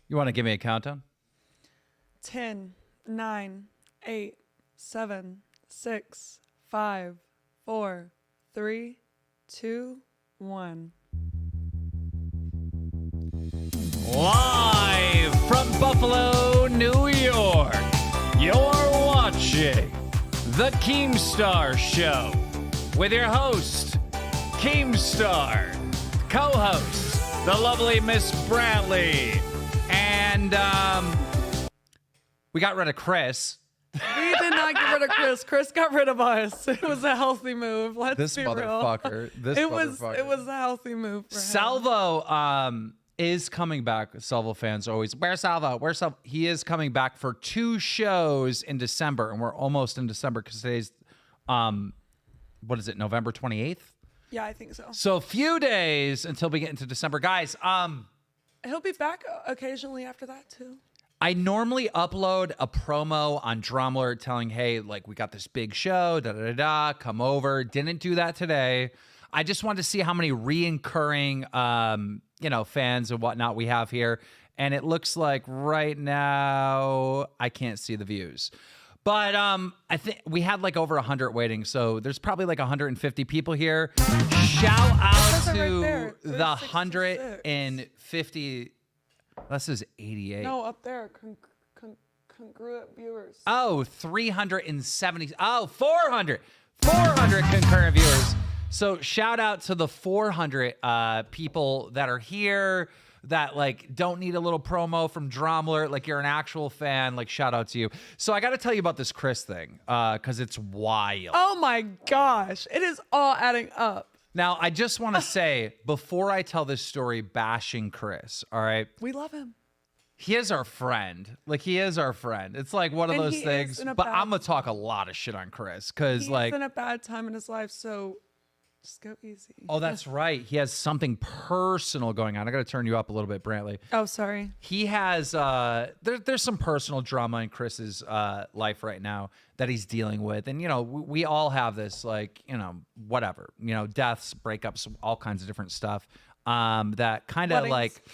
You want to give me a countdown? 10, 9, 8, 7, 6, 5, 4, 3, 2, 1. Live from Buffalo, New York, you're watching The Keemstar Show with your host, Keemstar, co-host, the lovely Miss Brantley, and we got rid of Chris. We did not get rid of Chris. Chris got rid of us. It was a healthy move. Let's be real. It was a healthy move for him. Salvo is coming back. Salvo fans are always, where's Salvo? Where's Salvo? He is coming back for 2 shows in December, and we're almost in December because today's, what is it, November 28th? Yeah, I think so. So a few days until we get into December. Guys, he'll be back occasionally after that, too. I normally upload a promo on Drumler telling, hey, like, we got this big show, da-da-da-da, come over. Didn't do that today. I just wanted to see how many reoccurring, fans and whatnot we have here. And it looks like right now, I can't see the views. But I think we had like over 100 waiting. So there's probably like 150 people here. Shout out to the 150. This is 88. No, up there. Congruent viewers. Oh, 370. Oh, 400. 400 concurrent viewers. So shout out to the 400 people that are here that like don't need a little promo from Drumler. Like you're an actual fan. Like shout out to you. So I got to tell you about this Chris thing because it's wild. Oh my gosh. It is all adding up. Now, I just want to say, before I tell this story bashing Chris, all right? We love him. He is our friend. Like, he is our friend. It's like one of those things. But I'm going to talk a lot of shit on Chris. Because, like, he's in a bad time in his life, so just go easy. Oh, that's right. He has something personal going on. I got to turn you up a little bit, Brantley. Oh, sorry. He has, there's some personal drama in Chris's life right now that he's dealing with. And, we all have this, like, whatever, deaths, breakups, all kinds of different stuff that kind of like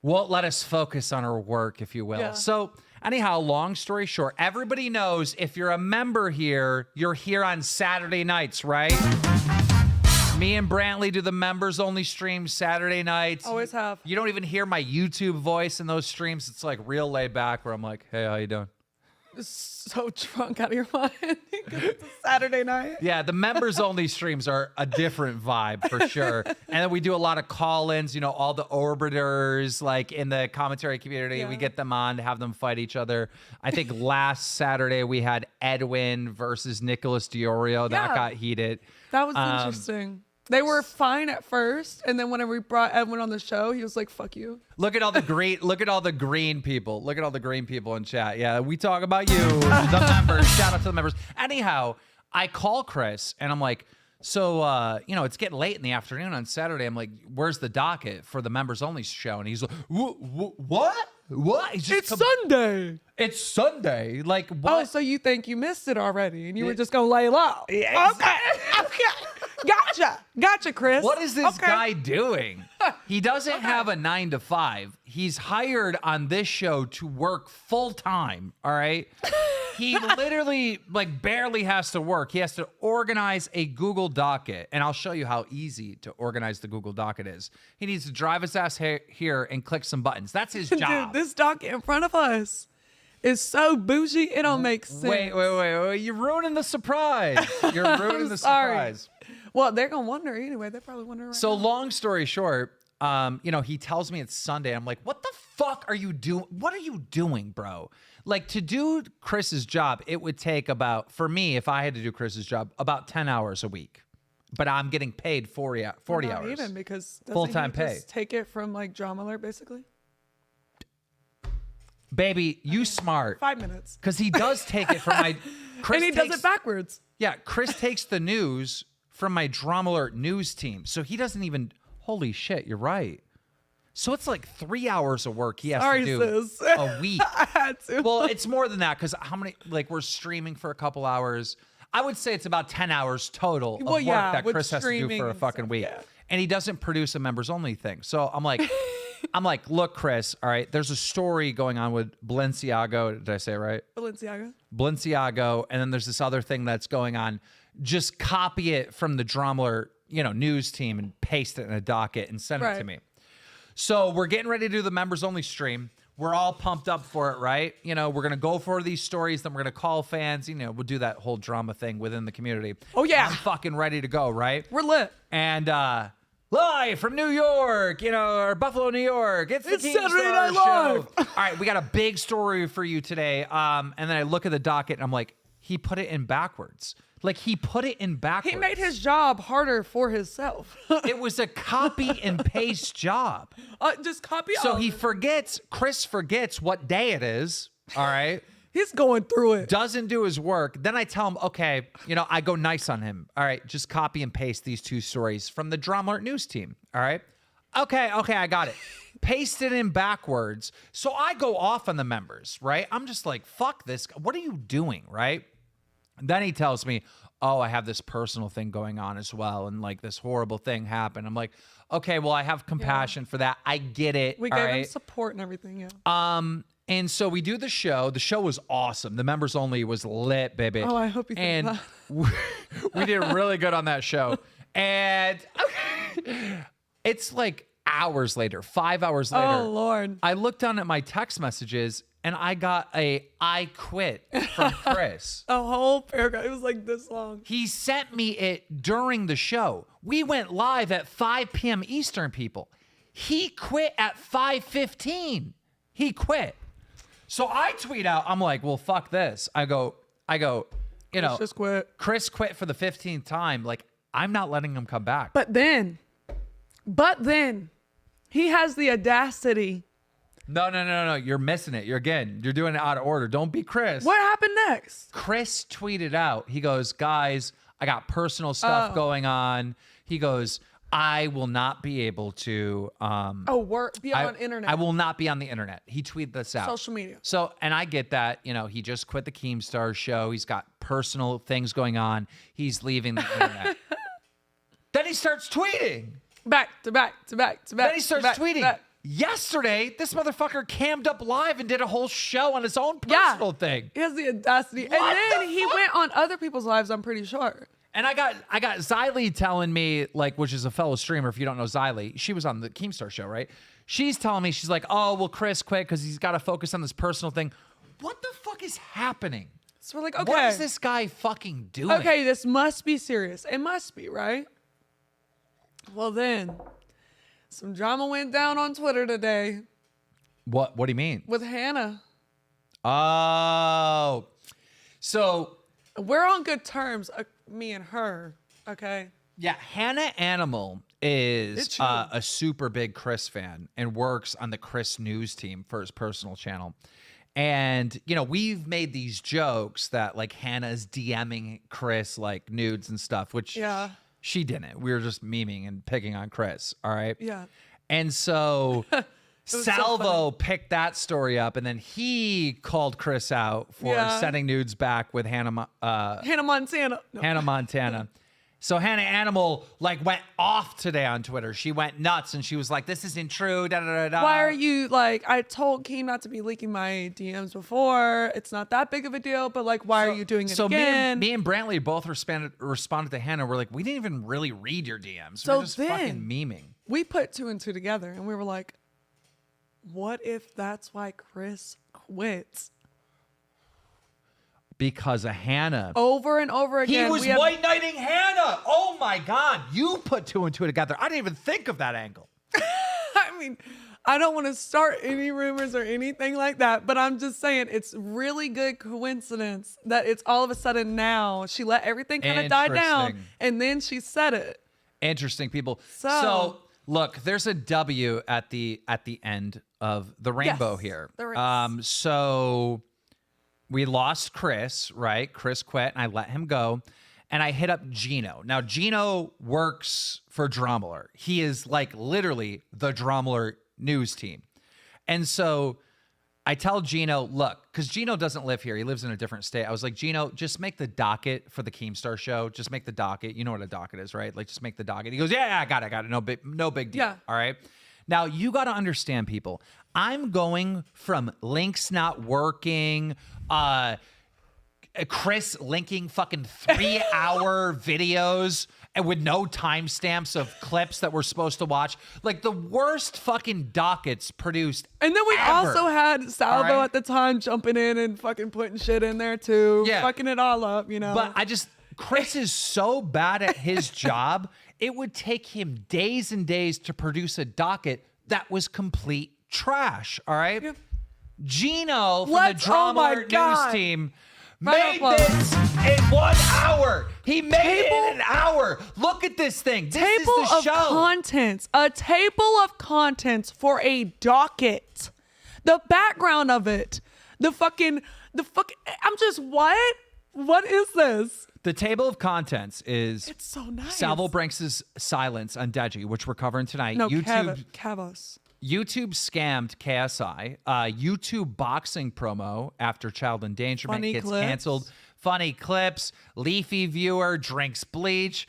won't let us focus on our work, if you will. Yeah. So anyhow, long story short, everybody knows if you're a member here, you're here on Saturday nights, right? Me and Brantley do the members only streams Saturday nights. Always have. You don't even hear my YouTube voice in those streams. It's like real laid back where I'm like, hey, how you doing? So drunk out of your mind because it's a Saturday night. Yeah, the members only streams are a different vibe for sure. And then we do a lot of call-ins, all the orbiters like in the commentary community. Yeah. We get them on to have them fight each other. I think last Saturday we had Edwin versus Nicholas Diorio. That got heated. That was interesting. They were fine at first, and then whenever we brought Edwin on the show, he was like, "Fuck you." Look at all the green people. Look at all the green people in chat. Yeah, we talk about you, the members. Shout out to the members. Anyhow, I call Chris and I'm like, so it's getting late in the afternoon on Saturday. I'm like, where's the docket for the members only show? And he's like, what? What? It's Sunday. It's Sunday. Like what? Oh, so you think you missed it already, and you were just gonna lay low? Yeah, okay. Gotcha, Chris. What is this guy doing? He doesn't have a 9-to-5. He's hired on this show to work full time. All right. He literally barely has to work. He has to organize a Google docket. And I'll show you how easy to organize the Google docket is. He needs to drive his ass here and click some buttons. That's his job. Dude, this docket in front of us is so bougie. It don't make sense. Wait. You're ruining the surprise. You're ruining the surprise. Well, they're going to wonder anyway. They're probably wondering right now. Long story short, he tells me it's Sunday. I'm like, what the fuck are you doing? What are you doing, bro? Like, to do Chris's job, it would take about, for me, if I had to do Chris's job, about 10 hours a week. But I'm getting paid 40 hours. Not even, because full-time pay. Just take it from Drama Alert, basically? Baby, you smart. 5 minutes. Because he does take it from my... Chris and he does it backwards. Yeah, Chris takes the news from my Drama Alert news team. So he doesn't even... Holy shit, you're right. So it's like 3 hours of work he has to do a week. I had to. Well, it's more than that because how many, we're streaming for a couple hours. I would say it's about 10 hours total of work that Chris has to do for a fucking week. Yeah. And he doesn't produce a members only thing. So I'm like, I'm like, look, Chris, all right, there's a story going on with Balenciaga. Did I say it right? Balenciaga. And then there's this other thing that's going on. Just copy it from the Drumler, news team and paste it in a docket and send it to me. So we're getting ready to do the members only stream. We're all pumped up for it, right? We're going to go for these stories. Then we're going to call fans. We'll do that whole drama thing within the community. Oh, yeah. I'm fucking ready to go, right? We're lit. And live from New York, or Buffalo, New York. It's the Saturday Night Live. All right, we got a big story for you today. And then I look at the docket and I'm like, he put it in backwards. Like, he put it in backwards. He made his job harder for himself. It was a copy and paste job. Just copy. So Chris forgets what day it is. All right. He's going through it. Doesn't do his work. Then I tell him, okay, I go nice on him. All right, just copy and paste these two stories from the Drama Alert news team. All right. Okay, I got it. Paste it in backwards. So I go off on the members, right? I'm just like, fuck this. What are you doing, right? Then he tells me, oh, I have this personal thing going on as well. And like this horrible thing happened. I'm like, okay, well, I have compassion for that. I get it. We gave him support and everything. Yeah. And so we do the show. The show was awesome. The members only was lit, baby. Oh, I hope you think that. We did really good on that show. And it's like hours later, 5 hours later. Oh, Lord. I looked down at my text messages and I got I quit from Chris. A whole paragraph. It was like this long. He sent me it during the show. We went live at 5 p.m. Eastern, people. He quit at 5:15. He quit. So I tweet out, I'm like, well, fuck this. I go, Chris just quit. Chris quit for the 15th time. Like, I'm not letting him come back. But then, he has the audacity. No. You're missing it. You're doing it out of order. Don't be Chris. What happened next? Chris tweeted out, he goes, guys, I got personal stuff going on. He goes, I will not be able to be on internet. I will not be on the internet. He tweeted this out. Social media. So, and I get that, he just quit the Keemstar show. He's got personal things going on. He's leaving the internet. Then he starts tweeting. Back to back. Then he starts tweeting. Yesterday, this motherfucker cammed up live and did a whole show on his own personal thing. He has the audacity. What and then he went on other people's lives, I'm pretty sure. And I got Xylee telling me, like, which is a fellow streamer, if you don't know Xylee, she was on the Keemstar show, right? She's telling me, she's like, oh, well, Chris quit because he's got to focus on this personal thing. What the fuck is happening? So we're like, okay. What is this guy fucking doing? Okay, this must be serious. It must be, right? Well, then, some drama went down on Twitter today. What do you mean? With Hannah. Oh. So. We're on good terms, me and her, okay? Yeah, Hannah Animal is a super big Chris fan and works on the Chris news team for his personal channel. And, we've made these jokes that, like, Hannah's DMing Chris, like, nudes and stuff, which she didn't. We were just memeing and picking on Chris, all right? Yeah. And so Salvo picked that story up, and then he called Chris out for sending nudes back with Hannah Montana. No. Hannah Montana. So Hannah Animal went off today on Twitter. She went nuts and she was like, "This isn't true." Da, da, da, da. Why are you I told Keem not to be leaking my DMs before. It's not that big of a deal, but why are you doing it again? So me and Brantley both responded to Hannah. We're like, we didn't even really read your DMs. So we're just fucking memeing. We put 2 and 2 together and we were like, what if that's why Chris quits? Because of Hannah. Over and over again. He was white knighting Hannah. Oh my God. You put 2 and 2 together. I didn't even think of that angle. I mean, I don't want to start any rumors or anything like that, but I'm just saying it's really good coincidence that it's all of a sudden now she let everything kind of die down and then she said it. Interesting, people. So look, there's a W at the end of the rainbow here. There is. So we lost Chris, right? Chris quit, and I let him go. And I hit up Gino. Now, Gino works for Drama Alert. He is literally the Drama Alert news team. And so I tell Gino, look, because Gino doesn't live here. He lives in a different state. I was like, Gino, just make the docket for the Keemstar show. Just make the docket. You know what a docket is, right? Just make the docket. He goes, yeah, I got it. No big deal. Yeah. All right. Now, you got to understand, people. I'm going from links not working, Chris linking fucking 3-hour videos and with no timestamps of clips that we're supposed to watch. Like the worst fucking dockets produced. And then we ever. also had Salvo at the time jumping in and fucking putting shit in there too. Yeah. Fucking it all up, you know. But Chris is so bad at his job, it would take him days and days to produce a docket that was complete trash. All right. Yeah. Gino from the Drama Art News team made this in 1 hour. He made it in an hour. Look at this thing. This is the show. A table of contents for a docket. The background of it. The fucking, I'm just, what? What is this? The table of contents is... It's so nice. Salvo Branks' silence on Deji, which we're covering tonight. No, Kavos. YouTube scammed KSI. YouTube boxing promo after child endangerment gets canceled. Funny clips. Leafy viewer drinks bleach.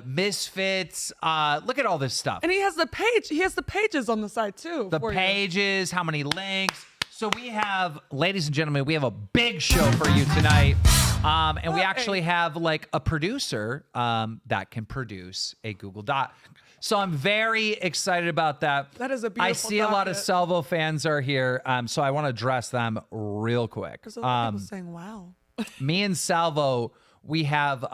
Misfits. Look at all this stuff. And he has the page. He has the pages on the side too. The pages. How many links? So we have, ladies and gentlemen, we have a big show for you tonight. And we actually have like a producer that can produce a Google Doc. So I'm very excited about that. That is a beautiful I see a lot of Salvo fans are here, so I want to address them real quick. There's a lot of people saying, wow. Me and Salvo, we have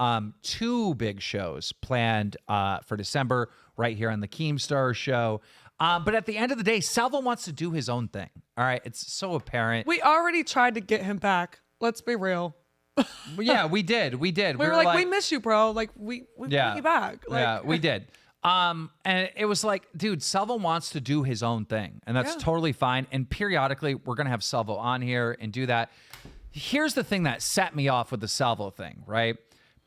2 big shows planned for December right here on the Keemstar show. But at the end of the day, Salvo wants to do his own thing. All right, it's so apparent. We already tried to get him back. Let's be real. Yeah, we did. We were like, we miss you, bro. Like, we want you back. Like, yeah, we did. And it was like, dude, Salvo wants to do his own thing, and that's totally fine. And periodically, we're going to have Salvo on here and do that. Here's the thing that set me off with the Salvo thing, right?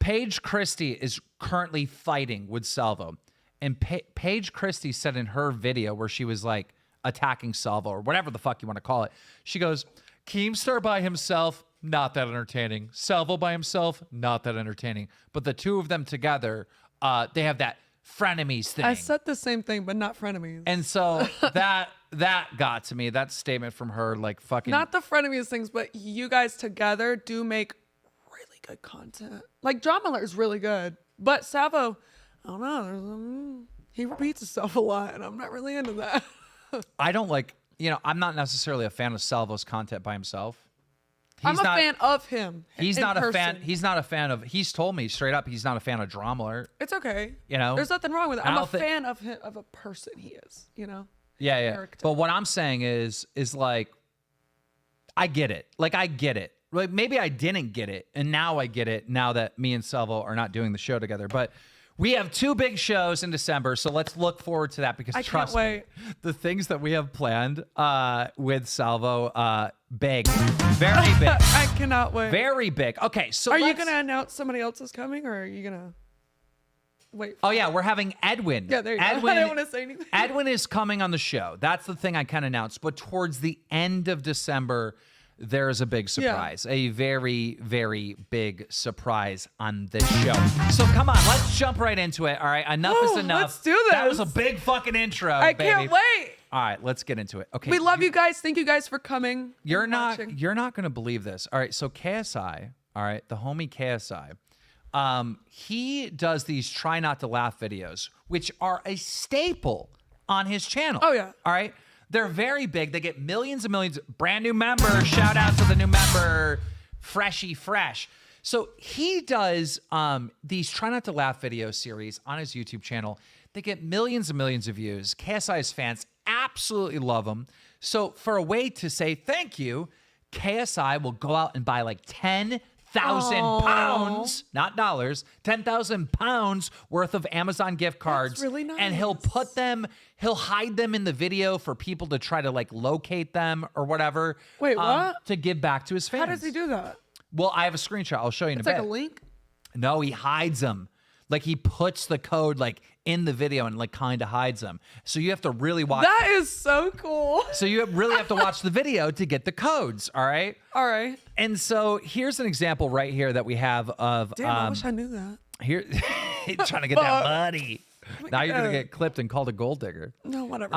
Paige Christie is currently fighting with Salvo. And Paige Christie said in her video where she was like attacking Salvo or whatever the fuck you want to call it, she goes, Keemstar by himself, not that entertaining. Salvo by himself, not that entertaining. But the two of them together, they have that frenemies thing. I said the same thing, but not frenemies. And so that got to me. That statement from her, like fucking. Not the frenemies things, but you guys together do make really good content. Like Drama Alert is really good, but Salvo, I don't know. He repeats himself a lot, and I'm not really into that. I don't like. I'm not necessarily a fan of Salvo's content by himself. I'm a fan of him. He's not a fan. He's not a fan of. He's told me straight up he's not a fan of Drama Alert. It's okay. There's nothing wrong with it. I'm a fan of him, of a person he is. Yeah. Character. But what I'm saying is like, I get it. Like I get it. Like maybe I didn't get it, and now I get it. Now that me and Salvo are not doing the show together, but. We have 2 big shows in December, so let's look forward to that because trust me, the things that we have planned with Salvo, big, very big. I cannot wait. Very big. Okay, so are you going to announce somebody else is coming, or are you going to wait? Oh yeah, we're having Edwin. Yeah, there you go. I didn't want to say anything. Edwin is coming on the show. That's the thing I can announce. But towards the end of December, there is a big surprise, a very, very big surprise on this show. So come on, let's jump right into it. All right, enough is enough. Let's do this. That was a big fucking intro. I can't wait. All right, let's get into it. Okay, we love you guys. Thank you guys for coming. You're not gonna believe this. All right, so KSI, all right, the homie KSI, he does these try not to laugh videos, which are a staple on his channel. Oh yeah. All right. They're very big. They get millions and millions. Brand new member. Shout out to the new member, Freshy Fresh. So he does these Try Not to Laugh video series on his YouTube channel. They get millions and millions of views. KSI's fans absolutely love them. So for a way to say thank you, KSI will go out and buy like 10,000 pounds, not dollars, 10,000 pounds worth of Amazon gift cards. That's really nice. And he'll hide them in the video for people to try to like locate them or whatever. Wait, what? To give back to his fans. How does he do that? Well, I have a screenshot. I'll show you in a bit. It's like a link? No, he hides them. Like he puts the code like in the video and like kind of hides them. So you have to really watch. That is so cool. So you really have to watch the video to get the codes. All right. All right. And so here's an example right here that we have of. Damn, I wish I knew that. Here, trying to get that money. Now you're gonna get clipped and called a gold digger. No, whatever.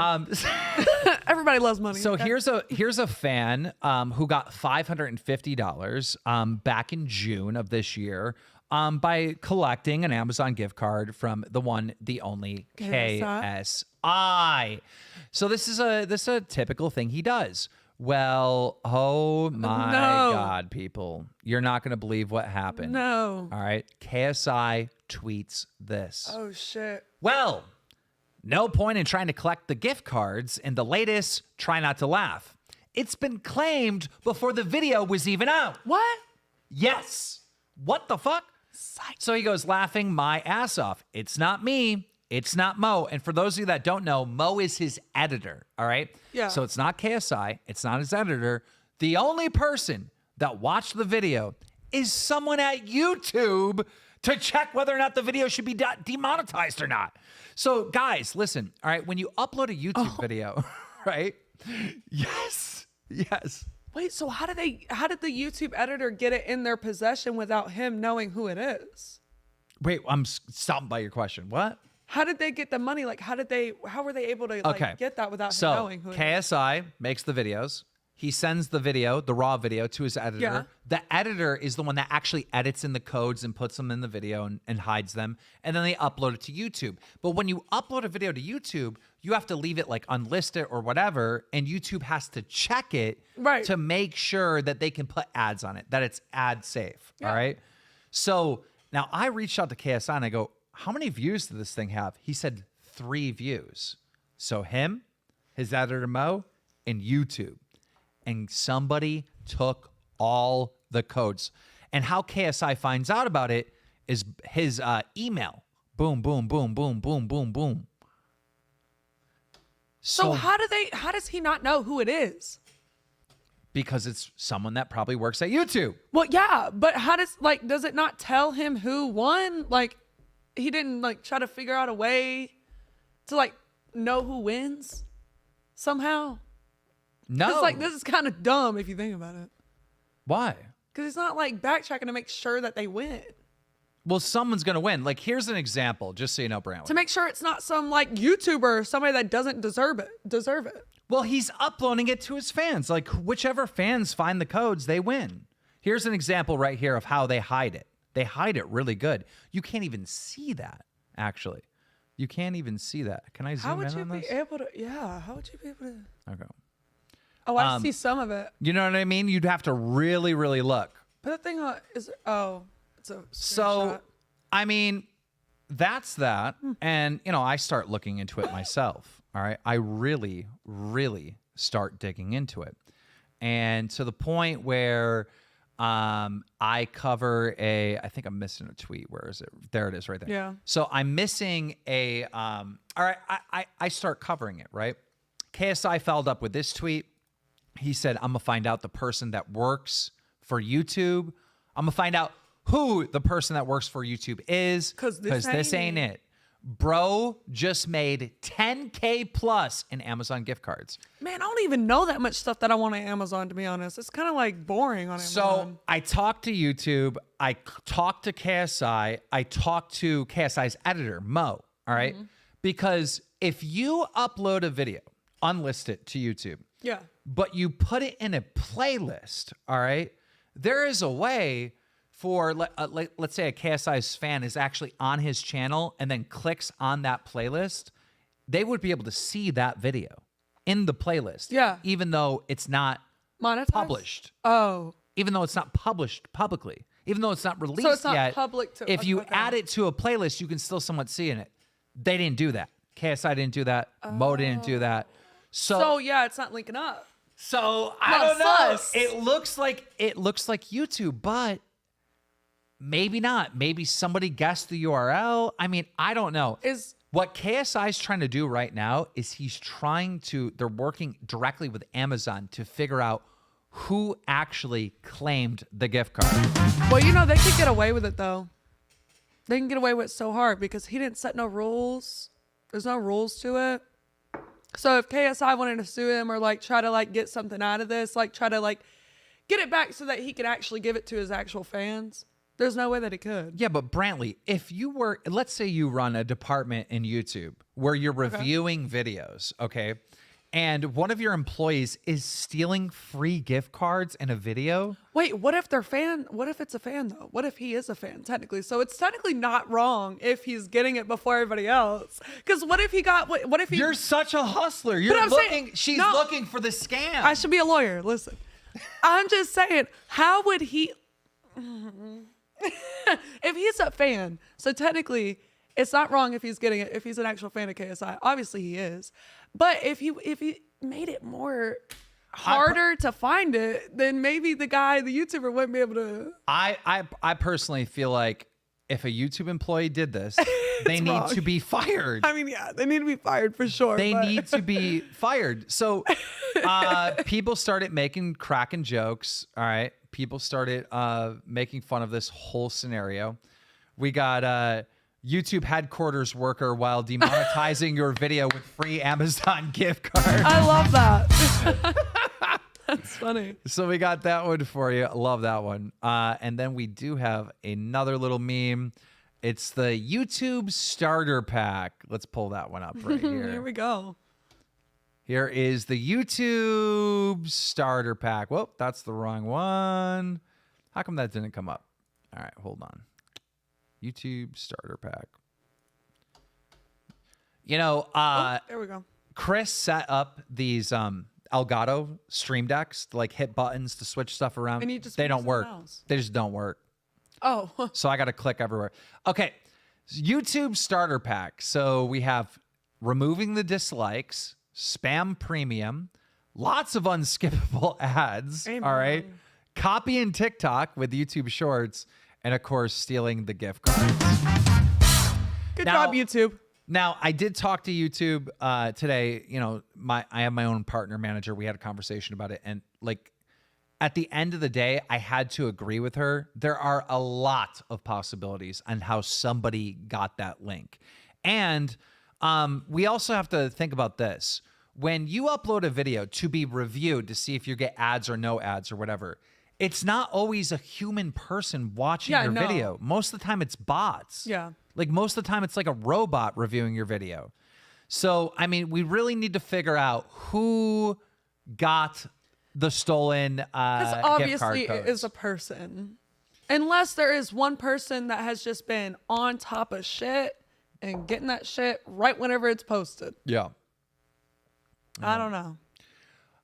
Everybody loves money. So okay? here's a fan who got $550 back in June of this year by collecting an Amazon gift card from the only KSI. So this is a typical thing he does. Well, oh my God, people. You're not going to believe what happened. No. All right. KSI tweets this. Oh, shit. Well, no point in trying to collect the gift cards in the latest Try Not to Laugh. It's been claimed before the video was even out. What? Yes. What the fuck? Psych. So he goes laughing my ass off. It's not me. It's not Mo. And for those of you that don't know, Mo is his editor. All right. Yeah. So it's not KSI. It's not his editor. The only person that watched the video is someone at YouTube to check whether or not the video should be demonetized or not. So guys, listen. All right. When you upload a YouTube video, right? Yes. Yes. Wait, so how did the YouTube editor get it in their possession without him knowing who it is? Wait, I'm stumped by your question. What? How did they get the money? Like, how were they able to get that without him knowing who it is? KSI makes the videos. He sends the video, the raw video, to his editor. Yeah. The editor is the one that actually edits in the codes and puts them in the video and hides them. And then they upload it to YouTube. But when you upload a video to YouTube, you have to leave it like unlisted or whatever. And YouTube has to check it to make sure that they can put ads on it, that it's ad safe. Yeah. All right. So now I reached out to KSI and I go, how many views did this thing have? He said 3 views. So him, his editor Mo, and YouTube. And somebody took all the codes. And how KSI finds out about it is his email. Boom, boom, boom, boom, boom, boom, boom. So how does he not know who it is? Because it's someone that probably works at YouTube. Well, yeah, but does it not tell him who won? Like, he didn't try to figure out a way to know who wins somehow? No. It's this is kind of dumb if you think about it. Why? Because it's not backtracking to make sure that they win. Well, someone's going to win. Here's an example, just so you know, Brandon. To make sure it's not some YouTuber, somebody that doesn't deserve it. Well, he's uploading it to his fans. Whichever fans find the codes, they win. Here's an example right here of how they hide it. They hide it really good. You can't even see that, actually. You can't even see that. Can I zoom in on this? How would you be able to? Yeah, how would you be able to? Okay. Oh, I see some of it. You know what I mean? You'd have to really, really look. But the thing it's a so, I mean, that's that. And, I start looking into it myself. All right. I really, really start digging into it. And to the point where I cover I think I'm missing a tweet. Where is it? There it is right there. Yeah. So I'm missing all right. I start covering it, right? KSI followed up with this tweet. He said, I'm going to find out the person that works for YouTube. I'm going to find out who the person that works for YouTube is. Because this ain't it. Bro just made $10K plus in Amazon gift cards. Man, I don't even know that much stuff that I want on Amazon, to be honest. It's kind of boring on Amazon. So I talked to YouTube. I talked to KSI. I talked to KSI's editor, Mo. All right. Because if you upload a video, unlist it to YouTube. Yeah. But you put it in a playlist, all right? There is a way for, let's say a KSI's fan is actually on his channel and then clicks on that playlist. They would be able to see that video in the playlist. Yeah. Even though it's not monetized? Published. Oh. Even though it's not published publicly. Even though it's not released so it's not yet. Public to, if you add it to a playlist, you can still somewhat see in it. They didn't do that. KSI didn't do that. Mo didn't do that. So yeah, it's not linking up. So I don't know. It looks like YouTube, but maybe not. Maybe somebody guessed the URL. I mean, I don't know. What KSI is trying to do right now is they're working directly with Amazon to figure out who actually claimed the gift card. Well, they could get away with it though. They can get away with it so hard because he didn't set no rules. There's no rules to it. So if KSI wanted to sue him or try to get something out of this, try to get it back so that he could actually give it to his actual fans, There's no way that he could. Yeah, but Brantley, if you were, let's say you run a department in YouTube where you're reviewing videos, okay? And one of your employees is stealing free gift cards in a video. Wait, what if they're fan? What if it's a fan though? What if he is a fan technically? So it's technically not wrong if he's getting it before everybody else. Because what if he got? What if he? You're such a hustler. You're looking. She's looking for the scam. I should be a lawyer. Listen, I'm just saying. How would he? If he's a fan, so technically it's not wrong if he's getting it. If he's an actual fan of KSI, obviously he is. But if he made it more harder to find it, then maybe the YouTuber wouldn't be able to. I personally feel like if a YouTube employee did this, they need to be fired. I mean, yeah, they need to be fired for sure. They need to be fired. So people started cracking jokes. All right. People started making fun of this whole scenario. We got YouTube headquarters worker while demonetizing your video with free Amazon gift card. I love that. That's funny. So we got that one for you. Love that one. And then we do have another little meme. It's the YouTube starter pack. Let's pull that one up right here. Here we go. Here is the YouTube starter pack. Whoop, that's the wrong one. How come that didn't come up? All right, hold on. YouTube starter pack. You know, there we go. Chris set up these Elgato Stream Decks to like hit buttons to switch stuff around. And you just they don't work. Mouse. They just don't work. Oh. So I got to click everywhere. Okay. YouTube starter pack. So we have removing the dislikes, spam premium, lots of unskippable ads. Amen. All right. Copying TikTok with YouTube Shorts, and of course, stealing the gift cards. Good job, YouTube. Now, I did talk to YouTube today. You know, I have my own partner manager. We had a conversation about it. And like at the end of the day, I had to agree with her. There are a lot of possibilities on how somebody got that link. And we also have to think about this. When you upload a video to be reviewed to see if you get ads or no ads or whatever, it's not always a human person watching your video. Most of the time it's bots. Yeah. Like most of the time it's like a robot reviewing your video. So, I mean, we really need to figure out who got the stolen gift card codes. Obviously it is a person. Unless there is one person that has just been on top of shit and getting that shit right whenever it's posted. Yeah. I don't know.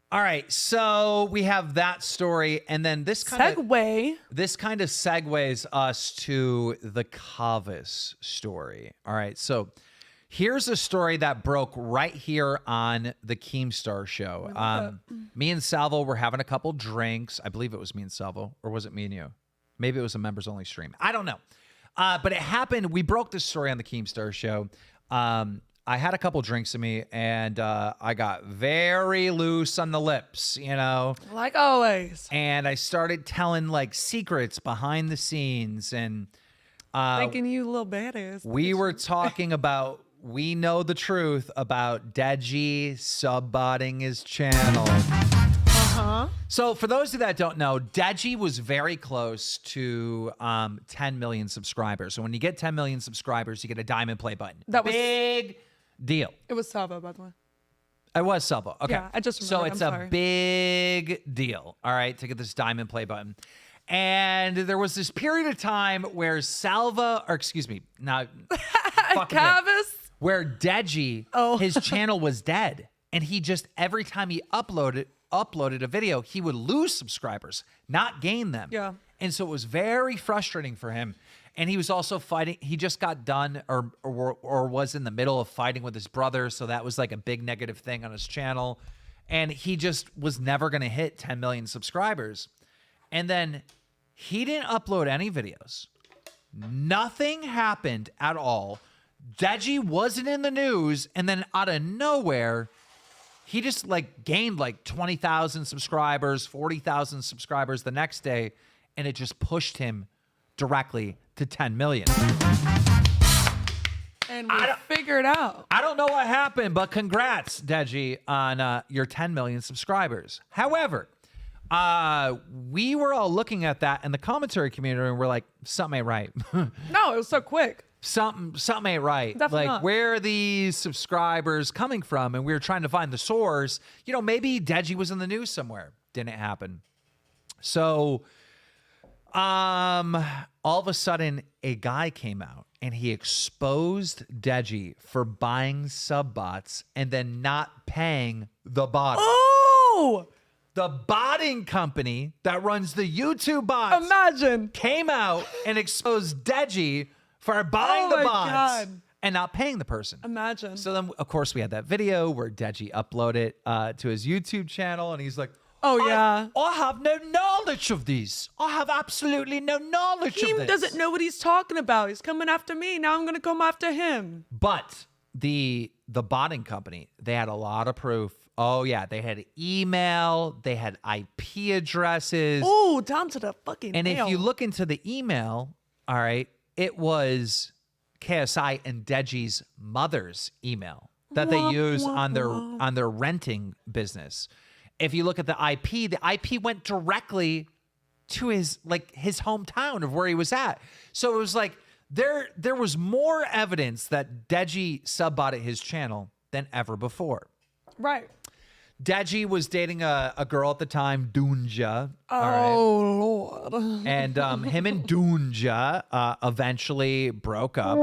All right, so we have that story, and then this kind of segues us to the Kavos story. All right, so here's a story that broke right here on the Keemstar show. Me and Salvo were having a couple drinks. I believe it was me and Salvo, or was it me and you? Maybe it was a members only stream. I don't know, but it happened. We broke this story on the Keemstar show. I had a couple drinks in me, and I got very loose on the lips, you know? Like always. And I started telling, like, secrets behind the scenes, and... thinking you little badass. We were talking about... We know the truth about Deji sub-botting his channel. Uh-huh. So, for those of you that don't know, Deji was very close to 10 million subscribers. So, when you get 10 million subscribers, you get a diamond play button. That was... Big... deal. It was Salvo, by the way. It was Salvo. Okay. Yeah, I just remembered. So it's a big deal, all right, to get this diamond play button. And there was this period of time where Kavos? Where Deji, his channel was dead. And he just, every time he uploaded a video, he would lose subscribers, not gain them. Yeah. And so it was very frustrating for him. And he was also fighting. He just got done or was in the middle of fighting with his brother. So that was like a big negative thing on his channel. And he just was never going to hit 10 million subscribers. And then he didn't upload any videos. Nothing happened at all. Deji wasn't in the news. And then out of nowhere, he just like gained like 20,000 subscribers, 40,000 subscribers the next day. And it just pushed him directly to 10 million. And we figured out. I don't know what happened, but congrats, Deji, on your 10 million subscribers. However, We were all looking at that in the commentary community and we're like, something ain't right. No, it was so quick. Something ain't right. Definitely like, not. where are these subscribers coming from? And we were trying to find the source. You know, maybe Deji was in the news somewhere. Didn't happen. So, all of a sudden, a guy came out and he exposed Deji for buying sub bots and then not paying the bot. Oh! The botting company that runs the YouTube bots Imagine. came out and exposed Deji for buying the bots and not paying the person. Imagine. So then, of course, we had that video where Deji uploaded to his YouTube channel, and he's like, oh, yeah. I have no knowledge of these. I have absolutely no knowledge He of this. doesn't know what he's talking about. He's coming after me. Now I'm going to come after him. But the botting company, they had a lot of proof. Oh, yeah. They had email. They had IP addresses. Oh, down to the fucking And nail. if you look into the email, all right, it was KSI and Deji's mother's email that they use on their renting business. If you look at the IP went directly to his hometown of where he was at. So it was like there was more evidence that Deji subbotted his channel than ever before. Right. Deji was dating a girl at the time, Dunja. Oh, Lord. And him and Dunja eventually broke up.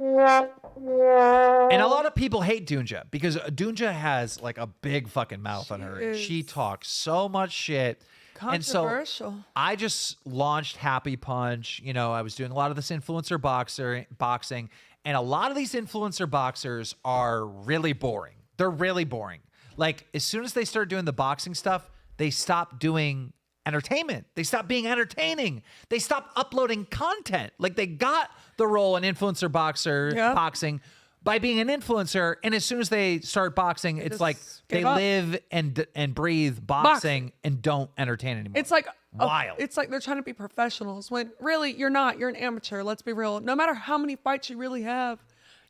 And a lot of people hate Dunja because Dunja has like a big fucking mouth on her. She talks so much shit. Controversial. And so I just launched Happy Punch. You know, I was doing a lot of this influencer boxing. And a lot of these influencer boxers are really boring. They're really boring. Like, as soon as they start doing the boxing stuff, they stop doing entertainment. They stop being entertaining. They stop uploading content. Like, they got the role in influencer boxing by being an influencer. And as soon as they start boxing, it's like they live and breathe boxing and don't entertain anymore. It's like wild. It's like they're trying to be professionals when really you're not. You're an amateur. Let's be real. No matter how many fights you really have,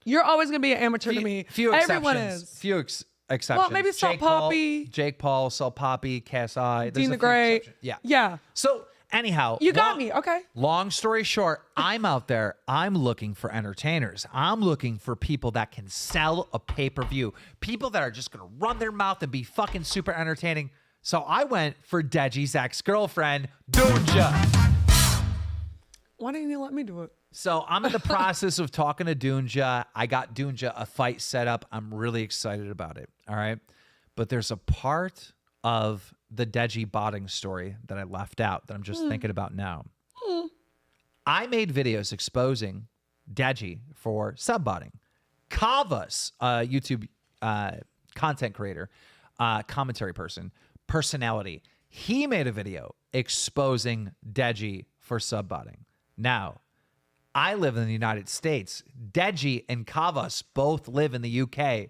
you're always going to be an amateur to me. Everyone is. Few exceptions. Well, maybe Salt Poppy. Jake Paul, Salt Poppy, KSI. Dean the Great. Yeah. Yeah. So anyhow. You got me. Okay. Long story short, I'm out there. I'm looking for entertainers. I'm looking for people that can sell a pay-per-view. People that are just going to run their mouth and be fucking super entertaining. So I went for Deji's ex-girlfriend, Dunja. Why didn't you let me do it? So I'm in the process of talking to Dunja. I got Dunja a fight set up. I'm really excited about it. All right. But there's a part of the Deji botting story that I left out that I'm just thinking about now. I made videos exposing Deji for sub-botting. Kavos, YouTube content creator, commentary personality, he made a video exposing Deji for sub-botting. Now, I live in the United States. Deji and Kavos both live in the UK.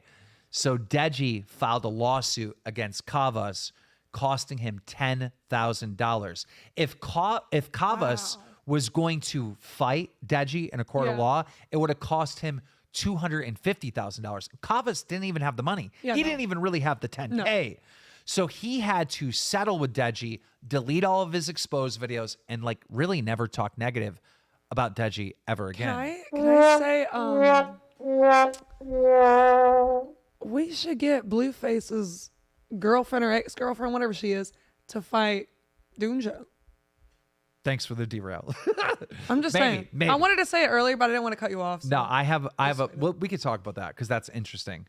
So Deji filed a lawsuit against Kavos, costing him $10,000. If Kavos was going to fight Deji in a court of law, it would have cost him $250,000. Kavos didn't even have the money. He didn't even really have the 10K. No. So he had to settle with Deji, delete all of his exposed videos, and like really never talk negative about Deji ever again. Can I say, we should get Blueface's girlfriend or ex-girlfriend, whatever she is, to fight Dunja. Thanks for the derail. I'm just saying. Maybe. I wanted to say it earlier, but I didn't want to cut you off. So. No, I have well, we could talk about that because that's interesting.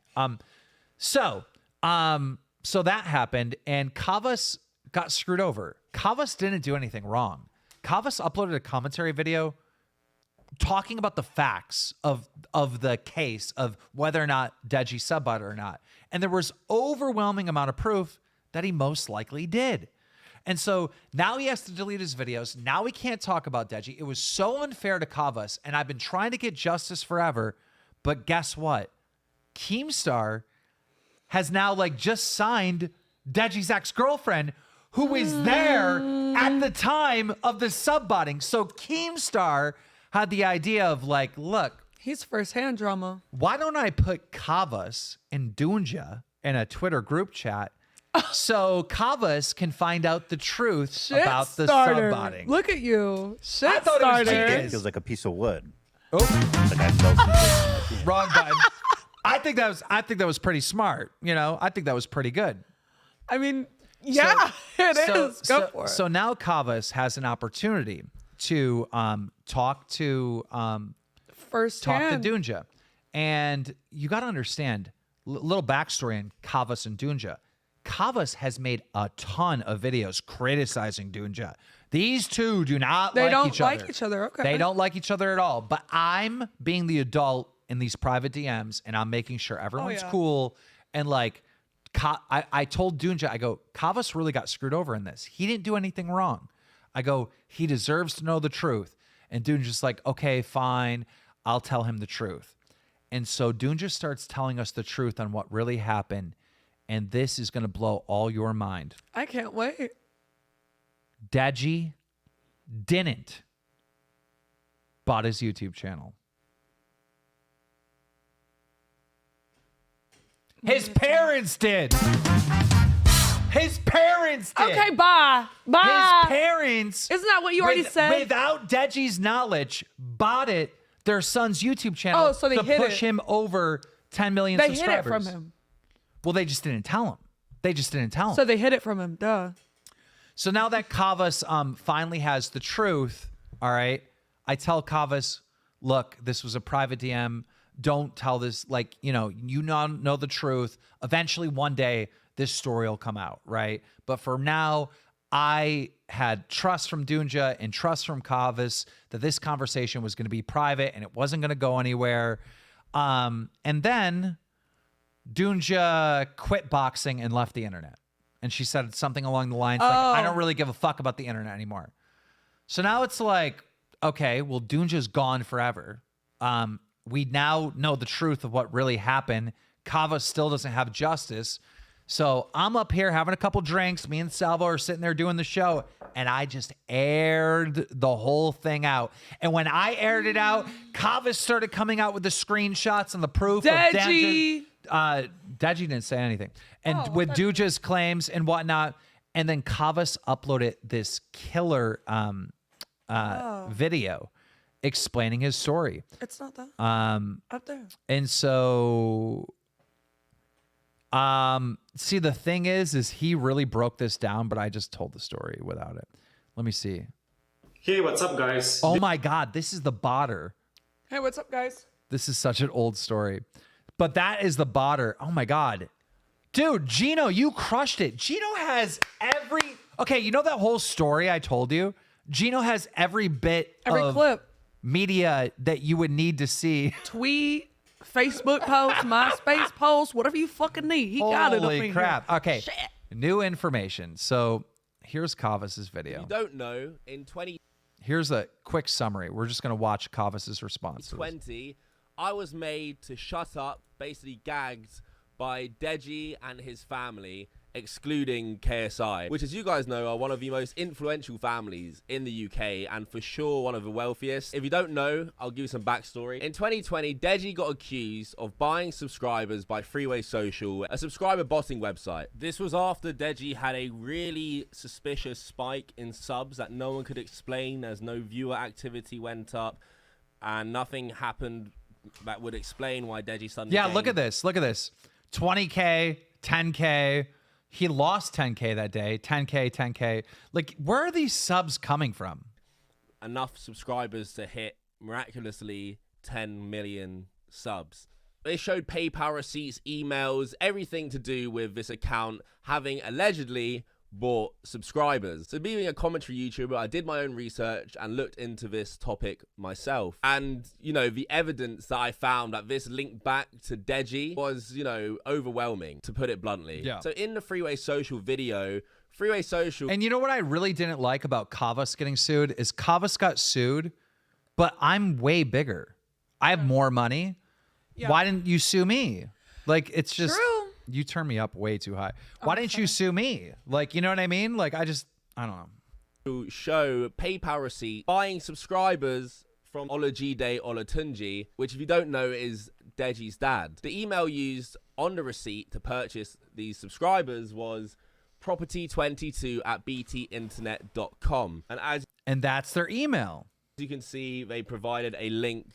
So that happened, and Kavos got screwed over. Kavos didn't do anything wrong. Kavos uploaded a commentary video talking about the facts of the case of whether or not Deji subbotted or not. And there was overwhelming amount of proof that he most likely did. And so now he has to delete his videos. Now he can't talk about Deji. It was so unfair to Kavos, and I've been trying to get justice forever. But guess what? Keemstar has now like just signed Deji's ex-girlfriend, who was there at the time of the subbotting. So Keemstar had the idea of like, look, he's firsthand drama. Why don't I put Kavos and Dunja in a Twitter group chat so Kavos can find out the truth about the subbotting. Look at you. Shit I thought starter. it It feels like a piece of wood. Oh, Like I felt something. wrong button. I think that was pretty smart. You know, I think that was pretty good. I mean, yeah, it is. Go for it. So now Kavos has an opportunity to talk to Dunja. And you got to understand, little backstory on Kavos and Dunja. Kavos has made a ton of videos criticizing Dunja. These two do not like each other. They don't like each other, okay. They don't like each other at all. But I'm being the adult in these private DMs, and I'm making sure everyone's cool. And like, I told Dunja, I go, Kavos really got screwed over in this. He didn't do anything wrong. I go, he deserves to know the truth. And Dunja's like, okay, fine. I'll tell him the truth. And so Dunja starts telling us the truth on what really happened. And this is going to blow all your mind. I can't wait. Deji didn't bought his YouTube channel. His parents did. His parents did. Okay, bye. Bye. His parents. Isn't that what you already said? Without Deji's knowledge, bought their son's YouTube channel to push him over 10 million subscribers. They hid it from him. Well, they just didn't tell him. So they hid it from him. Duh. So now that Kavos finally has the truth, all right, I tell Kavos, look, this was a private DM. Don't tell this, like, you know the truth. Eventually, one day, this story will come out, right? But for now, I had trust from Dunja and trust from Kavos that this conversation was going to be private and it wasn't going to go anywhere. And then Dunja quit boxing and left the internet. And she said something along the lines like, I don't really give a fuck about the internet anymore. So now it's like, okay, well, Dunja's gone forever. We now know the truth of what really happened. Kavos still doesn't have justice. So I'm up here having a couple drinks. Me and Salvo are sitting there doing the show. And I just aired the whole thing out. And when I aired it out, Kavos started coming out with the screenshots and the proof Deji. of Deji didn't say anything. And with Dunja's claims and whatnot. And then Kavos uploaded this killer video explaining his story. It's not that. Up there. And so see, the thing is he really broke this down, but I just told the story without it. Let me see. Hey, what's up, guys? Oh my God, this is the botter. Hey, what's up, guys? This is such an old story. But that is the botter. Oh my God. Dude, Gino, you crushed it. Gino has okay, you know that whole story I told you? Gino has every clip. Media that you would need to see. Tweet, Facebook post, MySpace post, whatever you fucking need. He got it up in Holy crap. here. Okay. Shit. New information. So here's Kavos' video. You don't know, in Here's a quick summary. We're just going to watch Kavos' response. 2020, I was made to shut up, basically gagged by Deji and his family, excluding KSI, which, as you guys know, are one of the most influential families in the UK and for sure one of the wealthiest. If you don't know, I'll give you some backstory. In 2020, Deji got accused of buying subscribers by Freeway Social, a subscriber botting website. This was after Deji had a really suspicious spike in subs that no one could explain, as no viewer activity went up and nothing happened that would explain why Deji suddenly look at this. Look at this. 20K, 10K. He lost 10K that day. 10K, 10K. Like, where are these subs coming from? Enough subscribers to hit, miraculously, 10 million subs. They showed PayPal receipts, emails, everything to do with this account having allegedly bought subscribers. So being a commentary YouTuber, I did my own research and looked into this topic myself. And, you know, the evidence that I found that this linked back to Deji was, you know, overwhelming, to put it bluntly. Yeah. So in the Freeway Social video, Freeway Social... And you know what I really didn't like about Kavos getting sued is Kavos got sued, but I'm way bigger. I have more money. Yeah. Why didn't you sue me? Like, it's just... True. You turn me up way too high. Why didn't you sue me? Like, you know what I mean? Like, I don't know. To show PayPal receipt, buying subscribers from Olajide Olatunji, which, if you don't know, is Deji's dad. The email used on the receipt to purchase these subscribers was property22@btinternet.com. And that's their email. You can see they provided a link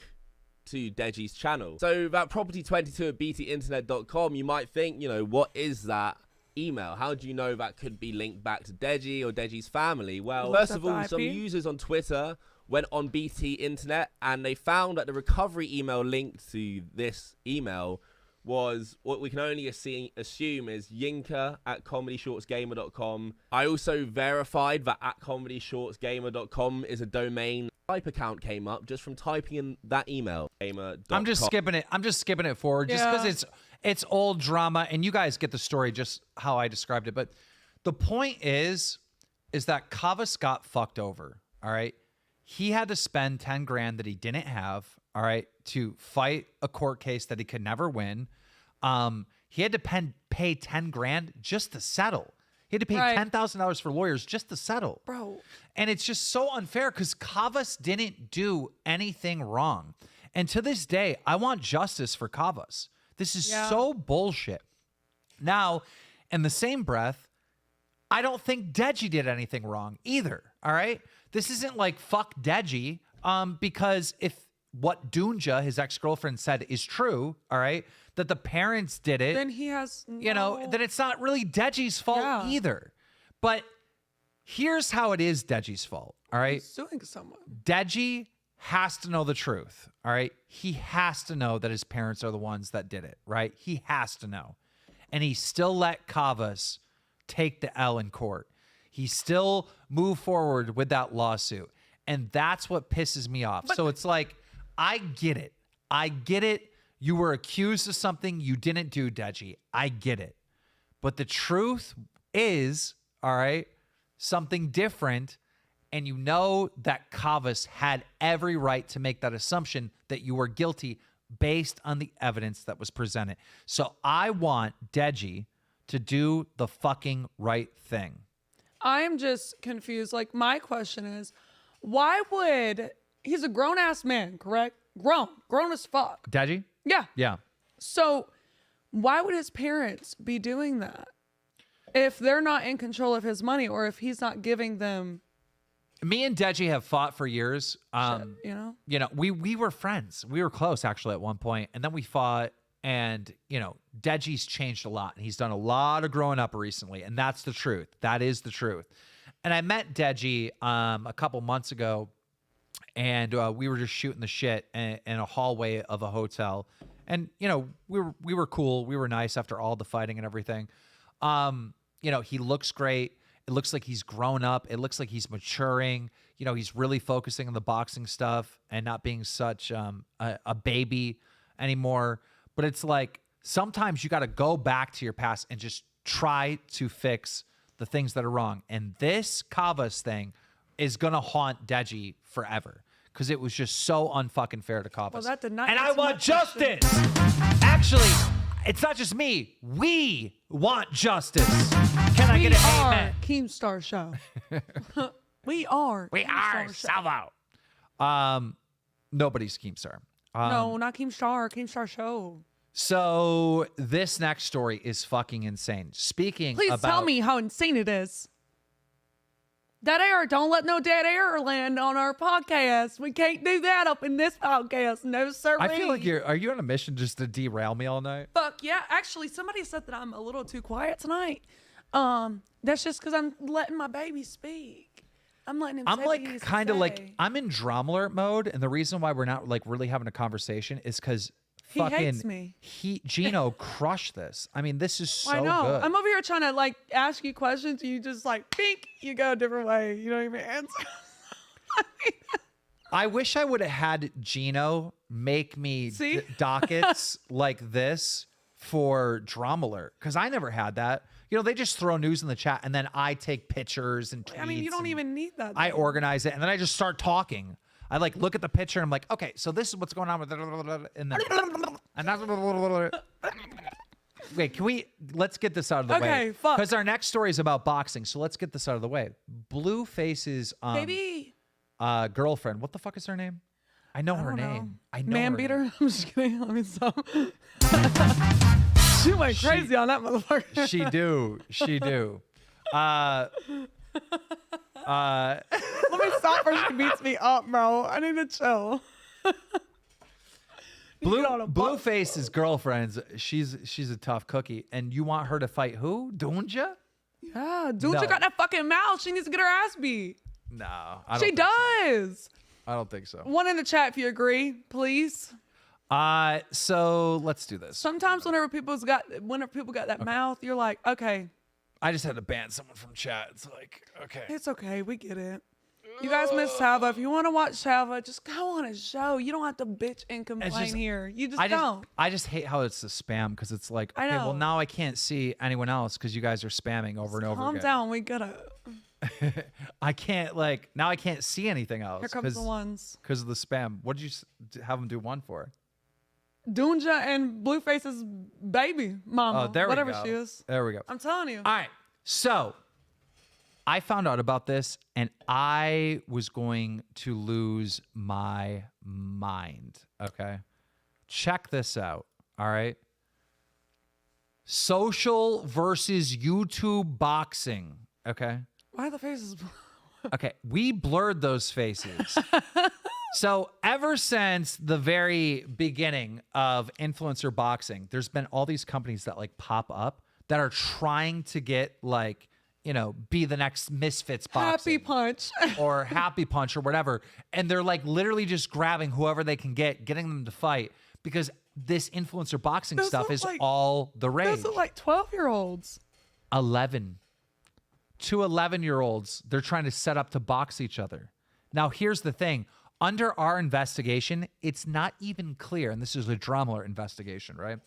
to Deji's channel. So that property22@btinternet.com, you might think, you know, what is that email? How do you know that could be linked back to Deji or Deji's family? Well, first of all, some users on Twitter went on BT Internet and they found that the recovery email linked to this email was what we can only assume is yinka@comedyshortsgamer.com. I also verified that @comedyshortsgamer.com is a domain. Type account came up just from typing in that email. I'm just skipping it. I'm just skipping it forward just because it's old drama and you guys get the story just how I described it. But the point is that Kavos got fucked over. All right. He had to spend 10 grand that he didn't have. All right. To fight a court case that he could never win. He had to pay 10 grand just to settle. He had to pay $10,000 for lawyers just to settle. Bro. And it's just so unfair because Kavos didn't do anything wrong. And to this day, I want justice for Kavos. This is so bullshit. Now, in the same breath, I don't think Deji did anything wrong either. All right? This isn't like fuck Deji, because if what Dunja, his ex-girlfriend, said is true, all right, that the parents did it, then he has you know, then it's not really Deji's fault either. But here's how it is Deji's fault, all right? He's suing someone. Deji has to know the truth, all right? He has to know that his parents are the ones that did it, right? He has to know. And he still let Kavos take the L in court. He still moved forward with that lawsuit. And that's what pisses me off. So it's like, I get it. I get it. You were accused of something you didn't do, Deji. I get it. But the truth is, all right, something different. And you know that Kavos had every right to make that assumption that you were guilty based on the evidence that was presented. So I want Deji to do the fucking right thing. I'm just confused. Like, my question is, why would... He's a grown-ass man, correct? Grown as fuck. Deji? Yeah. Yeah. So why would his parents be doing that if they're not in control of his money or if he's not giving them... Me and Deji have fought for years. You know, we were friends. We were close actually at one point, and then we fought. And you know, Deji's changed a lot, and he's done a lot of growing up recently, and that's the truth. That is the truth. And I met Deji a couple months ago, and we were just shooting the shit in a hallway of a hotel. And you know, we were cool. We were nice after all the fighting and everything. You know, he looks great. It looks like he's grown up. It looks like he's maturing. You know, he's really focusing on the boxing stuff and not being such a baby anymore. But it's like sometimes you got to go back to your past and just try to fix the things that are wrong. And this Kavos thing is going to haunt Deji forever because it was just so unfucking fair to Kavos. Well, that did not. And I want justice. Actually, it's not just me. We want justice. Can I get an amen? Keemstar Show. We are Salvo. Nobody's Keemstar. No, not Keemstar. Keemstar Show. So this next story is fucking insane. Please tell me how insane it is. Dead air. Don't let no dead air land on our podcast. We can't do that up in this podcast. No, sir. I feel like are you on a mission just to derail me all night? Fuck yeah. Actually, somebody said that I'm a little too quiet tonight. That's just because I'm letting my baby speak. I'm letting him. I'm like kind of like I'm in drama alert mode, and the reason why we're not like really having a conversation is because he hates me. Gino crushed this. I mean, this is so I know. good. I'm over here trying to like ask you questions, and you just like bink, you go a different way. You don't even answer. I wish I would have had Gino make me dockets like this for drama alert because I never had that. You know, they just throw news in the chat and then I take pictures and tweets. I mean, you don't even need that. I organize it and then I just start talking. I like look at the picture and I'm like, okay, so this is what's going on with and then wait, let's get this out of the way. Okay, fuck. Because our next story is about boxing, so let's get this out of the way. Blueface's baby girlfriend. What the fuck is her name? I know I her don't know. name. I know Man her beater. name. I'm just kidding. Let me stop. She went crazy on that motherfucker. She do. She do. Let me stop her. She beats me up, bro. I need to chill. Blueface's girlfriend's. She's a tough cookie, and you want her to fight who? Dunja? Yeah, dude, No. she got that fucking mouth. She needs to get her ass beat. No, I don't. She think so. does. I don't think so. One in the chat if you agree, please. So let's do this. Sometimes whenever people got that mouth, you're like, okay, I just had to ban someone from chat. It's like, okay. it's okay, we get it. You guys miss Salvo. If you want to watch Salvo, just go on a show. You don't have to bitch and complain here. You just don't. I just hate how it's a spam because it's like, I okay, well know. now I can't see anyone else because you guys are spamming over and over Calm again. down. We gotta. I can't now I can't see anything else. Here comes the ones. Because of the spam. What did you have them do one for? Dunja and Blueface's baby mama. Oh, there we whatever go. she is. There we go. I'm telling you. All right. So I found out about this and I was going to lose my mind. Okay. Check this out. All right. Social versus YouTube boxing. Okay. Why are the faces? Okay. We blurred those faces. So ever since the very beginning of influencer boxing, there's been all these companies that like pop up that are trying to get like, you know, be the next Misfits boxing. Happy Punch. Or Happy Punch or whatever. And they're like literally just grabbing whoever they can get, getting them to fight because this influencer boxing Those stuff look is like- all the rage. Those look like 12-year-olds. 11. Two 11-year-olds, they're trying to set up to box each other. Now, here's the thing. Under our investigation, it's not even clear, and this is a drama alert investigation, right?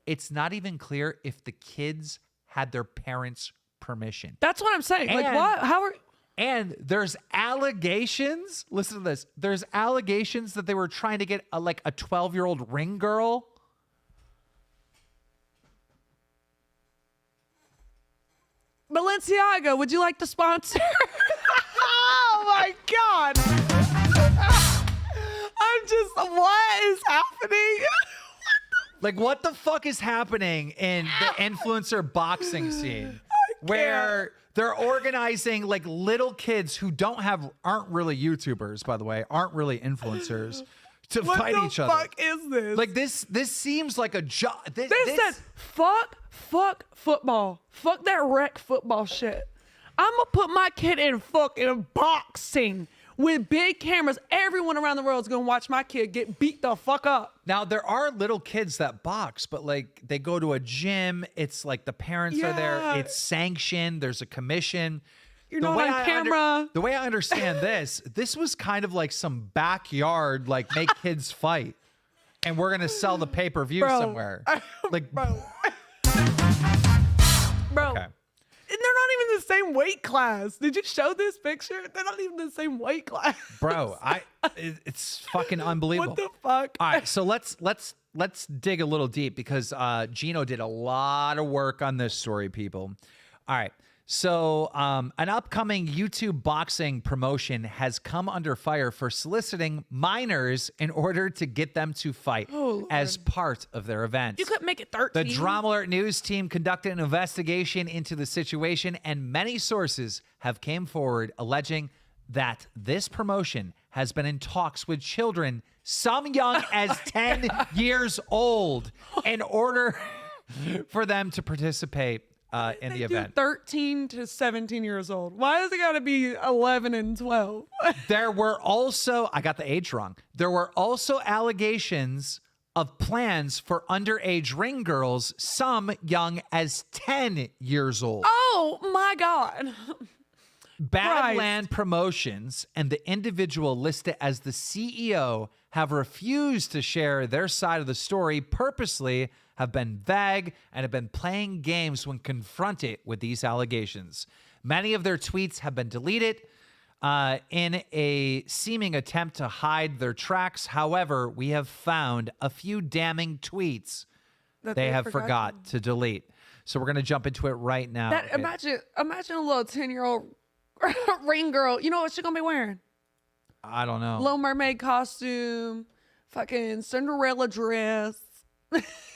It's not even clear if the kids had their parents' permission. That's what I'm saying. Like, And- what? How are... And there's allegations. Listen to this. There's allegations that they were trying to get a 12-year-old ring girl. Balenciaga, would you like to sponsor? Oh my God. I'm just, what is happening? Like, what the fuck is happening in the influencer boxing scene where they're organizing like little kids who aren't really YouTubers, by the way, aren't really influencers to fight each other. What the fuck is this? Like this seems like a job. They said, fuck football. Fuck that rec football shit. I'm gonna put my kid in fucking boxing with big cameras. Everyone around the world is gonna watch my kid get beat the fuck up. Now there are little kids that box, but like they go to a gym. It's like the parents are there. Yeah. It's sanctioned. There's a commission. You're not on camera. The way I understand this was kind of like some backyard, like make kids fight, and we're gonna sell the pay-per-view Bro. somewhere. Like, Bro. Bro. okay. And they're not even the same weight class. Did you show this picture? They're not even the same weight class. Bro, it's fucking unbelievable. What the fuck? All right, so let's dig a little deep because Gino did a lot of work on this story, people. All right. So an upcoming YouTube boxing promotion has come under fire for soliciting minors in order to get them to fight as part of their events. You couldn't make it 13. The Drama Alert News team conducted an investigation into the situation, and many sources have came forward alleging that this promotion has been in talks with children, some young as 10 years old, in order for them to participate in the They do event. 13 to 17 years old. Why does it got to be 11 and 12? There were also, I got the age wrong. There were also allegations of plans for underage ring girls, some young as 10 years old. Oh my God. Badlands Promotions and the individual listed as the CEO have refused to share their side of the story, purposely have been vague, and have been playing games when confronted with these allegations. Many of their tweets have been deleted in a seeming attempt to hide their tracks. However, we have found a few damning tweets That they have forgot to delete. So we're going to jump into it right now. That, Okay. imagine a little 10-year-old ring girl. You know what she's going to be wearing? I don't know. Little Mermaid costume, fucking Cinderella dress.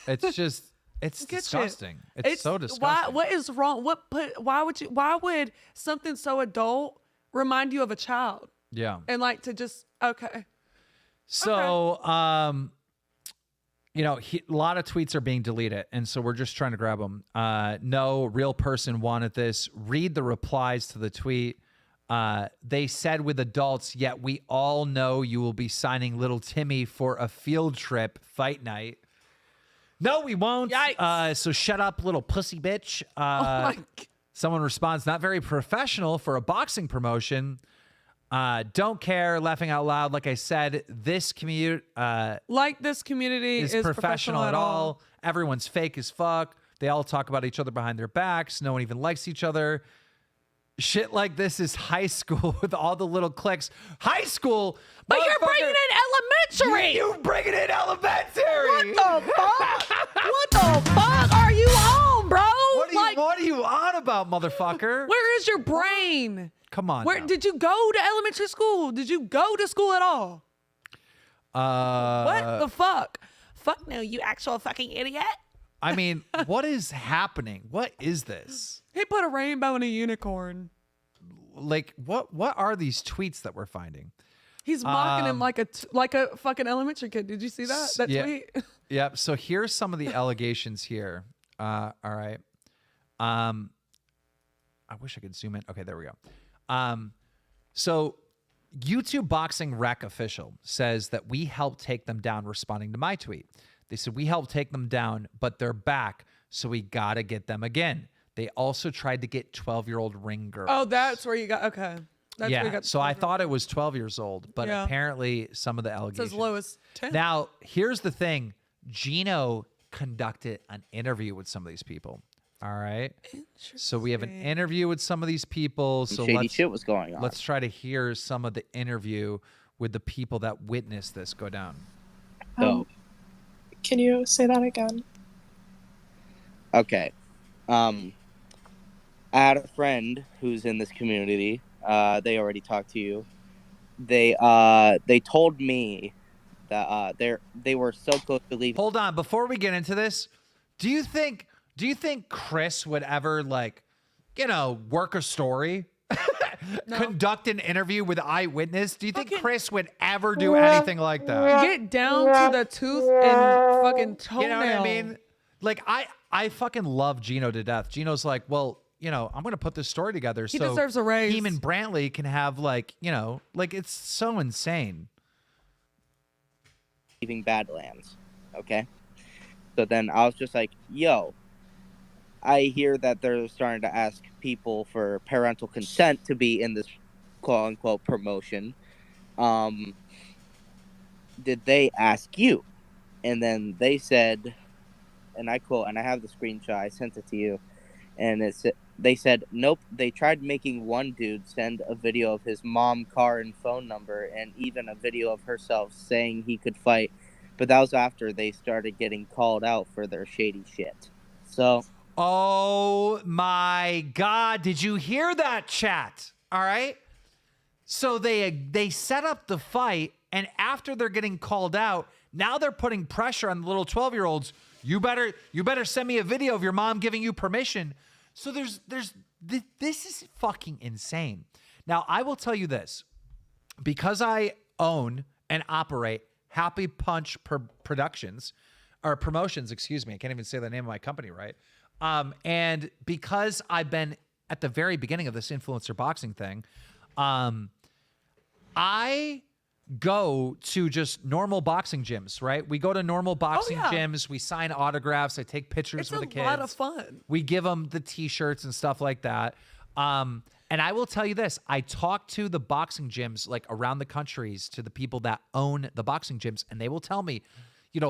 It's just, it's Good disgusting. shit. It's so disgusting. What is wrong? Why would something so adult remind you of a child? Yeah. And like to just, okay. So, you know, a lot of tweets are being deleted, and so we're just trying to grab them. No real person wanted this. Read the replies to the tweet. They said with adults, yet we all know you will be signing little Timmy for a field trip fight night. No, we won't. Yikes. So shut up, little pussy bitch. Oh my God. Someone responds, not very professional for a boxing promotion. Don't care, laughing out loud. Like I said, this community This community is professional at all. Everyone's fake as fuck. They all talk about each other behind their backs. No one even likes each other. Shit like this is high school with all the little cliques. High school? But you're bringing in elementary. You bringing in elementary. What the fuck? What the fuck are you on, bro? What are you on about, motherfucker? Where is your brain? Come on. Where now. did you go to elementary school? Did you go to school at all? What the fuck? Fuck no, you actual fucking idiot. I mean, what is happening? What is this? He put a rainbow in a unicorn. Like, what are these tweets that we're finding? He's mocking him like a fucking elementary kid. Did you see that? That yeah. tweet? Yep. So here's some of the allegations here. All right. I wish I could zoom in. Okay, there we go. So YouTube Boxing Rec official says that we helped take them down responding to my tweet. They said, we helped take them down, but they're back, so we got to get them again. They also tried to get 12-year-old ring girls. Oh, that's where you got, okay. That's where you Yeah, got so I thought it was 12 years old, but Yeah. apparently some of the it's allegations. as low as 10. Now, here's the thing. Gino conducted an interview with some of these people. All right. So we have an interview with some of these people. So Shady shit was going on. let's try to hear some of the interview with the people that witnessed this go down. Can you say that again? Okay. I had a friend who's in this community. They already talked to you. They told me that they were so close to leaving. Hold on, before we get into this, do you think Chris would ever work a story? Conduct an interview with eyewitness? Do you think Chris would ever do anything like that? Get down to the tooth and fucking toenail. You know what I mean? Like, I fucking love Gino to death. Gino's like, well, I'm going to put this story together. He so deserves a raise. Him and Brantley can have it's so insane. Leaving Badlands. Okay. So then I was just like, yo, I hear that they're starting to ask people for parental consent to be in this quote unquote promotion. Did they ask you? And then they said, and I quote, and I have the screenshot, I sent it to you, and they said, nope, they tried making one dude send a video of his mom, car, and phone number, and even a video of herself saying he could fight, but that was after they started getting called out for their shady shit. So... Oh my God. Did you hear that, chat? All right. So they set up the fight, and after they're getting called out, now they're putting pressure on the little 12-year-olds. You better send me a video of your mom giving you permission. So this is fucking insane. Now, I will tell you this. Because I own and operate Happy Punch Promotions, excuse me. I can't even say the name of my company right. And because I've been at the very beginning of this influencer boxing thing, I go to just normal boxing gyms, right? We go to normal boxing gyms. We sign autographs. I take pictures with the kids. It's a lot of fun. We give them the t-shirts and stuff like that. And I will tell you this. I talk to the boxing gyms around the countries, to the people that own the boxing gyms, and they will tell me,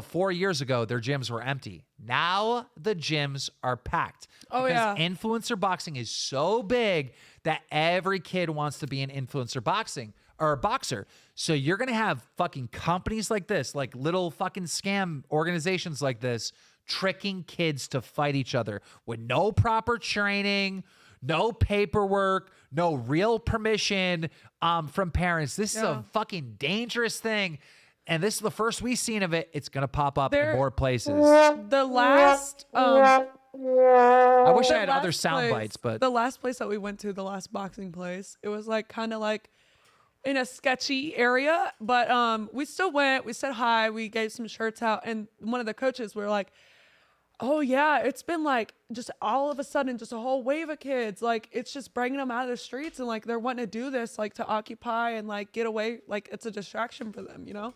4 years ago, their gyms were empty. Now the gyms are packed. Because influencer boxing is so big that every kid wants to be an influencer boxing or a boxer. So you're going to have fucking companies like this, like little fucking scam organizations like this, tricking kids to fight each other with no proper training, no paperwork, no real permission from parents. This is a fucking dangerous thing. And this is the first we've seen of it. It's going to pop up in more places. The last... I wish I had other sound bites, but... The last place that we went to, the last boxing place, it was like kind of like in a sketchy area. But we still went. We said hi. We gave some shirts out. And one of the coaches were like, oh, yeah, it's been like just all of a sudden just a whole wave of kids. Like, it's just bringing them out of the streets. And like they're wanting to do this like to occupy and like get away. Like it's a distraction for them, you know?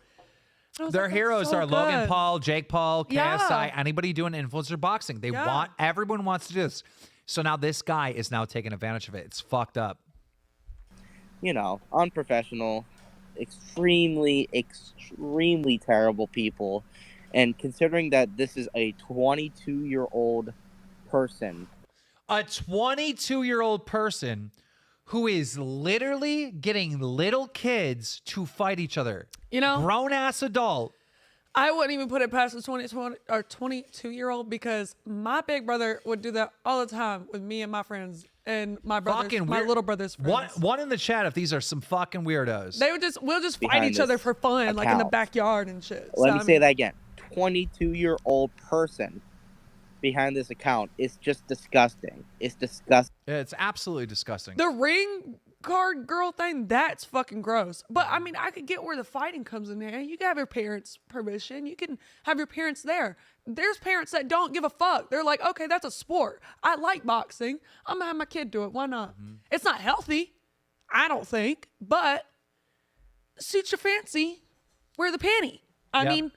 Their heroes are Logan Paul, Jake Paul, KSI, Yeah. anybody doing influencer boxing. They want, everyone wants to do this. So now this guy is now taking advantage of it. It's fucked up. You know, unprofessional, extremely, extremely terrible people. And considering that this is a 22-year-old person. A 22-year-old person who is literally getting little kids to fight each other. You know, grown-ass adult. I wouldn't even put it past a 22-year-old because my big brother would do that all the time with me and my friends and my brothers, my little brother's friends. One in the chat if these are some fucking weirdos. We'll just fight each other for fun, like in the backyard and shit. Let me say that again. 22-year-old person behind this account is just disgusting. It's disgusting. It's absolutely disgusting. The ring card girl thing, that's fucking gross. But I mean, I could get where the fighting comes in there. You can have your parents' permission. You can have your parents there. There's parents that don't give a fuck. They're like, okay, that's a sport. I like boxing. I'm gonna have my kid do it. Why not? It's not healthy, I don't think, but suit your fancy. Wear the panty. I mean,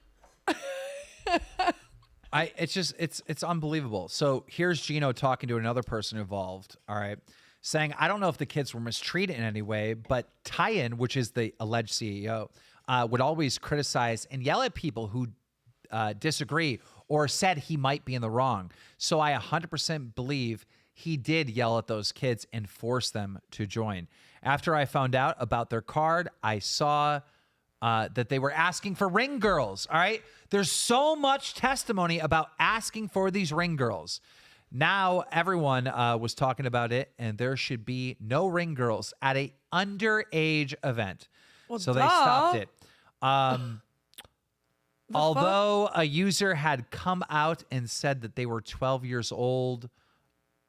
it's unbelievable. So here's Gino talking to another person involved. All right. Saying, I don't know if the kids were mistreated in any way, but Tyan, which is the alleged CEO, would always criticize and yell at people who disagree or said he might be in the wrong. So I 100% believe he did yell at those kids and force them to join. After I found out about their card, I saw that they were asking for ring girls. All right. There's so much testimony about asking for these ring girls. Now everyone was talking about it, and there should be no ring girls at a underage event. Well, so they stopped it. Although a user had come out and said that they were 12 years old,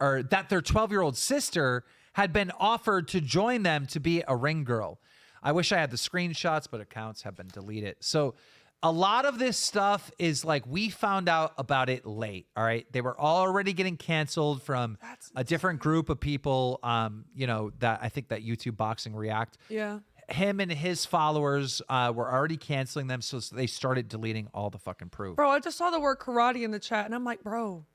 or that their 12-year-old sister had been offered to join them to be a ring girl. I wish I had the screenshots, but accounts have been deleted. So a lot of this stuff is like we found out about it late. All right. They were already getting canceled from a different group of people, you know, that I think that YouTube Boxing React. Yeah. Him and his followers were already canceling them. So they started deleting all the fucking proof. Bro, I just saw the word karate in the chat and I'm like, bro,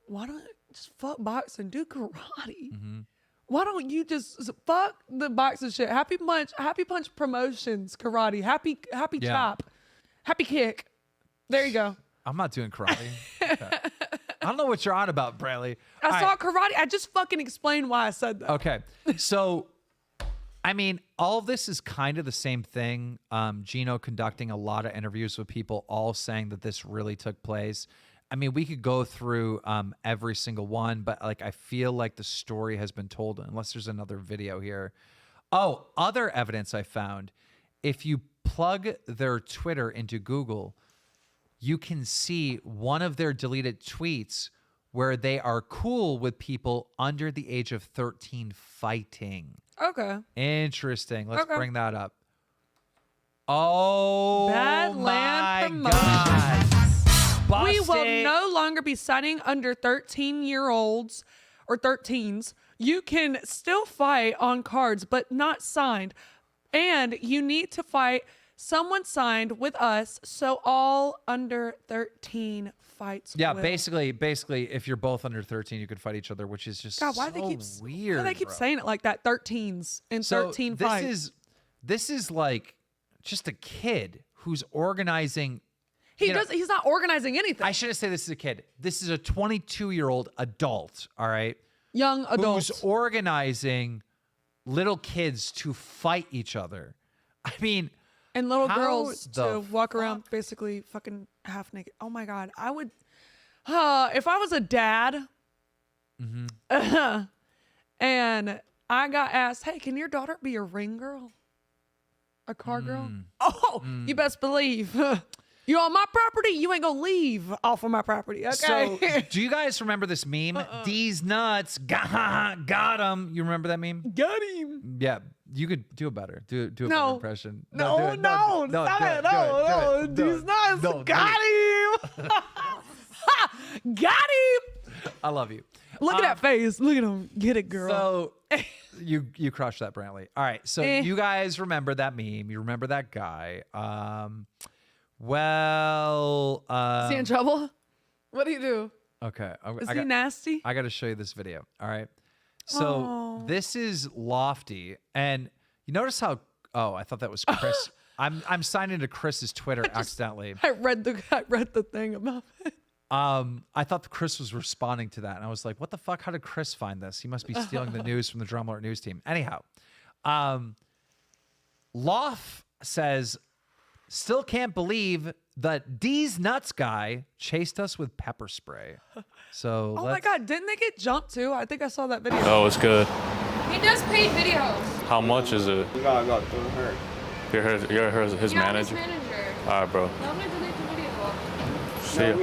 why don't just fuck boxing, do karate? Why don't you just fuck the boxing shit? Happy Punch Promotions, karate, happy chop. Happy kick. There you go. I'm not doing karate. Okay. I don't know what you're on about, Bradley. I saw karate. I just fucking explained why I said that. Okay. So, I mean, all of this is kind of the same thing. Gino conducting a lot of interviews with people, all saying that this really took place. I mean, we could go through every single one, but like I feel like the story has been told unless there's another video here. Oh, other evidence I found. If you plug their Twitter into Google, you can see one of their deleted tweets where they are cool with people under the age of 13 fighting. Okay. Interesting. Let's bring that up. Oh, Badlands my God. We will no longer be signing under 13-year-olds or 13s. You can still fight on cards, but not signed. And you need to fight someone signed with us, so all under 13 fights. Yeah, will. basically, if you're both under 13, you could fight each other, which is just God, why so they keep weird. Why they keep saying it like that? 13s and 13 fights. This is like just a kid who's organizing. He's not organizing anything. I shouldn't say this is a kid. This is a 22-year-old adult. All right, young adult who's organizing little kids to fight each other. I mean, and little girls to walk around basically fucking half naked. Oh my God. I would, if I was a dad, And I got asked, hey, can your daughter be a ring girl? A car girl? Oh, you best believe. You're on my property, you ain't gonna leave off of my property, okay? So, do you guys remember this meme? These nuts, got him. You remember that meme? Got him. Yeah, you could do it better. Do a better impression. No, these nuts, got him. Got him. I love you. Look at that face. Look at him. Get it, girl. So you crushed that, Brantley. All right. So you guys remember that meme. You remember that guy. Is he in trouble? What do you do? Okay. Is he nasty? I got to show you this video. All right. So this is Lofty. And you notice how, I thought that was Chris. I'm signing to Chris's Twitter accidentally. I read the thing about it. I thought Chris was responding to that, and I was like, what the fuck? How did Chris find this? He must be stealing the news from the Drum Alert news team. Anyhow, Loft says, still can't believe that D's nuts guy chased us with pepper spray. So oh my God, didn't they get jumped too? I think I saw that video. Oh, it's good. He does paid videos. How much is it? You gotta go through her. You're his manager? His manager. All right, bro. I'm gonna delete the video. See ya.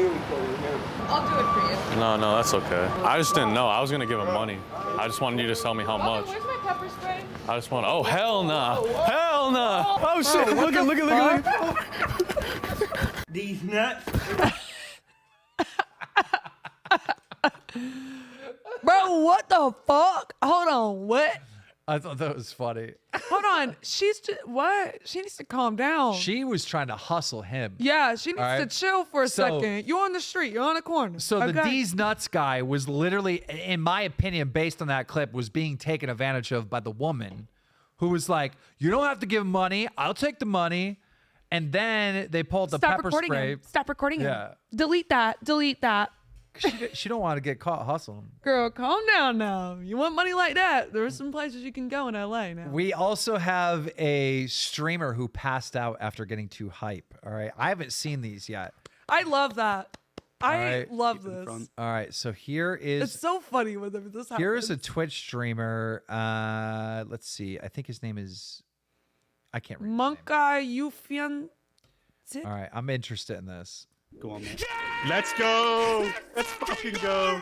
I'll do it for you. No, that's okay. I just didn't know. I was gonna give him money. I just wanted you to tell me how much. Where's my pepper spray? I just want. Oh hell nah! Hell nah! Oh shit! Look at. These nuts. Bro, what the fuck? Hold on, what? I thought that was funny. Hold on. She's just, what? She needs to calm down. She was trying to hustle him. Yeah, she needs to chill for a So- second. You're on the street. You're on the corner. So the okay? D's nuts guy was literally, in my opinion, based on that clip, was being taken advantage of by the woman who was like, you don't have to give money. I'll take the money. And then they pulled the Stop pepper recording spray. him. Stop recording Yeah. him. Delete that. Delete that. She don't want to get caught hustling. Girl, calm down now. You want money like that? There are some places you can go in LA now. We also have a streamer who passed out after getting too hype. All right. I haven't seen these yet. I love that. I right. love this. All right. So here is. It's so funny when this happens. Here's a Twitch streamer. Let's see. I think his name is. I can't read. Monkai Yufian. All right. I'm interested in this. Go on, man. Let's go. Let's fucking go.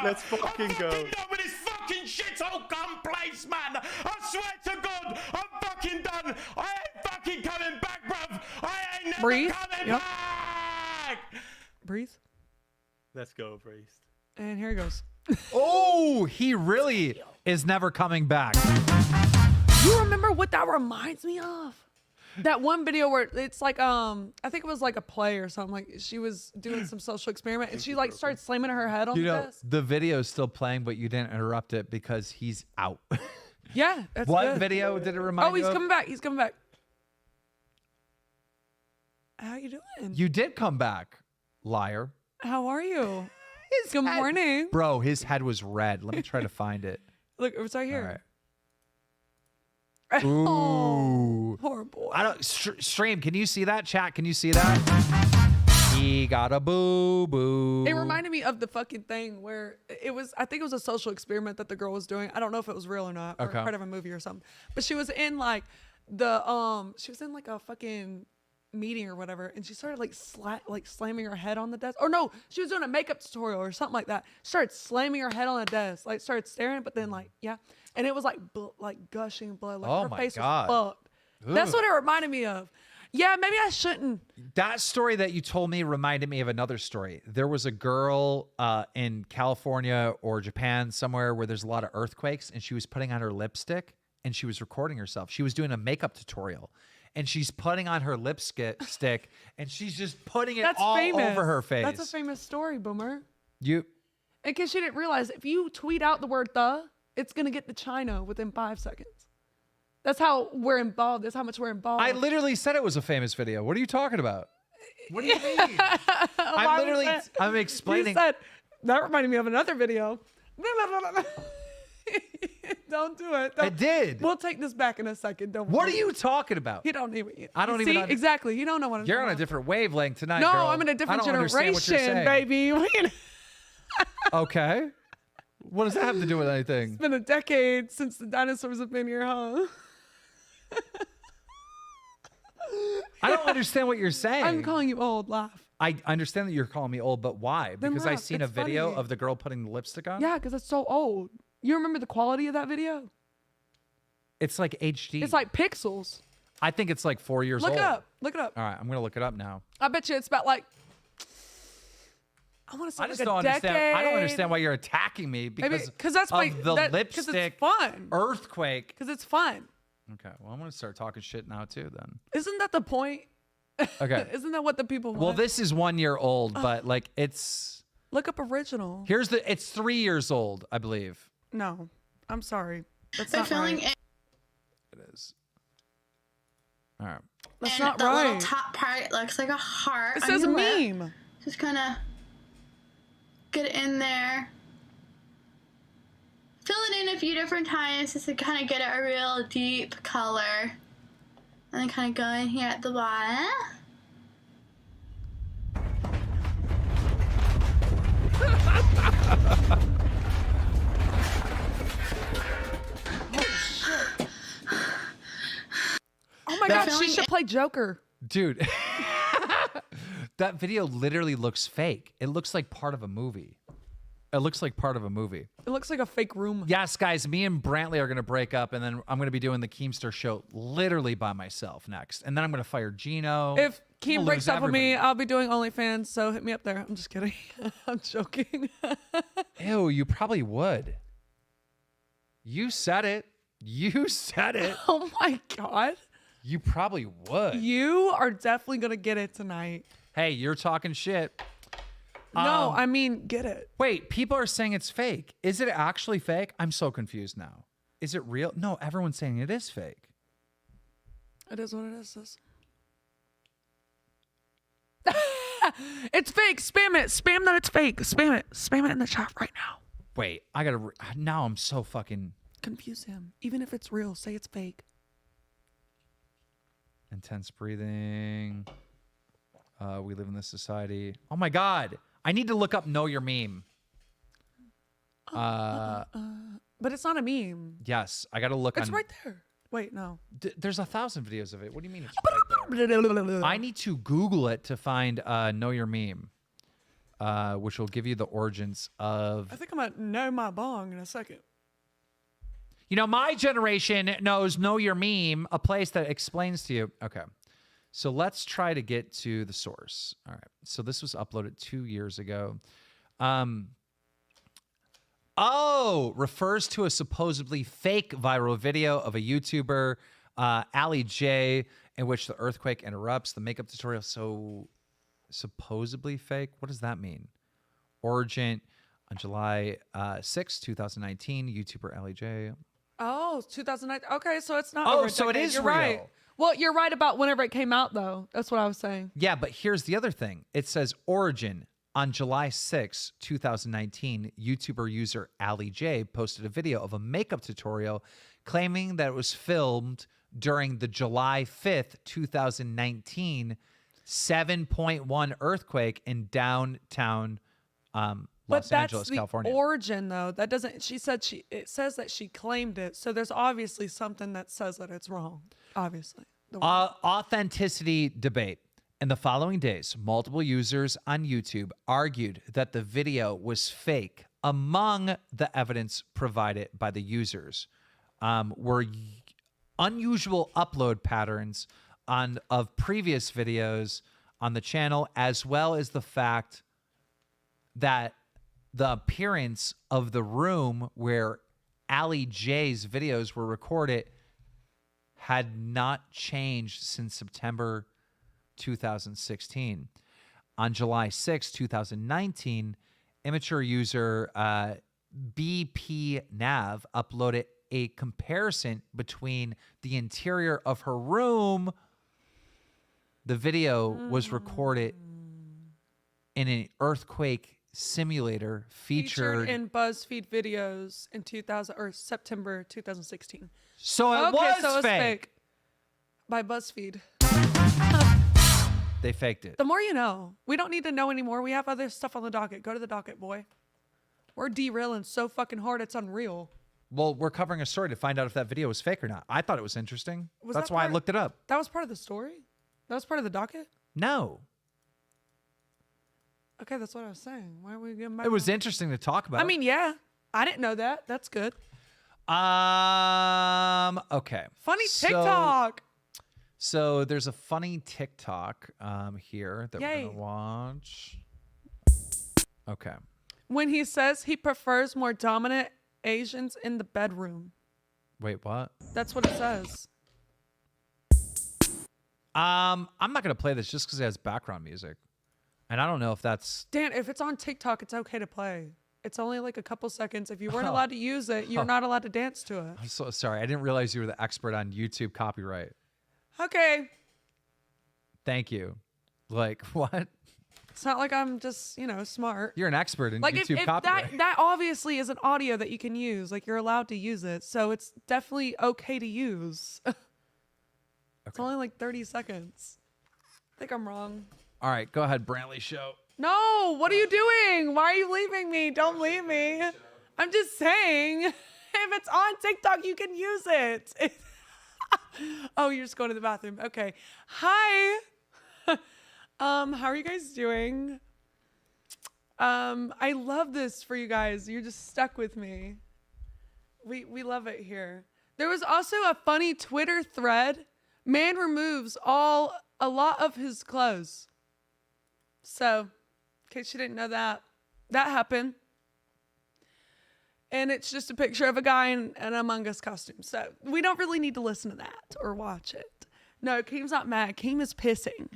Let's fucking go. I'm done with this fucking shithole place, man. I swear to God, I'm fucking done. I ain't fucking coming back, bruv. I ain't never Breathe. coming Yep. back. Breathe. Let's go, Priest. And here he goes. Oh, he really is never coming back. You remember what that reminds me of? That one video where it's like, I think it was like a play or something. Like she was doing some social experiment and she like started slamming her head on You the know, desk. the video is still playing, but you didn't interrupt it because he's out. Yeah, that's What good. video did it remind Oh, you he's of? coming back. He's coming back. How you doing? You did come back, liar. How are you? Good morning. Bro, his head was red. Let me try to find it. Look, it's right All here. right. Ooh. Poor boy. I don't stream. Can you see that? Chat, can you see that? He got a boo boo. It reminded me of the fucking thing where it was, I think it was a social experiment that the girl was doing. I don't know if it was real or not, or Okay. part of a movie or something. But she was in like she was in like a fucking meeting or whatever, and she started like slamming her head on the desk. Or no, she was doing a makeup tutorial or something like that. Started slamming her head on the desk, like started staring, but then like, yeah. And it was like like gushing blood. Like Oh her my face God. was fucked. That's Ugh. what it reminded me of. Yeah, maybe I shouldn't. That story that you told me reminded me of another story. There was a girl in California or Japan somewhere where there's a lot of earthquakes, and she was putting on her lipstick and she was recording herself. She was doing a makeup tutorial, and she's putting on her lipstick and she's just putting it That's all famous. over her face. That's a famous story, Boomer. You In case you didn't realize, if you tweet out the word "the," it's gonna get to China within 5 seconds. That's how we're involved. That's how much we're involved. I literally said it was a famous video. What are you talking about? What do you mean? Why was that? I'm You explaining. said that reminded me of another video. Don't do it. I did. We'll take this back in a second. Don't. What are worry. you talking about? He don't even. I don't see? even. Exactly. He don't know what I'm You're talking on a about. different wavelength tonight. No, girl. I'm in a different I don't understand what you're generation, saying. baby. Okay. What does that have to do with anything? It's been a decade since the dinosaurs have been here, huh? I don't understand what you're saying. I'm calling you old. Laugh. I understand that you're calling me old, but why? Then Because I laugh. seen It's a video funny. of the girl putting the lipstick on? Yeah, because it's so old. You remember the quality of that video? It's like HD. It's like pixels. I think it's like 4 years Look old. it up. Look it up. All right, I'm going to look it up now. I bet you it's about like, I want to say I like just a don't decade. understand. I don't understand why you're attacking me because that's my of the because lipstick it's fun. earthquake. Because it's fun. Okay, well, I'm going to start talking shit now too then. Isn't that the point? Okay. Isn't that what the people want? Well, this is 1 year old, but like it's Look up original. it's 3 years old, I believe. No, I'm sorry. That's They're not filling right. It is. All right. That's and not the right. little top part looks like a heart. It on says your lip. meme. Just kind of get it in there. Fill it in a few different times just to kind of get it a real deep color. And then kind of go in here at the bottom. Oh my God, she should play Joker. Dude. That video literally looks fake. It looks like part of a movie. It looks like part of a movie. It looks like a fake room. Yes, guys, me and Brantley are going to break up, and then I'm going to be doing the Keemster show literally by myself next. And then I'm going to fire Gino. If We'll Keem breaks lose up with me, everybody. I'll be doing OnlyFans, so hit me up there. I'm just kidding. I'm joking. Ew, you probably would. You said it. You said it. Oh my God. You probably would. You are definitely going to get it tonight. Hey, you're talking shit. No, I mean, get it. Wait, people are saying it's fake. Is it actually fake? I'm so confused now. Is it real? No, everyone's saying it is fake. It is what it is, sis. It's fake. Spam it. Spam that it's fake. Spam it. Spam it in the chat right now. Wait, I gotta. Now I'm so fucking Confuse him. Even if it's real, say it's fake. intense breathing. We live in this society. Oh my God. I need to look up Know Your Meme. But it's not a meme. Yes, I gotta look It's on. right there. Wait, no. There's 1,000 videos of it. What do you mean it's right there? I need to Google it to find Know Your Meme, which will give you the origins of. I think I'm going to know my bong in a second. You know, my generation knows Know Your Meme, a place that explains to you. Okay. So let's try to get to the source. All right. So this was uploaded 2 years ago. Refers to a supposedly fake viral video of a YouTuber, Ali J, in which the earthquake interrupts the makeup tutorial. So supposedly fake? What does that mean? Origin on July 6, 2019, YouTuber Ali J. Oh, 2009. Okay, so it's not. Oh, over a so it decade. is You're real. right. Well, you're right about whenever it came out, though. That's what I was saying. Yeah, but here's the other thing. It says origin. On July 6, 2019, YouTuber user Ali J posted a video of a makeup tutorial claiming that it was filmed during the July 5th, 2019 7.1 earthquake in downtown Los Angeles, California. But that's the origin, though. That doesn't. She said it says that she claimed it. So there's obviously something that says that it's wrong. Obviously. Authenticity debate. In the following days, multiple users on YouTube argued that the video was fake. Among the evidence provided by the users were unusual upload patterns of previous videos on the channel, as well as the fact that the appearance of the room where Ali J's videos were recorded had not changed since September 2016. On July 6, 2019, immature user BP Nav uploaded a comparison between the interior of her room. The video was recorded in an earthquake simulator featured in BuzzFeed videos in September 2016. So it was fake. By BuzzFeed. They faked it. The more you know. We don't need to know anymore. We have other stuff on the docket. Go to the docket, boy. We're derailing so fucking hard, it's unreal. Well, we're covering a story to find out if that video was fake or not. I thought it was interesting. That's why I looked it up. That was part of the story? That was part of the docket? No. Okay, that's what I was saying. Why are we getting back? It was interesting to talk about. I mean, yeah. I didn't know that. That's good. Okay. Funny TikTok. So there's a funny TikTok here that Yay. we're gonna watch. Okay. When he says he prefers more dominant Asians in the bedroom. Wait, what? That's what it says. I'm not gonna play this just because it has background music, and I don't know if that's. Dan, if it's on TikTok, it's okay to play. It's only like a couple seconds. If you weren't allowed to use it, you're not allowed to dance to it. I'm so sorry. I didn't realize you were the expert on YouTube copyright. Okay. Thank you. Like what? It's not like I'm just, smart. You're an expert in Like YouTube if copyright. that obviously is an audio that you can use. Like you're allowed to use it. So it's definitely okay to use. It's only like 30 seconds. I think I'm wrong. All right, go ahead, Brantley Show. No, what are you doing? Why are you leaving me? Don't leave me. I'm just saying, if it's on TikTok, you can use it. Oh, you're just going to the bathroom. Okay. Hi. How are you guys doing? I love this for you guys. You're just stuck with me. We love it here. There was also a funny Twitter thread. Man removes a lot of his clothes. So, in case you didn't know that happened. And it's just a picture of a guy in an Among Us costume. So, we don't really need to listen to that or watch it. No, Keem's not mad. Keem is pissing.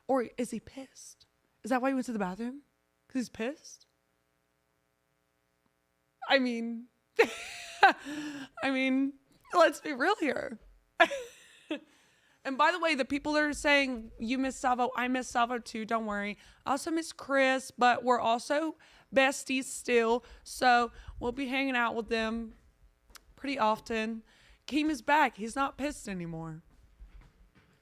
Or is he pissed? Is that why he went to the bathroom? Because he's pissed? I mean, let's be real here. And by the way, the people that are saying you miss Salvo, I miss Salvo too. Don't worry. I also miss Chris, but we're also besties still. So we'll be hanging out with them pretty often. Keem is back. He's not pissed anymore.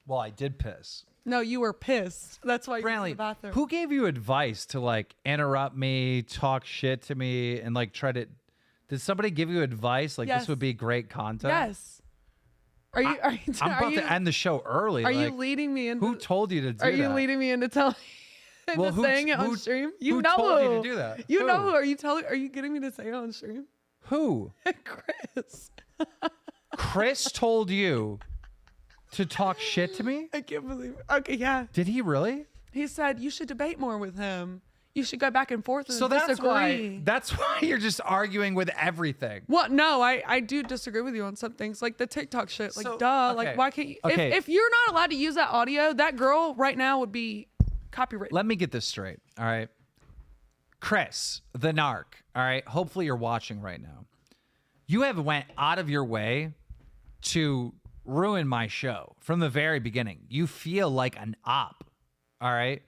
Well, I did piss. No, you were pissed. That's why you went to Brantley, the bathroom. who gave you advice to like interrupt me, talk shit to me, and like try to? Did somebody give you advice like Yes. this would be great content? Yes. Are you? I'm about to end the show early. Are you like, leading me into? Who told you to do that? Are you leading me into telling? Well, who- saying it on who- stream? who told you to do that? You know Who? who? Are you telling? Are you getting me to say it on stream? Who? Chris. Chris told you to talk shit to me? I can't believe it. Okay, yeah. Did he really? He said you should debate more with him. You should go back and forth and So disagree. that's why you're just arguing with everything. What? No, I do disagree with you on some things, like the TikTok shit. Like, So, duh. okay. Like, why can't you? Okay. If you're not allowed to use that audio, that girl right now would be copyrighted. Let me get this straight. All right. Chris, the narc. All right. Hopefully you're watching right now. You have went out of your way to ruin my show from the very beginning. You feel like an op. All right.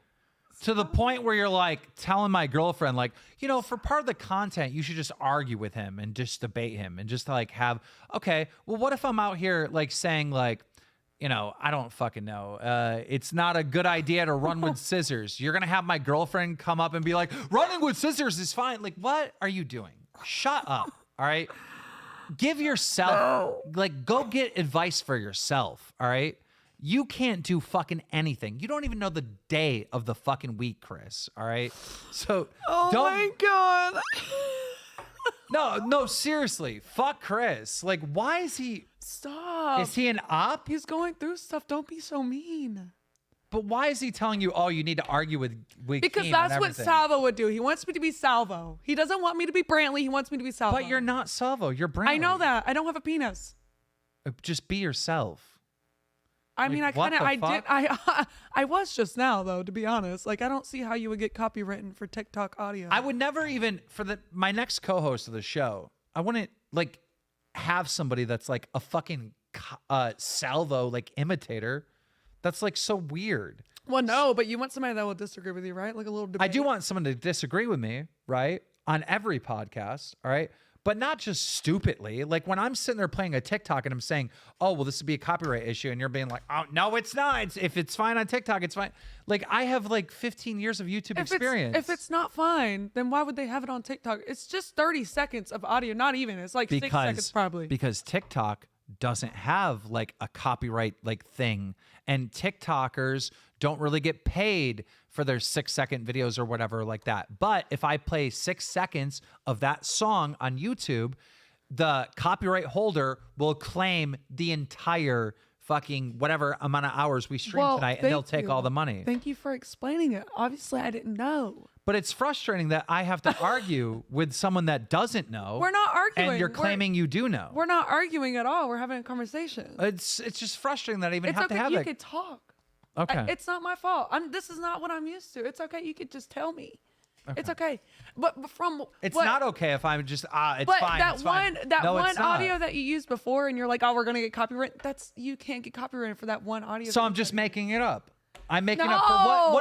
To the point where you're like telling my girlfriend, like, for part of the content, you should just argue with him and just debate him and just like have, okay, well, what if I'm out here like saying like, I don't fucking know. It's not a good idea to run with scissors. You're going to have my girlfriend come up and be like, running with scissors is fine. Like, what are you doing? Shut up. All right. Give yourself, like, go get advice for yourself. All right. You can't do fucking anything. You don't even know the day of the fucking week, Chris. All right. So my God. No, seriously. Fuck Chris. Like, why is he? Stop. Is he an op? He's going through stuff. Don't be so mean. But why is he telling you, oh, you need to argue with Because Keem that's and what everything? Salvo would do. He wants me to be Salvo. He doesn't want me to be Brantley. He wants me to be Salvo. But you're not Salvo. You're Brantley. I know that. I don't have a penis. Just be yourself. I mean, Like, I what kind of, the I did, I was just now though, to be honest. Like, I don't see how you would get copywritten for TikTok audio. I would never even, for my next co-host of the show, I wouldn't like have somebody that's like a fucking Salvo like imitator. That's like so weird. Well, no, but you want somebody that will disagree with you, right? Like a little debate. I do want someone to disagree with me, right? On every podcast, all right? but not just stupidly. Like when I'm sitting there playing a TikTok and I'm saying, oh, well, this would be a copyright issue. And you're being like, oh, no, it's not. If it's fine on TikTok, it's fine. Like I have like 15 years of YouTube experience. If it's not fine, then why would they have it on TikTok? It's just 30 seconds of audio. Not even. It's like 6 seconds probably. Because TikTok doesn't have like a copyright like thing. And TikTokers don't really get paid for their 6-second videos or whatever like that. But if I play 6 seconds of that song on YouTube, the copyright holder will claim the entire fucking whatever amount of hours we stream tonight, and they'll take all the money. Thank you for explaining it. Obviously, I didn't know. But it's frustrating that I have to argue with someone that doesn't know. We're not arguing. And you're claiming you do know. We're not arguing at all. We're having a conversation. It's just frustrating that I even have to have it. it. You could talk. Okay. It's not my fault. This is not what I'm used to. It's okay. You could just tell me. Okay. It's okay. But from it's not okay if I'm just it's but fine. That it's one fine. that no, one audio that you used before, and you're like, oh, we're gonna get copyright. You can't get copyrighted for that one audio. So I'm just making it up. I'm making up for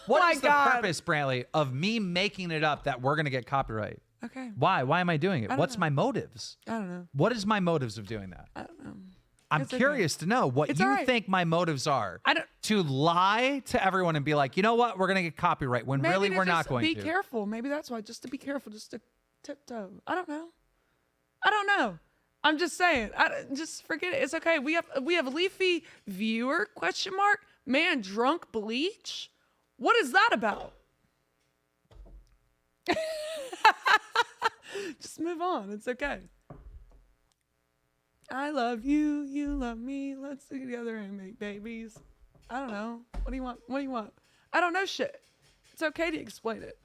what is the purpose, Brantley, of me making it up that we're gonna get copyright? Okay. Why am I doing it? What's my motives? I don't know. What is my motives of doing that? I don't know. I'm curious to know what you think my motives are. To lie to everyone and be like, you know what, we're gonna get copyright when really we're not going to. Be careful. Maybe that's why. Just to be careful. Just to tiptoe. I don't know. I'm just saying. Just forget it. It's okay. We have leafy viewer ? Man drunk bleach. What is that about? Just move on. It's okay. I love you, you love me. Let's stick together and make babies. I don't know. What do you want? I don't know shit. It's okay to explain it.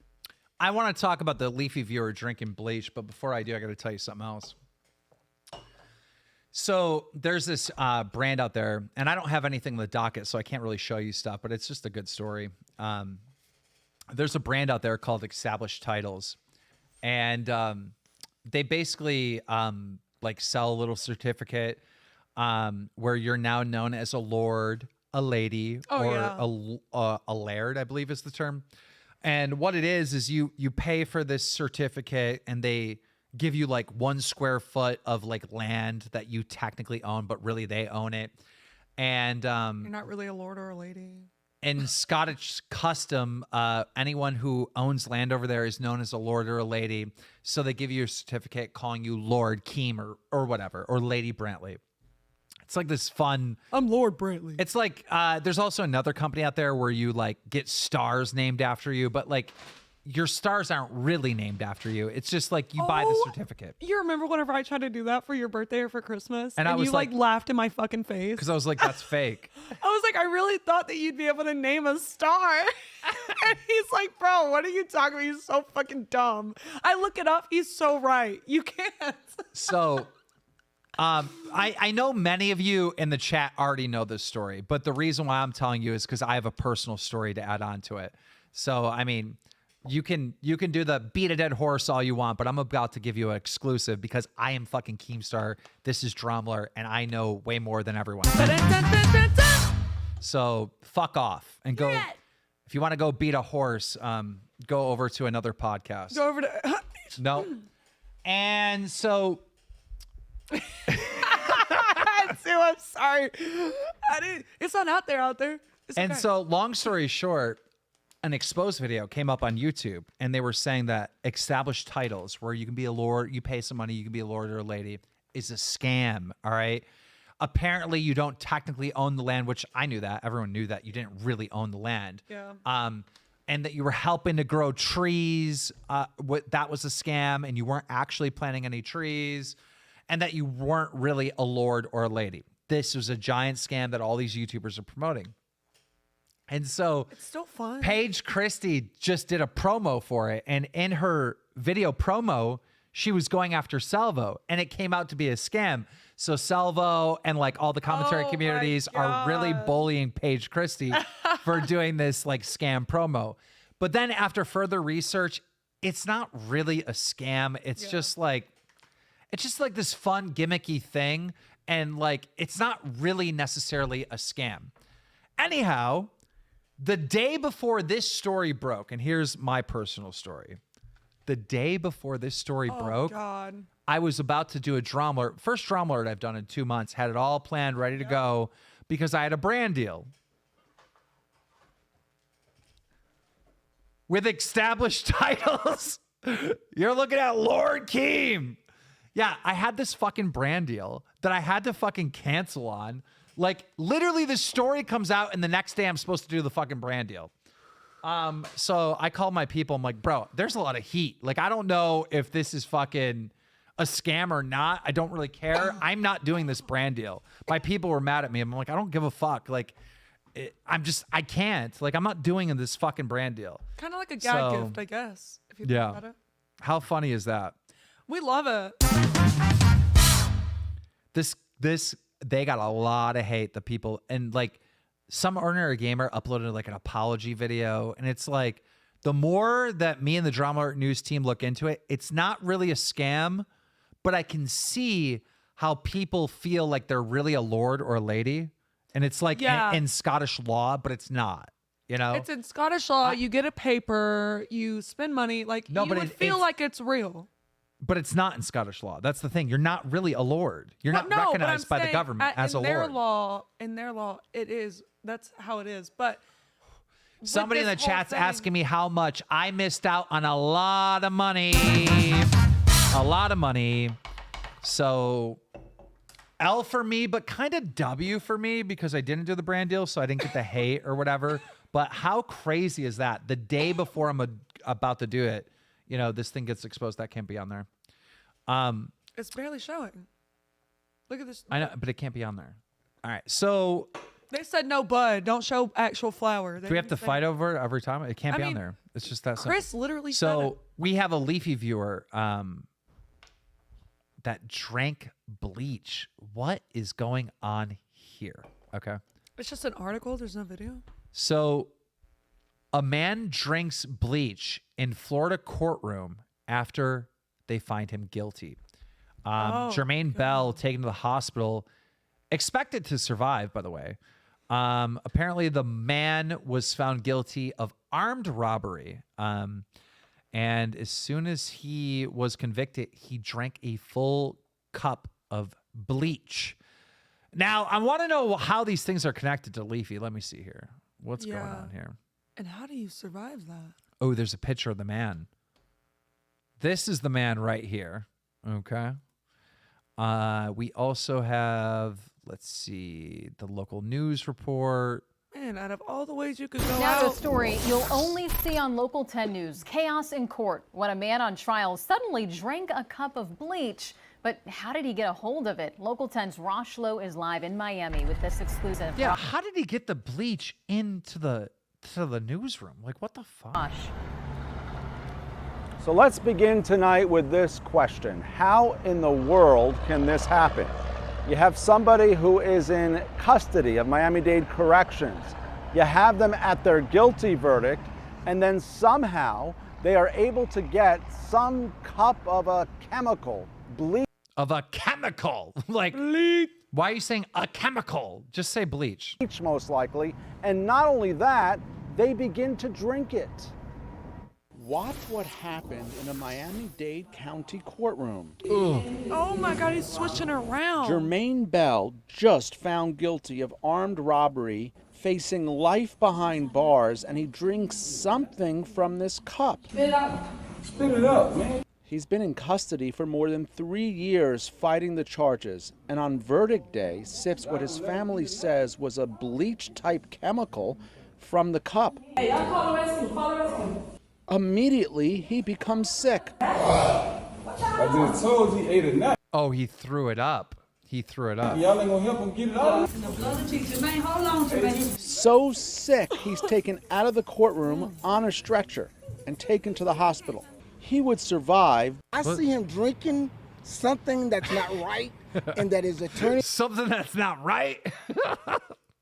I want to talk about the leafy viewer drinking bleach, but before I do, I got to tell you something else. So there's this brand out there, and I don't have anything in the docket, so I can't really show you stuff, but it's just a good story. There's a brand out there called Established Titles, and they basically like sell a little certificate where you're now known as a lord, a lady, a laird, I believe is the term. And what it is you pay for this certificate, and they give you like 1 square foot of like land that you technically own, but really they own it. And you're not really a lord or a lady. In Scottish custom, anyone who owns land over there is known as a lord or a lady. So they give you a certificate calling you Lord Keem or whatever, or Lady Brantley. It's like this fun. I'm Lord Brantley. It's like there's also another company out there where you like get stars named after you, but like your stars aren't really named after you. It's just like you buy the certificate. You remember whenever I tried to do that for your birthday or for Christmas? And I was you like laughed in my fucking face. Because I was like, that's fake. I was like, I really thought that you'd be able to name a star. And he's like, bro, what are you talking about? You're so fucking dumb. I look it up. He's so right. You can't. So I know many of you in the chat already know this story, but the reason why I'm telling you is because I have a personal story to add on to it. So, I mean, you can do the beat a dead horse all you want, but I'm about to give you an exclusive because I am fucking Keemstar. This is Drumler, and I know way more than everyone. So fuck off and go. If you want to go beat a horse, go over to another podcast. Go over to no. And so I'm sorry. It's not out there. It's and okay. So long story short, an exposed video came up on YouTube, and they were saying that established titles where you can be a lord, you pay some money, you can be a lord or a lady, is a scam. All right. Apparently, you don't technically own the land, which I knew that. Everyone knew that you didn't really own the land. Yeah. And that you were helping to grow trees. That was a scam, and you weren't actually planting any trees, and that you weren't really a lord or a lady. This was a giant scam that all these YouTubers are promoting. And so it's still fun. Paige Christie just did a promo for it. And in her video promo, she was going after Salvo, and it came out to be a scam. So Salvo and like all the commentary communities are really bullying Paige Christie for doing this like scam promo. But then after further research, it's not really a scam. It's just like this fun gimmicky thing. And like, it's not really necessarily a scam. Anyhow, the day before this story broke, and here's my personal story. the day before this story broke, God. I was about to do a drama alert. First drama alert I've done in 2 months. Had it all planned, ready to go, because I had a brand deal with established titles. You're looking at Lord Keem. Yeah, I had this fucking brand deal that I had to fucking cancel on. Like, literally, the story comes out, and the next day I'm supposed to do the fucking brand deal. So I called my people. I'm like, bro, there's a lot of heat. Like, I don't know if this is fucking a scam or not. I don't really care. I'm not doing this brand deal. My people were mad at me. I'm like, I don't give a fuck. Like, I can't. Like, I'm not doing this fucking brand deal. Kind of like a gag gift, I guess. If you think about it. How funny is that? We love it. They got a lot of hate, the people, and like some ordinary gamer uploaded like an apology video, and it's like, the more that me and the Drama Alert News team look into it, it's not really a scam, but I can see how people feel like they're really a lord or a lady, and it's like in Scottish law, but it's not. You know, it's in Scottish law. You get a paper, you spend money, like you would feel like it's real. But it's not in Scottish law. That's the thing. You're not really a lord. You're not recognized by the government as a lord. In their law, it is. That's how it is. But somebody in the chat's asking me how much. I missed out on a lot of money. A lot of money. So L for me, but kind of W for me because I didn't do the brand deal, so I didn't get the hate or whatever. But how crazy is that? The day before I'm about to do it, you know, this thing gets exposed. That can't be on there. It's barely showing. Look at this. I know, but it can't be on there. All right. So they said no bud. Don't show actual flower. Do we have to fight over it every time? It can't be on there. It's just that simple. Chris literally said it. So we have a Leafy viewer that drank bleach. What is going on here? Okay. It's just an article. There's no video. So a man drinks bleach in Florida courtroom after they find him guilty. Jermaine Bell taken to the hospital, expected to survive, by the way. Apparently, the man was found guilty of armed robbery. And as soon as he was convicted, he drank a full cup of bleach. Now, I want to know how these things are connected to Leafy. Let me see here. What's going on here? And how do you survive that? Oh, there's a picture of the man. This is the man right here. Okay. We also have, let's see, the local news report. Man, out of all the ways you could go now out. The story you'll only see on Local 10 News. Chaos in court when a man on trial suddenly drank a cup of bleach. But how did he get a hold of it? Local 10's Rosh Lowe is live in Miami with this exclusive. Yeah, how did he get the bleach into the newsroom? Like, what the fuck? So let's begin tonight with this question. How in the world can this happen? You have somebody who is in custody of Miami-Dade Corrections. You have them at their guilty verdict, and then somehow they are able to get some cup of a chemical, bleach. Of a chemical? Like, bleach. Why are you saying a chemical? Just say bleach. Bleach, most likely. And not only that, they begin to drink it. Watch what happened in a Miami-Dade County courtroom. Oh my God, he's switching around. Jermaine Bell, just found guilty of armed robbery, facing life behind bars, and he drinks something from this cup. Spit it up, man. He's been in custody for more than 3 years fighting the charges, and on verdict day sips what his family says was a bleach-type chemical from the cup. Hey, y'all call the rescue, Immediately, he becomes sick. I just told you, he ate a nut. Oh, he threw it up. He threw it up. Y'all ain't gonna help him get it out. So sick, he's taken out of the courtroom on a stretcher and taken to the hospital. He would survive. I see him drinking something that's not right, and that his attorney... Something that's not right?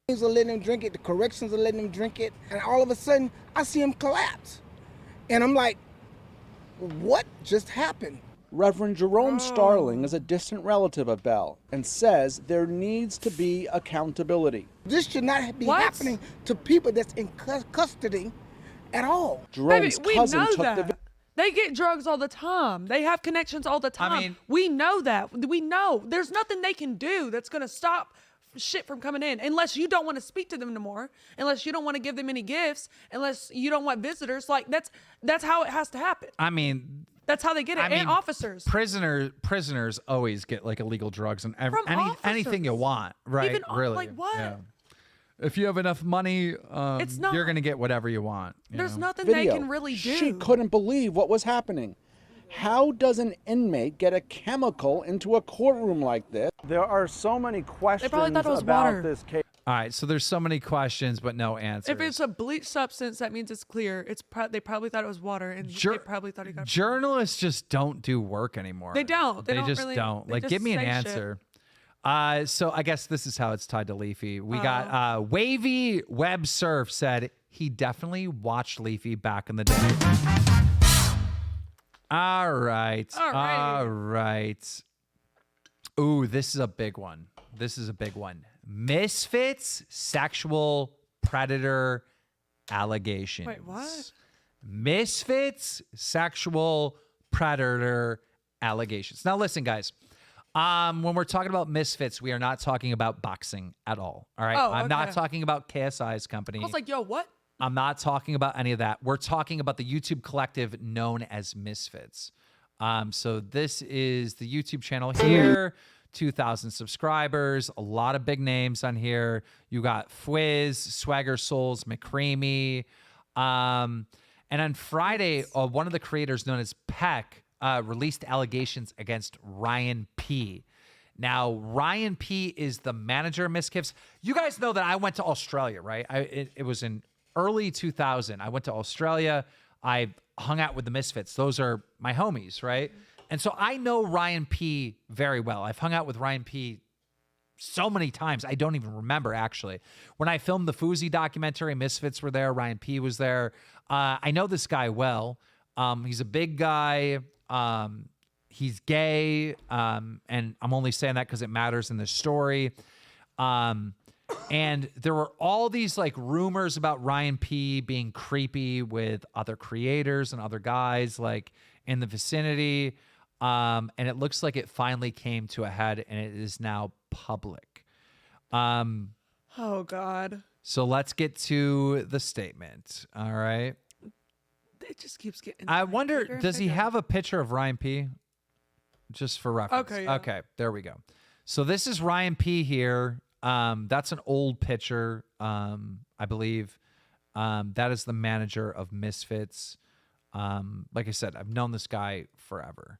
are letting him drink it, the corrections are letting him drink it, and all of a sudden, I see him collapse. And I'm like, what just happened? Reverend Jerome Starling is a distant relative of Bell and says there needs to be accountability. This should not be happening to people that's in custody at all. Jerome's cousin took the... They They get drugs all the time. They have connections all the time. I mean, we know that. We know there's nothing they can do that's going to stop shit from coming in unless you don't want to speak to them no more, unless you don't want to give them any gifts, unless you don't want visitors. Like that's how it has to happen. I mean, that's how they get it. And officers. Prisoners always get like illegal drugs and anything you want, right? Even really. Like what? Yeah. If you have enough money, It's not- you're gonna get whatever you want. There's nothing Video. they can really do. She couldn't believe what was happening. How does an inmate get a chemical into a courtroom like this? There are so many questions thought it was about water. this case. All right, so there's so many questions, but no answers. If it's a bleach substance, that means it's clear. They probably thought it was water, and they probably thought he got. Journalists just don't do work anymore. They don't. They don't just really- don't. they Like, just give me an say shit. answer. So I guess this is how it's tied to Leafy. We got Wavy Web Surf said he definitely watched Leafy back in the day. All right. Ooh, this is a big one. Misfits sexual predator allegations. Wait, what? Misfits sexual predator allegations. Now listen, guys. When we're talking about Misfits, we are not talking about boxing at all. All right. Oh, I'm not okay. talking about KSI's company. I was like, yo, what? I'm not talking about any of that. We're talking about the YouTube collective known as Misfits. So this is the YouTube channel here, 2,000 subscribers, a lot of big names on here. You got Fwiz, Swagger Souls, McCreamy. And on Friday, one of the creators known as Peck released allegations against Ryan P. Now, Ryan P is the manager of Misfits. You guys know that I went to Australia, right? It was in early 2000. I went to Australia. I hung out with the Misfits. Those are my homies, right? And so I know Ryan P very well. I've hung out with Ryan P so many times. I don't even remember, actually. When I filmed the Fuzi documentary, Misfits were there. Ryan P was there. I know this guy well. He's a big guy. He's gay. And I'm only saying that because it matters in this story. And there were all these like rumors about Ryan P being creepy with other creators and other guys like in the vicinity. And it looks like it finally came to a head and it is now public. Oh God. So let's get to the statement. All right. It just keeps getting. I wonder, bigger and does he bigger. have a picture of Ryan P? Just for reference. Okay, yeah. Okay, there we go. So this is Ryan P here. That's an old picture, I believe. That is the manager of Misfits. Like I said, I've known this guy forever.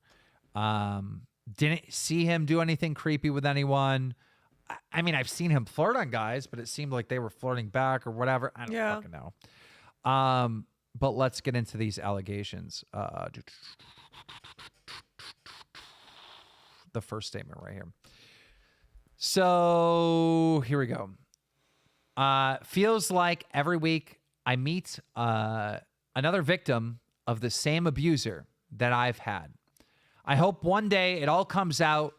Didn't see him do anything creepy with anyone. I mean, I've seen him flirt on guys, but it seemed like they were flirting back or whatever. I don't fucking know. But let's get into these allegations. The first statement right here. So here we go. Feels like every week I meet another victim of the same abuser that I've had. I hope one day it all comes out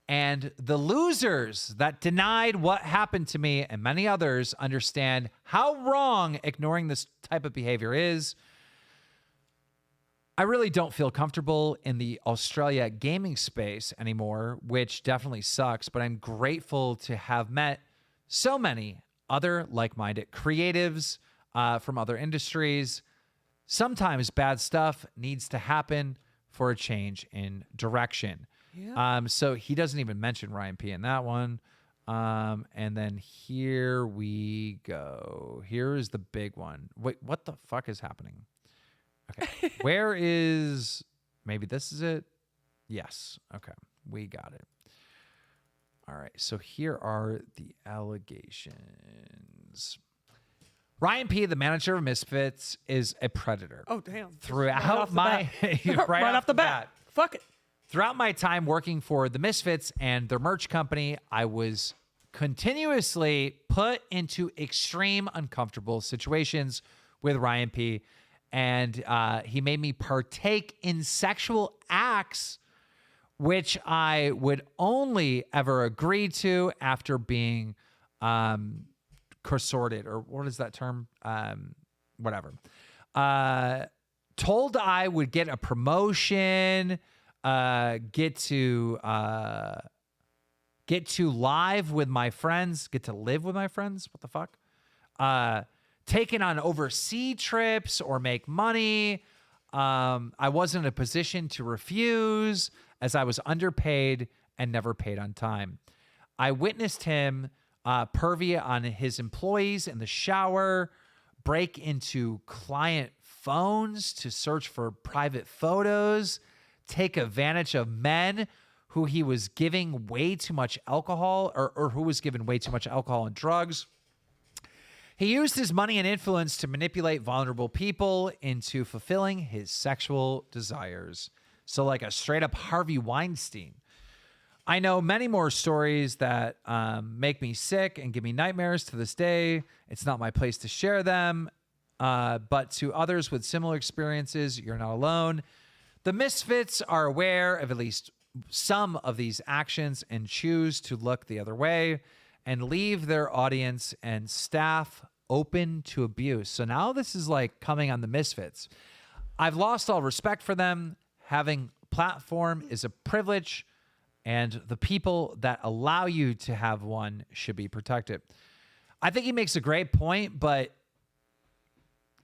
and the losers that denied what happened to me and many others understand how wrong ignoring this type of behavior is. I really don't feel comfortable in the Australia gaming space anymore, which definitely sucks, but I'm grateful to have met so many other like-minded creatives from other industries. Sometimes bad stuff needs to happen for a change in direction. Yeah. So he doesn't even mention Ryan P in that one. And then here we go. Here is the big one. Wait, what the fuck is happening? Okay. Where is, maybe this is it? Yes. Okay. We got it. All right. So here are the allegations. Ryan P, the manager of Misfits, is a predator. Oh, damn. Throughout my right off the bat. Fuck it. Throughout my time working for the Misfits and their merch company, I was continuously put into extreme uncomfortable situations with Ryan P. And he made me partake in sexual acts, which I would only ever agree to after being consorted, or what is that term? Whatever. Told I would get a promotion, get to live with my friends, get to live with my friends. What the fuck? Taken on overseas trips or make money. I wasn't in a position to refuse as I was underpaid and never paid on time. I witnessed him pervy on his employees in the shower, break into client phones to search for private photos, take advantage of men who he was giving way too much alcohol or who was given way too much alcohol and drugs. He used his money and influence to manipulate vulnerable people into fulfilling his sexual desires. So like a straight up Harvey Weinstein. I know many more stories that make me sick and give me nightmares to this day. It's not my place to share them. But to others with similar experiences, you're not alone. The Misfits are aware of at least some of these actions and choose to look the other way and leave their audience and staff open to abuse. So now this is like coming on the Misfits. I've lost all respect for them. Having a platform is a privilege, and the people that allow you to have one should be protected. I think he makes a great point, but,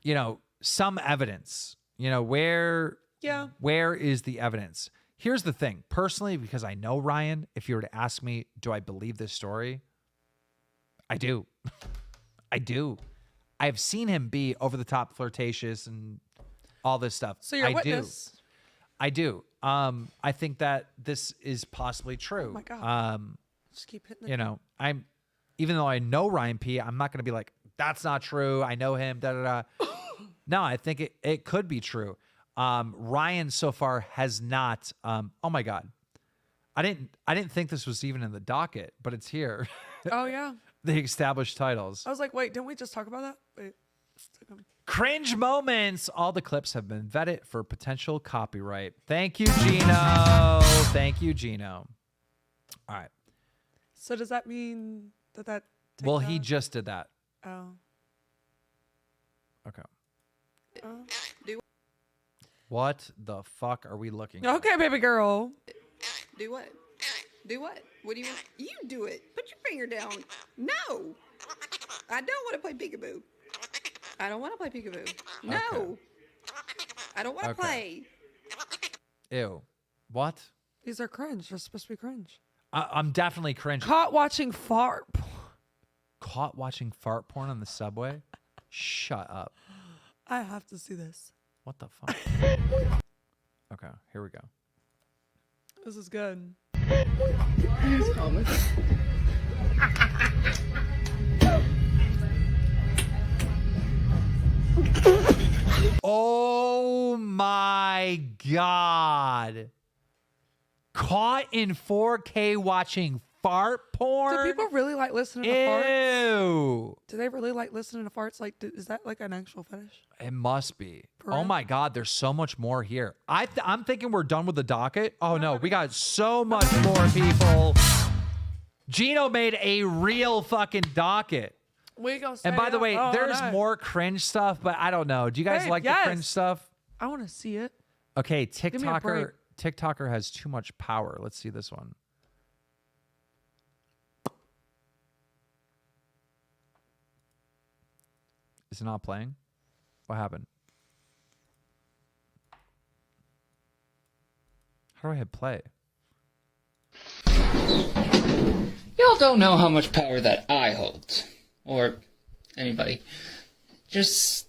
you know, some evidence, you know, where is the evidence? Here's the thing. Personally, because I know Ryan, if you were to ask me, do I believe this story? I do. I do. I've seen him be over the top flirtatious and all this stuff. So you're a witness. I do. I think that this is possibly true. Oh my God. Just keep hitting it. You know, even though I know Ryan P, I'm not going to be like, that's not true. I know him. Da, da, da. No, I think it could be true. Ryan so far has not. Oh my God. I didn't think this was even in the docket, but it's here. Oh yeah. The established titles. I was like, wait, didn't we just talk about that? Wait. Cringe moments. All the clips have been vetted for potential copyright. Thank you, Gino. Thank you, Gino. All right. So does that mean that Well, he just did that. Oh. Okay. Do What the fuck are we looking Okay, baby girl. do what? Do what? What do you want? You do it. Put your finger down. No. I don't want to play peekaboo. I don't want to play peekaboo. No. Okay. I don't want to Okay. play. Ew. What? These are cringe. They're supposed to be cringe. I'm definitely cringe. Caught watching fart. Caught watching fart porn on the subway? Shut up. I have to see this. What the fuck? Okay, here we go. This is good. Oh my God. Caught in 4K watching fart porn? Do people really like listening to farts? Ew. Do they really like listening to farts? Like, is that like an actual fetish? It must be. For Oh real? my God, there's so much more here. I'm thinking we're done with the docket. Oh no, we got so much more, people. Gino made a real fucking docket. We gonna And by the way, oh, there's no. more cringe stuff, but I don't know. Do you guys Babe, like yes. the cringe stuff? I want to see it. Okay, me a break. TikToker has too much power. Let's see this one. Is it not playing? What happened? How do I hit play? Y'all don't know how much power that I hold. Or anybody. Just,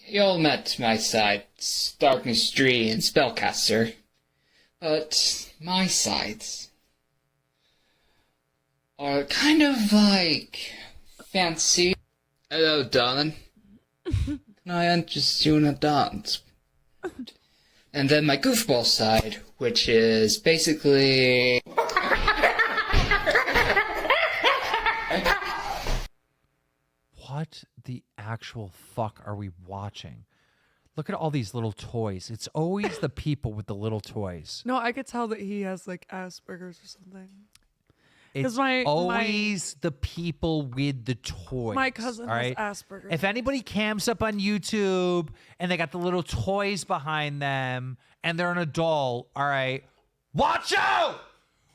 y'all met my sides, Dark Mystery and Spellcaster. But my sides are kind of like fancy. Hello, darling. Can I interest you in a dance? And then my goofball side, which is basically... What the actual fuck are we watching? Look at all these little toys. It's always the people with the little toys. No, I could tell that he has like Asperger's or something. It's always the people with the toys. My cousin all has right? Asperger's. If anybody cams up on YouTube and they got the little toys behind them and they're an adult, all right, watch out!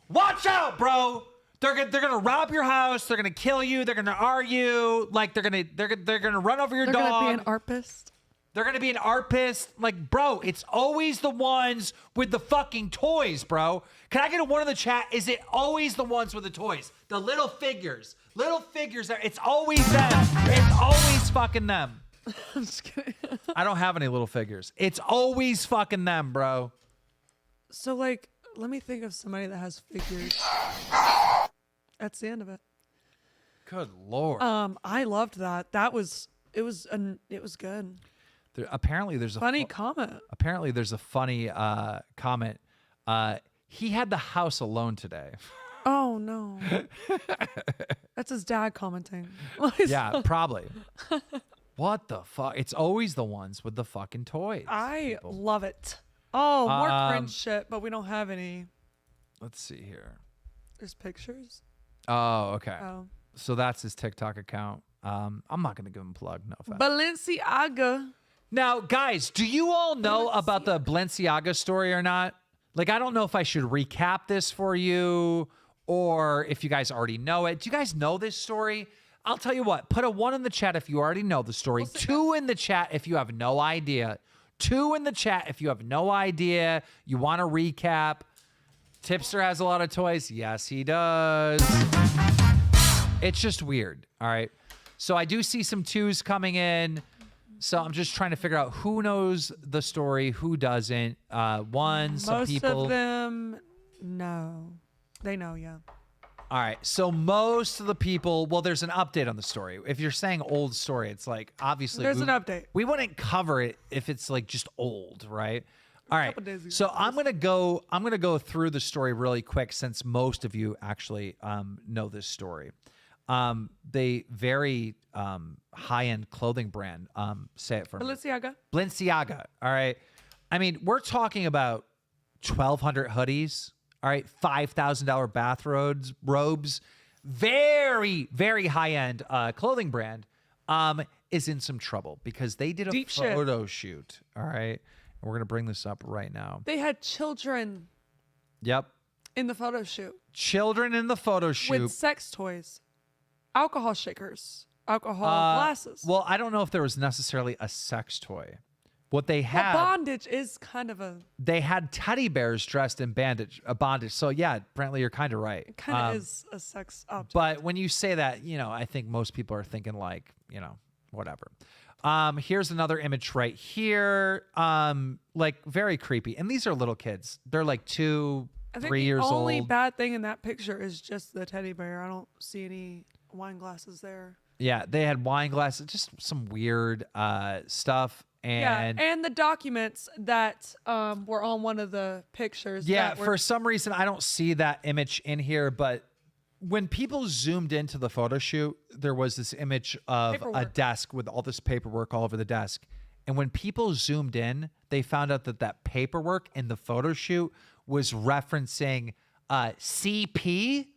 Watch out, bro! They're gonna rob your house. They're gonna kill you. They're gonna argue. Like they're gonna run over your dog. They're gonna be an arpist. They're gonna be an arpist. Like, bro, it's always the ones with the fucking toys, bro. Can I get a one in the chat? Is it always the ones with the toys? The little figures. Little figures. It's always them. It's always fucking them. I'm just kidding. I don't have any little figures. It's always fucking them, bro. So, like, let me think of somebody that has figures. That's the end of it. Good Lord. I loved that. It was good. Apparently, there's a funny comment. Apparently, there's a funny comment. He had the house alone today. Oh no. That's his dad commenting. Yeah, probably. What the fuck? It's always the ones with the fucking toys. I love it. Oh, more cringe shit, but we don't have any. Let's see here. There's pictures. Oh, okay. Oh. So that's his TikTok account. I'm not gonna give him a plug. No offense. Balenciaga. Now, guys, do you all know about the Balenciaga story or not? Like, I don't know if I should recap this for you or if you guys already know it. Do you guys know this story? I'll tell you what. Put a 1 in the chat if you already know the story. 2 in the chat if you have no idea. 2 in the chat if you have no idea. You want to recap. Tipster has a lot of toys. Yes, he does. It's just weird. All right. So I do see some 2s coming in. So I'm just trying to figure out who knows the story, who doesn't. Some people. Most of them, no. They know, yeah. All right. So most of the people, well, there's an update on the story. If you're saying old story, it's like, obviously. There's an update. We wouldn't cover it if it's like just old, right? All right. So I'm gonna go through the story really quick since most of you actually know this story. They very high-end clothing brand. Say it for me. Balenciaga. All right. I mean, we're talking about 1,200 hoodies. All right, $5,000 bathrobes. Very, very high-end clothing brand is in some trouble because they did a photo shoot. All right. And we're gonna bring this up right now. They had children. Yep. In the photo shoot. Children in the photo shoot. With sex toys. Alcohol shakers, alcohol glasses. Well, I don't know if there was necessarily a sex toy. What they had, bondage is kind of a. They had teddy bears dressed in bondage. So yeah, Brantley, you're kind of right. It kind of is a sex object. But when you say that, I think most people are thinking like, whatever. Here's another image right here. Like very creepy, and these are little kids. They're like 2, 3 years old. The only bad thing in that picture is just the teddy bear. I don't see any wine glasses there. Yeah, they had wine glasses, just some weird stuff. And the documents that were on one of the pictures. Yeah, for some reason, I don't see that image in here, but when people zoomed into the photo shoot, there was this image of a desk with all this paperwork all over the desk. And when people zoomed in, they found out that paperwork in the photo shoot was referencing CP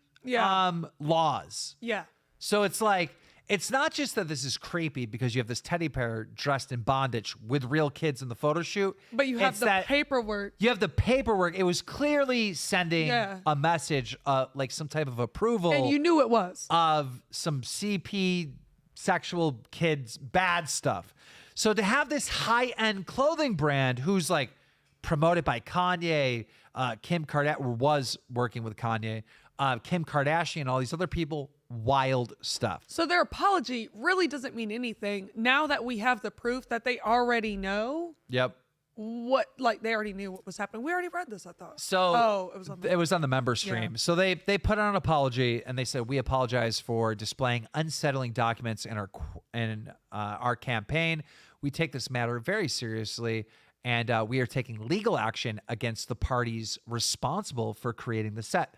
laws. Yeah. So it's like, it's not just that this is creepy because you have this teddy bear dressed in bondage with real kids in the photo shoot. But you have the paperwork. You have the paperwork. It was clearly sending a message, like some type of approval. And you knew it was. Of some CP sexual kids, bad stuff. So to have this high-end clothing brand who's like promoted by Kanye, Kim Kardashian, was working with Kanye, Kim Kardashian, all these other people, wild stuff. So their apology really doesn't mean anything now that we have the proof that they already know. Yep. They already knew what was happening. We already read this, I thought. So it was on the member stream. Yeah. So they put out an apology and they said, we apologize for displaying unsettling documents in our campaign. We take this matter very seriously, and we are taking legal action against the parties responsible for creating the set.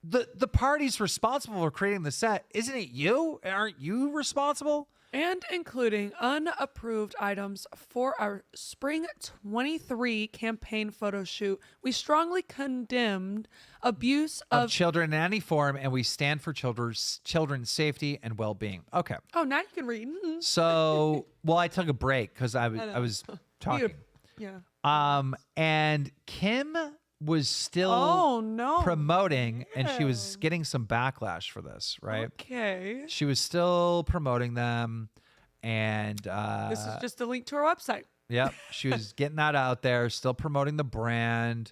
The parties responsible for creating the set, isn't it you? Aren't you responsible? And including unapproved items for our Spring 23 campaign photo shoot. We strongly condemned abuse of children in any form, and we stand for children's safety and well-being. Okay. Oh, now you can read. So, well, I took a break because I was talking. Yeah. And Kim was still promoting, and she was getting some backlash for this, right? Okay. She was still promoting them, and This is just a link to our website. Yep, she was getting that out there, still promoting the brand.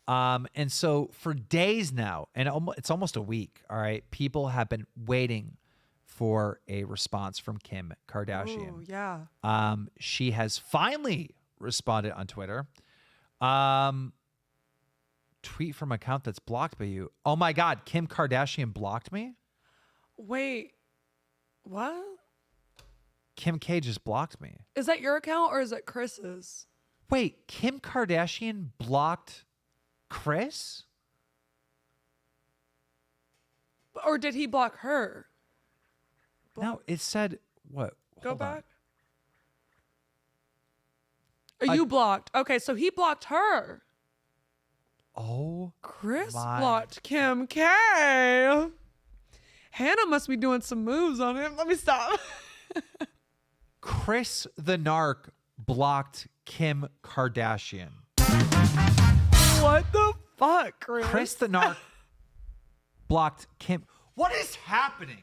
And so for days now, and it's almost a week, all right, people have been waiting for a response from Kim Kardashian. Oh, yeah. She has finally responded on Twitter. Tweet from account that's blocked by you. Oh my God, Kim Kardashian blocked me? Wait, what? Kim K just blocked me. Is that your account or is it Chris's? Wait, Kim Kardashian blocked Chris? Or did he block her? No, it said what? Go Hold back. on. Are you blocked? Okay, so he blocked her. Oh, Chris my. blocked Kim K. Hannah must be doing some moves on him. Let me stop. Chris the Narc blocked Kim Kardashian. What the fuck, Chris? Chris the Narc blocked Kim. What is happening?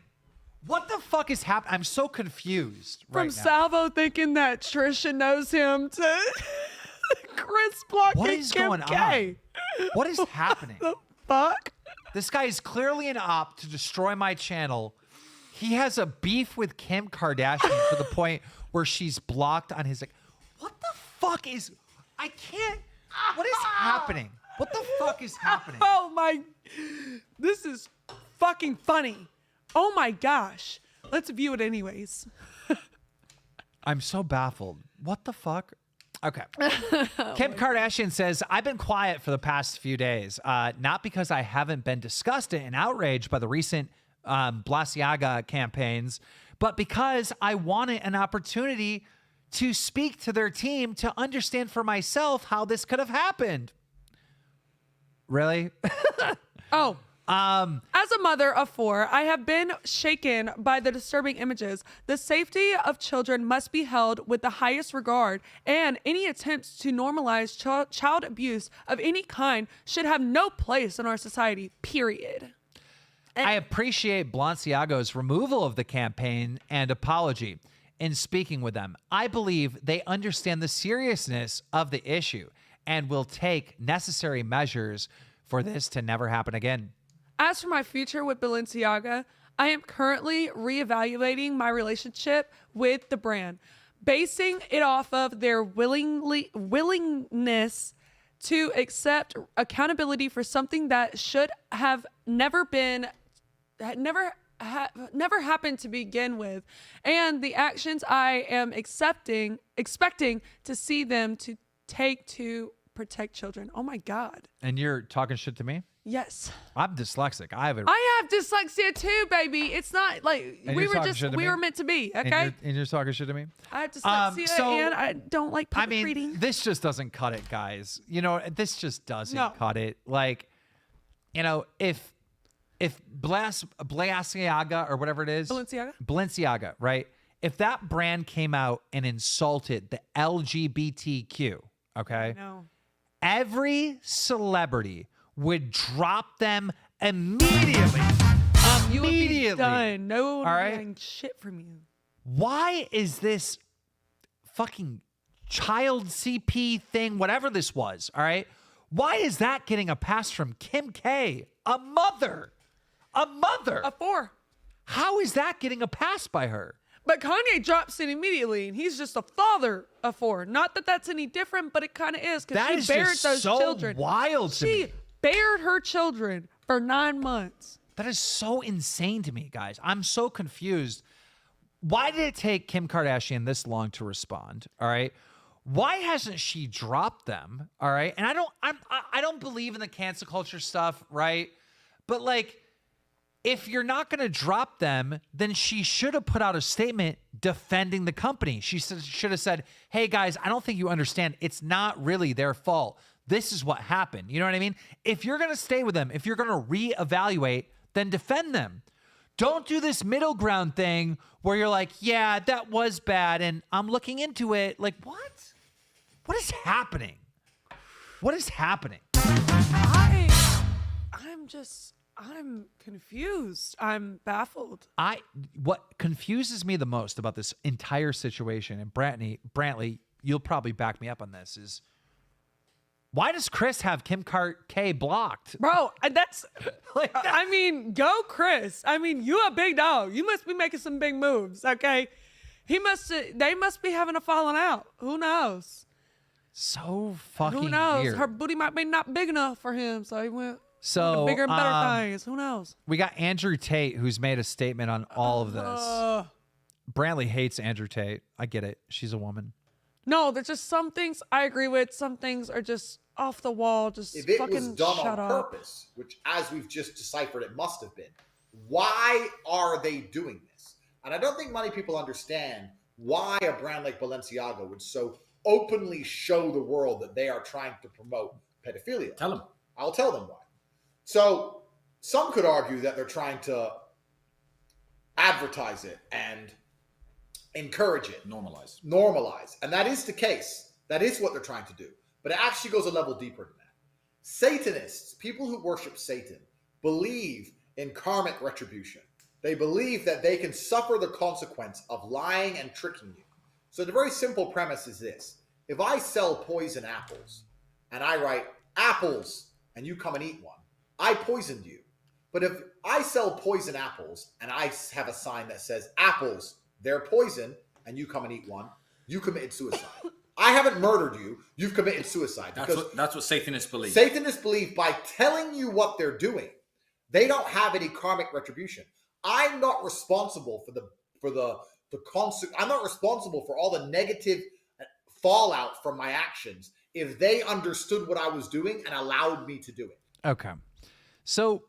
What the fuck is happening? I'm so confused right From now. Salvo thinking that Trisha knows him to Chris blocking What is Kim going K. on? What is happening? The fuck? This guy is clearly an op to destroy my channel. He has a beef with Kim Kardashian to the point where she's blocked on his. What the fuck is? I can't. What is happening? What the fuck is happening? Oh my. This is fucking funny. Oh my gosh. Let's view it anyways. I'm so baffled. What the fuck? Okay. Kim Kardashian says, I've been quiet for the past few days, not because I haven't been disgusted and outraged by the recent Balenciaga campaigns, but because I wanted an opportunity to speak to their team to understand for myself how this could have happened. Really? Oh. As a mother of 4, I have been shaken by the disturbing images. The safety of children must be held with the highest regard, and any attempts to normalize child abuse of any kind should have no place in our society, period. I appreciate Balenciaga's removal of the campaign and apology in speaking with them. I believe they understand the seriousness of the issue and will take necessary measures for this to never happen again. As for my future with Balenciaga, I am currently reevaluating my relationship with the brand, basing it off of their willingness to accept accountability for something that should have never happened to begin with, and the actions I am expecting to see them to take to protect children. Oh my God. And you're talking shit to me? Yes. I'm dyslexic. I have dyslexia too, baby. It's not like we were meant to be. Okay. And you're talking shit to me? I have dyslexia and I don't like public reading. This just doesn't cut it, guys. You know, this just doesn't cut it. Like, you know, if Balenciaga or whatever it is, Balenciaga, right? If that brand came out and insulted the LGBTQ, okay, every celebrity would drop them immediately. You would be done. No one All right? getting shit from you. Why is this fucking child CP thing, whatever this was, all right? Why is that getting a pass from Kim K, a mother? A mother. A 4. How is that getting a pass by her? But Kanye drops it immediately, and he's just a father of 4. Not that that's any different, but it kind of is, because she bared those children. Wild to me. She bared her children for 9 months. That is so insane to me, guys. I'm so confused. Why did it take Kim Kardashian this long to respond? All right. Why hasn't she dropped them? All right. And I don't believe in the cancel culture stuff, right? But like, if you're not going to drop them, then she should have put out a statement defending the company. She should have said, hey, guys, I don't think you understand. It's not really their fault. This is what happened. You know what I mean? If you're going to stay with them, if you're going to reevaluate, then defend them. Don't do this middle ground thing where you're like, yeah, that was bad, and I'm looking into it. Like, what? What is happening? What is happening? I'm confused. I'm baffled. What confuses me the most about this entire situation, and Brantley, you'll probably back me up on this, is why does Chris have Kim K blocked? Bro, that's like that. I mean, go Chris. I mean, you a big dog. You must be making some big moves, okay? They must be having a falling out. Who knows? So fucking Who knows? weird. Her booty might be not big enough for him, so he went so bigger and better things. Who knows? We got Andrew Tate, who's made a statement on all of this. Brantley hates Andrew Tate. I get it. She's a woman. No, there's just some things I agree with. Some things are just off the wall. Just if it fucking was done shut on up. purpose, which as we've just deciphered, it must have been. Why are they doing this? And I don't think many people understand why a brand like Balenciaga would so openly show the world that they are trying to promote pedophilia. Tell them. I'll tell them why. So some could argue that they're trying to advertise it and encourage it. Normalize. And that is the case. That is what they're trying to do. But it actually goes a level deeper than that. Satanists, people who worship Satan, believe in karmic retribution. They believe that they can suffer the consequence of lying and tricking you. So the very simple premise is this. If I sell poison apples and I write apples and you come and eat one, I poisoned you. But if I sell poison apples and I have a sign that says apples, they're poison, and you come and eat one, you committed suicide. I haven't murdered you. You've committed suicide. That's what Satanists believe. Satanists believe by telling you what they're doing, they don't have any karmic retribution. I'm not responsible for the I'm not responsible for all the negative fallout from my actions if they understood what I was doing and allowed me to do it. Okay. So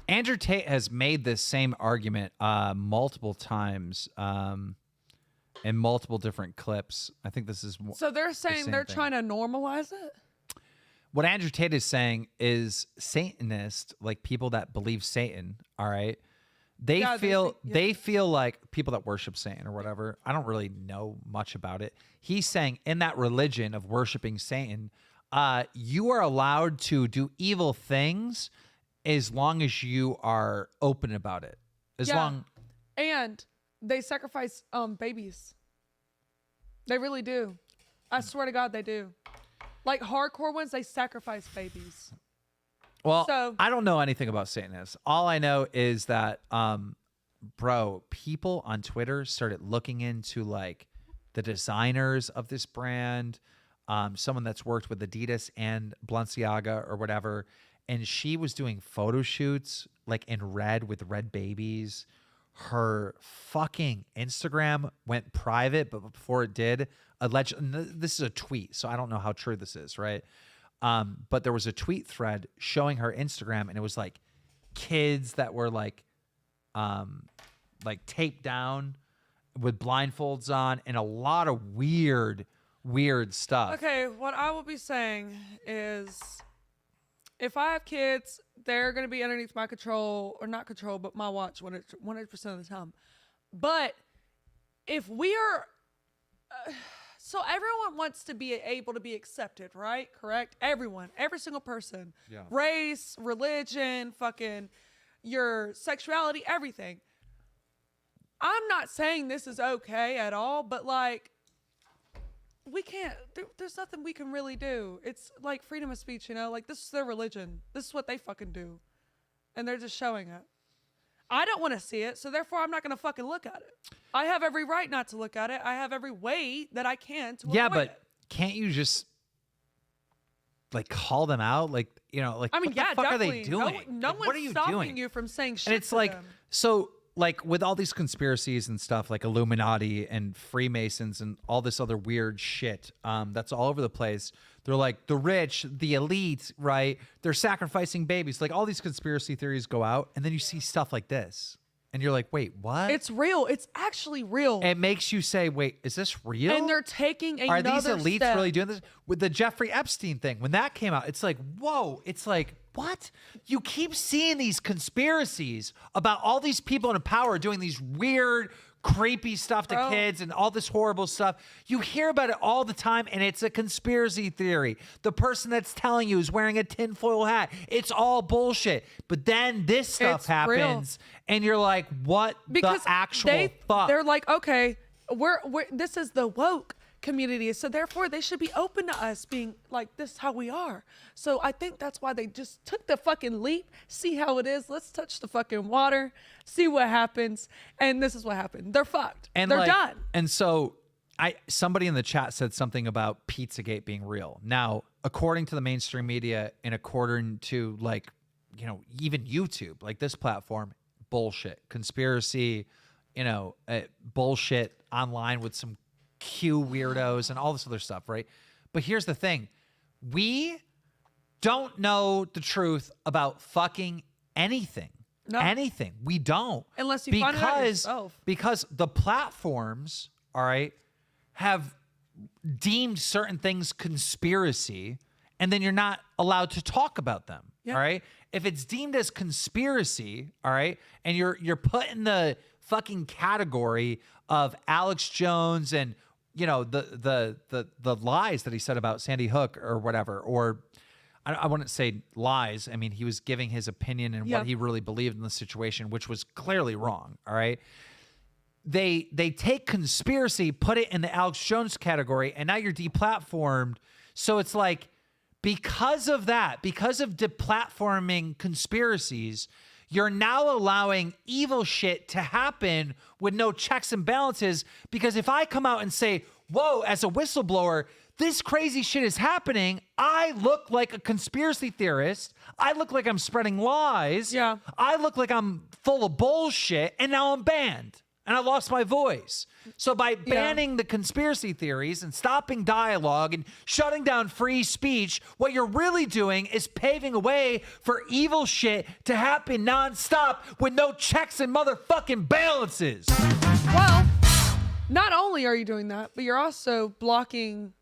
Andrew Tate has made this same argument multiple times in multiple different clips. I think this is So they're saying they're trying to normalize it? What Andrew Tate is saying is Satanists, like people that believe Satan, all right? They feel like people that worship Satan or whatever. I don't really know much about it. He's saying in that religion of worshiping Satan, you are allowed to do evil things as long as you are open about it. And they sacrifice babies. They really do. I swear to God, they do. Like hardcore ones, they sacrifice babies. Well, I don't know anything about Satanists. All I know is that, bro, people on Twitter started looking into like the designers of this brand, someone that's worked with Adidas and Balenciaga or whatever, and she was doing photo shoots like in red with red babies. Her fucking Instagram went private, but before it did, this is a tweet, so I don't know how true this is, right? But there was a tweet thread showing her Instagram, and it was like kids that were like taped down with blindfolds on, and a lot of weird stuff. Okay, what I will be saying is if I have kids, they're going to be underneath my control, or not control, but my watch 100% of the time. But if we are... so everyone wants to be able to be accepted, right? Correct? Everyone. Every single person. Yeah. Race, religion, fucking your sexuality, everything. I'm not saying this is okay at all, but like... we can't, there's nothing we can really do. It's like freedom of speech, you know? Like, this is their religion. This is what they fucking do. And they're just showing it. I don't want to see it, so therefore I'm not going to fucking look at it. I have every right not to look at it. I have every way that I can to avoid it. Can't you just, like, call them out? Like, you know, like, I mean, what the fuck definitely. are they doing? No Like, one's what are you stopping doing? you from saying shit And it's to like, them. so like with all these conspiracies and stuff like Illuminati and Freemasons and all this other weird shit that's all over the place. They're like the rich, the elite, right? They're sacrificing babies. Like all these conspiracy theories go out, and then you see stuff like this. And you're like, wait, what? It's real. It's actually real. It makes you say, wait, is this real? And they're taking another Are these elites step. really doing this? With the Jeffrey Epstein thing, when that came out, it's like, whoa. It's like, what? You keep seeing these conspiracies about all these people in power doing these weird, creepy stuff to kids and all this horrible stuff. You hear about it all the time, and it's a conspiracy theory. The person that's telling you is wearing a tinfoil hat. It's all bullshit. But then this stuff happens, and you're like, what the actual fuck? They're like, okay, we're this is the woke community, so therefore they should be open to us being like, this is how we are. So I think that's why they just took the fucking leap, see how it is, let's touch the fucking water, see what happens. And this is what happened. They're fucked. And they're done. And so somebody in the chat said something about Pizzagate being real. Now, according to the mainstream media and according to like, you know, even YouTube, like this platform, bullshit, conspiracy, you know, bullshit online with some Q weirdos and all this other stuff, right? But here's the thing. We don't know the truth about fucking anything. No. Anything. We don't. Unless you find it out yourself. Because the platforms, all right, have deemed certain things conspiracy, and then you're not allowed to talk about them. Yeah. All right. If it's deemed as conspiracy, all right, and you're put in the fucking category of Alex Jones and, you know, the lies that he said about Sandy Hook or whatever, or I wouldn't say lies. I mean, he was giving his opinion and what he really believed in the situation, which was clearly wrong. All right. They take conspiracy, put it in the Alex Jones category, and now you're deplatformed. So it's like, because of that, because of deplatforming conspiracies, you're now allowing evil shit to happen with no checks and balances. Because if I come out and say, whoa, as a whistleblower, this crazy shit is happening, I look like a conspiracy theorist. I look like I'm spreading lies. Yeah. I look like I'm full of bullshit, and now I'm banned. And I lost my voice. So by banning the conspiracy theories and stopping dialogue and shutting down free speech, what you're really doing is paving a way for evil shit to happen nonstop with no checks and motherfucking balances. Well, not only are you doing that, but you're also blocking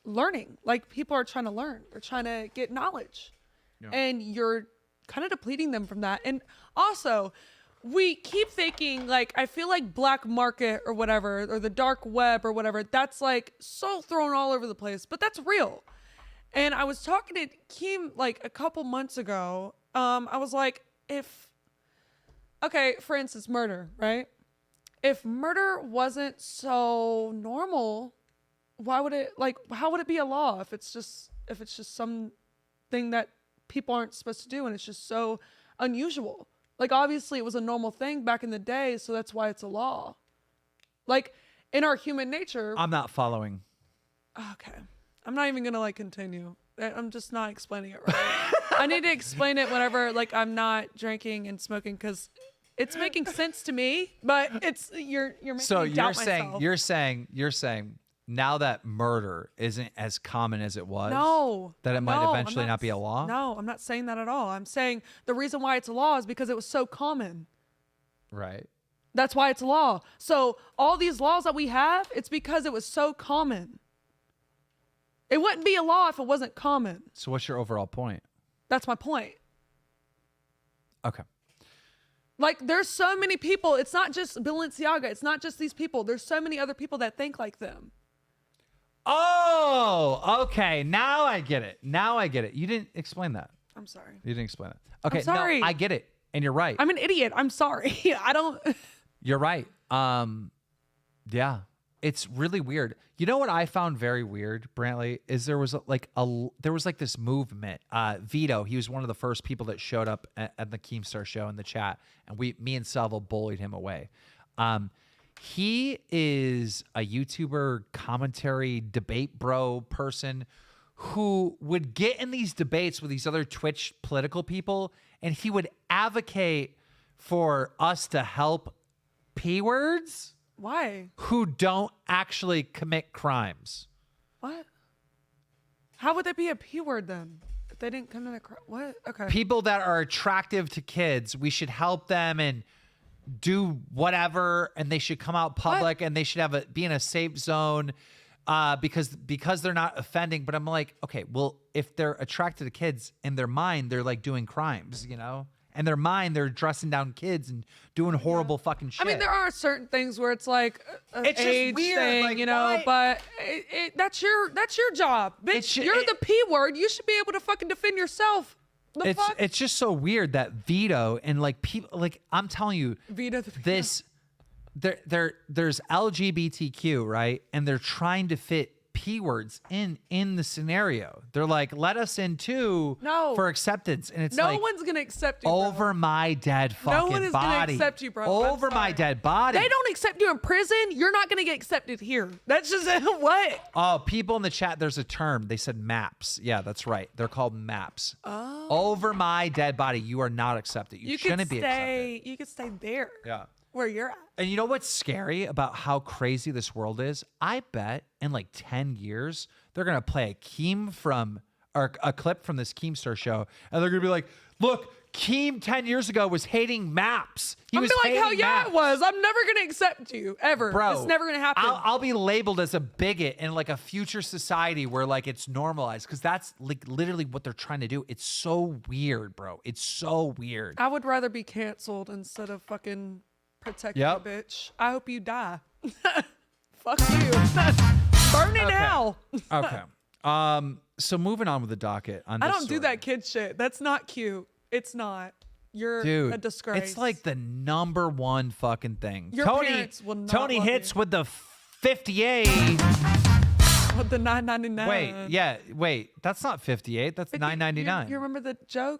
learning. Like, people are trying to learn. They're trying to get knowledge. Yeah. And you're kind of depleting them from that. And also, we keep thinking, like, I feel like black market or whatever, or the dark web or whatever, that's like so thrown all over the place, but that's real. And I was talking to Keem like a couple months ago. I was like, okay, for instance, murder, right? If murder wasn't so normal, why would it, like, how would it be a law if it's just something that people aren't supposed to do and it's just so unusual? Like, obviously it was a normal thing back in the day, so that's why it's a law. Like, in our human nature. I'm not following. Okay. I'm not even gonna like continue. I'm just not explaining it right. I need to explain it whenever like I'm not drinking and smoking, because it's making sense to me, but it's you're making so me doubt myself. you're saying now that murder isn't as common as it was, that it might eventually not be a law? No, I'm not saying that at all. I'm saying the reason why it's a law is because it was so common. Right. That's why it's a law. So all these laws that we have, it's because it was so common. It wouldn't be a law if it wasn't common. So what's your overall point? That's my point. Okay. Like, there's so many people. It's not just Balenciaga. It's not just these people. There's so many other people that think like them. Oh, okay. Now I get it. You didn't explain that. I'm sorry. You didn't explain it. Okay. I'm sorry. No, I get it. And you're right. I'm an idiot. I'm sorry. I don't. You're right. Yeah. It's really weird. You know what I found very weird, Brantley, is there was like this movement. Vito, he was one of the first people that showed up at the Keemstar show in the chat, and me and Salvo bullied him away. He is a YouTuber, commentary, debate bro person who would get in these debates with these other Twitch political people, and he would advocate for us to help P-words Why? who don't actually commit crimes. What? How would that be a P word then? If they didn't come to the what? Okay. People that are attractive to kids, we should help them and do whatever, and they should come out public and they should have be in a safe zone because they're not offending. But I'm like, okay, well, if they're attracted to kids, in their mind, they're like doing crimes, you know? In their mind, they're dressing down kids and doing horrible fucking shit. I mean, there are certain things where it's like an It's just age weird, thing, like, you know, why- but that's your job. Bitch, you're the P word. You should be able to fucking defend yourself. The fuck? It's just so weird that Vito and like people, like I'm telling you, Vito there's LGBTQ, right? And they're trying to fit P words in the scenario. They're like, let us in too for acceptance. And it's no like, one's going to accept you, bro. over my dead fucking No one is going to body. accept you, bro. Over my dead body. They don't accept you in prison. You're not going to get accepted here. That's just what? Oh, people in the chat, there's a term. They said maps. Yeah, that's right. They're called maps. Oh. Over my dead body, you are not accepted. You shouldn't be accepted. You could stay there. Yeah. Where you're at. And you know what's scary about how crazy this world is? I bet in like 10 years, they're going to play a clip from this Keemstar show. And they're going to be like, look, Keem 10 years ago was hating maps. He was like, hell hating yeah, maps. it was. I'm never going to accept you, ever. Bro, it's never going to happen. I'll be labeled as a bigot in like a future society where like it's normalized because that's like literally what they're trying to do. It's so weird, bro. It's so weird. I would rather be canceled instead of fucking protect you, bitch. I hope you die. Fuck you. Burn in hell. Okay. So moving on with the docket. On I this don't do that kid shit. That's not cute. It's not. You're Dude, a disgrace. it's like the #1 fucking thing. Your parents will not Tony love hits you. with the 58. With the $9.99. Wait. That's not 58. That's $9.99. You remember the joke?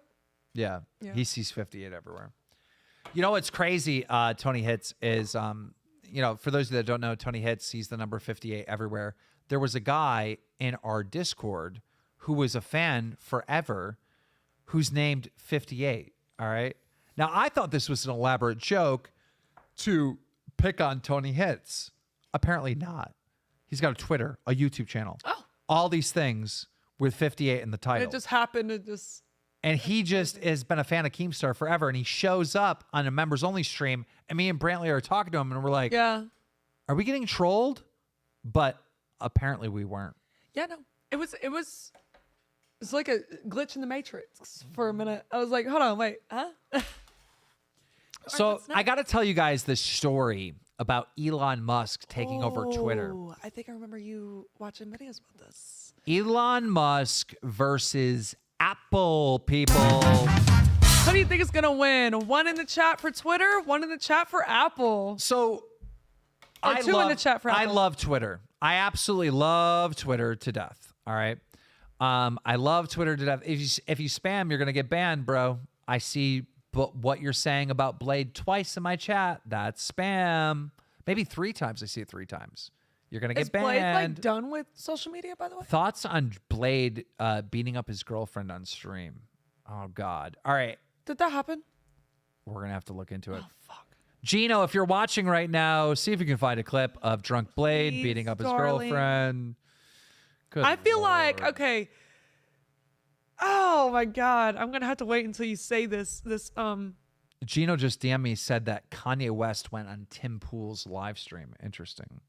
Yeah. Yeah. He sees 58 everywhere. You know what's crazy, Tony Hits, is, you know, for those of you that don't know, Tony Hits sees the number 58 everywhere. There was a guy in our Discord who was a fan forever who's named 58, all right? Now, I thought this was an elaborate joke to pick on Tony Hits. Apparently not. He's got a Twitter, a YouTube channel. Oh. All these things with 58 in the title. It just happened to just... And he just has been a fan of Keemstar forever. And he shows up on a members only stream. And me and Brantley are talking to him and we're like, yeah, are we getting trolled? But apparently we weren't. Yeah, no. It's like a glitch in the Matrix for a minute. I was like, hold on, wait, huh? So I got to tell you guys this story about Elon Musk taking over Twitter. I think I remember you watching videos about this. Elon Musk versus Apple, people. How do you think it's going to win? One in the chat for Twitter, one in the chat for Apple. So two in the chat for Apple. I love Twitter. I absolutely love Twitter to death. All right. I love Twitter to death. If you spam, you're going to get banned, bro. I see what you're saying about Blade twice in my chat. That's spam. Maybe 3 times. I see it 3 times. You're going to get banned. Is Blade like done with social media, by the way? Thoughts on Blade beating up his girlfriend on stream? Oh, God. All right. Did that happen? We're going to have to look into it. Oh, fuck. Gino, if you're watching right now, see if you can find a clip of Drunk Blade Please, beating up his darling. girlfriend. Good I feel Lord. like, okay. Oh, my God. I'm going to have to wait until you say this. Gino just DM'd me, said that Kanye West went on Tim Pool's live stream. Interesting.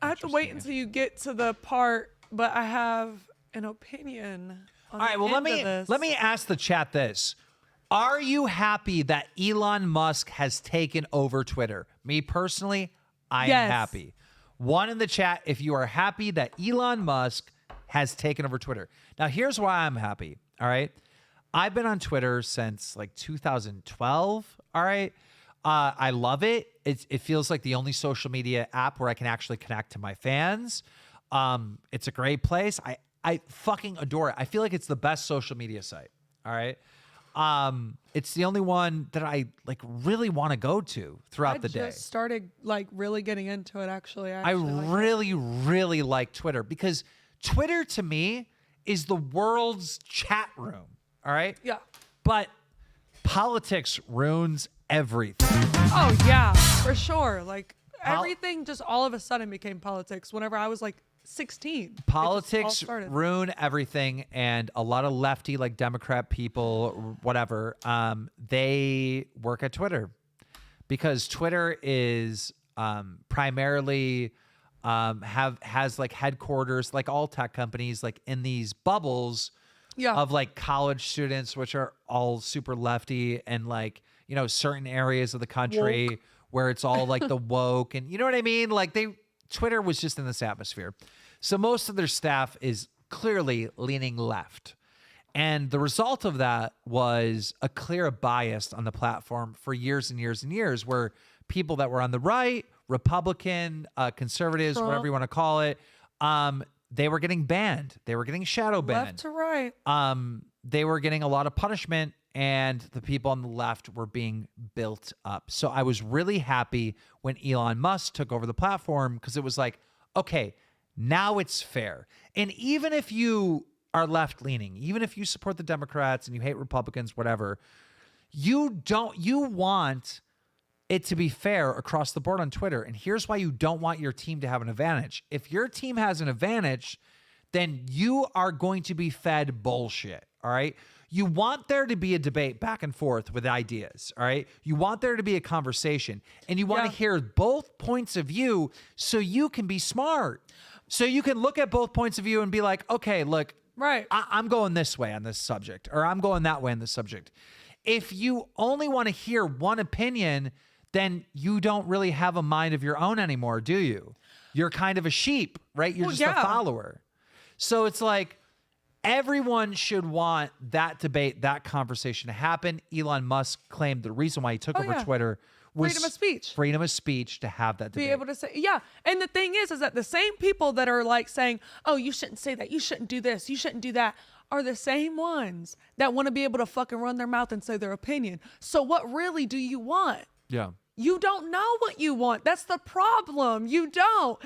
I have to wait until you get to the part, but I have an opinion. All right, well, let me ask the chat this. Are you happy that Elon Musk has taken over Twitter? Me personally, I am happy. One in the chat if you are happy that Elon Musk has taken over Twitter. Now, here's why I'm happy, all right? I've been on Twitter since like 2012, all right? I love it. It feels like the only social media app where I can actually connect to my fans. It's a great place. I fucking adore it. I feel like it's the best social media site, all right? It's the only one that I like really want to go to throughout the day. I just started like really getting into it actually. I really like Twitter because Twitter to me is the world's chat room. All right. Yeah. But politics ruins everything. Oh yeah, for sure. Like everything just all of a sudden became politics whenever I was like 16. Politics ruin everything, and a lot of lefty, like Democrat people, whatever, they work at Twitter because Twitter is primarily has like headquarters, like all tech companies, like in these bubbles of like college students, which are all super lefty, and like, you know, certain areas of the country woke, where it's all like the woke, and you know what I mean? Like Twitter was just in this atmosphere. So most of their staff is clearly leaning left. And the result of that was a clear bias on the platform for years and years and years, where people that were on the right, Republican, conservatives, Trump, whatever you want to call it, they were getting banned. They were getting shadow banned. Left to right. They were getting a lot of punishment, and the people on the left were being built up. So I was really happy when Elon Musk took over the platform, because it was like, okay, now it's fair. And even if you are left-leaning, even if you support the Democrats and you hate Republicans, whatever, you want it to be fair across the board on Twitter. And here's why you don't want your team to have an advantage. If your team has an advantage, then you are going to be fed bullshit, all right? You want there to be a debate back and forth with ideas, all right? You want there to be a conversation, and you want to hear both points of view so you can be smart. So you can look at both points of view and be like, okay, look, right, I'm going this way on this subject, or I'm going that way on this subject. If you only want to hear one opinion, then you don't really have a mind of your own anymore, do you? You're kind of a sheep, right? You're just a follower. So it's like, everyone should want that debate, that conversation to happen. Elon Musk claimed the reason why he took over Twitter was freedom of speech. Freedom of speech, to have that debate. Be able to say, yeah. And the thing is that the same people that are like saying, oh, you shouldn't say that, you shouldn't do this, you shouldn't do that, are the same ones that want to be able to fucking run their mouth and say their opinion. So what really do you want? Yeah. You don't know what you want. That's the problem. You don't.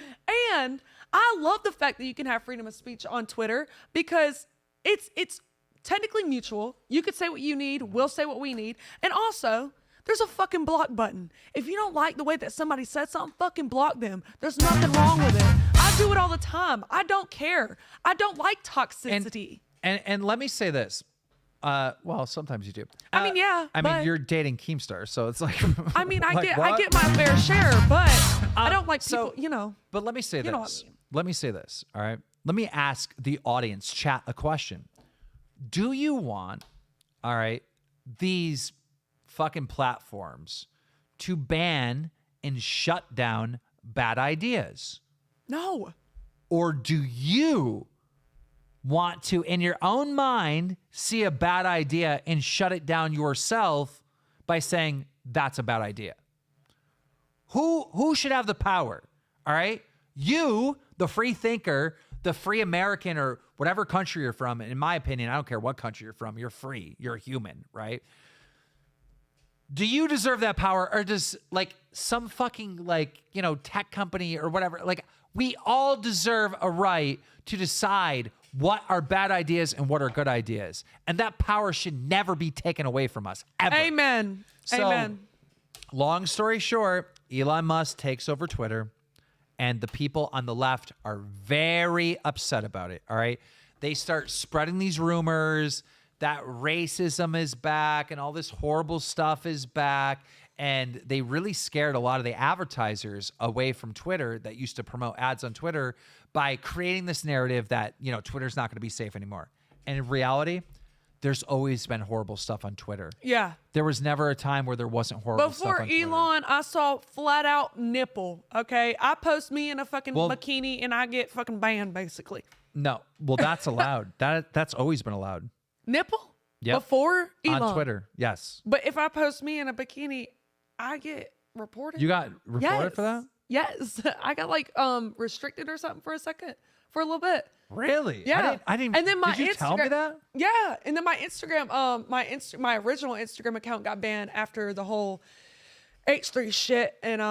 And I love the fact that you can have freedom of speech on Twitter, because it's technically mutual. You could say what you need. We'll say what we need. And also, there's a fucking block button. If you don't like the way that somebody said something, fucking block them. There's nothing wrong with it. I do it all the time. I don't care. I don't like toxicity. And let me say this. Well, sometimes you do. I mean, yeah. I mean, you're dating Keemstar, so it's like. I mean, I like, get my fair share, but I don't like people, you know. But let me say this. Know what I mean. Let me say this. All right. Let me ask the audience, chat, a question. Do you want, all right, these fucking platforms to ban and shut down bad ideas? No. Or do you want to, in your own mind, see a bad idea and shut it down yourself by saying that's a bad idea? Who should have the power? All right? You, the free thinker, the free American, or whatever country you're from. In my opinion, I don't care what country you're from. You're free. You're a human, right? Do you deserve that power, or does like some fucking like, you know, tech company or whatever? Like, we all deserve a right to decide what are bad ideas and what are good ideas. And that power should never be taken away from us, ever. Amen. So, Amen. Long story short, Elon Musk takes over Twitter, and the people on the left are very upset about it, all right? They start spreading these rumors that racism is back and all this horrible stuff is back. And they really scared a lot of the advertisers away from Twitter that used to promote ads on Twitter by creating this narrative that, you know, Twitter's not going to be safe anymore. And in reality, there's always been horrible stuff on Twitter. Yeah. There was never a time where there wasn't horrible stuff on Twitter. Before Elon, I saw flat out nipple. Okay. I post me in a fucking bikini and I get fucking banned, basically. No. Well, that's allowed. That's always been allowed. Nipple? Yep. Before Elon. On Twitter. Yes. But if I post me in a bikini, I get reported. You got reported for that? Yes. I got like restricted or something for a little bit. Really? Yeah. I didn't. And then my did you tell me that? Yeah. And then my Instagram, my original Instagram account got banned after the whole H3 shit. And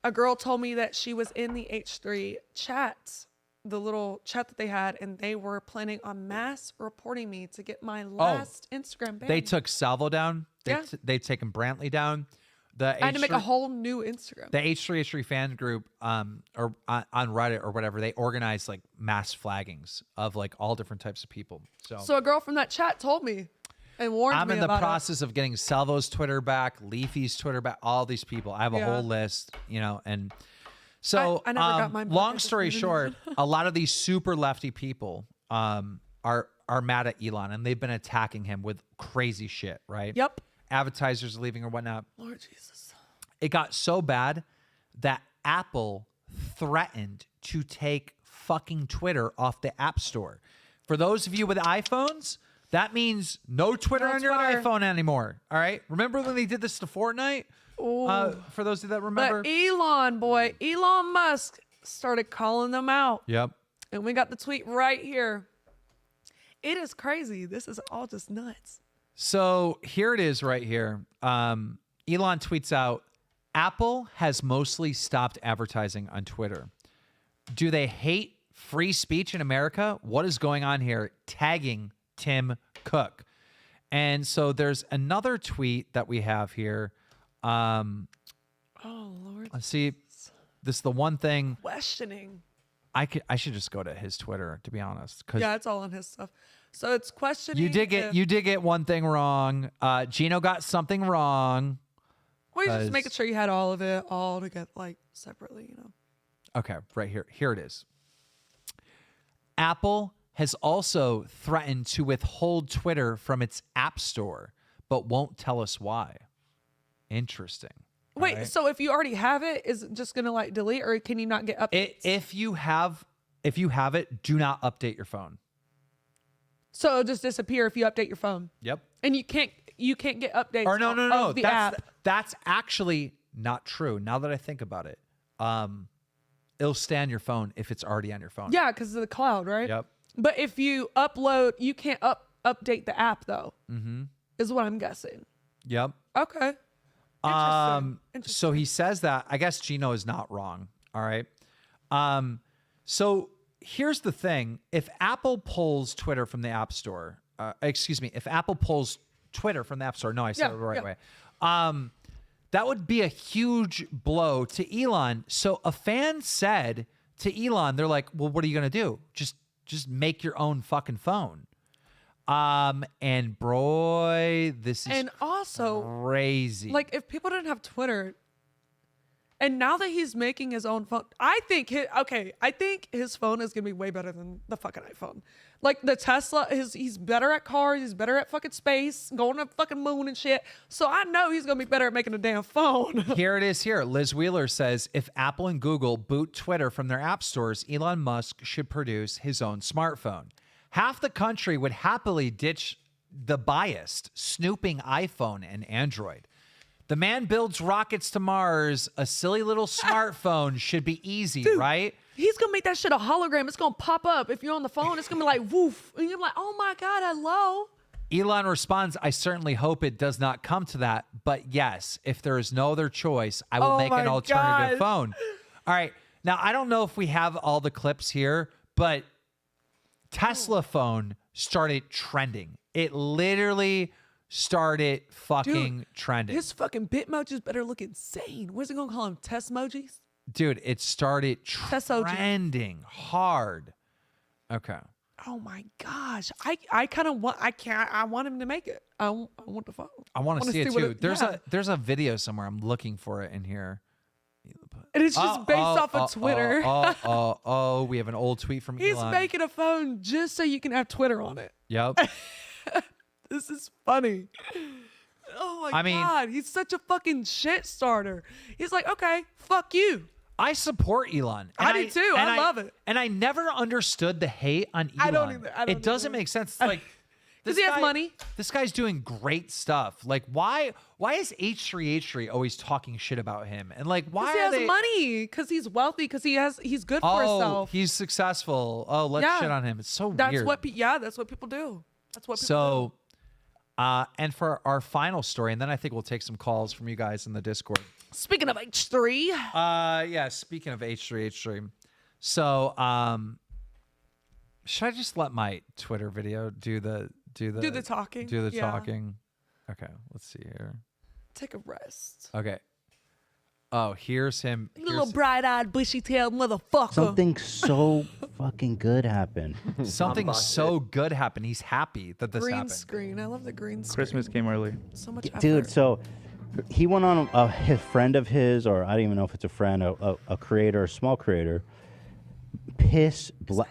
a girl told me that she was in the H3 chat, the little chat that they had, and they were planning on mass reporting me to get my last Instagram ban. They took Salvo down. They've taken Brantley down. The I had to make a whole new Instagram. The H3H3 fan group, or on Reddit or whatever, they organize like mass flaggings of like all different types of people. So a girl from that chat told me and warned me I'm in the about process of getting Salvo's Twitter back, Leafy's Twitter back, all these people. I have a whole list, you know, and so I never got mine back. long story short, a lot of these super lefty people are mad at Elon, and they've been attacking him with crazy shit, right? Yep. Advertisers leaving or whatnot. Lord Jesus. It got so bad that Apple threatened to take fucking Twitter off the App Store. For those of you with iPhones, that means no Twitter on your iPhone anymore. All right? Remember when they did this to Fortnite? For those of you that remember. But Elon Musk started calling them out. Yep. And we got the tweet right here. It is crazy. This is all just nuts. So here it is right here. Elon tweets out, Apple has mostly stopped advertising on Twitter. Do they hate free speech in America? What is going on here? Tagging Tim Cook. And so there's another tweet that we have here. Oh, Lord. Let's see. This is the one thing. Questioning. I should just go to his Twitter, to be honest. Yeah, it's all on his stuff. So it's questioning. You did get one thing wrong. Gino got something wrong. Well, you're just making sure you had all of it all together, like separately, you know. Okay, right here. Here it is. Apple has also threatened to withhold Twitter from its App Store, but won't tell us why. Interesting. Wait, right? So if you already have it, is it just gonna like delete, or can you not get updates? If you have it, do not update your phone. So it'll just disappear if you update your phone. Yep. And you can't get updates. Or no. Of the app. That's actually not true. Now that I think about it, it'll stay on your phone if it's already on your phone. Yeah, because of the cloud, right? Yep. But if you upload, you can't update the app though. Mm-hmm. Is what I'm guessing. Yep. Okay. So he says that. I guess Gino is not wrong. All right. So here's the thing. If Apple pulls Twitter from the App Store, if Apple pulls Twitter from the App Store, no, I said it the right way. That would be a huge blow to Elon. So a fan said to Elon, they're like, well, what are you going to do? Just make your own fucking phone. And boy, this is also crazy. Like if people didn't have Twitter, and now that he's making his own phone, I think his phone is gonna be way better than the fucking iPhone. Like the Tesla, he's better at cars, he's better at fucking space, going to fucking moon and shit. So I know he's gonna be better at making a damn phone. Here it is here. Liz Wheeler says, if Apple and Google boot Twitter from their app stores, Elon Musk should produce his own smartphone. Half the country would happily ditch the biased, snooping iPhone and Android. The man builds rockets to Mars. A silly little smartphone should be easy, Dude, right? He's going to make that shit a hologram. It's going to pop up. If you're on the phone, it's going to be like, woof. And you're like, oh my God, hello. Elon responds, I certainly hope it does not come to that. But yes, if there is no other choice, I will make an alternative phone. All right. Now, I don't know if we have all the clips here, but Tesla phone started trending. It literally started fucking trending. His fucking Bitmojis better look insane. What's it gonna call him? Testmojis? Dude, it started trending hard. Okay. Oh my gosh. I kind of want I want him to make it. I want the phone. I want to see it too. There's a video somewhere. I'm looking for it in here. And it's just based off of Twitter. We have an old tweet from He's Elon. making a phone just so you can have Twitter on it. Yep. This is funny. Oh my God. He's such a fucking shit starter. He's like, okay, fuck you. I support Elon. I do too. I love it. And I never understood the hate on Elon. I don't either. It doesn't make sense. It's like, does he have money? This guy's doing great stuff. Like, why is H3H3 always talking shit about him? And like, why he has money? Because he's wealthy. Because he's good for himself. He's successful. Oh, let's shit on him. It's so weird. That's what people do. That's what people do. And for our final story, and then I think we'll take some calls from you guys in the Discord. Speaking of H3. Speaking of H3H3. So, should I just let my Twitter video do the talking? Do the talking. Okay, let's see here. Take a rest. Okay. Oh, here's him. Little bright-eyed, bushy-tailed motherfucker. Something so fucking good happened. Something so good happened. He's happy that this green happened. screen. I love the green screen. Christmas came early. So much effort. Dude, so he went on a friend of his, or I don't even know if it's a friend, a creator, a small creator,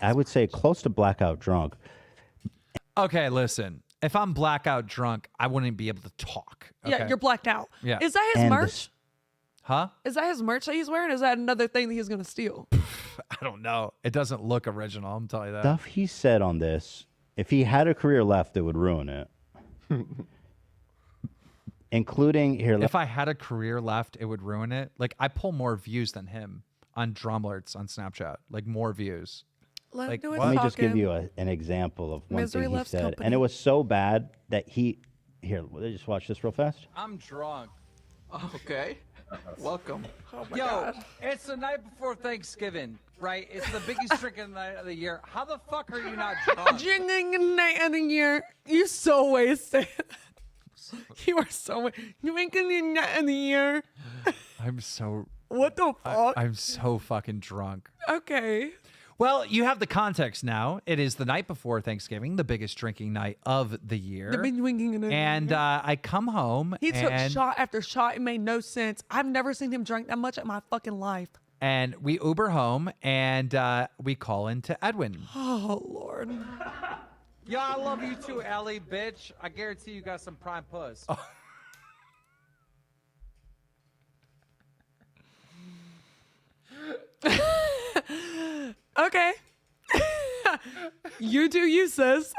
I would say close to blackout drunk. Okay, listen. If I'm blackout drunk, I wouldn't be able to talk. Okay? Yeah, you're blacked out. Yeah. Is that his merch? Huh? Is that his merch that he's wearing? Or is that another thing that he's going to steal? I don't know. It doesn't look original. I'm telling you that. Stuff he said on this, if he had a career left, it would ruin it. Including here. If I had a career left, it would ruin it. Like, I pull more views than him on Drumlets on Snapchat. Like, more views. Let me just give you an example of one Misery thing he loves said. company. And it was so bad that here, just watch this real fast. I'm drunk. Okay. Welcome. Oh my Yo, God. it's the night before Thanksgiving, right? It's the biggest drinking night of the year. How the fuck are you not drunk? Drinking night of the year. You so wasted. You are so you making your night of the year. I'm so. What the fuck? I'm so fucking drunk. Okay. Well, you have the context now. It is the night before Thanksgiving, the biggest drinking night of the year. And I come home He took and, shot after shot. It made no sense. I've never seen him drink that much in my fucking life. and we Uber home and we call into Edwin. Oh, Lord. Yo, I love you too, Ellie, bitch. I guarantee you got some prime puss. Oh. Okay. You do you, sis.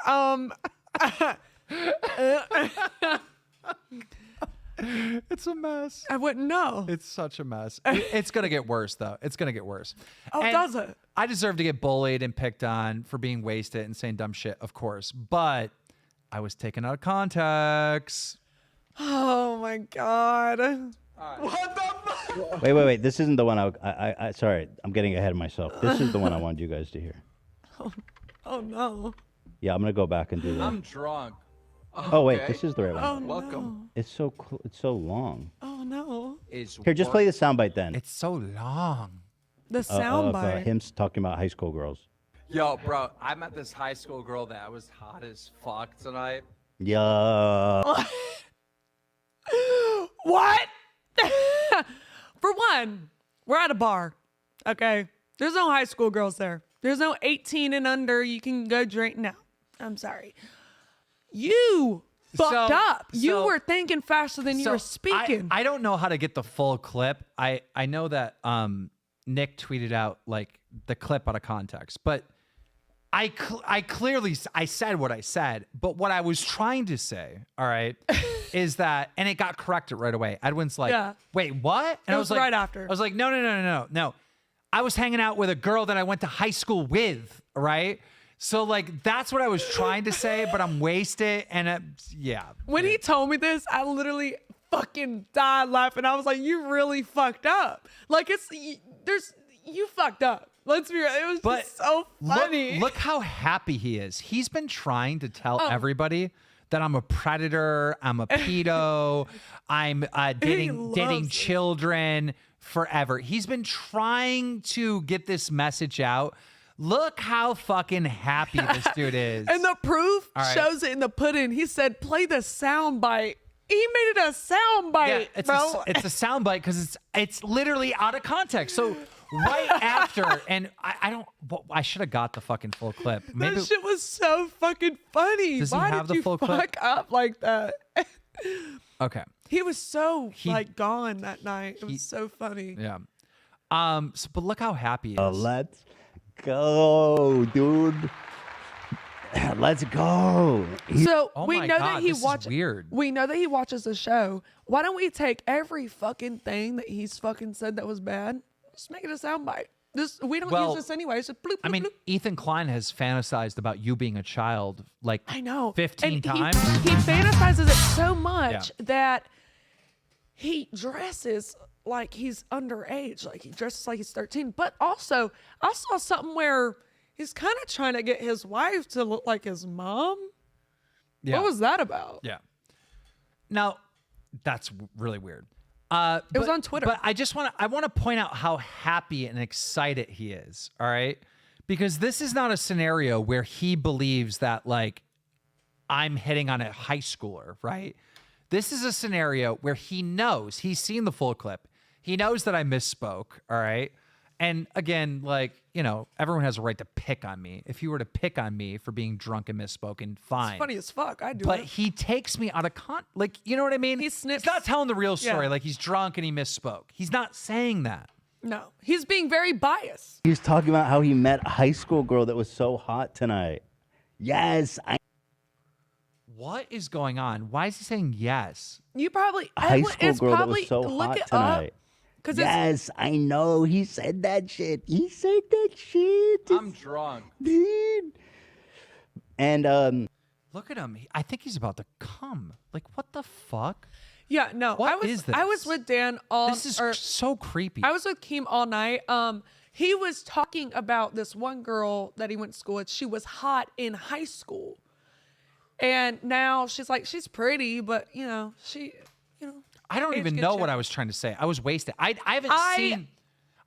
It's a mess. I wouldn't know. It's such a mess. It's going to get worse, though. It's going to get worse. Oh, And does it? I deserve to get bullied and picked on for being wasted and saying dumb shit, of course. But I was taken out of context. Oh, my God. What the fuck? Wait. This isn't the one I sorry, I'm getting ahead of myself. This is the one I wanted you guys to hear. Oh, no. Yeah, I'm gonna go back and do that. I'm drunk. Oh wait, this is the right one. Oh, Welcome. It's so long. Oh, no. Here, just play the soundbite then. It's so long. The Of soundbite. him talking about high school girls. Yo, bro, I met this high school girl that was hot as fuck tonight. Yeah. What? For one, we're at a bar. Okay. There's no high school girls there. There's no 18 and under. You can go drink. No. I'm sorry. You fucked up. You were thinking faster than you were speaking. I don't know how to get the full clip. I know that Nick tweeted out like the clip out of context, but I clearly said what I said, but what I was trying to say, all right, is that, and it got corrected right away. Edwin's like, Yeah. wait, what? And It I was was like, right after. I was like, no. I was hanging out with a girl that I went to high school with, right? So like, that's what I was trying to say, but I'm wasted. And yeah. When he told me this, I literally fucking died laughing. I was like, you really fucked up. Like you fucked up. Let's be real. It was just so funny. Look how happy he is. He's been trying to tell everybody that I'm a predator, I'm a pedo, I'm dating children forever. He's been trying to get this message out. Look how fucking happy this dude is. And the proof All right. shows it in the pudding. He said, play the sound bite. He made it a sound bite, it's bro. it's a sound bite because it's literally out of context. So right after, and I should have got the fucking full clip. Maybe That shit was so fucking funny. Does he Why have did the you full fuck clip? up like that? okay. He was so like gone that night. It was so funny. Yeah. But look how happy he is. Let's go, dude. Let's go. So Oh we my know God, that he this is watches. weird. We know that he watches the show. Why don't we take every fucking thing that he's fucking said that was bad, just make it a soundbite? We don't use this anyway. So bloop, bloop, I mean, bloop. Ethan Klein has fantasized about you being a child like I know 15 And times. He fantasizes it so much that he dresses like he's underage. Like he dresses like he's 13. But also, I saw something where he's kind of trying to get his wife to look like his mom. Yeah. What was that about? Yeah. Now, that's really weird. It was on Twitter. But I want to point out how happy and excited he is. All right, because this is not a scenario where he believes that like I'm hitting on a high schooler, right? This is a scenario where he knows he's seen the full clip. He knows that I misspoke. All right. And again, like, you know, everyone has a right to pick on me. If you were to pick on me for being drunk and misspoken, fine. It's funny as fuck. I do But it. he takes me out of like, you know what I mean? He's not telling the real story. Yeah. Like he's drunk and he misspoke. He's not saying that. No, he's being very biased. He was talking about how he met a high school girl that was so hot tonight. Yes, What is going on? Why is he saying yes? You probably a high school girl that was so hot tonight. Because yes, I know. He said that shit. He said that shit. I'm drunk. Dude. And look at him. I think he's about to come. Like, what the fuck? Yeah, no. What is this? I was with Dan all. This is so creepy. I was with Keem all night. He was talking about this one girl that he went to school with. She was hot in high school, and now she's like, she's pretty, but you know, I don't even know what I was trying to say. I was wasted. I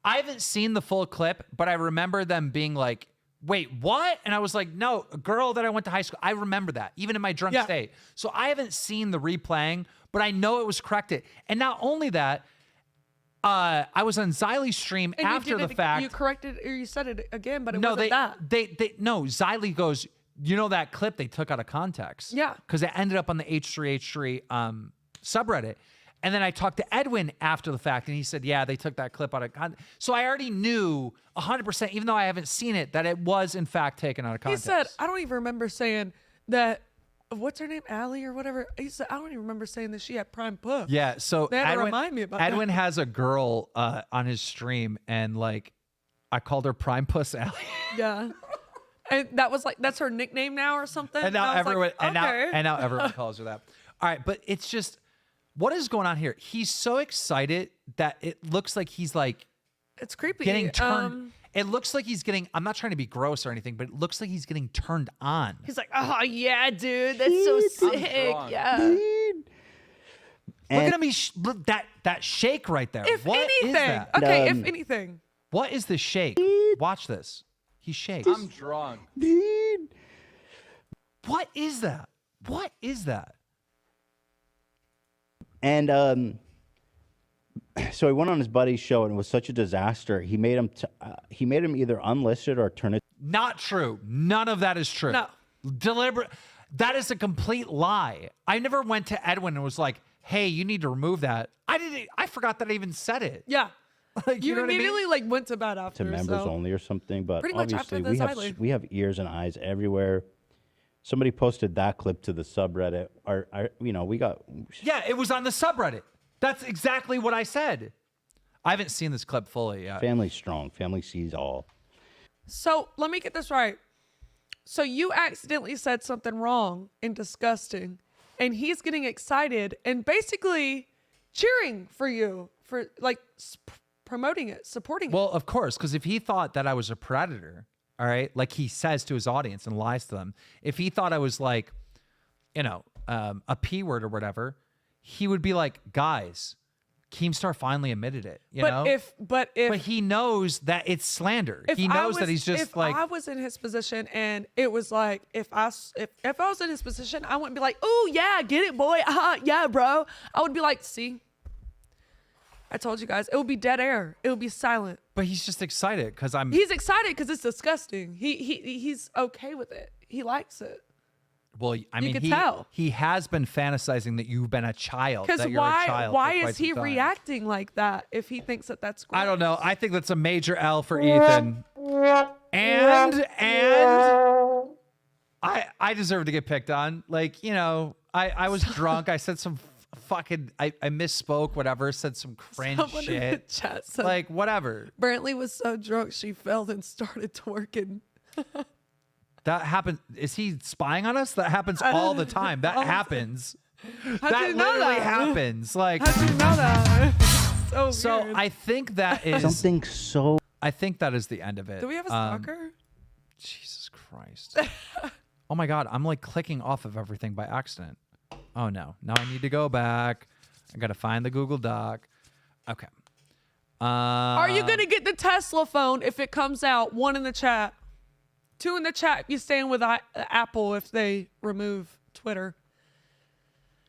haven't seen the full clip, but I remember them being like, wait, what? And I was like, no, a girl that I went to high school. I remember that, even in my drunk state. So I haven't seen the replaying, but I know it was corrected. And not only that, I was on Xylee's stream And after you the did fact. You corrected or you said it again, but it No, wasn't that. No, Xylee goes, you know that clip they took out of context? Yeah. Because it ended up on the H3H3 subreddit. And then I talked to Edwin after the fact, and he said, yeah, they took that clip out of context. So I already knew 100%, even though I haven't seen it, that it was, in fact, taken out of context. He said, I don't even remember saying that, what's her name, Allie or whatever? He said, I don't even remember saying that she had prime puff. Yeah, so They had to Edwin, remind me about Edwin that. has a girl on his stream, and, like, I called her Prime Puss Allie. Yeah. And that was like, that's her nickname now or something? And now I was everyone, like, okay. and now everyone calls her that. All right, but it's just, what is going on here? He's so excited that it looks like he's like, it's creepy. getting turned. It looks like he's getting, I'm not trying to be gross or anything, but it looks like he's getting turned on. He's like, oh yeah, dude, that's so sick. Yeah. Look at him. Look, that shake right there. If What is anything, that? okay, if anything. What is the shake? Watch this. He shakes. I'm drunk. Dude. What is that? What is that? And so he went on his buddy's show, and it was such a disaster. He made him either unlisted or turn it. Not true. None of that is true. No. Deliberate. That is a complete lie. I never went to Edwin and was like, hey, you need to remove that. I forgot that I even said it. Yeah. Like, You know what I mean? immediately like went to bed after. To members so. only or something, but Pretty much after obviously the we have ears and eyes everywhere. Somebody posted that clip to the subreddit. We got. Yeah, it was on the subreddit. That's exactly what I said. I haven't seen this clip fully yet. Family strong. Family sees all. So let me get this right. So you accidentally said something wrong and disgusting, and he's getting excited and basically cheering for you for like promoting it, supporting it. Well, of course, because if he thought that I was a predator, all right, like he says to his audience and lies to them, if he thought I was like, a P word or whatever, he would be like, guys, Keemstar finally admitted it. You know? But he knows that it's slander. He knows that he's just if like. I was in his position and it was like, if I was in his position, I wouldn't be like, oh yeah, get it, boy. Yeah, bro. I would be like, see, I told you guys, it would be dead air. It would be silent. But he's just excited because He's excited because it's disgusting. He's okay with it. He likes it. Well, I mean, could tell. he has been fantasizing that you've been a child. Because That you're a child why for quite is he some time. reacting like that if he thinks that that's great? I don't know. I think that's a major L for Ethan. And I deserve to get picked on. Like, I was drunk. I said some fucking, I misspoke, whatever, said some cringe Someone in the shit. chat said, Like, whatever. Brantley was so drunk she fell and started twerking. That happened. Is he spying on us? That happens all the time. That happens. That literally happens. Like, how'd you know that? So weird. I think that is something so. I think that is the end of it. Do we have a stalker? Jesus Christ. Oh my God. I'm like clicking off of everything by accident. Oh no. Now I need to go back. I got to find the Google Doc. Okay. Are you gonna get the Tesla phone if it comes out? 1 in the chat. 2 in the chat if you stand with Apple if they remove Twitter.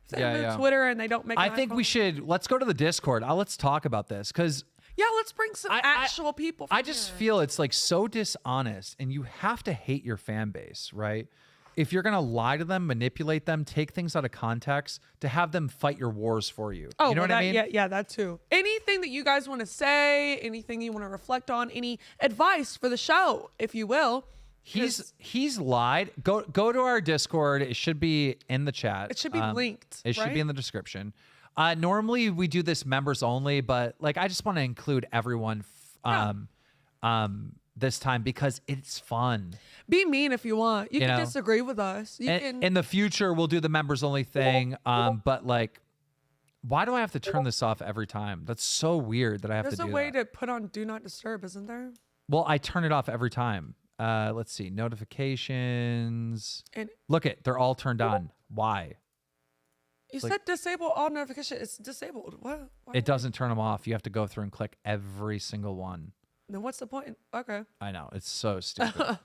If they remove Twitter and they don't make. I think we should. Let's go to the Discord. Let's talk about this because. Yeah, let's bring some actual people. I just feel it's like so dishonest, and you have to hate your fan base, right? If you're gonna lie to them, manipulate them, take things out of context, to have them fight your wars for you. Oh, you know what I mean? Yeah, that too. Anything that you guys want to say, anything you want to reflect on, any advice for the show, if you will. He's lied. Go to our Discord. It should be in the chat. It should be linked. It should be in the description. Normally we do this members only, but like I just want to include everyone this time because it's fun. Be mean if you want. You can disagree with us. In the future, we'll do the members only thing. But like, why do I have to turn this off every time? That's so weird that I have to do that. There's a way to put on Do Not Disturb, isn't there? Well, I turn it off every time. Let's see. Notifications. Look they're all turned on. Why? You said disable all notifications. It's disabled. What? It doesn't turn them off. You have to go through and click every single one. Then what's the point? Okay. I know. It's so stupid.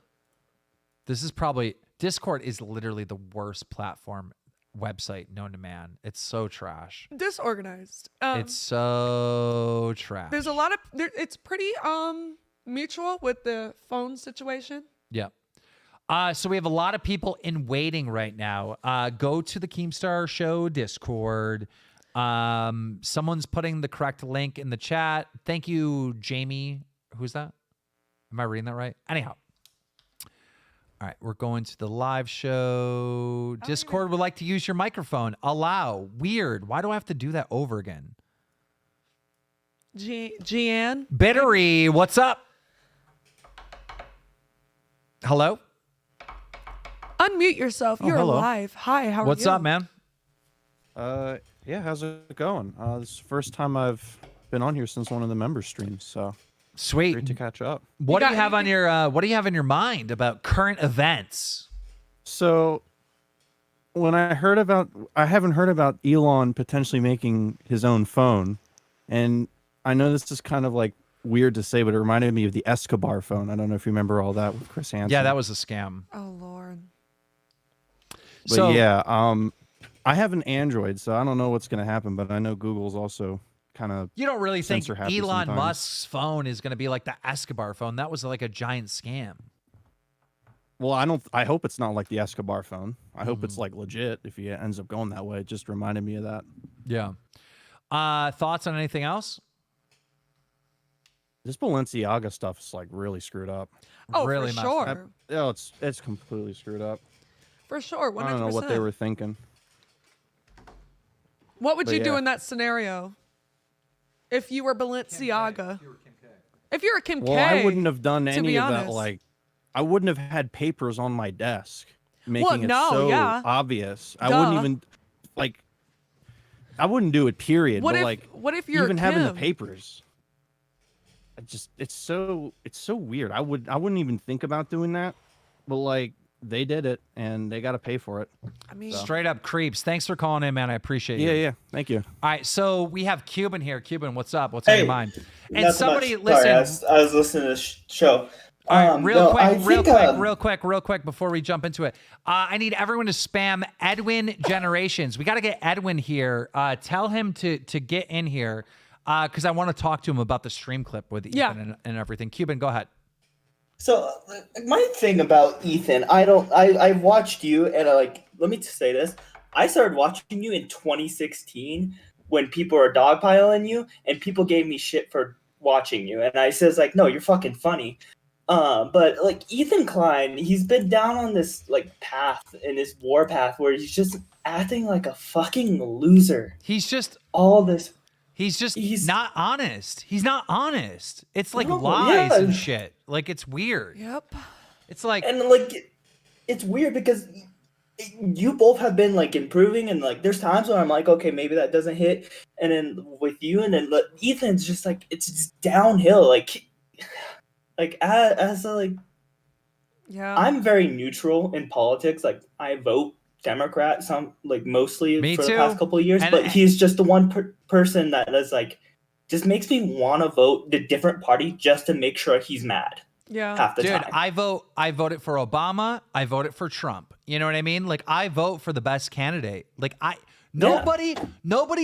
Discord is literally the worst platform website known to man. It's so trash. Disorganized. It's so trash. There's a lot of, it's pretty mutual with the phone situation. Yeah. So we have a lot of people in waiting right now. Go to the Keemstar Show Discord. Someone's putting the correct link in the chat. Thank you, Jamie. Who's that? Am I reading that right? Anyhow. All right, we're going to the live show. Discord would like to use your microphone. Allow. Weird. Why do I have to do that over again? Gian? Bittery, what's up? Hello? Unmute yourself. You're live. Hi, how are you? What's up, man? Yeah, how's it going? This is the first time I've been on here since one of the member streams, so sweet. Great to catch up. What do you have on your What do you have in your mind about current events? So, when I haven't heard about Elon potentially making his own phone, and I know this is kind of like weird to say, but it reminded me of the Escobar phone. I don't know if you remember all that with Chris Hansen. Yeah, that was a scam. Oh Lord. But so, yeah, I have an Android, so I don't know what's going to happen, but I know Google's also kind of. You don't really think Elon sometimes. Musk's phone is going to be like the Escobar phone? That was like a giant scam. Well, I hope it's not like the Escobar phone. I hope it's like legit if he ends up going that way. It just reminded me of that. Yeah. Thoughts on anything else? This Balenciaga stuff is like really screwed up. Oh, really for sure. It's completely screwed up. For sure, 100%. I don't know what they were thinking. What would you do in that scenario? If you were Balenciaga? If you were Kim K. Well, I wouldn't have done any of that. Like, I wouldn't have had papers on my desk making it so obvious. I wouldn't even, like, I wouldn't do it, period. What but if you're even Kim? having the papers, it's so weird. I wouldn't even think about doing that, but like, they did it, and they got to pay for it. I mean, straight up creeps. Thanks for calling in, man. I appreciate you. Yeah. Thank you. All right, so we have Cuban here. Cuban, what's up? What's on your mind? And somebody, much. listen. Sorry, I was listening to this show. All right, real quick, before we jump into it, I need everyone to spam Edwin Generations. We got to get Edwin here. Tell him to get in here because I want to talk to him about the stream clip with Ethan and everything. Cuban, go ahead. So my thing about Ethan, I watched you and let me just say this. I started watching you in 2016 when people were dogpiling you and people gave me shit for watching you. And I says like, no, you're fucking funny. But like Ethan Klein, he's been down on this like path in this war path where he's just acting like a fucking loser. He's just He's not honest. He's not honest. It's like lies and shit. Like it's weird. Yep. It's like it's weird because you both have been like improving and like there's times when I'm like, okay, maybe that doesn't hit, and then with you and then Ethan's just like it's just downhill. Like I'm very neutral in politics. Like I vote Democrat, mostly Me for too. the past couple of years, but he's just the one person that is like just makes me want to vote the different party just to make sure he's mad. Yeah. Half the Dude, time. I voted for Obama. I voted for Trump. You know what I mean? Like, I vote for the best candidate. Like, nobody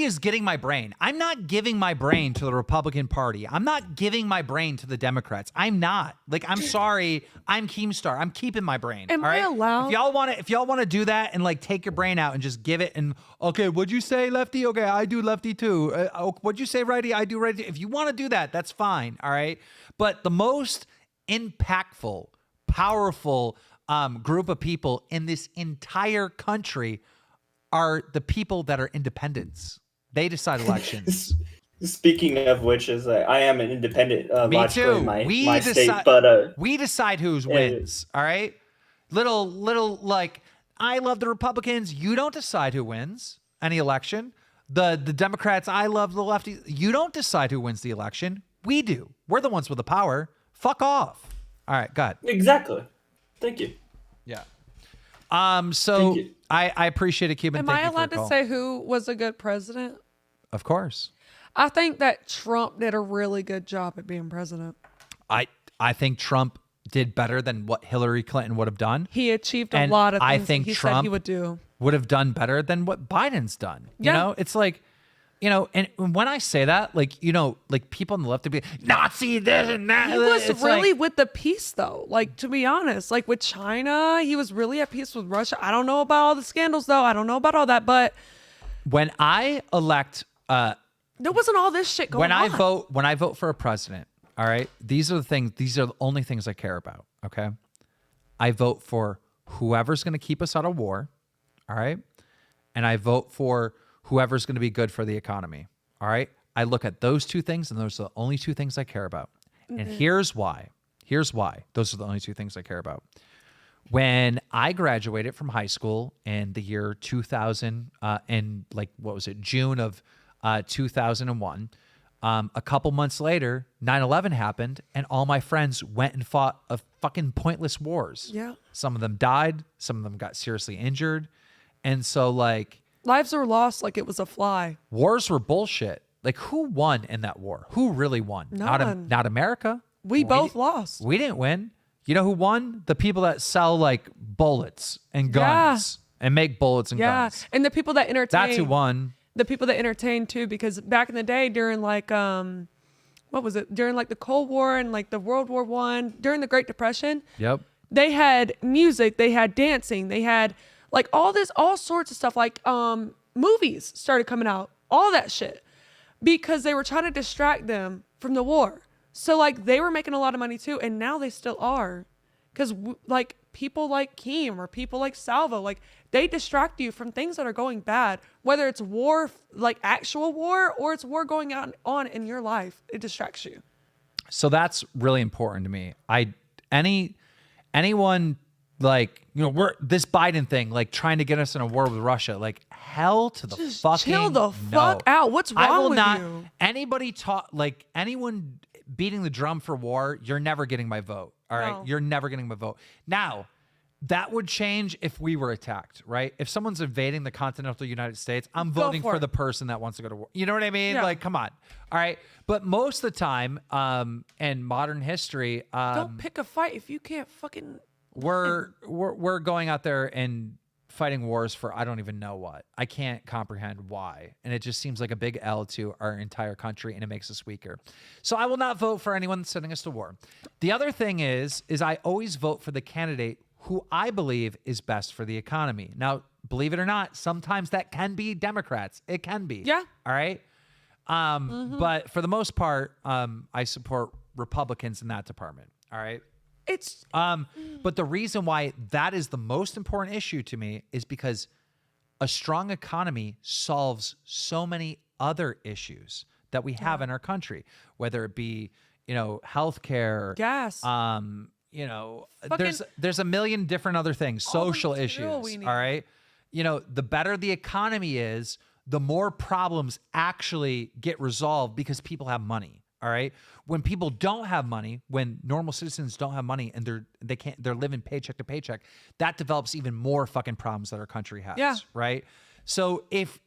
is getting my brain. I'm not giving my brain to the Republican Party. I'm not giving my brain to the Democrats. I'm not. Like, I'm sorry. I'm Keemstar. I'm keeping my brain. Am I allowed? If y'all want to do that and like take your brain out and just give it and okay, what'd you say, lefty? Okay, I do lefty too. What'd you say, righty? I do righty. If you want to do that, that's fine. All right. But the most impactful, powerful group of people in this entire country are the people that are independents. They decide elections. Speaking of which, is I am an independent. Me too. In my state, but we decide who's wins. All right, little like I love the Republicans. You don't decide who wins any election. The Democrats. I love the lefty. You don't decide who wins the election. We do. We're the ones with the power. Fuck off. All right, go ahead. Exactly. Thank you. Yeah. So I appreciate it, Cuban. Am Thank I you for allowed the to call. say who was a good president? Of course. I think that Trump did a really good job at being president. I think Trump did better than what Hillary Clinton would have done. He achieved a And lot of things I think that he Trump said he would do. Would have done better than what Biden's done. You Yeah. know, it's like, you know, and when I say that, like, you know, like people on the left would be Nazi this and that. He was It's really like, with the peace, though. Like, to be honest, like with China, he was really at peace with Russia. I don't know about all the scandals, though. I don't know about all that, but when I elect, there wasn't all this shit going when on. when I vote for a president, all right, these are the only things I care about. Okay. I vote for whoever's going to keep us out of war. All right. And I vote for whoever's going to be good for the economy. All right. I look at those two things, and those are the only two things I care about. And here's why. Here's why. Those are the only two things I care about. When I graduated from high school in the year 2000, in like, what was it, June of 2001, a couple months later, 9/11 happened, and all my friends went and fought a fucking pointless wars. Yeah. Some of them died. Some of them got seriously injured. And so, like, Lives were lost like it was a fly. wars were bullshit. Like, who won in that war? Who really won? None. Not America. We both lost. We didn't win. You know who won? The people that sell like bullets and guns and make bullets and guns. And the people that entertain. That's who won. The people that entertain too, because back in the day during like what was it? During like the Cold War and like the World War I, during the Great Depression. Yep. They had music, they had dancing, they had like all sorts of stuff, like movies started coming out, all that shit, because they were trying to distract them from the war. So like they were making a lot of money too, and now they still are, because like people like Keem or people like Salvo, like they distract you from things that are going bad, whether it's war, like actual war, or it's war going on in your life. It distracts you. So that's really important to me. Anyone like, you know, we're this Biden thing, like trying to get us in a war with Russia, like hell to the Just fucking chill the fuck out. What's I wrong will with not, you? Anybody talk like anyone beating the drum for war, you're never getting my vote. All right. No. You're never getting my vote. Now, that would change if we were attacked, right? If someone's invading the continental United States, I'm Go voting for for it. the person that wants to go to war. You know what I mean? Yeah. Like, come on. All right. But most of the time, in modern history, Don't pick a fight if you can't fucking. we're going out there and fighting wars for I don't even know what. I can't comprehend why. And it just seems like a big L to our entire country, and it makes us weaker. So I will not vote for anyone sending us to war. The other thing is I always vote for the candidate who I believe is best for the economy. Now, believe it or not, sometimes that can be Democrats. It can be. Yeah. All right. But for the most part, I support Republicans in that department. All right. It's but the reason why that is the most important issue to me is because a strong economy solves so many other issues that we have in our country, whether it be, you know, healthcare, gas, you know, Fucking there's a million different other things, social issues. we need. All right. You know, the better the economy is, the more problems actually get resolved because people have money. All right. When people don't have money, when normal citizens don't have money and they're living paycheck to paycheck, that develops even more fucking problems that our country has. Yeah. Right. So if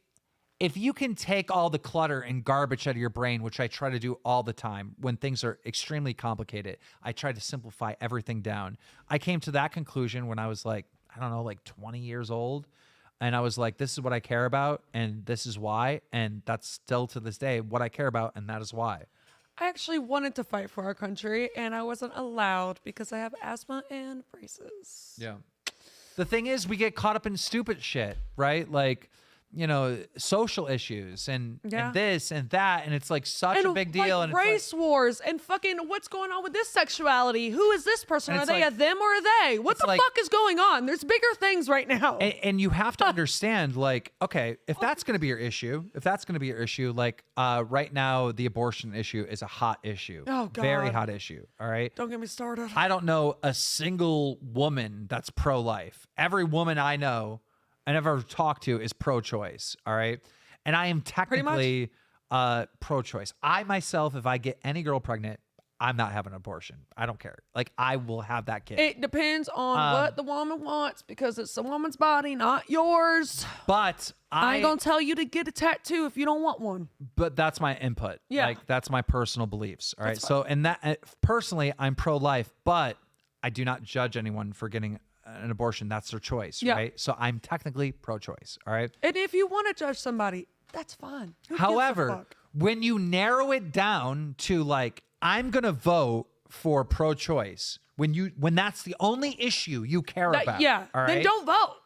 if you can take all the clutter and garbage out of your brain, which I try to do all the time when things are extremely complicated, I try to simplify everything down. I came to that conclusion when I was like, I don't know, like 20 years old. And I was like, this is what I care about, and this is why. And that's still to this day what I care about, and that is why. I actually wanted to fight for our country, and I wasn't allowed because I have asthma and braces. Yeah. The thing is, we get caught up in stupid shit, right? Like, you know, social issues and this and that, and it's like such a big deal. Like and race wars and fucking what's going on with this sexuality? Who is this person? And Are it's they like- a them or a they? What the like- fuck is going on? There's bigger things right now. And you have to understand, like, okay, if that's going to be your issue, like right now, the abortion issue is a hot issue. Oh, God. Very hot issue. All right. Don't get me started. I don't know a single woman that's pro-life. Every woman I know and ever talked to is pro-choice. All right. And I am technically pro-choice. I myself, if I get any girl pregnant, I'm not having an abortion. I don't care. Like, I will have that kid. It depends on what the woman wants because it's the woman's body, not yours. But I ain't gonna tell you to get a tattoo if you don't want one. But that's my input. Yeah. Like, that's my personal beliefs. All right. So, and that personally, I'm pro-life, but I do not judge anyone for getting an abortion. That's their choice. Yeah. Right. So I'm technically pro-choice. All right. And if you want to judge somebody, that's fine. Who gives a However, fuck? when you narrow it down to like, I'm going to vote for pro-choice, when that's the only issue you care about. Yeah. All right? Then don't vote.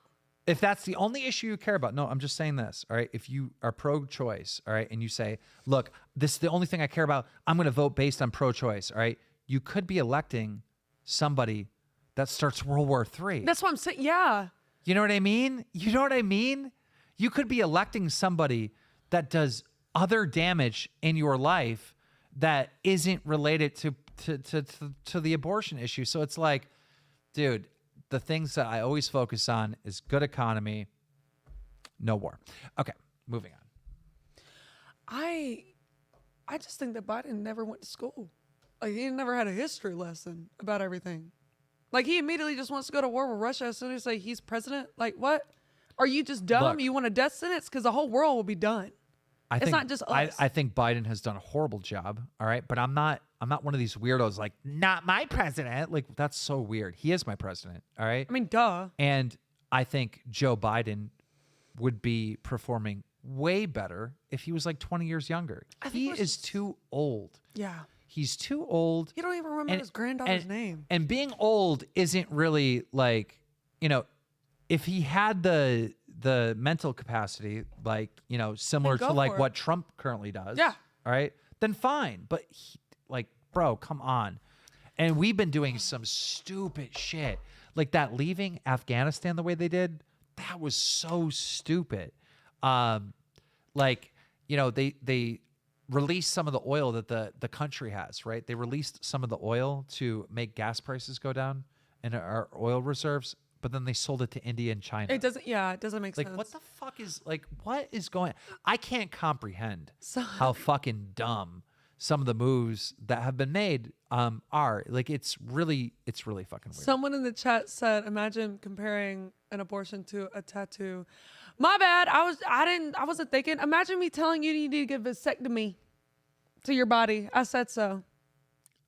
If that's the only issue you care about, no, I'm just saying this, all right? If you are pro-choice, all right, and you say, look, this is the only thing I care about, I'm going to vote based on pro-choice, all right? You could be electing somebody that starts World War III. That's what I'm saying. Yeah. You know what I mean? You know what I mean? You could be electing somebody that does other damage in your life that isn't related to the abortion issue. So it's like, dude, the things that I always focus on is good economy, no war. Okay, moving on. I just think that Biden never went to school. Like, he never had a history lesson about everything. Like, he immediately just wants to go to war with Russia as soon as he's president. Like, what? Are you just dumb? Look, You want a death sentence? Because the whole world will be done. It's not just us. I think Biden has done a horrible job. All right, but I'm not one of these weirdos like, not my president. Like, that's so weird. He is my president. All right. I mean, duh. And I think Joe Biden would be performing way better if he was like 20 years younger. He is too old. Yeah. He's too old. You don't even remember his granddaughter's name. And being old isn't really like, you know, if he had the mental capacity, like, you know, similar Then to go like for what it. Trump currently does. Yeah. All right. Then fine. But like, bro, come on. And we've been doing some stupid shit. Like that leaving Afghanistan the way they did, that was so stupid. Like, you know, they released some of the oil that the country has, right? They released some of the oil to make gas prices go down and our oil reserves, but then they sold it to India and China. It doesn't make Like, sense. what the fuck is, like, what is going I can't comprehend how fucking dumb some of the moves that have been made are. Like, it's really fucking weird. Someone in the chat said, imagine comparing an abortion to a tattoo. My bad. I wasn't thinking. Imagine me telling you you need to get a vasectomy to your body. I said so.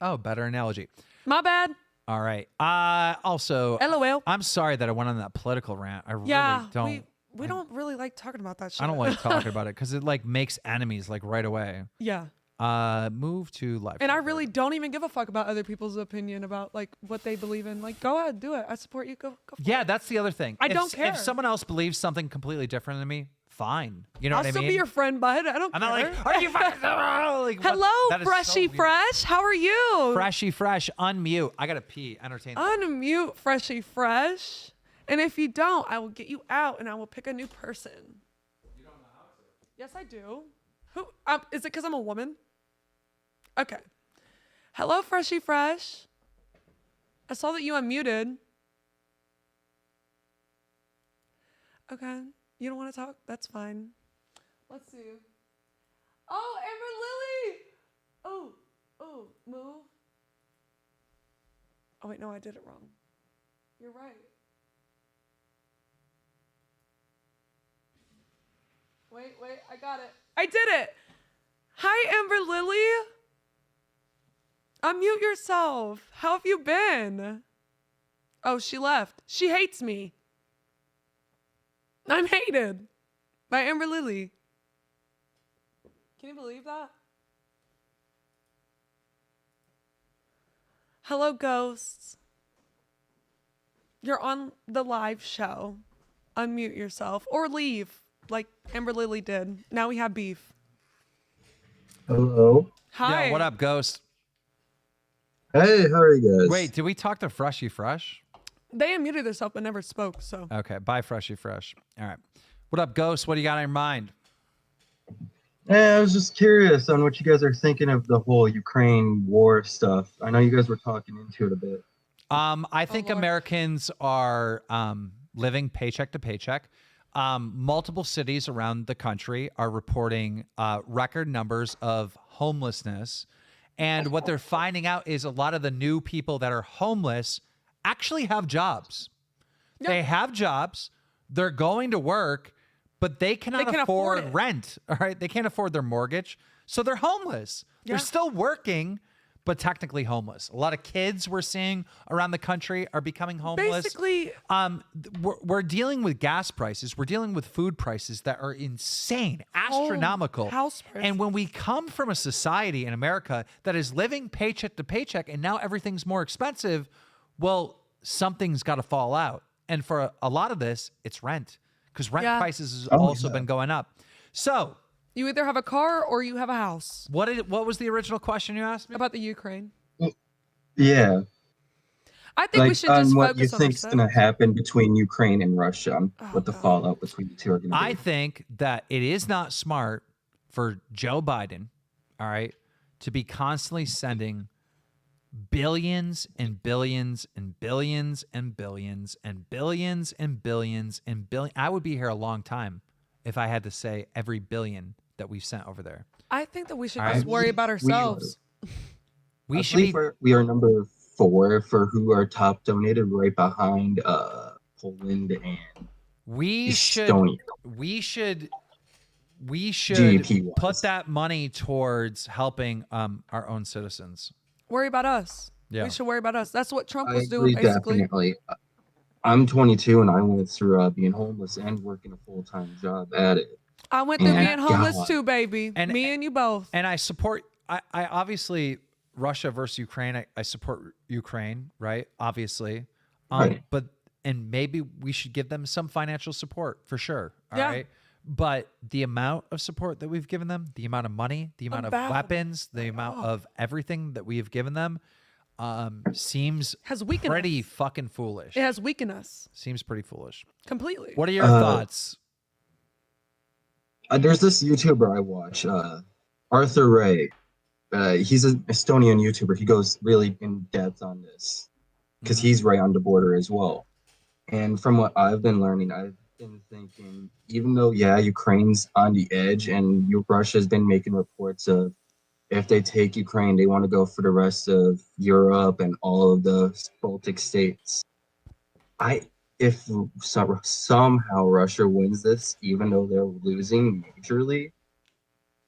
Oh, better analogy. My bad. All right. Also, LOL. I'm sorry that I went on that political rant. I really don't. We don't really like talking about that shit. I don't like talking about it because it like makes enemies like right away. Yeah. Move to life. And I really don't even give a fuck about other people's opinion about like what they believe in. Like, go ahead, do it. I support you. Go for Yeah, it. that's the other thing. I don't care. If someone else believes something completely different than me, fine. You know I'll what I mean? still be your friend, bud. I don't I'm care. not like, are you fucking like, what? Hello, That is so Freshy weird. Fresh. How are you? Freshy Fresh. Unmute. I gotta pee. Entertain. Unmute Freshy Fresh. And if you don't, I will get you out and I will pick a new person. You don't know how to. Yes, I do. Who? Is it because I'm a woman? Okay. Hello, Freshy Fresh. I saw that you unmuted. Okay. You don't want to talk? That's fine. Let's see. Oh, Amber Lily. Oh, move. Oh, wait, no, I did it wrong. You're right. Wait, I got it. I did it. Hi, Amber Lily. Unmute yourself. How have you been? Oh, she left. She hates me. I'm hated by Amber Lily. Can you believe that? Hello, ghosts. You're on the live show. Unmute yourself or leave like Amber Lily did. Now we have beef. Hello. Hi. Yeah, what up, Ghost? Hey, how are you guys? Wait, did we talk to Freshy Fresh? They unmuted themselves but never spoke, so. Okay, bye, Freshy Fresh. All right. What up, Ghost? What do you got on your mind? I was just curious on what you guys are thinking of the whole Ukraine war stuff. I know you guys were talking into it a bit. I think Americans are living paycheck to paycheck. Multiple cities around the country are reporting record numbers of homelessness. And what they're finding out is a lot of the new people that are homeless actually have jobs. Yep. They have jobs. They're going to work, but they cannot afford rent. All right. They can't afford their mortgage. So they're homeless. Yeah. They're still working, but technically homeless. A lot of kids we're seeing around the country are becoming homeless. Basically, we're dealing with gas prices. We're dealing with food prices that are insane, astronomical. House prices. And when we come from a society in America that is living paycheck to paycheck and now everything's more expensive, well, something's got to fall out. And for a lot of this, it's rent, because rent prices has also been going up. So you either have a car or you have a house. What was the original question you asked me? About the Ukraine. Yeah. I think we should just what focus you on think's going to happen between Ukraine and Russia, what the fallout between the two are going to be. I think that it is not smart for Joe Biden, all right, to be constantly sending billions and billions and billions and billions and billions and billions and billions. I would be here a long time if I had to say every billion that we've sent over there. I think that we should just worry about ourselves. We are number 4 for who are top donated, right behind Poland and Estonia. We should GDP-wise. put that money towards helping our own citizens. Worry about us. Yeah. We should worry about us. That's what Trump I was agree, doing, basically. definitely. I'm 22 and I went through being homeless and working a full-time job at it. I went through being homeless too, baby. Me and you both. And I support, I obviously, Russia versus Ukraine, I support Ukraine, right? Obviously. Right. And maybe we should give them some financial support for sure. All Yeah. right. But the amount of support that we've given them, the amount of money, the amount of weapons, the amount of everything that we have given them seems pretty fucking foolish. It has weakened us. Seems pretty foolish. Completely. What are your thoughts? There's this YouTuber I watch, Arthur Ray. He's an Estonian YouTuber. He goes really in depth on this because he's right on the border as well. And from what I've been learning, I've been thinking, even though, Ukraine's on the edge and Russia's been making reports of if they take Ukraine, they want to go for the rest of Europe and all of the Baltic states. If somehow Russia wins this, even though they're losing majorly,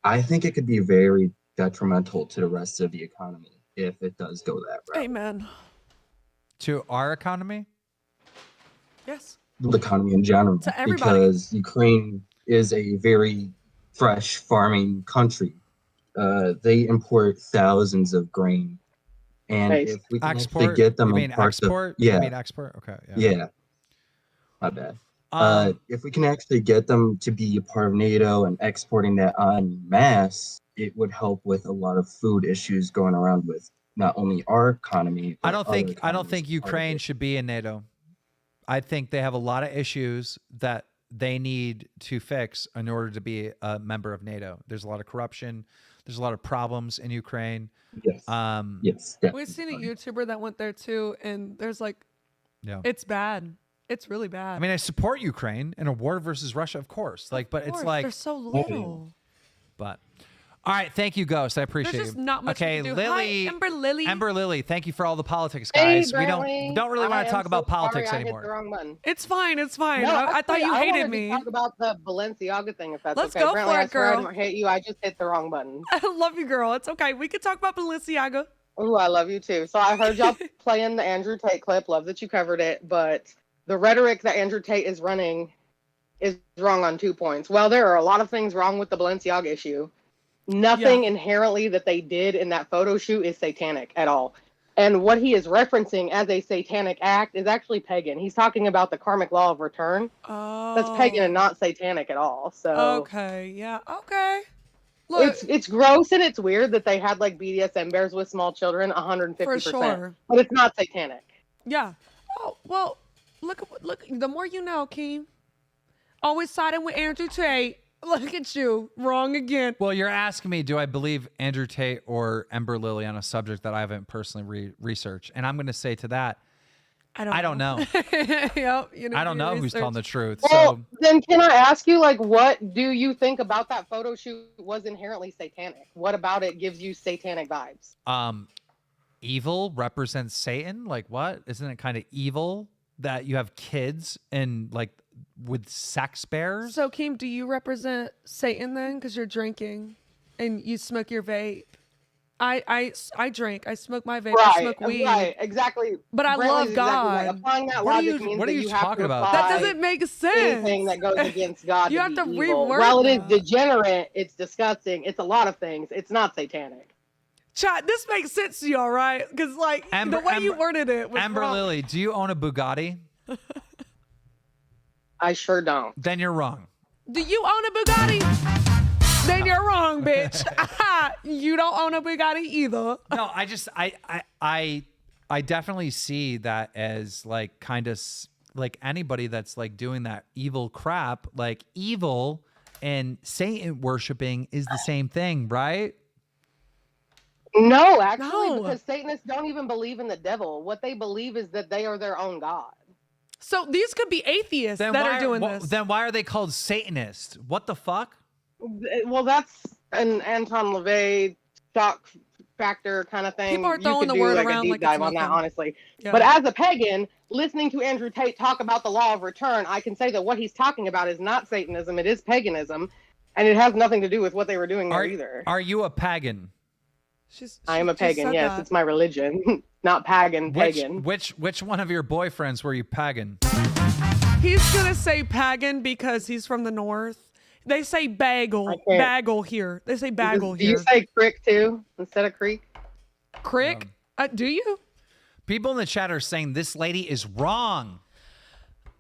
I think it could be very detrimental to the rest of the economy if it does go that route. Amen. To our economy? Yes. The economy in general. To everybody. Because Ukraine is a very fresh farming country. They import thousands of grain. And if we can actually get them in parts of... You mean export? Okay. Yeah. My bad. If we can actually get them to be a part of NATO and exporting that en masse, it would help with a lot of food issues going around with not only our economy. I don't think Ukraine should be in NATO. I think they have a lot of issues that they need to fix in order to be a member of NATO. There's a lot of corruption. There's a lot of problems in Ukraine. Yes. Yes. We've seen a YouTuber that went there too, and there's it's bad. It's really bad. I mean, I support Ukraine in a war versus Russia, of course. But it's like they're so little. But All right, thank you, Ghost. I appreciate There's it. just not much okay, we can do. Lily. Hi, Ember Lily. Ember Lily, thank you for all the politics, Hey, guys. We don't really want to talk about politics I hit anymore. the wrong button. It's fine. It's fine. No, I thought actually, you I hated wanted me. to talk about the Balenciaga thing, if that's Let's okay. go Apparently, for I it, swear I girl. don't hate you. I just hit the wrong button. I love you, girl. It's okay. We could talk about Balenciaga. Ooh, I love you too. So I heard y'all playing the Andrew Tate clip. Love that you covered it. But the rhetoric that Andrew Tate is running is wrong on 2 points. Well, there are a lot of things wrong with the Balenciaga issue. Nothing inherently that they did in that photo shoot is satanic at all. And what he is referencing as a satanic act is actually pagan. He's talking about the karmic law of return. Oh. That's pagan and not satanic at all. So Okay. Yeah. Okay. Look, it's gross and it's weird that they had like BDSM bears with small children 150%. For sure. But it's not satanic. yeah. Oh well. Look. The more you know, Keem. Always siding with Andrew Tate. Look at you. Wrong again. Well, you're asking me, do I believe Andrew Tate or Ember Lily on a subject that I haven't personally researched? And I'm going to say to that, I don't know. Yep. I don't know who's telling the truth. Well, So then can I ask you, like, what do you think about that photo shoot was inherently satanic? What about it gives you satanic vibes? evil represents Satan? Like what? Isn't it kind of evil that you have kids and like with sex bears? So, Keem, do you represent Satan then? Because you're drinking and you smoke your vape. I drink. I smoke my vape. I smoke weed. Right, exactly. But I love God. Applying that What are logic you- means what that are you you have talking to about? apply That doesn't make sense. anything that goes against God. You to have to be evil. reword While it is that. degenerate, it's disgusting. It's a lot of things. It's not satanic. Chat, this makes sense to y'all, right? Because like the way you worded it was Amber wrong. Lily, do you own a Bugatti? I sure don't. Then you're wrong. Do you own a Bugatti? Then you're wrong, bitch. You don't own a Bugatti either. No, I definitely see that as like kind of like anybody that's like doing that evil crap, like evil and Satan worshiping is the same thing, right? No, actually, No. because Satanists don't even believe in the devil. What they believe is that they are their own God. So these could be atheists that are doing this. Then why are they called Satanists? What the fuck? Well, that's an Anton LaVey shock factor kind of thing. People are You throwing could the do, word like, a around deep like it's dive on that, nothing. honestly. Yeah. But as a pagan, listening to Andrew Tate talk about the law of return, I can say that what he's talking about is not Satanism; it is paganism, and it has nothing to do with what they were doing there either. Are you a pagan? I am a just pagan. said Yes, that. it's my religion, not pagan. Pagan. Which one of your boyfriends were you pagan? He's gonna say pagan because he's from the north. They say bagel here. They say bagel Do here. you say crick too instead of creek? Crick? Do you? People in the chat are saying this lady is wrong.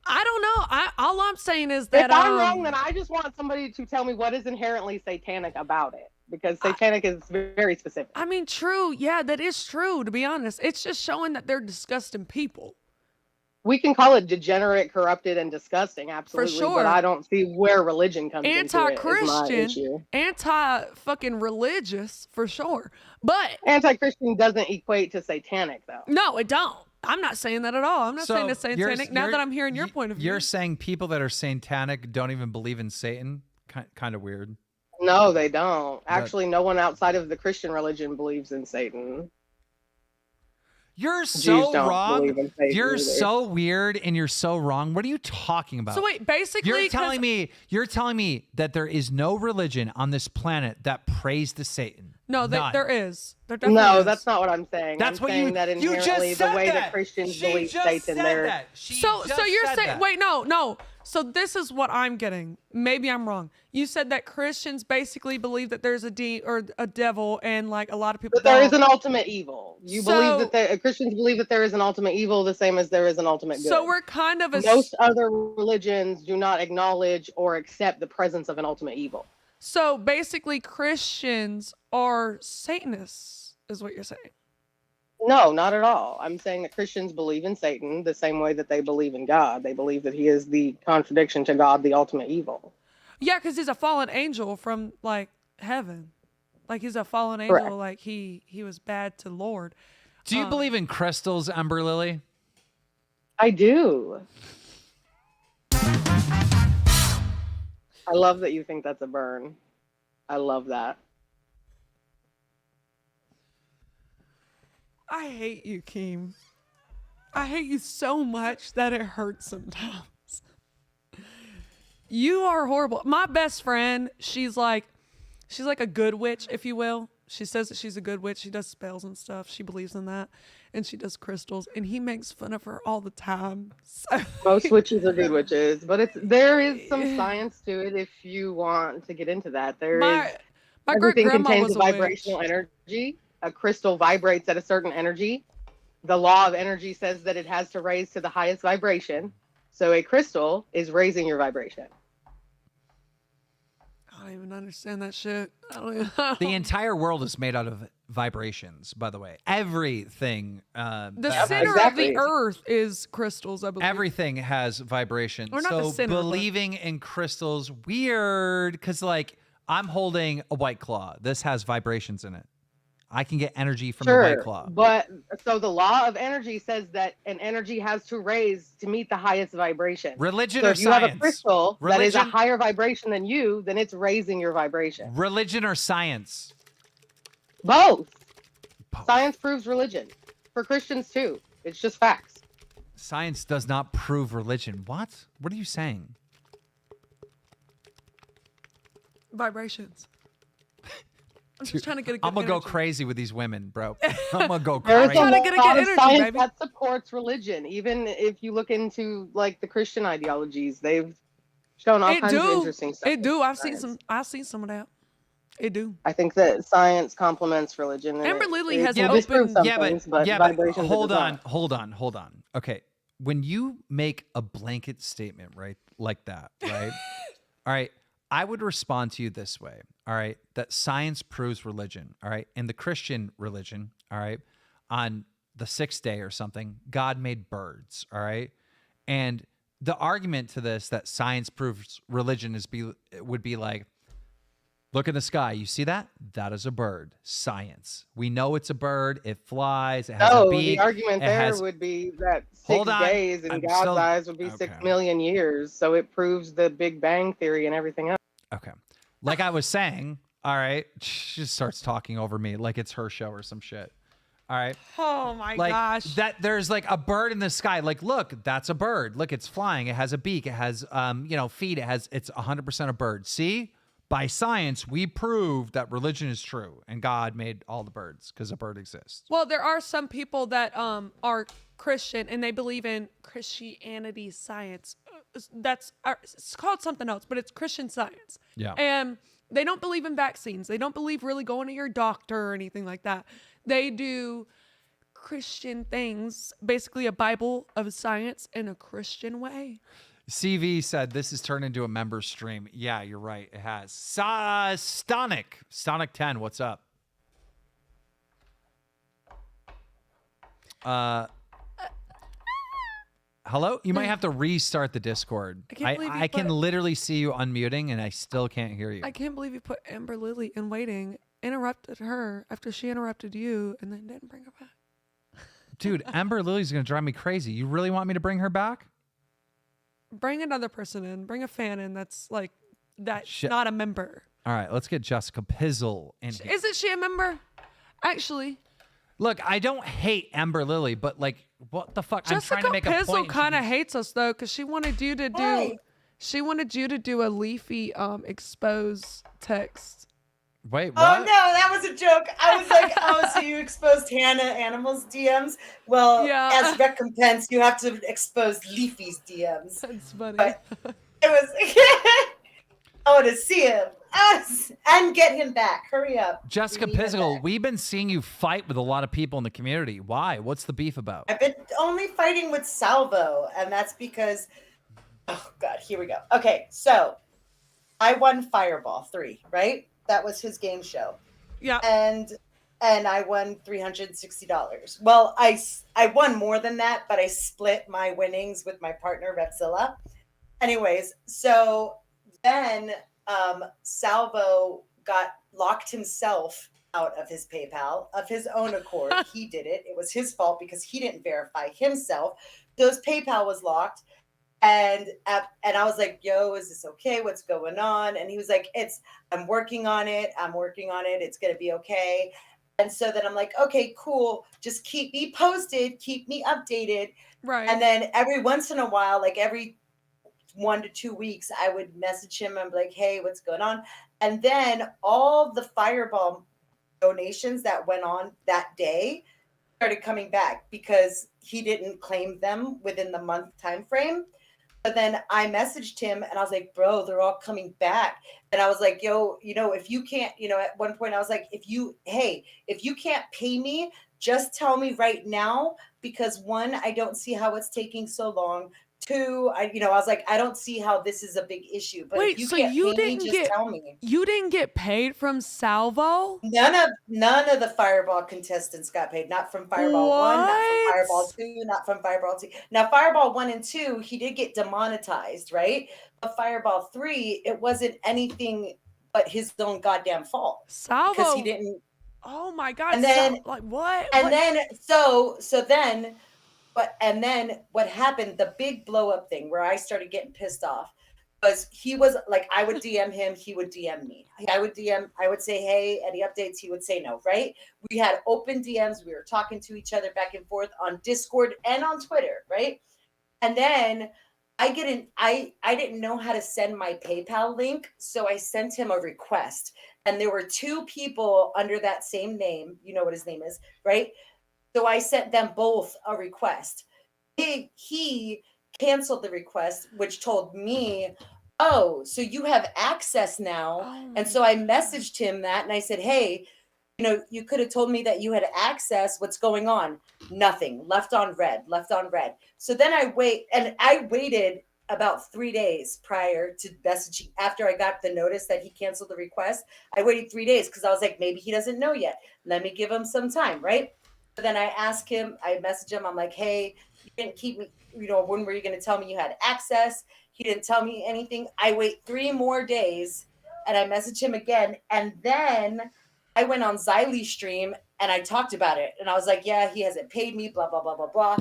I don't know. All I'm saying is that If I'm wrong, then I just want somebody to tell me what is inherently satanic about it, because satanic is very specific. I mean, true. Yeah, that is true. To be honest, it's just showing that they're disgusting people. We can call it degenerate, corrupted, and disgusting, absolutely. sure. But I don't see where religion comes into it. Is my Anti-Christian, issue. anti-fucking religious for sure. But Anti-Christian doesn't equate to satanic, though. no, it don't. I'm not saying that at all. I'm not saying it's you're- satanic. Now that I'm hearing your point of view, You're saying people that are satanic don't even believe in Satan? Kind of weird. No, they don't. Actually, no one outside of the Christian religion believes in Satan. You're Jews so don't wrong. believe in Satan You're either. so weird and you're so wrong. What are you talking about? So wait, basically, you're telling me that there is no religion on this planet that prays to Satan. no, None. there is. There definitely No, is. that's not what I'm saying. That's I'm what saying you- that you just inherently the said way that. that Christians She believe just Satan, said they're that. She So just you're said saying that. wait, no. So this is what I'm getting. Maybe I'm wrong. You said that Christians basically believe that there's a devil, and like a lot of people. But there is don't. an ultimate evil. You believe that Christians believe that there is an ultimate evil, the same as there is an ultimate good. So we're kind of Most other religions do not acknowledge or accept the presence of an ultimate evil. So basically, Christians are Satanists, is what you're saying. No, not at all. I'm saying that Christians believe in Satan the same way that they believe in God. They believe that he is the contradiction to God, the ultimate evil. Yeah, because he's a fallen angel from like heaven. Like he's a fallen angel. Correct. Like he was bad to Lord. Do you believe in crystals, Ember Lily? I do. I love that you think that's a burn. I love that. I hate you, Keem. I hate you so much that it hurts sometimes. You are horrible. My best friend, she's like a good witch, if you will. She says that she's a good witch. She does spells and stuff. She believes in that. And she does crystals. And he makes fun of her all the time. So. Most witches are good witches, but there is some science to it if you want to get into that. My everything great-grandma contains was a a witch. vibrational energy. A crystal vibrates at a certain energy. The law of energy says that it has to raise to the highest vibration. So a crystal is raising your vibration. I don't even understand that shit. I don't even, The entire world is made out of vibrations, by the way. Everything. the center of the earth is crystals, I believe. Everything has vibrations. Or not the so center, but- believing in crystals, weird, because like I'm holding a White Claw. This has vibrations in it. I can get energy from the White Claw. But so the law of energy says that an energy has to raise to meet the highest vibration. Religion so or if you have a science? crystal that is a Religion? higher vibration than you, then it's raising your vibration. Religion or science? Both. Science proves religion. For Christians too. It's just facts. Science does not prove religion. What? What are you saying? Vibrations. I'm just trying to get a good I'm gonna go energy. crazy with these women, bro. I'm gonna go There's crazy. a trying to get a lot good of energy, science baby. that supports religion. Even if you look into like the Christian ideologies, they've shown all kinds of interesting stuff. It do. with I've seen science. some of that. It do. I think that science complements religion. and Amber it- Lily it has disproves opened- some Yeah, things, but vibrations it hold does on, not. hold on. Okay, when you make a blanket statement, right, like that, right? All right, I would respond to you this way. All right, that science proves religion. All right, in the Christian religion, all right, on the 6th day or something, God made birds. All right, and the argument to this that science proves religion would be like, look in the sky. You see that? That is a bird. Science. We know it's a bird. It flies. It has a No, beak. the argument it there has... would be that Hold 6 on. days in I'm God's still- eyes would be 6 million years. So it proves the Big Bang Theory and everything else. Okay. Like I was saying, all right, she just starts talking over me like it's her show or some shit. All right. Oh my Like gosh. that there's like a bird in the sky. Like, look, that's a bird. Look, it's flying. It has a beak. It has feet. It's 100% a bird. See? By science, we prove that religion is true and God made all the birds because a bird exists. Well, there are some people that are Christian and they believe in Christianity science. It's called something else, but it's Christian science. Yeah. And they don't believe in vaccines. They don't believe really going to your doctor or anything like that. They do Christian things, basically a Bible of science in a Christian way. CV said this has turned into a member stream. Yeah, you're right. It has. Stonic 10, what's up? Hello? You might have to restart the Discord. I can literally see you unmuting and I still can't hear you. I can't believe you put Amber Lily in waiting, interrupted her after she interrupted you, and then didn't bring her back. Dude, Amber Lily's going to drive me crazy. You really want me to bring her back? Bring another person in. Bring a fan in that's like that's Shit. not a member. All right, let's get Jessica Pizzle in here. Isn't she a member? Actually, Look, I don't hate Amber Lily, but like, what the fuck? I'm trying Jessica to make a Pizzle point. kind of hates us though, because she wanted you to do. Why? She wanted you to do a leafy expose text. Wait, Oh no, that was a joke. I was like, oh, so you exposed Hannah Animals DMs? Well, Yeah. as recompense, you have to expose Leafy's DMs. That's funny. But it was. I want to see him and get him back. Hurry up. Jessica We need him Pizzle, back. we've been seeing you fight with a lot of people in the community. Why? What's the beef about? I've been only fighting with Salvo, and that's because. Oh God, here we go. Okay, so I won Fireball 3, right? That was his game show. Yeah. And I won $360. Well, I won more than that, but I split my winnings with my partner Repzilla. Anyways, so then Salvo locked himself out of his PayPal of his own accord. He did it. It was his fault because he didn't verify himself. So his PayPal was locked. And I was like, yo, is this okay? What's going on? And he was like, I'm working on it. It's going to be okay. And so then I'm like, okay, cool. Just keep me posted, keep me updated. Right. And then every once in a while, like every 1 to 2 weeks, I would message him and be like, hey, what's going on? And then all the Fireball donations that went on that day started coming back because he didn't claim them within the month time frame. But then I messaged him and I was like, bro, they're all coming back. And I was like, yo, if you can't, at one point I was like, if you can't pay me, just tell me right now, because 1, I don't see how it's taking so long. 2, I was like, I don't see how this is a big issue. But Wait, if you so can't you pay didn't me, get just tell me. You didn't get paid from Salvo? None of the Fireball contestants got paid. Not from Fireball 1, not from Fireball 2, not from Fireball 2. Now, Fireball 1 and 2, he did get demonetized, right? But Fireball 3, it wasn't anything but his own goddamn fault. Salvo. Because he didn't. Oh my God. And then, what? And then, and then what happened, the big blow up thing where I started getting pissed off, was he was like, I would DM him, he would DM me. I would say, hey, any updates? He would say no, right? We had open DMs. We were talking to each other back and forth on Discord and on Twitter, right? And then I didn't know how to send my PayPal link, so I sent him a request. And there were 2 people under that same name. You know what his name is, right? So I sent them both a request. He canceled the request, which told me, oh, so you have access now. And so I messaged him that and I said, hey, you could have told me that you had access. What's going on? Nothing. Left on red. So then I waited about 3 days prior to messaging. After I got the notice that he canceled the request, I waited 3 days because I was like, maybe he doesn't know yet. Let me give him some time, right? So then I messaged him. I'm like, hey, you didn't keep me, when were you going to tell me you had access? He didn't tell me anything. I wait 3 more days and I messaged him again. And then I went on Xylee's stream and I talked about it. And I was like, yeah, he hasn't paid me, blah, blah, blah, blah, blah.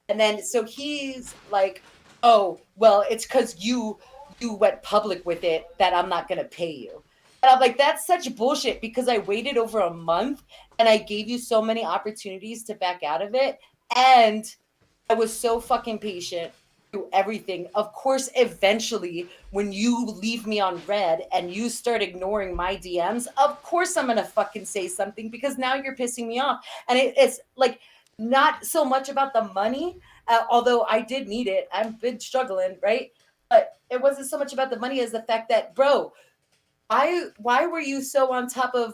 And then, so he's like, oh, well, it's because you went public with it that I'm not going to pay you. And I'm like, that's such bullshit because I waited over a month and I gave you so many opportunities to back out of it. And I was so fucking patient through everything. Of course, eventually, when you leave me on red and you start ignoring my DMs, of course I'm going to fucking say something because now you're pissing me off. And it's like not so much about the money, although I did need it. I've been struggling, right? But it wasn't so much about the money as the fact that, bro, why were you so on top of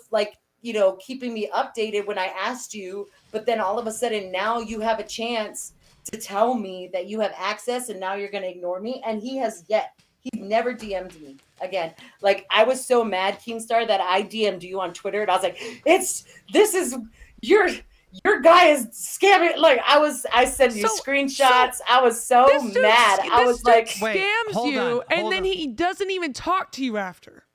keeping me updated when I asked you, but then all of a sudden now you have a chance to tell me that you have access and now you're going to ignore me? And he never DM'd me again. Like, I was so mad, Keemstar, that I DM'd you on Twitter and I was like, your guy is scamming. Like, I sent you screenshots. I was so mad. I was like, scams you, and then he doesn't even talk to you after.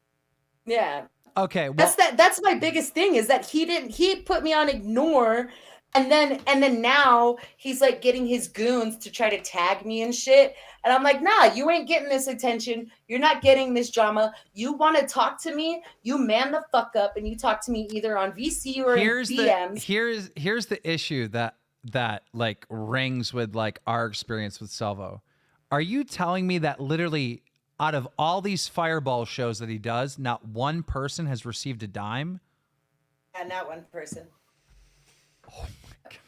Yeah. Okay. Well, that's my biggest thing is that he put me on ignore, and then now he's like getting his goons to try to tag me and shit. And I'm like, nah, you ain't getting this attention. You're not getting this drama. You want to talk to me? You man the fuck up and you talk to me either on VC or in DMs. Here's the issue that like rings with like our experience with Salvo. Are you telling me that literally out of all these Fireball shows that he does, not one person has received a dime? Yeah, not one person. Oh my God.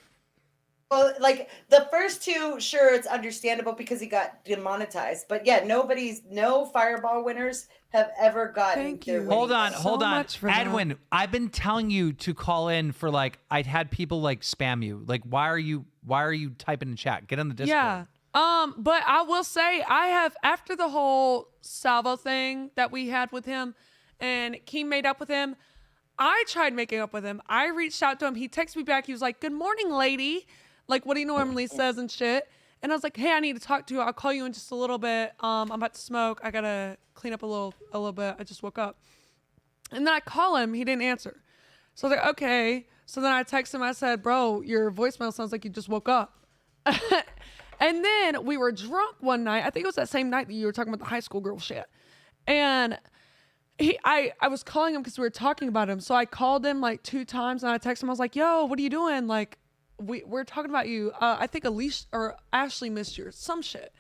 Well, like the first 2, sure, it's understandable because he got demonetized. But yeah, no Fireball winners have ever gotten their winnings. Hold on. Edwin, I've been telling you to call in for like, I'd had people like spam you. Like, why are you typing in chat? Get on the Discord. Yeah. But I will say I have, after the whole Salvo thing that we had with him and Keem made up with him, I tried making up with him. I reached out to him. He texted me back. He was like, good morning, lady. Like what he normally says and shit. And I was like, hey, I need to talk to you. I'll call you in just a little bit. I'm about to smoke. I got to clean up a little bit. I just woke up. And then I call him. He didn't answer. So I was like, okay. So then I texted him. I said, bro, your voicemail sounds like you just woke up. And then we were drunk one night. I think it was that same night that you were talking about the high school girl shit. And I was calling him because we were talking about him. So I called him like 2 times and I texted him. I was like, yo, what are you doing? Like, we're talking about you. I think Alicia or Ashley missed you or some shit.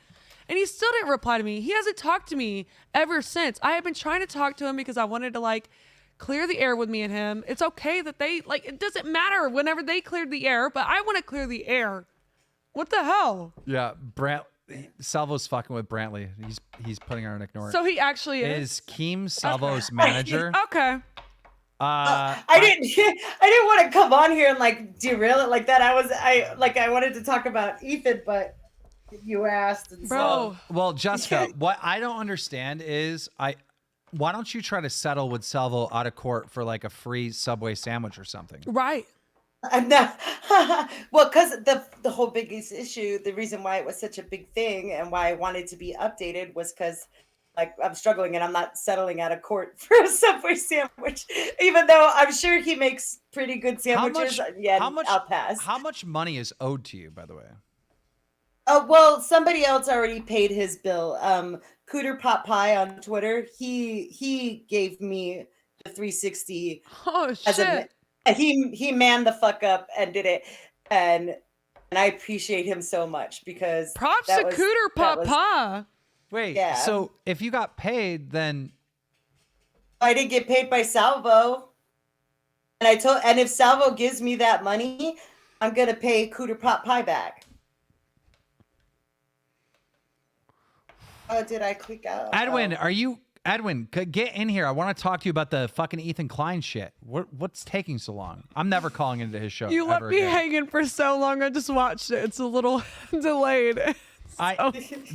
And he still didn't reply to me. He hasn't talked to me ever since. I have been trying to talk to him because I wanted to like clear the air with me and him. It's okay that they like, it doesn't matter whenever they cleared the air, but I want to clear the air. What the hell? Yeah, Salvo's fucking with Brantley. He's putting her on ignore. So he actually is Keem Salvo's manager. Okay. I didn't want to come on here and like derail it like that. I wanted to talk about Ethan, but you asked. And Bro. Well, Jessica, what I don't understand is why don't you try to settle with Salvo out of court for like a free Subway sandwich or something? Right. No. Well, because the whole biggest issue, the reason why it was such a big thing and why I wanted to be updated was because like I'm struggling and I'm not settling out of court for a Subway sandwich, even though I'm sure he makes pretty good sandwiches. I'll pass. How much money is owed to you, by the way? Well, somebody else already paid his bill. Cooter Pot Pie on Twitter, he gave me the 360. Oh shit! He manned the fuck up and did it, and I appreciate him so much because props to Cooter Pot Pie. Wait, yeah. So if you got paid, then I didn't get paid by Salvo, and if Salvo gives me that money, I'm gonna pay Cooter Pot Pie back. Oh, did I click out? Edwin, Edwin, get in here. I want to talk to you about the fucking Ethan Klein shit. What's taking so long? I'm never calling into his show. You left me hanging for so long. I just watched it. It's a little delayed.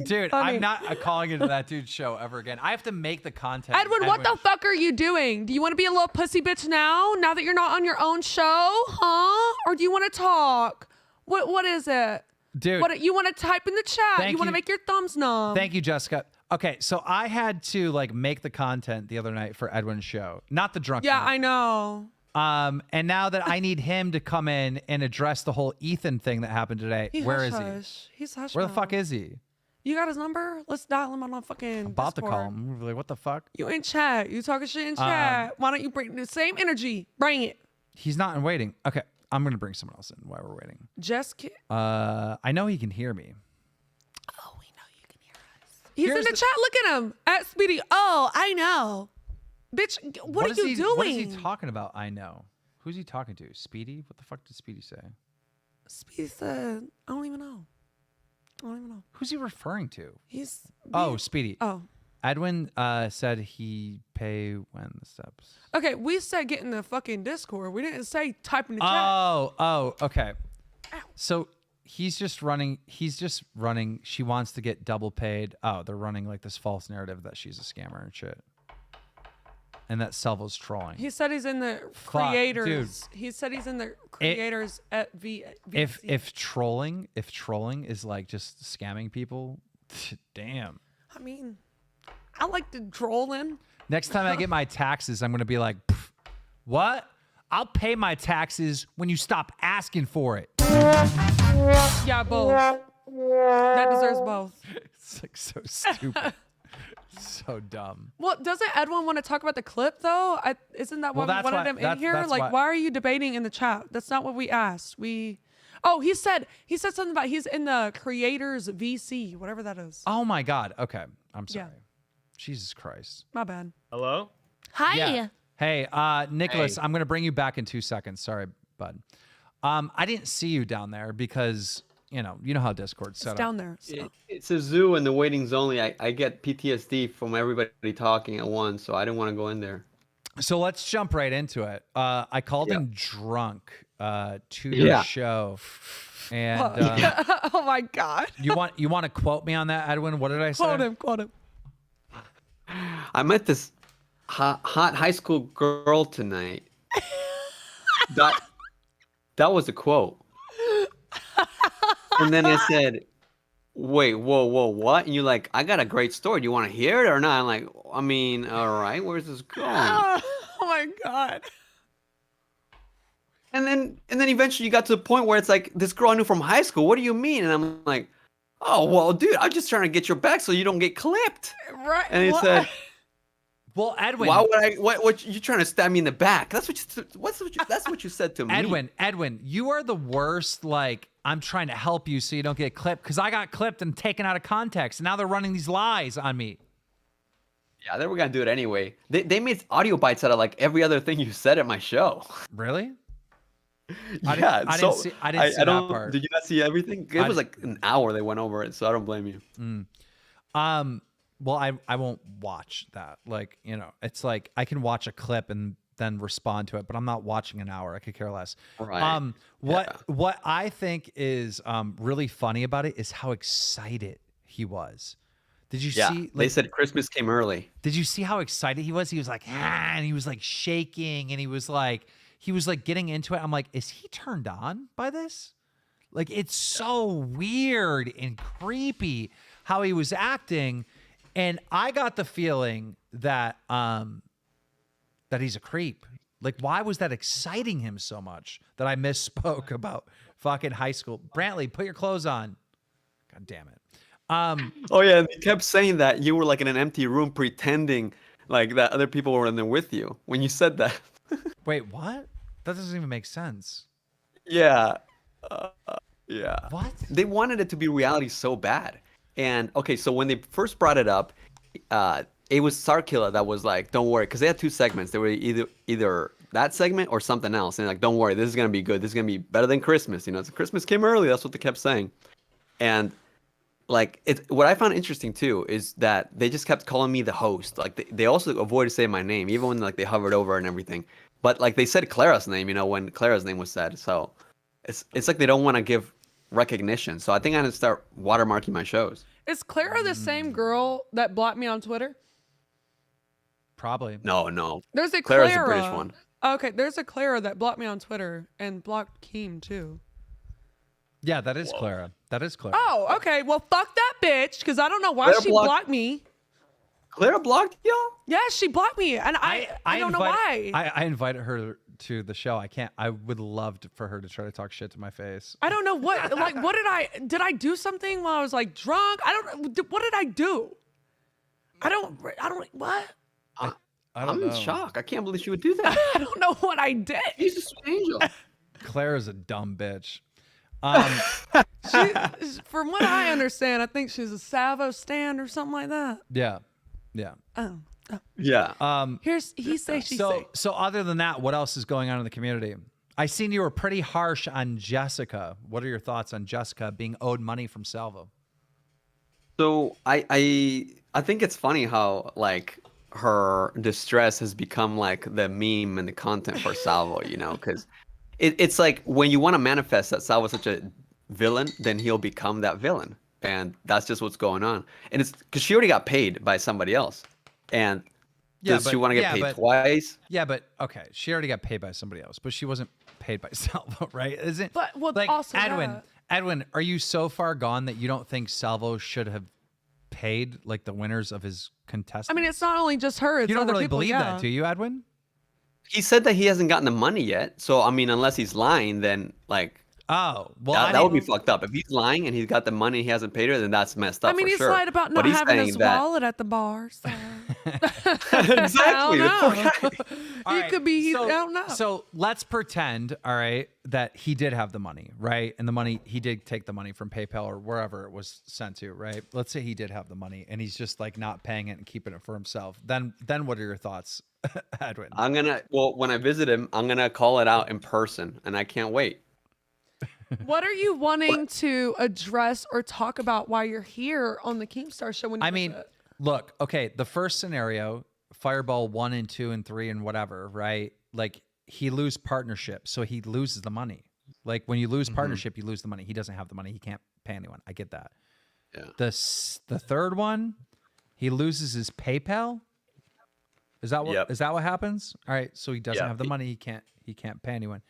Dude, I'm not calling into that dude's show ever again. I have to make the content. Edwin, what the fuck are you doing? Do you want to be a little pussy bitch now that you're not on your own show? Huh? Or do you want to talk? What is it? Dude, what you want to type in the chat? You want to make your thumbs numb? Thank you, Jessica. Okay, so I had to like make the content the other night for Edwin's show, not the drunk. Yeah, night. I know. And now that I need him to come in and address the whole Ethan thing that happened today, where is he? He's hush. Where the fuck is he? You got his number? Let's dial him on a fucking. I'm about Discord. to call him. Like, what the fuck? You in chat? You talking shit in chat? Why don't you bring the same energy? Bring it. He's not in waiting. Okay. I'm gonna bring someone else in while we're waiting. I know he can hear me. Oh, we know you can hear us. He's in the chat. Look at him at Speedy. Oh, I know, bitch. What are you doing? What is he talking about? I know. Who's he talking to? Speedy? What the fuck did Speedy say? Speedy said, I don't even know. Who's he referring to? He's. Oh, Speedy. Oh. Edwin said he pay when the steps. Okay, we said get in the fucking Discord. We didn't say type in the chat. Oh, okay. So he's just running. She wants to get double paid. Oh, they're running like this false narrative that she's a scammer and shit. And that Salvo's trolling. He said he's in the creators. Dude, he said he's in the creators at VC. If trolling is like just scamming people, damn. I mean, I like to troll in. Next time I get my taxes, I'm going to be like, what? I'll pay my taxes when you stop asking for it. Yeah, both. That deserves both. It's like so stupid. So dumb. Well, doesn't Edwin want to talk about the clip though? Isn't that why we wanted him in here? Like, why are you debating in the chat? That's not what we asked. Oh, he said something about he's in the creators VC, whatever that is. Oh my God. Okay, I'm sorry. Yeah. Jesus Christ. My bad. Hello? Hi. Yeah. Hey, Nicholas, I'm going to bring you back in 2 seconds. Sorry, bud. I didn't see you down there because, you know how Discord's set up. It's down there. So. It's a zoo and the waiting's only. I get PTSD from everybody talking at once, so I didn't want to go in there. So let's jump right into it. I called in drunk to your show. And oh my God. You want to quote me on that, Edwin? What did I say? Quote him. I met this hot high school girl tonight. that was a quote. And then I said, wait, whoa, what? And you're like, I got a great story. Do you want to hear it or not? I'm like, I mean, all right, where's this going? Oh my God. And then eventually you got to the point where it's like, this girl I knew from high school. What do you mean? And I'm like, oh, well, dude, I'm just trying to get your back so you don't get clipped. Right. And he said, Well, Edwin, why would I? What you trying to stab me in the back? That's what you said to me. Edwin, you are the worst. Like, I'm trying to help you so you don't get clipped because I got clipped and taken out of context. And now they're running these lies on me. Yeah, they were gonna do it anyway. They made audio bites out of like every other thing you said at my show. Really? Yeah. I didn't see that part. Did you not see everything? It was like an hour they went over it, so I don't blame you. Well, I won't watch that. Like, you know, it's like I can watch a clip and then respond to it, but I'm not watching an hour. I could care less. Right. What I think is really funny about it is how excited he was. Did you see? Like, they said Christmas came early. Did you see how excited he was? He was like, and he was like shaking, and he was like getting into it. I'm like, is he turned on by this? Like, it's so weird and creepy how he was acting. And I got the feeling that that he's a creep. Like, why was that exciting him so much that I misspoke about fucking high school? Brantley, put your clothes on. God damn it. Oh yeah, and he kept saying that you were like in an empty room pretending like that other people were in there with you when you said that. Wait, what? That doesn't even make sense. Yeah. Yeah. What? They wanted it to be reality so bad. And okay, so when they first brought it up, it was Sarkilla that was like, "Don't worry," because they had two segments. They were either that segment or something else. And like, "Don't worry, this is gonna be good. This is gonna be better than Christmas." You know, Christmas came early. That's what they kept saying. And like, what I found interesting too is that they just kept calling me the host. Like they also avoided saying my name, even when like they hovered over and everything. But like they said Clara's name, you know, when Clara's name was said. So it's like they don't want to give recognition. So I think I need to start watermarking my shows. Is Clara the same girl that blocked me on Twitter? Probably. No. There's a Clara's Clara. the British one. Okay, there's a Clara that blocked me on Twitter and blocked Keem too. Yeah, that is Clara. That is Clara. Oh, okay. Well, fuck that bitch, because I don't know why Clara she blocked me. Clara blocked y'all? Yeah, she blocked me, and I don't know why. I invited her to the show. I would love for her to try to talk shit to my face. I don't know what. Like, what did I do something while I was like drunk? I don't know. What did I do? I don't. What? I'm in shock. I can't believe she would do that. I don't know what I did. She's a sweet angel. Clara's a dumb bitch. From what I understand, I think she's a Salvo stand or something like that. Yeah. Oh. Yeah. He say she say. So other than that, what else is going on in the community? I seen you were pretty harsh on Jessica. What are your thoughts on Jessica being owed money from Salvo? So I think it's funny how like her distress has become like the meme and the content for Salvo, you know, because it's like when you want to manifest that Salvo's such a villain, then he'll become that villain. And that's just what's going on. And it's because she already got paid by somebody else. And does she want to get paid twice? Yeah, but okay. She already got paid by somebody else, but she wasn't paid by Salvo, right? Isn't But well, like also Edwin, are you so far gone that you don't think Salvo should have paid like the winners of his contestants? I mean, it's not only just her. It's you don't other really people, believe yeah. that, do you, Edwin? He said that he hasn't gotten the money yet. So I mean, unless he's lying, then like well, that would be fucked up. If he's lying and he's got the money, he hasn't paid her, then that's messed up. I mean, for he's sure. lied about not But he's having saying his that- wallet at the bar. So. Exactly. I don't know. All He right, could be. so, I don't know. So let's pretend, all right, that he did have the money, right? And the money, he did take the money from PayPal or wherever it was sent to, right? Let's say he did have the money and he's just like not paying it and keeping it for himself. Then what are your thoughts, Edwin? when I visit him, I'm gonna call it out in person, and I can't wait. What are you wanting to address or talk about while you're here on the Keemstar show? When you I mean, look, okay, the first scenario, Fireball 1 and 2 and 3 and whatever, right? Like he lose partnership, so he loses the money. Like when you lose partnership, you lose the money. He doesn't have the money. He can't pay anyone. I get that. Yeah. The third one, he loses his PayPal. Is that what is that what happens? All right, so he doesn't have the money. He can't pay anyone.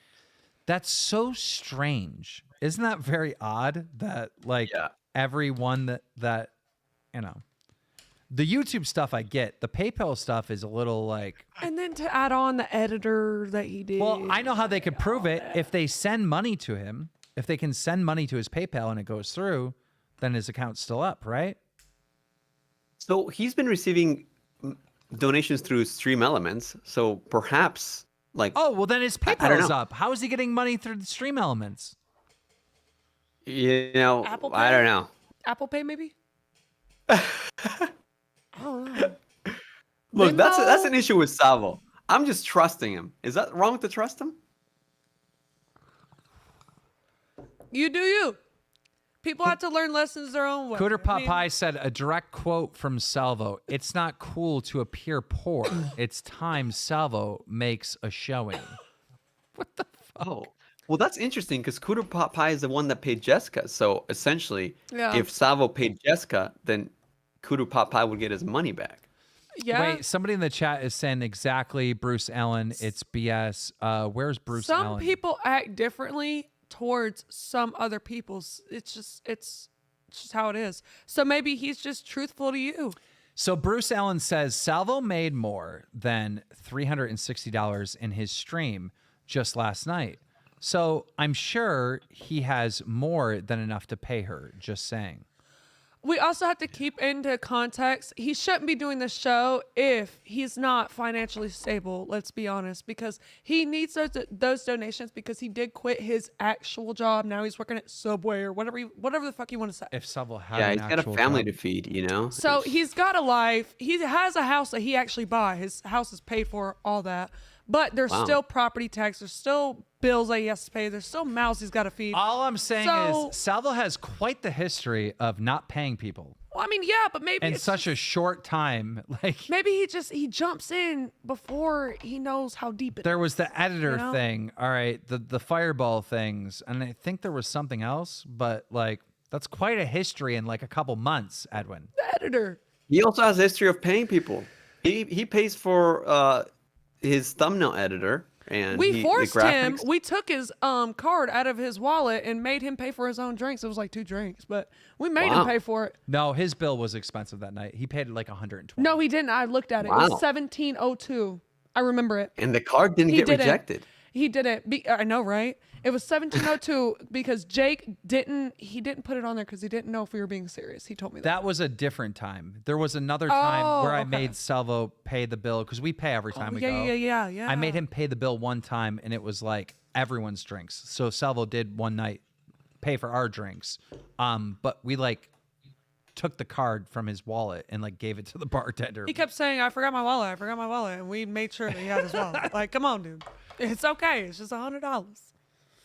That's so strange. Isn't that very odd that like everyone that you know, the YouTube stuff I get, the PayPal stuff is a little like. And then to add on the editor that he did. Well, I know how they could prove it. If they send money to him, if they can send money to his PayPal and it goes through, then his account's still up, right? So he's been receiving donations through Stream Elements, so perhaps like. Oh well, then his I don't PayPal's know. up. How is he getting money through the Stream Elements? You know, Apple I Pay? don't know. Apple Pay, maybe? I don't know. Look, that's Venmo? an issue with Salvo. I'm just trusting him. Is that wrong to trust him? You do you. People have to learn lessons their own way. Cooter I mean, Popeye said a direct quote from Salvo. It's not cool to appear poor. It's time Salvo makes a showing. Oh, well, that's interesting because Cooter Popeye is the one that paid Jessica. So essentially, Yeah. if Salvo paid Jessica, then Cooter Popeye would get his money back. Yeah. Wait, somebody in the chat is saying exactly Bruce Allen. It's BS. Where's Bruce Some Allen? people act differently towards some other people's. It's just how it is. So maybe he's just truthful to you. So Bruce Allen says Salvo made more than $360 in his stream just last night. So I'm sure he has more than enough to pay her. Just saying. We also have to keep into context. He shouldn't be doing the show if he's not financially stable. Let's be honest, because he needs those donations because he did quit his actual job. Now he's working at Subway or whatever the fuck you want to say. If Salvo had Yeah, an he's got a actual family job. to feed, you know? So he's got a life. He has a house that he actually bought. His house is paid for, all that. But there's Wow. still property tax. There's still bills that he has to pay. There's still mouths he's got to feed. All I'm saying So- is Salvo has quite the history of not paying people Well, I mean, yeah, but maybe in it's such a short time. Like maybe he jumps in before he knows how deep it there is. was the editor you know? thing, all right, the fireball things, and I think there was something else, but like that's quite a history in like a couple months, Edwin. The editor. He also has a history of paying people. He pays for his thumbnail editor and We the forced him. graphics. We took his card out of his wallet and made him pay for his own drinks. It was like 2 drinks, but we made him Wow. pay for it. No, his bill was expensive that night. He paid like 120. No, he didn't. I looked at it. It Wow. was 1702. I remember it. And the card didn't He get didn't. rejected. He did it. I know, right? It was 1702 because Jake didn't put it on there because he didn't know if we were being serious. He told me that. That was a different time. There was another time where I okay. made Salvo pay the bill because we pay every time we go. Yeah. I made him pay the bill one time, and it was like everyone's drinks. So Salvo did one night pay for our drinks, but we like took the card from his wallet and like gave it to the bartender. He kept saying, I forgot my wallet, and we made sure that he had his wallet. Like, come on, dude. It's okay. It's just $100.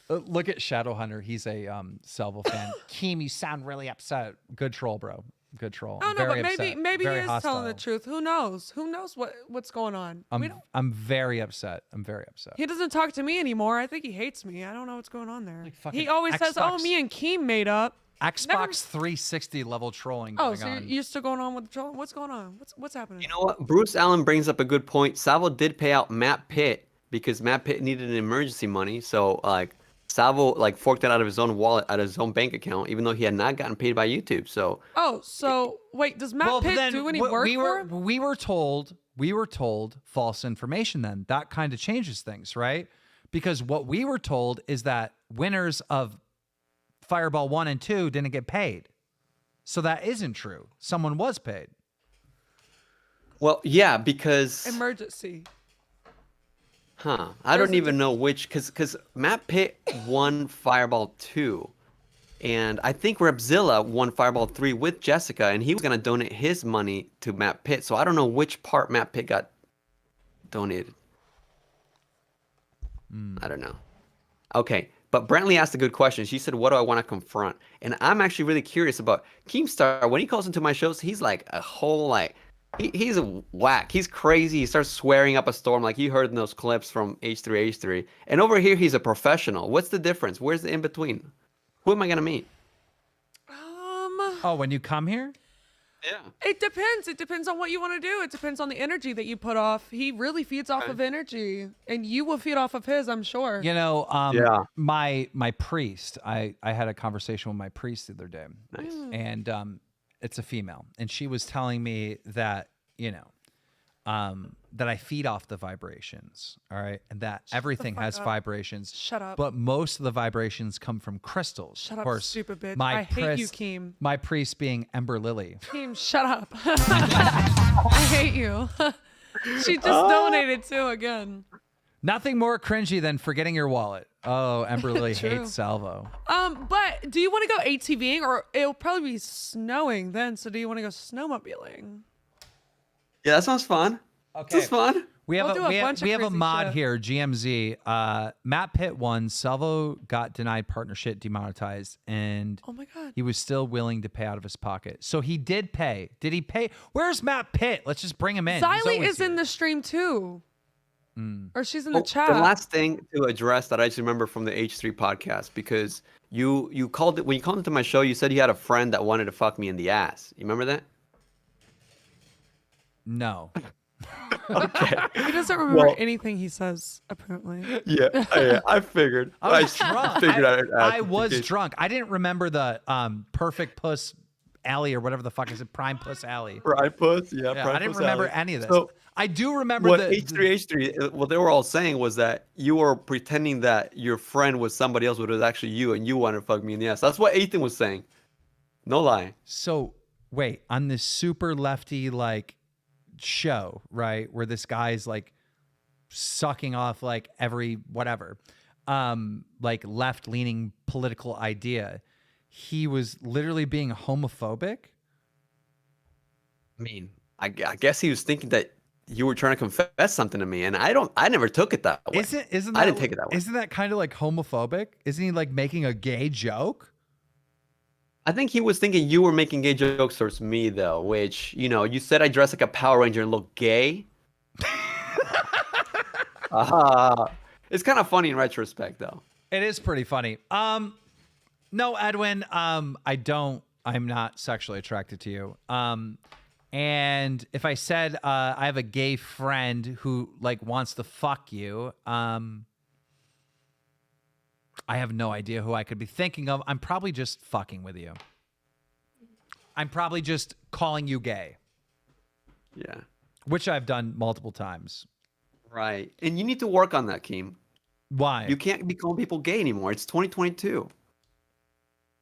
Look at Shadowhunter. He's a Salvo fan. Keem, you sound really upset. Good troll, bro. Good troll. I don't know, Very but upset. maybe he Very is hostile. telling the truth. Who knows? Who knows what's going on? We don't. I'm very upset. I'm very upset. He doesn't talk to me anymore. I think he hates me. I don't know what's going on there. fucking He always says, "Oh, Xbox- me and Keem made up." Xbox 360 level trolling Oh, going so on. you're still going on with the troll? What's going on? What's happening? You know what? Bruce Allen brings up a good point. Salvo did pay out Matt Pitt because Matt Pitt needed an emergency money. So like Salvo like forked it out of his own wallet, out of his own bank account, even though he had not gotten paid by YouTube. So Oh, so wait, does Matt Pitt do any work for him? We were told false information then. That kind of changes things, right? Because what we were told is that winners of Fireball 1 and 2 didn't get paid. So that isn't true. Someone was paid. well, yeah, because Emergency. I don't even know which because Matt Pitt won Fireball 2. And I think Repzilla won Fireball 3 with Jessica, and he was going to donate his money to Matt Pitt. So I don't know which part Matt Pitt got donated. I don't know. Okay, but Brantley asked a good question. She said, what do I want to confront? And I'm actually really curious about Keemstar. When he calls into my shows, he's like a whole, like, he's a whack. He's crazy. He starts swearing up a storm like you heard in those clips from H3H3. And over here, he's a professional. What's the difference? Where's the in-between? Who am I going to meet? Oh, when you come here? Yeah. It depends. It depends on what you want to do. It depends on the energy that you put off. He really feeds off of energy, and you will feed off of his, I'm sure. You know, Yeah. my priest, I had a conversation with my priest the other day. Nice. And it's a female. And she was telling me that, you know, that I feed off the vibrations, all right? And that everything fuck has up. vibrations. Shut up. But most of the vibrations come from crystals. Shut of up, course, stupid bitch. My I hate you, priest- Keem. My priest being Ember Lily. Keem, shut up. I hate you. She just donated too again. Nothing more cringy than forgetting your wallet. Oh, Emberly True. hates Salvo. But do you want to go ATVing, or it'll probably be snowing then? So do you want to go snowmobiling? Yeah, that sounds fun. Okay. This is fun. We have We'll do a bunch of we have a crazy mod shit. here, GMZ. Matt Pitt won. Salvo got denied partnership, demonetized, and Oh my God. he was still willing to pay out of his pocket. So he did pay. Did he pay? Where's Matt Pitt? Let's just bring him in. He's Xylee always is in the stream too. Or she's in the chat. The last thing to address that I just remember from the H3 podcast, because you called it when you called into my show, you said you had a friend that wanted to fuck me in the ass. You remember that? No. Okay. He doesn't remember anything he says, apparently. Yeah, I figured. I was drunk. figured I was drunk. I didn't remember the perfect puss alley or whatever the fuck is it, prime puss alley. Prime puss, yeah. I Prime didn't puss remember alley. any of this. So, I do remember what the H3, what they were all saying was that you were pretending that your friend was somebody else, but it was actually you, and you wanted to fuck me in the ass. That's what Ethan was saying. No lie. So wait, on this super lefty like show, right, where this guy's like sucking off like every whatever, like left leaning political idea, he was literally being homophobic. I mean, I guess he was thinking that you were trying to confess something to me, and I never took it that way. Isn't that, I didn't take it that way. Isn't that kind of like homophobic? Isn't he like making a gay joke? I think he was thinking you were making gay jokes towards me, though, which, you said I dress like a Power Ranger and look gay. It's kind of funny in retrospect, though. It is pretty funny. No, Edwin, I'm not sexually attracted to you. And if I said I have a gay friend who like wants to fuck you, I have no idea who I could be thinking of. I'm probably just fucking with you. I'm probably just calling you gay. Yeah. Which I've done multiple times. Right. And you need to work on that, Keem. Why? You can't be calling people gay anymore. It's 2022.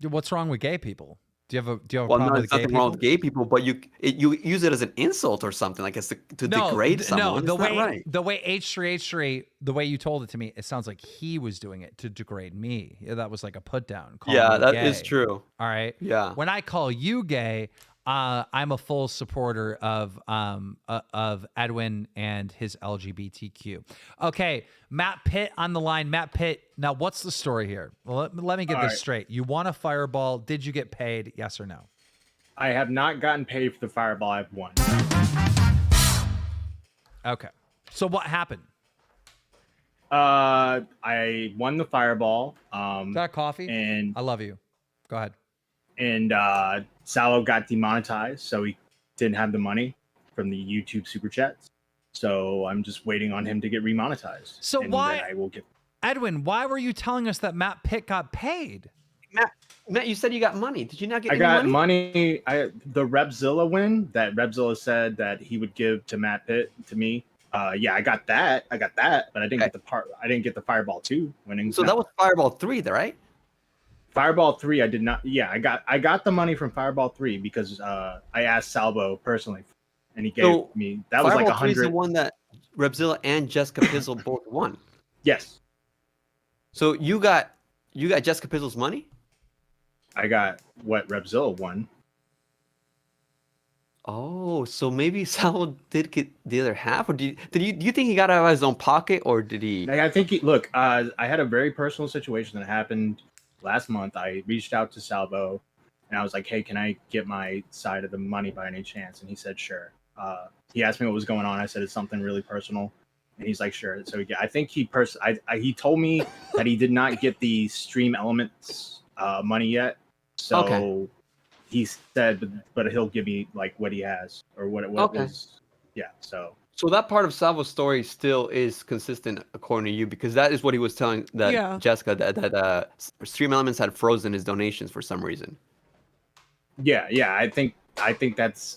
What's wrong with gay people? Do you have a Well, problem no, with there's gay nothing people? wrong with gay people, but you use it as an insult or something, like it's to degrade someone. No, It's not right. the way H3, the way you told it to me, it sounds like he was doing it to degrade me. Yeah, that was like a put down. Yeah, that is true. All right. Yeah. When I call you gay, I'm a full supporter of Edwin and his LGBTQ. Okay, Matt Pitt on the line. Matt Pitt. Now, what's the story here? Well, let me get this straight. You won a fireball. Did you get paid? Yes or no? I have not gotten paid for the fireball I've won. Okay. So what happened? I won the fireball. Is that coffee? And I love you. Go ahead. And Salvo got demonetized, so he didn't have the money from the YouTube super chats. So I'm just waiting on him to get remonetized. So and why, then I will get. Edwin? Why were you telling us that Matt Pitt got paid? Matt, you said you got money. Did you not get I any got money? The Repzilla win that Repzilla said that he would give to Matt Pitt to me. Yeah, I got that, but I didn't get the part. I didn't get the Fireball 2 winning. So that was Fireball 3, though, right? Fireball 3, I did not. Yeah, I got the money from Fireball 3 because I asked Salvo personally, and he gave me. That was like Fireball 3 is 100. the one that Repzilla and Jessica Pizzle both won. Yes. So you got Jessica Pizzle's money? I got what Repzilla won. Oh, so maybe Salvo did get the other half, or do you think he got out of his own pocket, or did he? I think look. I had a very personal situation that happened last month. I reached out to Salvo, and I was like, "Hey, can I get my side of the money by any chance?" And he said, "Sure." He asked me what was going on. I said it's something really personal, and he's like, "Sure." So I think he told me that he did not get the Stream Elements money yet. So. Okay. He said, but he'll give me like what he has or what was. Yeah. So that part of Salvo's story still is consistent according to you, because that is what he was telling Jessica that Stream Elements had frozen his donations for some reason. Yeah. I think that's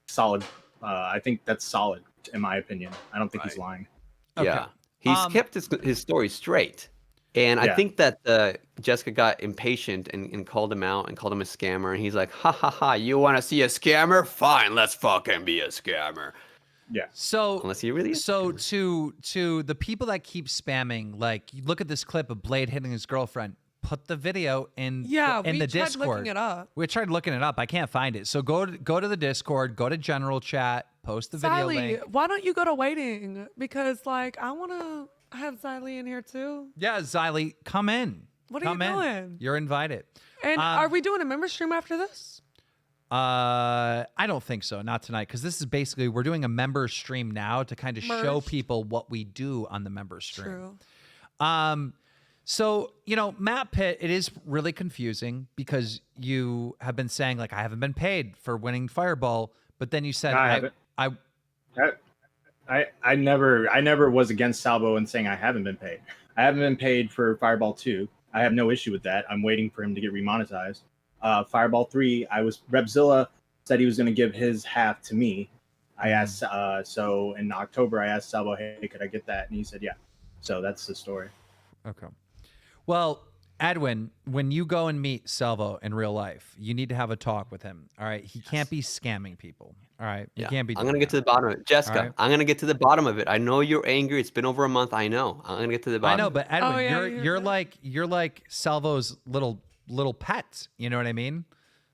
solid. I think that's solid in my opinion. I don't think he's lying. Okay. Yeah. He's kept his story straight. And I think that Jessica got impatient and called him out and called him a scammer. And he's like, ha, ha, ha, you want to see a scammer? Fine, let's fucking be a scammer. Yeah. So unless he really is. So to the people that keep spamming, like, you look at this clip of Blade hitting his girlfriend. Put the video in in the tried Discord. looking it up. We tried looking it up. I can't find it. So go to the Discord, go to general chat, post the video link. Why don't you go to waiting? Because like I want to have Xylee in here too. Yeah, Xylee, come in. What are come you in. doing? You're invited. And are we doing a member stream after this? I don't think so. Not tonight, because this is basically we're doing a member stream now to kind of show Merged. people what we do on the member stream. True. So, Matt Pitt, it is really confusing because you have been saying, like, I haven't been paid for winning Fireball, but then you said, I never was against Salvo and saying I haven't been paid. I haven't been paid for Fireball 2. I have no issue with that. I'm waiting for him to get remonetized. Fireball 3, Repzilla said he was going to give his half to me. I asked, so in October, I asked Salvo, hey, could I get that? And he said, yeah. So that's the story. Okay. Well, Edwin, when you go and meet Salvo in real life, you need to have a talk with him. All right. He can't be scamming people. All right. Yeah. He can't be. I'm gonna get to the bottom of it, Jessica. Right. I'm gonna get to the bottom of it. I know you're angry. It's been over a month. I know. I'm gonna get to the bottom. I know, but Edwin, Oh, yeah, you're like Salvo's little pet. You know what I mean?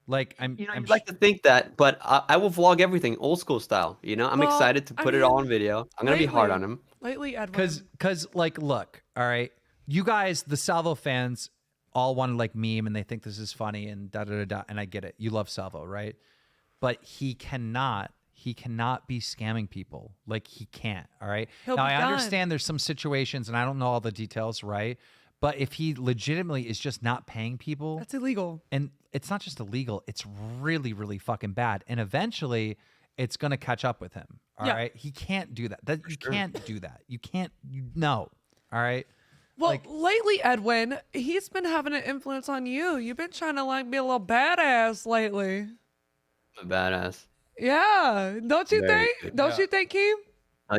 Like I'm I'd like to think that, but I will vlog everything old school style. I'm Well, excited to I put it all mean, on video. I'm gonna be hard on him. Lately, Edwin. Because like, look, all right, you guys, the Salvo fans, all want to like meme and they think this is funny and da da da da. And I get it. You love Salvo, right? But he cannot be scamming people. Like, he can't. All right. He'll Now be I done. understand there's some situations and I don't know all the details, right? But if he legitimately is just not paying people, That's illegal. and it's not just illegal, it's really, really fucking bad. And eventually it's gonna catch up with him. All right. Yeah. He can't do that. You can't do that. You can't no. All right. Well, lately, Edwin, he's been having an influence on you. You've been trying to like be a little badass lately. I'm a badass. Yeah, don't you Very think? good. Don't Yeah. you think, Keem?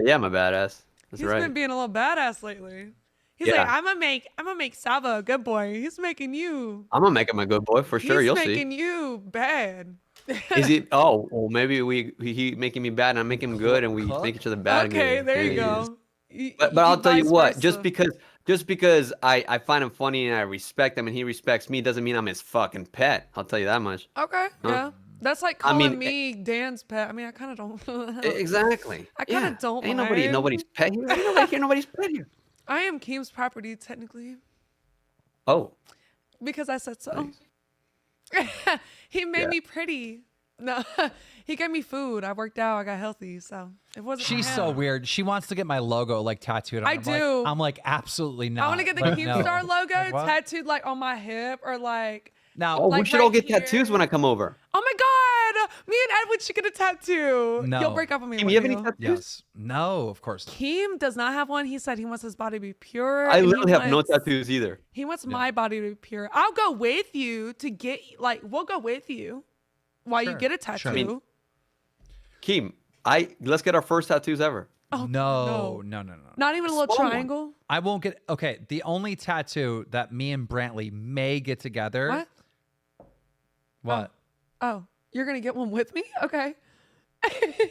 Yeah, I'm a badass. That's He's right. been being a little badass lately. He's Yeah. like, I'm gonna make Salvo a good boy. He's making you. I'm gonna make him a good boy for sure. He's You'll making see. you bad. Is it? Oh, well, maybe he making me bad and I make him good, and we make each other bad. and Okay, good. there you Maybe it is. go. But I'll tell you vice what, versa. just because I find him funny and I respect him and he respects me doesn't mean I'm his fucking pet. I'll tell you that much. Okay, Huh? yeah. That's like I calling mean, me Dan's pet. I mean, I kind of don't. Exactly. I kind of Yeah. don't. Ain't mind. nobody's pet here. Ain't nobody here. Nobody's pet here. I am Keem's property technically Oh, because I said so. He made Yeah. me pretty. No, he gave me food. I worked out. I got healthy, so it wasn't. She's him. so weird. She wants to get my logo like tattooed on. I I'm do. Like, I'm like, absolutely not. I want to get the Like, Keemstar no. logo Like, what? tattooed like on my hip or like. Now, oh, we like should all right get tattoos when I come over. Oh my God! Me and Edwin should get a tattoo. No. You'll break up with me. Keem, won't you have any you? tattoos? Yes. No, of course not. Keem does not have one. He said he wants his body to be pure. I and he literally have no wants- tattoos either. He wants my body to be pure. I'll go with you to get we'll go with you while you Sure, get a tattoo. sure. I mean, Keem, let's get our first tattoos ever. Oh, No. Not even a little Small one. triangle. I won't get. Okay, the only tattoo that me and Brantley may get together. What? What? Oh, you're gonna get one with me? Okay.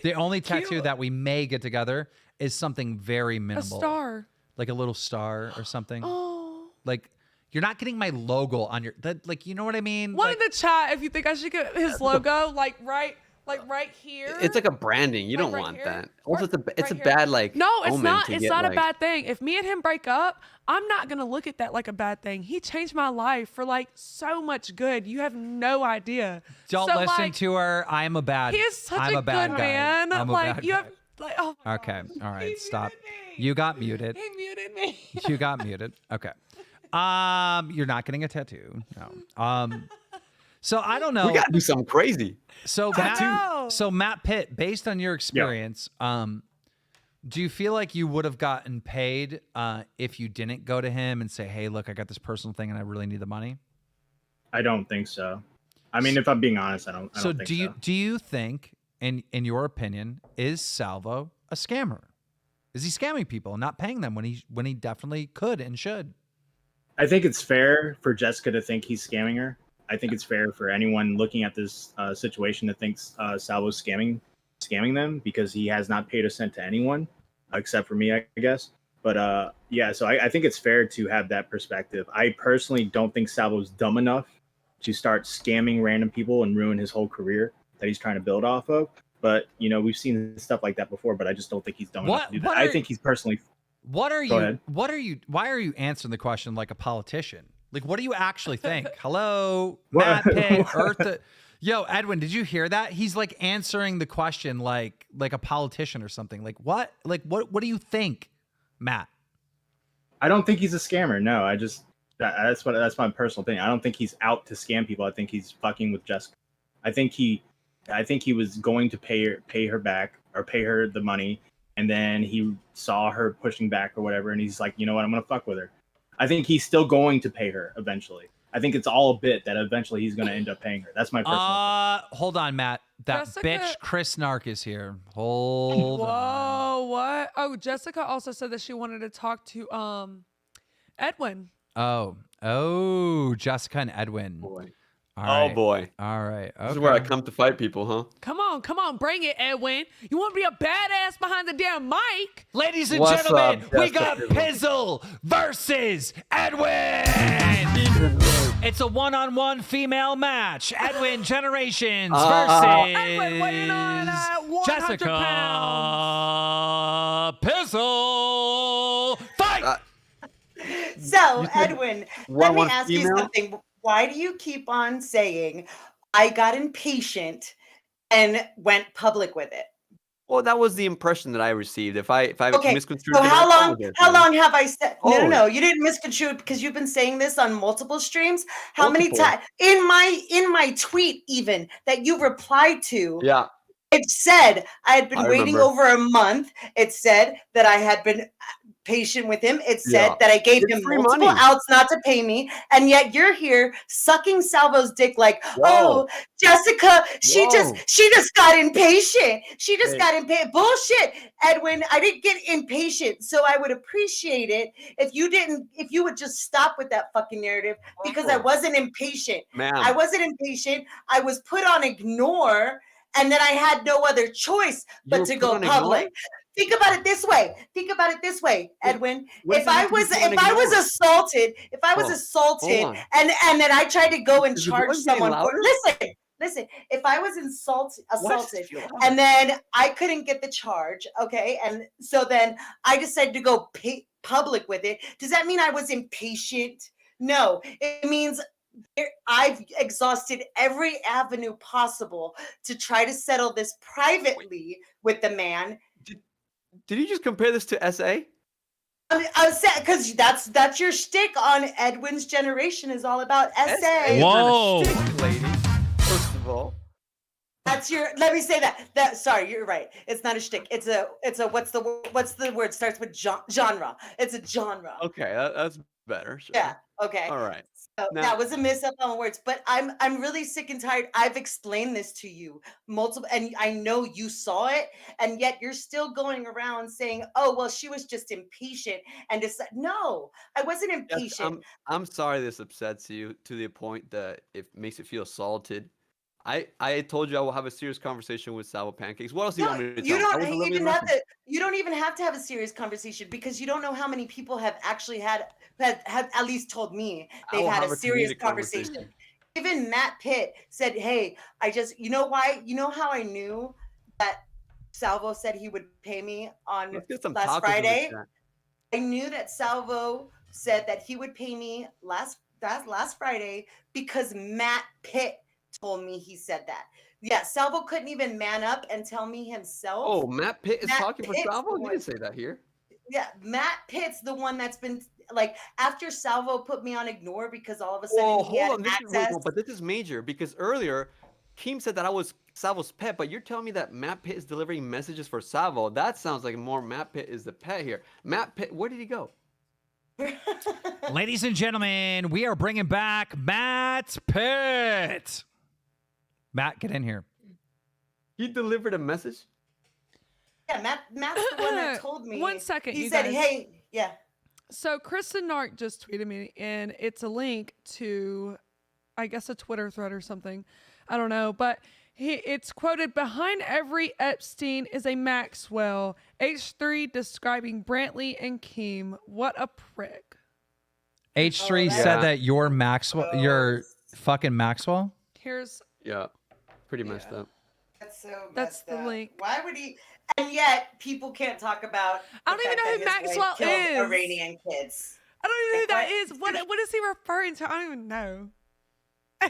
The only tattoo Cute. that we may get together is something very A minimal. star. Like a little star or something. Oh. Like, you're not getting my logo on your. Like, you know what I mean? One Like, in the chat if you think I should get his logo right here. It's like a branding. You don't right want here? that. Also, it's a here. bad like. No, it's omen not. to It's get, not a like- bad thing. If me and him break up, I'm not gonna look at that like a bad thing. He changed my life for like so much good. You have no idea. don't So, listen like, to her. I'm a bad. He is such I'm a a bad good guy. man. I'm a Like bad you guy. have like oh. my Okay. God. All right. He Stop. muted me. You got muted. He muted me. You got muted. Okay. You're not getting a tattoo. No. So I don't know. We gotta do something crazy. So Matt Pitt, based on your experience, do you feel like you would have gotten paid if you didn't go to him and say, "Hey, look, I got this personal thing and I really need the money"? I don't think so. I mean, if I'm being honest, I don't think do you think, in your opinion, is Salvo a scammer? Is he scamming people and not paying them when he definitely could and should? I think it's fair for Jessica to think he's scamming her. I think it's fair for anyone looking at this situation to think Salvo's scamming scamming them because he has not paid a cent to anyone except for me, I guess. But yeah, so I think it's fair to have that perspective. I personally don't think Salvo's dumb enough to start scamming random people and ruin his whole career that he's trying to build off of. But we've seen stuff like that before. But I just don't think he's dumb enough to do that. I think he's personally. Why are you answering the question like a politician? Like, what do you actually think? Hello, Matt Pitt, Yo, Edwin, did you hear that? He's like answering the question like a politician or something. Like what? Like what do you think, Matt? I don't think he's a scammer. No, that's my personal thing. I don't think he's out to scam people. I think he's fucking with Jessica. I think he was going to pay her back or pay her the money, and then he saw her pushing back or whatever, and he's like, you know what, I'm gonna fuck with her. I think he's still going to pay her eventually. I think it's all a bit that eventually he's gonna end up paying her. That's my personal thing. Hold on, Matt. That Jessica... bitch Chris Nark is here. Hold on. Whoa, what? Oh, Jessica also said that she wanted to talk to Edwin. Oh, Jessica and Edwin. Boy. All right. Oh boy. All right. Okay. This is where I come to fight people, huh? Come on, bring it, Edwin. You want to be a badass behind the damn mic? Ladies and gentlemen, we got Pizzle versus Edwin. It's a one-on-one female match. Edwin Generations versus Edwin weighing on 100 Jessica pounds. Pizzle. Fight. So, Edwin, let me ask you something. Why do you keep on saying I got impatient and went public with it? Well, that was the impression that I received. If I misconstrued. So how long have I said? No, you didn't misconstrue it because you've been saying this on multiple streams. How many times in my tweet even that you replied to? Yeah. It said I had been waiting over a month. It said that I had been patient with him. It said that I gave him multiple outs not to pay me, and yet you're here sucking Salvo's dick like, oh, Jessica, she just got impatient. She just got impatient. Bullshit, Edwin. I didn't get impatient, so I would appreciate it if you would just stop with that fucking narrative because I wasn't impatient. I wasn't impatient. I was put on ignore. And then I had no other choice but to go public. Think about it this way. Edwin. If I was assaulted, and then I tried to go and charge someone for listen, if I was assaulted, and then I couldn't get the charge, okay, and so then I decided to go public with it. Does that mean I was impatient? No, it means I've exhausted every avenue possible to try to settle this privately with the man. Did you just compare this to SA? Because that's your shtick on Edwin's Generation is all about SA. Whoa, lady. First of all, that's your. Let me say that. Sorry, you're right. It's not a shtick. It's a. What's the word? Starts with genre. It's a genre. Okay, that's better. Sure. Yeah. Okay. All right. So that was a miss up on words, but I'm really sick and tired. I've explained this to you multiple, and I know you saw it, and yet you're still going around saying, "Oh, well, she was just impatient," and just no, I wasn't impatient. Yes, I'm sorry this upsets you to the point that it makes you feel assaulted. I told you I will have a serious conversation with Salvo Pancakes. What else do you want me to tell You don't even have to have a serious conversation because you don't know how many people have actually have at least told me they've had a serious conversation. Even Matt Pitt said, "Hey, you know why? You know how I knew that Salvo said he would pay me on last Friday? I knew that Salvo said that he would pay me last Friday because Matt Pitt told me he said that. Yeah, Salvo couldn't even man up and tell me himself. Oh, Matt Pitt is talking for Salvo? He didn't say that here. Yeah, Matt Pitt's the one that's been like after Salvo put me on ignore because all of a sudden he had access. But this is major because earlier Keem said that I was Salvo's pet, but you're telling me that Matt Pitt is delivering messages for Salvo. That sounds like more Matt Pitt is the pet here. Matt Pitt, where did he go? Ladies and gentlemen, we are bringing back Matt Pitt. Matt, get in here. He delivered a message? Yeah, Matt's the one that told me. 1 second. He said, guys. "Hey, yeah." So Kristen Nark just tweeted me, and it's a link to, I guess, a Twitter thread or something. I don't know, but It's quoted, behind every Epstein is a Maxwell. H3 describing Brantley and Keem. What a prick. H3 said that you're Maxwell. You're fucking Maxwell. Here's Yeah, pretty messed up. That's so That's messed the up. link. Why would he? And yet people can't talk about. I don't even know who Maxwell is. Iranian kids. I don't even know who that is. What is he referring to? I don't even know.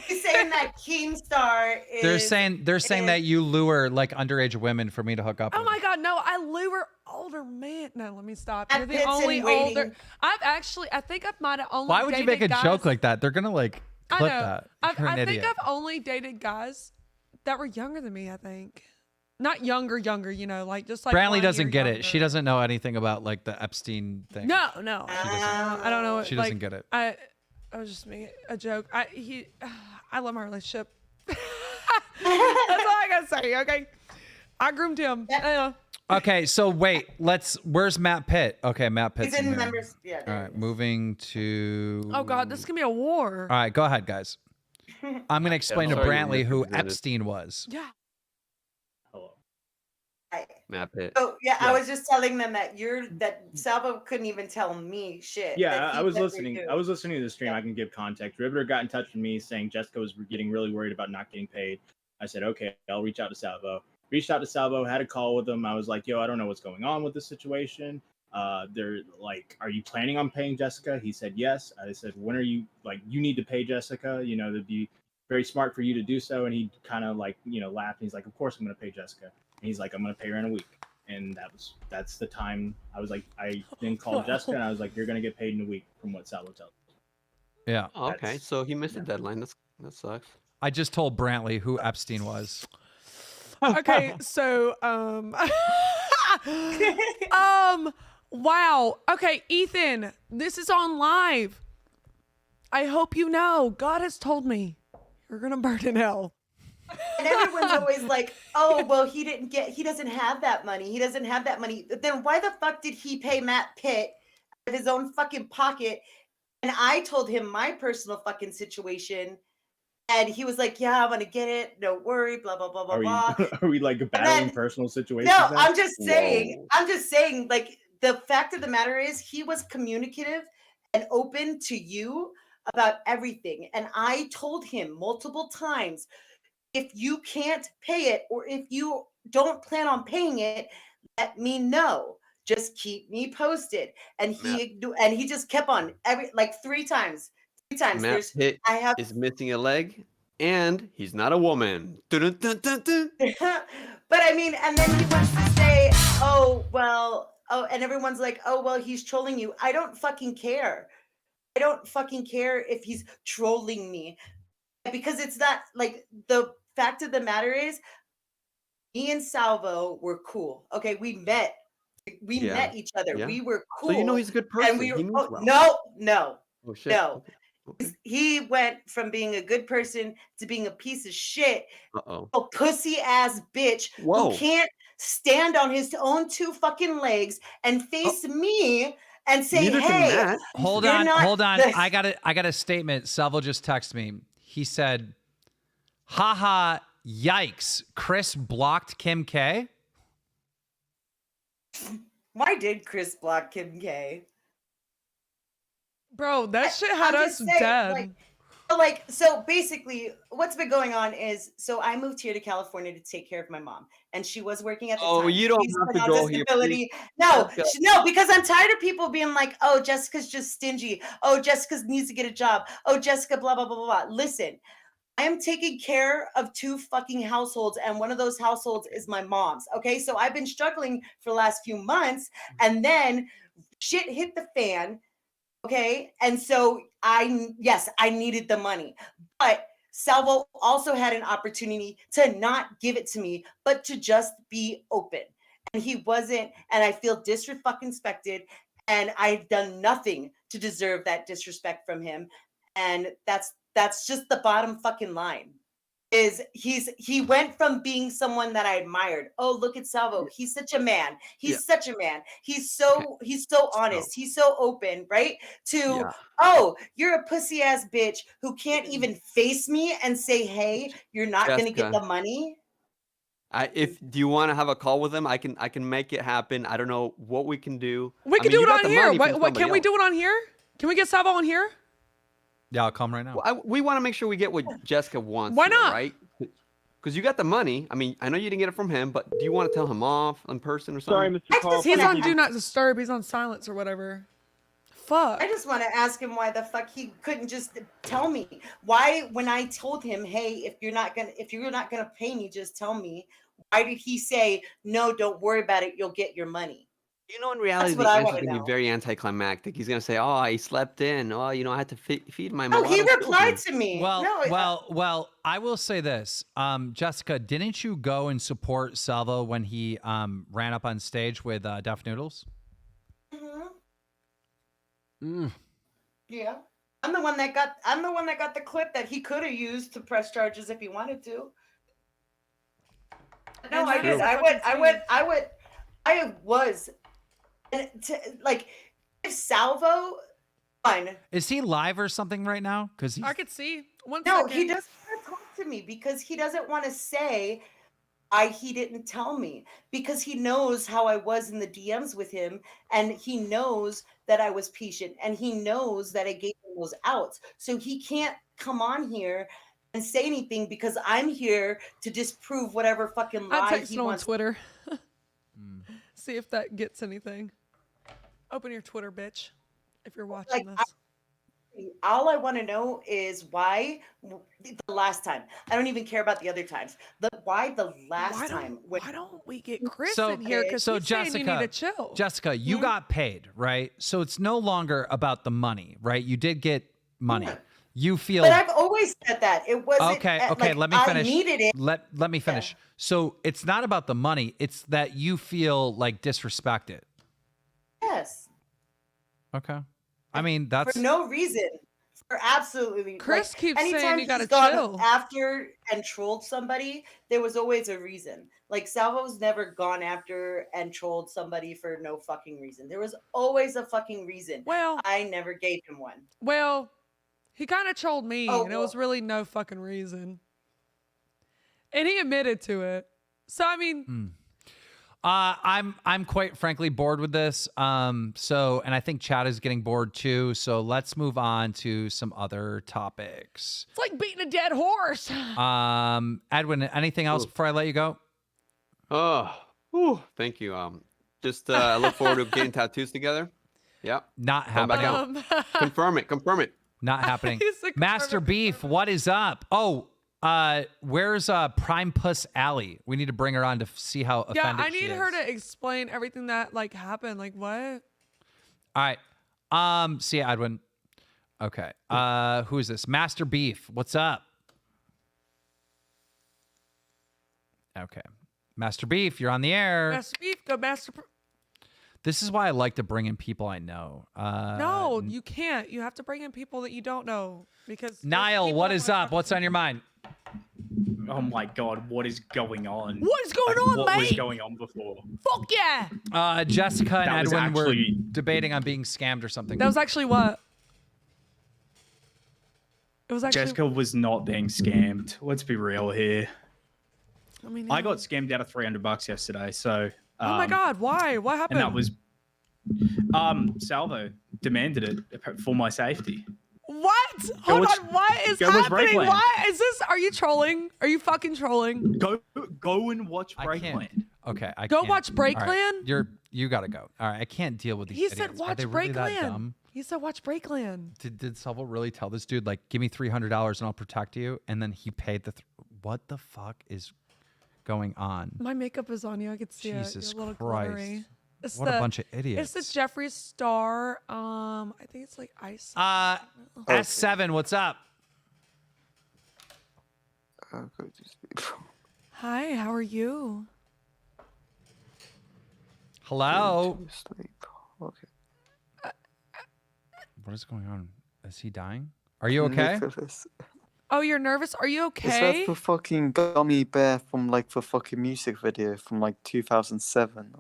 He's saying that Keemstar is. They're saying that you lure like underage women for me to hook up. Oh with. my God, no! I lure older men. No, let me stop. You're the Pitts only and waiting. older. I think I might have only. Why would you make a dated joke guys- like that? They're gonna like clip I know. that. I You're an think idiot. I've only dated guys that were younger than me. I think, not younger. You know, like just like. Brantley 1 doesn't year get younger. it. She doesn't know anything about like the Epstein thing. No. She doesn't. I don't know. What, She doesn't like, get it. I was just making a joke. I love my relationship. That's all I gotta say. Okay, I groomed him. Okay, so wait, where's Matt Pitt? Okay, Matt Pitt's He's in here. members. Yeah. All right, moving to. Oh God, this can be a war. All right, go ahead, guys. I'm gonna explain to sorry, Brantley who misrepresented. Epstein was. Yeah. Matt Pitt. Oh yeah, I was just telling them that Salvo couldn't even tell me shit. Yeah, that he I was never listening. knew. I was listening to the stream. I can give context. Riveter got in touch with me saying Jessica was getting really worried about not getting paid. I said, okay, I'll reach out to Salvo. Reached out to Salvo, had a call with him. I was like, yo, I don't know what's going on with this situation. They're like, are you planning on paying Jessica? He said yes. I said, when are you you need to pay Jessica? You know, that'd be very smart for you to do so. And he kind of laughed. And he's like, of course I'm going to pay Jessica. And he's like, I'm going to pay her in a week. And that's the time I was like, I then called Jessica and I was like, you're going to get paid in a week from what Salvo tells me. Yeah. Oh, okay, so he missed the deadline. That sucks. I just told Brantley who Epstein was. Okay, so wow. Okay, Ethan, this is on live. I hope you know. God has told me you're gonna burn in hell. And everyone's always like, oh, well, he doesn't have that money. He doesn't have that money. Then why the fuck did he pay Matt Pitt out of his own fucking pocket? And I told him my personal fucking situation. And he was like, yeah, I'm going to get it. Don't worry, blah, blah, blah, blah, blah. Are we like battling personal situations? No, now? I'm just saying, like, the fact of the matter is he was communicative and open to you about everything. And I told him multiple times, if you can't pay it or if you don't plan on paying it, let me know. Just keep me posted. And he just kept on three times. Matt Pitt is missing a leg, and he's not a woman. Dun, dun, dun, dun. But I mean, and then he wants to say, and everyone's like, oh, well, he's trolling you. I don't fucking care. I don't fucking care if he's trolling me. Because it's not like the fact of the matter is, me and Salvo were cool. Okay, we met met each other. Yeah. We were cool. So you know he's a good person. And we were, He means well. No. Oh, shit. No. He went from being a good person to being a piece of shit. Uh-oh. A pussy ass bitch Whoa. who can't stand on his own two fucking legs and face me and say, Neither can hey, Matt. Hold you're on. not I got a statement. Salvo just texted me. He said, haha, yikes. Chris blocked Kim K. Why did Chris block Kim K? Bro, that shit had I'm us just saying, dead. So basically what's been going on is, so I moved here to California to take care of my mom, and she was working at the time. Oh, you don't She's have been to on go here. disability. Please. No, Jessica. no, because I'm tired of people being like, oh, Jessica's just stingy. Oh, Jessica needs to get a job. Oh, Jessica, blah, blah, blah, blah, blah. Listen, I am taking care of two fucking households, and one of those households is my mom's. Okay, so I've been struggling for the last few months, and then shit hit the fan. Okay, and so I needed the money, but Salvo also had an opportunity to not give it to me, but to just be open, and he wasn't, and I feel disrespected, and I've done nothing to deserve that disrespect from him, and that's just the bottom fucking line. Is he went from being someone that I admired. Oh, look at Salvo. He's such a man. He's such a man. He's so honest. He's so open, right? Oh, you're a pussy ass bitch who can't even face me and say, hey, you're not gonna get the money. Do you want to have a call with him? I can make it happen. I don't know what we can do. We can do it on here. What can we do it on here? Can we get Salvo on here? Yeah, I'll come right now. Well, we want to make sure we get what Jessica wants. Why here, not? Right? Because you got the money. I mean, I know you didn't get it from him, but do you want to tell him off in person or something? Sorry, Mr. Carl. He's on Do Not Disturb. He's on silence or whatever. Fuck. I just want to ask him why the fuck he couldn't just tell me. Why, when I told him, hey, if you're not gonna pay me, just tell me. Why did he say no? Don't worry about it. You'll get your money. You know, in reality, the answer is going to be very anticlimactic. He's going to say, "Oh, I slept in. Oh, I had to feed my mom." Oh, he replied to me. Well, I will say this, Jessica, didn't you go and support Salvo when he ran up on stage with Duff Noodles? Yeah, I'm the one that got the clip that he could have used to press charges if he wanted to. No, I did. I was. Like, if Salvo, fine. Is he live or something right now? Because I could see. No, he doesn't want to talk to me because he doesn't want to say he didn't tell me, because he knows how I was in the DMs with him, and he knows that I was patient, and he knows that I gave him those outs. So he can't come on here and say anything because I'm here to disprove whatever fucking lie I'm texting he on wants. Twitter. See if that gets anything. Open your Twitter, bitch, if you're watching this. All I want to know is why the last time. I don't even care about the other times. Why the last time? Why don't we get Chris So, in here? Because he's saying you need to chill. Jessica, you got paid, right? So it's no longer about the money, right? You did get money. Yeah. You feel. But I've always said that. It wasn't. Okay. Like, Let me finish. I needed it. Let me finish. So it's not about the money. It's that you feel like disrespected. Yes. Okay. I mean, that's For no reason. For absolutely. Chris keeps saying anytime you gotta he's gone chill. after and trolled somebody, there was always a reason. Like, Salvo's never gone after and trolled somebody for no fucking reason. There was always a fucking reason. Well, I never gave him one. Well, he kind of trolled me, Oh, and it was really no fucking reason. And he admitted to it. So I mean, I'm quite frankly bored with this. And I think Chad is getting bored too. So let's move on to some other topics. it's like beating a dead horse. Edwin, anything else before I let you go? Thank you. I look forward to getting tattoos together. Yeah. Not Come back happening. out. Confirm it. Not happening. Master Beef, what is up? Oh, where's Prime Puss Alley? We need to bring her on to see how offended Yeah, I she need is. her to explain everything that like happened. Like what? All right. See ya, Edwin. Okay. Who is this? Master Beef. What's up? Okay. Master Beef, you're on the air. Master Beef, go Master. This is why I like to bring in people I know. No, you can't. You have to bring in people that you don't know because. Niall, what is up? What's on your mind? Oh my god, what is going on? What is going on, what mate? What was going on before? Fuck yeah! Jessica and That was Edwin were actually- debating on being scammed or something. That was actually what? It was actually. Jessica was not being scammed. Let's be real here. I mean, I got scammed out of $300 yesterday, so. Oh my god, why? What happened? And that was. Salvo demanded it for my safety. What? Hold watch- on. What is go watch happening? Breakland. Why is this? Are you trolling? Are you fucking trolling? Go and watch Breakland. Okay, I Go can't. watch All right, Breakland? You gotta go. All right, I can't deal with these. He idiots. said Are watch they really that Breakland. dumb? He said watch Breakland. Did Salvo really tell this dude like, give me $300 and I'll protect you? And then he paid the. What the fuck is going on? My makeup is on you. I could see Jesus it. You're a little Christ. glittery. It's What a bunch of idiots. It's the Jeffree Star. I think it's like ice. S7, what's up? Hi, how are you? Hello. Okay. What is going on? Is he dying? Are you okay? Nicholas. Oh, you're nervous? Are you Is okay? that the fucking gummy bear from like the fucking music video from like 2007?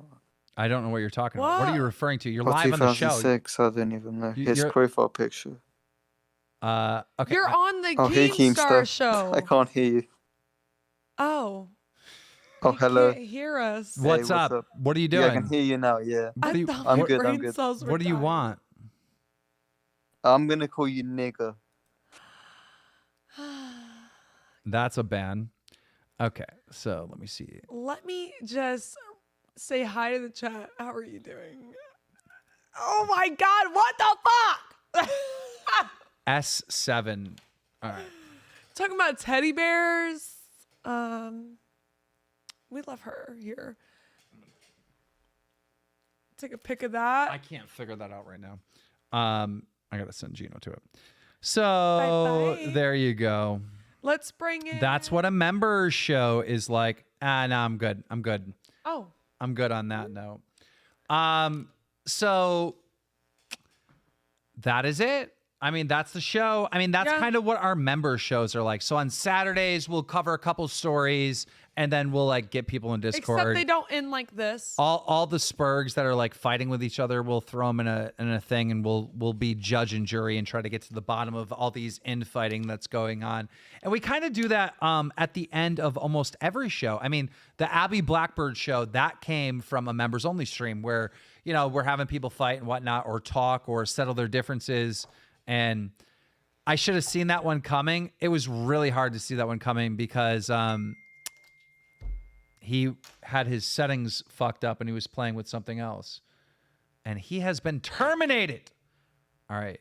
I don't know what you're talking about. What are you referring to? You're Or live on the show. 2006, I don't even know. His you're- profile picture. Okay. You're on the Oh, hey, Keemstar Keemstar. show. I can't hear you. Oh. Oh, hello. Can't hear us. Hey, What's up? What are you Yeah, I can doing? hear you now. Yeah. What do you, thought I'm my good. I'm brain good. cells were what do you dying. want? I'm gonna call you nigger. That's a ban. Okay, so let me see. Let me just say hi to the chat. How are you doing? Oh my God, what the fuck? S7. All right. Talking about teddy bears. We love her here. Take a pic of that. I can't figure that out right now. I gotta send Gino to it. So Bye-bye. there you go. Let's bring in. That's what a member show is like. No, I'm good. I'm good. Oh. I'm good on that note. So that is it. I mean, that's the show. I mean, that's kind of what our member shows are like. So on Saturdays, we'll cover a couple stories and then we'll like get people in Discord. Except they don't end like this. All the spurgs that are like fighting with each other, we'll throw them in a thing, and we'll be judge and jury and try to get to the bottom of all these infighting that's going on. And we kind of do that at the end of almost every show. I mean, the Abby Blackbird show, that came from a members only stream where, you know, we're having people fight and whatnot, or talk or settle their differences. And I should have seen that one coming. It was really hard to see that one coming because he had his settings fucked up and he was playing with something else. And he has been terminated. All right.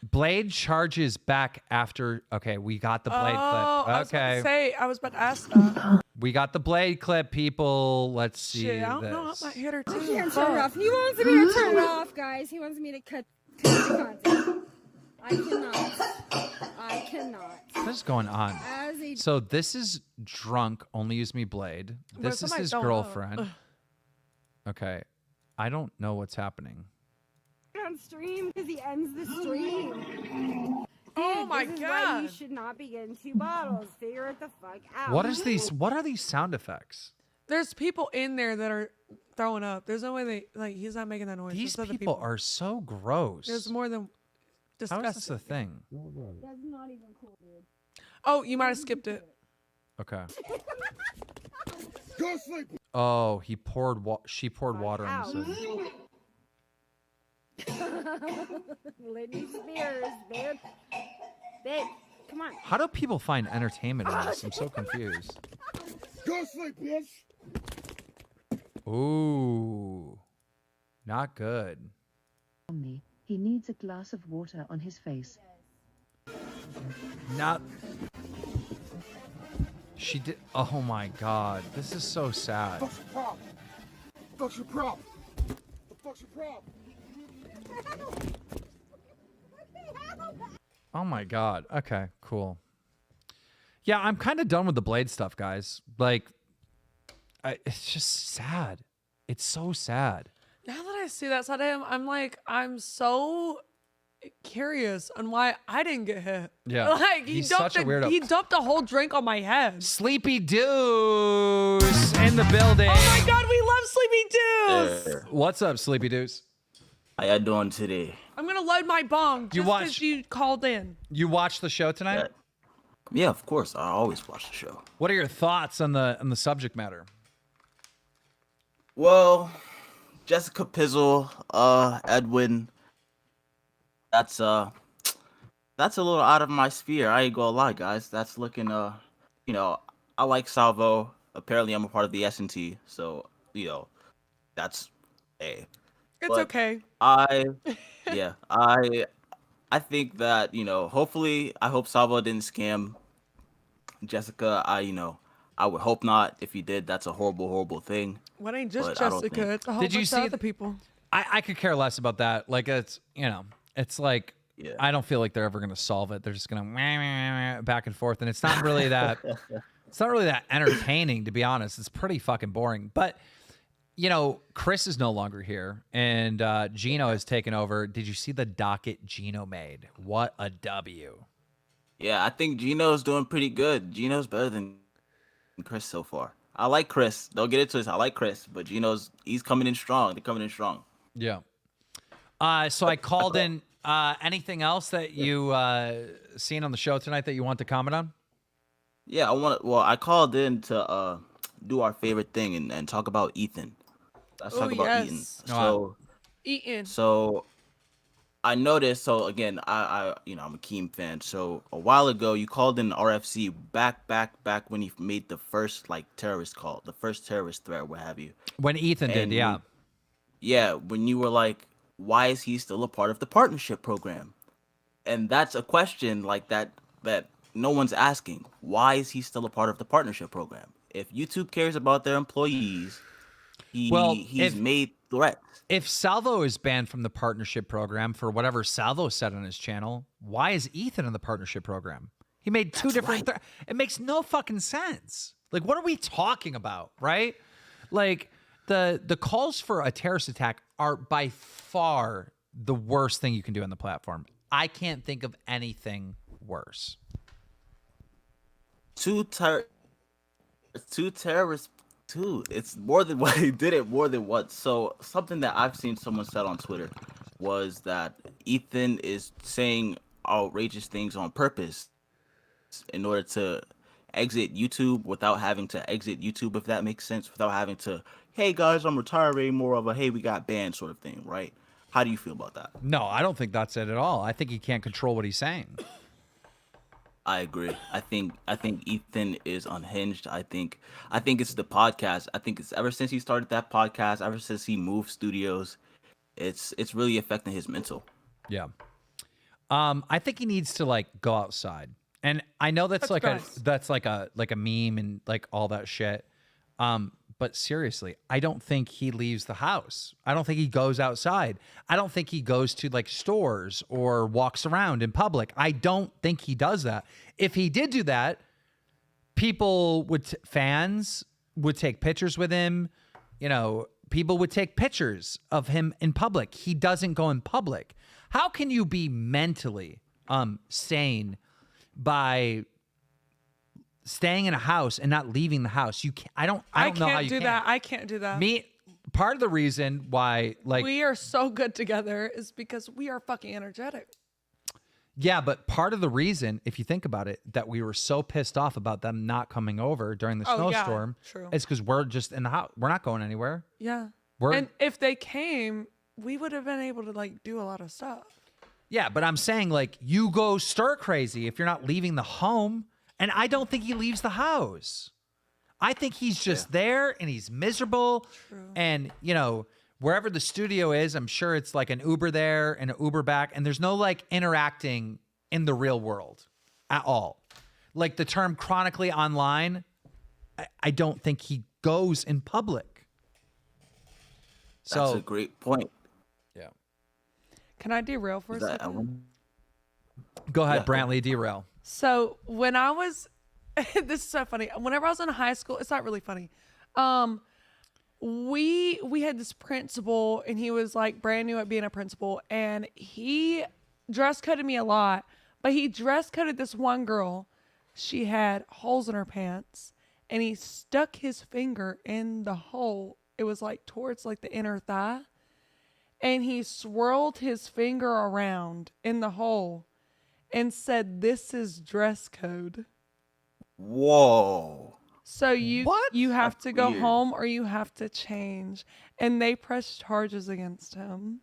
Blade charges back after. Okay, we got the Blade clip. Okay. I was about to ask that. We got the Blade clip, people. Let's see. Shit, I don't this. know. I might hit her too. I can't turn it off. He wants me to turn it off, guys. He wants me to cut the content. I cannot. What is going on? As a- So this is Drunk, Only Use Me Blade. This is his girlfriend. Okay. I don't know what's happening. on stream because he ends the stream. Oh my this is God. why you should not be getting 2 bottles. Figure it the fuck out. What is these? What are these sound effects? There's people in there that are throwing up. There's no way they like. He's not making that noise. These There's other people are so gross. There's more than disgusting. How is this a thing? That's not even cool, dude. Oh, you might have skipped it. Okay. Go sleep. Oh, he poured. She poured water on his head. Britney Spears, babe. Babe, come on. How do people find entertainment in this? I'm so confused. Go sleep, bitch. Ooh, not good. He needs a glass of water on his face. Not. She did. Oh my God, this is so sad. What's your problem? What's your problem? What's your problem? Oh my God. Okay, cool. Yeah, I'm kind of done with the Blade stuff, guys. Like, it's just sad. It's so sad. Now that I see that side of him, I'm like, I'm so curious on why I didn't get hit. Yeah. Like He's such a weirdo. He dumped a whole drink on my head. Sleepy Deuce in the building. Oh my God, we love Sleepy Deuce. What's up, Sleepy Deuce? How y'all doing today? I'm gonna load my bong just because you called in. You watched the show tonight? Yeah, of course. I always watch the show. What are your thoughts on the subject matter? Well, Jessica Pizzle, Edwin, that's a little out of my sphere. I ain't gonna lie, guys. That's looking you know, I like Salvo. Apparently I'm a part of the S&T, so that's It's But okay. I think that, hopefully I hope Salvo didn't scam Jessica. I would hope not. If he did, that's a horrible, horrible thing. What ain't just But I don't Jessica? think- It's a whole Did you bunch see of other people. I could care less about that. Like, it's, it's like, I don't feel like they're ever going to solve it. They're just going to back and forth. And it's not really that, it's not really that entertaining, to be honest. It's pretty fucking boring. But, Chris is no longer here and Gino has taken over. Did you see the docket Gino made? What a W. Yeah, I think Gino's doing pretty good. Gino's better than Chris so far. I like Chris. Don't get into this. I like Chris, but he's coming in strong. They're coming in strong. Yeah. So I called in. Anything else that you seen on the show tonight that you want to comment on? Yeah, I want to. Well, I called in to do our favorite thing and talk about Ethan. Let's talk about Ethan. Yes. So, Eating. so I noticed. So again, I'm a Keem fan. So a while ago, you called in RFC back when he made the first like terrorist call, the first terrorist threat, what have you. When Ethan did, yeah. When you were like, why is he still a part of the partnership program? And that's a question like that no one's asking. Why is he still a part of the partnership program? If YouTube cares about their employees, he's made threats. If Salvo is banned from the partnership program for whatever Salvo said on his channel, why is Ethan in the partnership program? He made two different. It makes no fucking sense. Like, what are we talking about, right? Like, the calls for a terrorist attack are by far the worst thing you can do on the platform. I can't think of anything worse. Two terrorists. It's more than what he did it more than once. So something that I've seen someone said on Twitter was that Ethan is saying outrageous things on purpose in order to exit YouTube without having to exit YouTube, if that makes sense, without having to, hey guys, I'm retiring, more of a, hey, we got banned sort of thing, right? How do you feel about that? No, I don't think that's it at all. I think he can't control what he's saying. I agree. I think Ethan is unhinged. I think it's the podcast. I think it's ever since he started that podcast, ever since he moved studios, it's really affecting his mental. Yeah. I think he needs to like go outside. And I know that's like a meme and like all that shit. But seriously, I don't think he leaves the house. I don't think he goes outside. I don't think he goes to like stores or walks around in public. I don't think he does that. If he did do that, fans would take pictures with him. You know, people would take pictures of him in public. He doesn't go in public. How can you be mentally sane by staying in a house and not leaving the house? You can't. I don't know how you can. I can't do that. Part of the reason why, like, we are so good together is because we are fucking energetic. Yeah, but part of the reason, if you think about it, that we were so pissed off about them not coming over during the snowstorm, is because we're just in the house. We're not going anywhere. Yeah. And if they came, we would have been able to like do a lot of stuff. Yeah, but I'm saying like you go stir crazy if you're not leaving the home. And I don't think he leaves the house. I think he's just there and he's miserable. True. And, you know, wherever the studio is, I'm sure it's like an Uber there and an Uber back. And there's no like interacting in the real world at all. Like the term chronically online, I don't think he goes in public. That's a great point. Yeah. Can I derail for a second? Go ahead, Brantley, derail. So when I was, this is so funny. Whenever I was in high school, it's not really funny. We had this principal, and he was like brand new at being a principal, and he dress coded me a lot. But he dress coded this one girl. She had holes in her pants, and he stuck his finger in the hole. It was like towards like the inner thigh, and he swirled his finger around in the hole and said, "This is dress code." Whoa. So you have to go home or you have to change. And they pressed charges against him.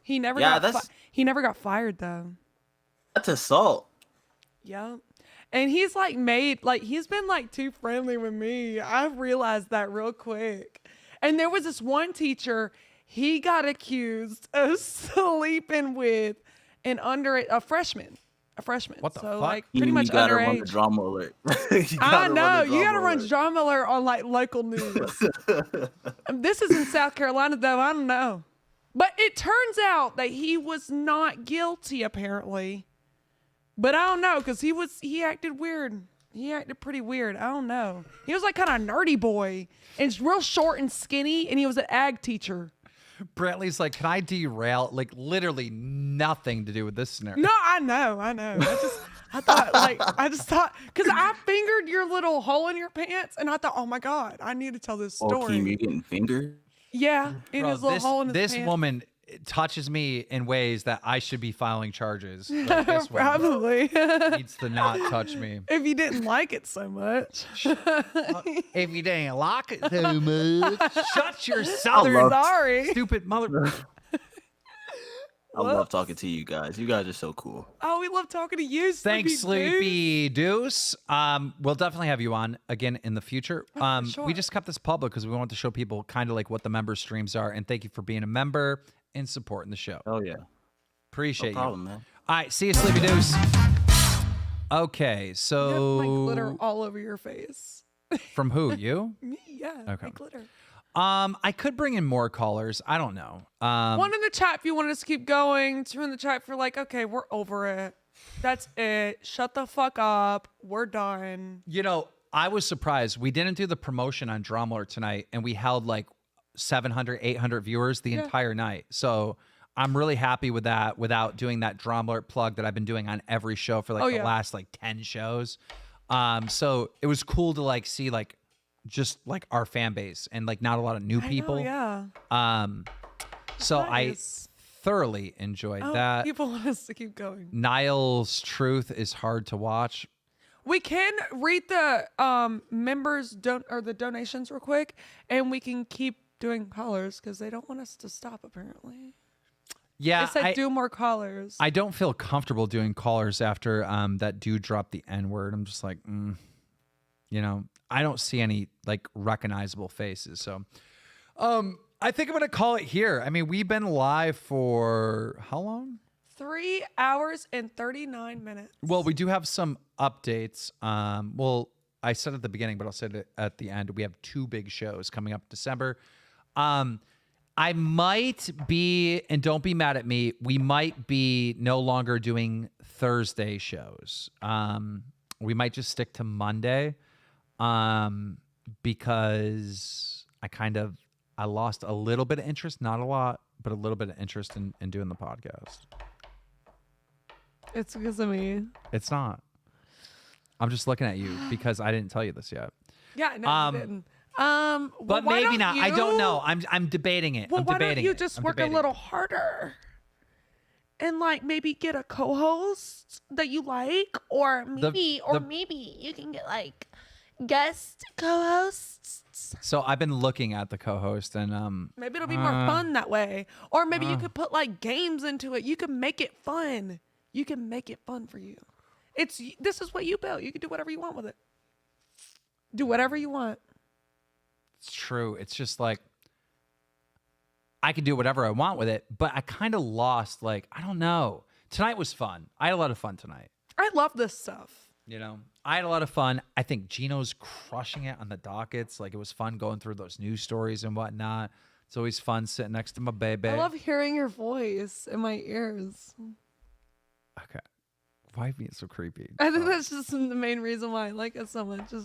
He never got fired though. That's assault. Yep. And he's like he's been like too friendly with me. I realized that real quick. And there was this one teacher, he got accused of sleeping with a freshman. What the fuck? Like pretty much gotta underage. run the drama alert. I know. You gotta run drama alert on like local news. This is in South Carolina though. I don't know. But it turns out that he was not guilty apparently. But I don't know because he acted weird. He acted pretty weird. I don't know. He was like kind of nerdy boy and real short and skinny, and he was an ag teacher. Brantley's like, can I derail? Like, literally nothing to do with this scenario. No, I know. I just thought, because I fingered your little hole in your pants, and I thought, oh my God, I need to tell this story. Oh, Keem, you're getting fingered? Yeah, in his little hole in his pants. This woman touches me in ways that I should be filing charges. Like this one Probably. needs to not touch me. If you didn't like it so much. If you didn't like it so much, shut your I'm southern sorry. stupid mother. I love talking to you guys. You guys are so cool. Oh, we love talking to you, Thanks, Sleepy Deuce. We'll definitely have you on again in the future. sure. We just kept this public because we want to show people kind of like what the member streams are. And thank you for being a member and supporting the show. Oh yeah. Appreciate No problem, you. man. All right, see you, Sleepy Deuce. Okay, so You have my glitter all over your face. from who? You? Me, yeah. Okay. My glitter. I could bring in more callers. I don't know. One in the chat if you want us to keep going. Two in the chat for like, okay, we're over it. That's it. Shut the fuck up. We're done. You know, I was surprised. We didn't do the promotion on Drama Alert tonight, and we held like 700, 800 viewers the entire night. So I'm really happy with that without doing that Drama Alert plug that I've been doing on every show for like the last like 10 shows. So it was cool to like see like just like our fan base and like not a lot of new people. Yeah. So Nice. I thoroughly enjoyed that. People want us to keep going. Niall's Truth is hard to watch. We can read the members or the donations real quick, and we can keep doing callers because they don't want us to stop apparently. Yeah, They said do more callers. I don't feel comfortable doing callers after that dude dropped the N-word. I'm just like, you know, I don't see any like recognizable faces. So I think I'm going to call it here. I mean, we've been live for how long? 3 hours and 39 minutes. Well, we do have some updates. Well, I said at the beginning, but I'll say it at the end. We have 2 big shows coming up December. I might be, and don't be mad at me, we might be no longer doing Thursday shows. We might just stick to Monday because I lost a little bit of interest, not a lot, but a little bit of interest in doing the podcast. It's because of me. It's not. I'm just looking at you because I didn't tell you this yet. Yeah, no, you didn't. Well, But why maybe don't not. you- I don't know. I'm debating it. Well, I'm why debating don't you it. just I'm work debating a little harder? And like maybe get a co-host that you like, or Maybe you can get like guest co-hosts. So I've been looking at the co-host and maybe it'll be more fun that way. Or maybe you could put like games into it. You can make it fun. You can make it fun for you. This is what you built. You can do whatever you want with it. Do whatever you want. It's true. It's just like I can do whatever I want with it, but I kind of lost. Like I don't know. Tonight was fun. I had a lot of fun tonight. I love this stuff. You know, I had a lot of fun. I think Gino's crushing it on the dockets. Like it was fun going through those news stories and whatnot. It's always fun sitting next to my baby. I love hearing your voice in my ears. Okay. Why are you being so creepy? I think that's just the main reason why I like it so much. Just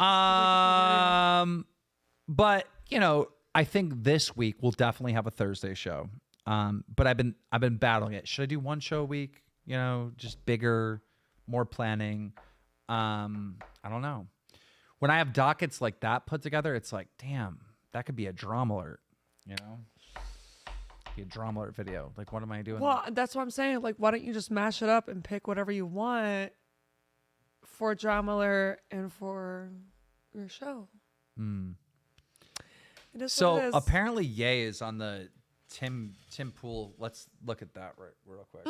But you know, I think this week we'll definitely have a Thursday show. But I've been battling it. Should I do one show a week? You know, just bigger, more planning. I don't know. When I have dockets like that put together, it's like, damn, that could be a Drama Alert. You know, be a Drama Alert video. Like, what am I doing? Well, that's what I'm saying. Like, why don't you just mash it up and pick whatever you want for Drama Alert and for your show? It is So what it is. apparently, Ye is on the Tim Pool. Let's look at that real quick.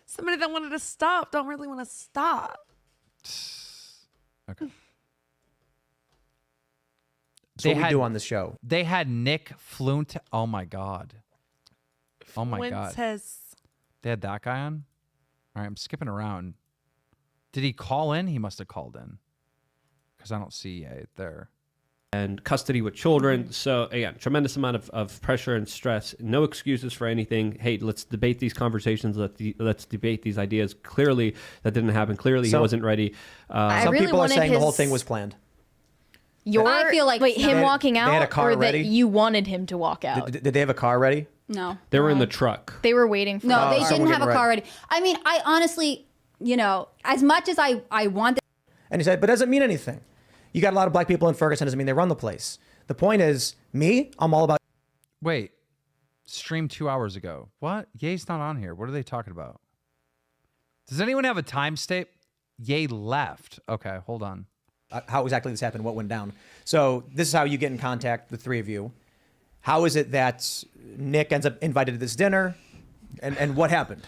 Somebody that wanted to stop don't really want to stop. Okay. So what we do on the show. They had Nick Flunt. Oh my god. Oh my god. Fuentes. They had that guy on. All right, I'm skipping around. Did he call in? He must have called in because I don't see it there. And custody with children. So again, tremendous amount of pressure and stress. No excuses for anything. Hey, let's debate these conversations. Let's debate these ideas. Clearly, that didn't happen. Clearly, he wasn't ready. Some really people are wanted saying the whole his- thing was planned. I feel like him walking they had a out, car or ready? that you wanted him to walk out. Did they have a car ready? No. They were in the truck. They were waiting for. No, the they car. didn't have a getting car ready. ready. I mean, I honestly, you know, as much as I want. And he said, but it doesn't mean anything. You got a lot of black people in Ferguson, doesn't mean they run the place. The point is, I'm all about. Wait, streamed 2 hours ago. What? Ye's not on here. What are they talking about? Does anyone have a time stamp? Ye left. Okay, hold on. How exactly this happened, what went down. So this is how you get in contact, the three of you. How is it that Nick ends up invited to this dinner, and what happened?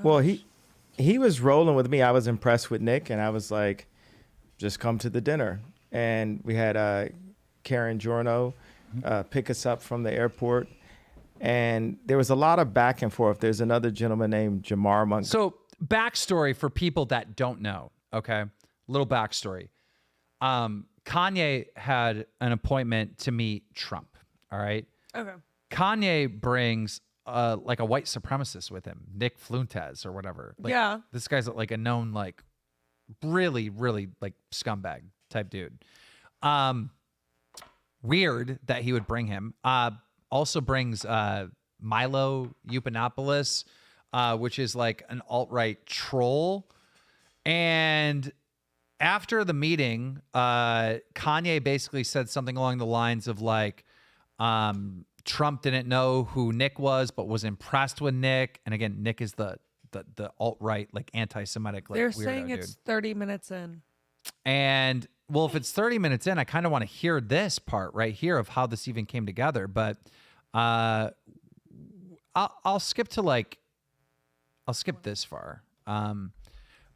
Well, he was rolling with me. I was impressed with Nick, and I was like, just come to the dinner. And we had Karen Giorno pick us up from the airport. And there was a lot of back and forth. There's another gentleman named Jamar Monk. So backstory for people that don't know, okay? Little backstory. Kanye had an appointment to meet Trump, all right? Okay. Kanye brings like a white supremacist with him, Nick Fuentes or whatever. Like, Yeah. This guy's like a known, like, really, really like scumbag type dude. Weird that he would bring him. Also brings Milo Yiannopoulos, which is like an alt-right troll. And after the meeting, Kanye basically said something along the lines of like, Trump didn't know who Nick was, but was impressed with Nick. And again, Nick is the alt-right, like anti-Semitic, like They're weirdo saying dude. it's 30 minutes in. And well, if it's 30 minutes in, I kind of want to hear this part right here of how this even came together. But I'll skip to like, I'll skip this far.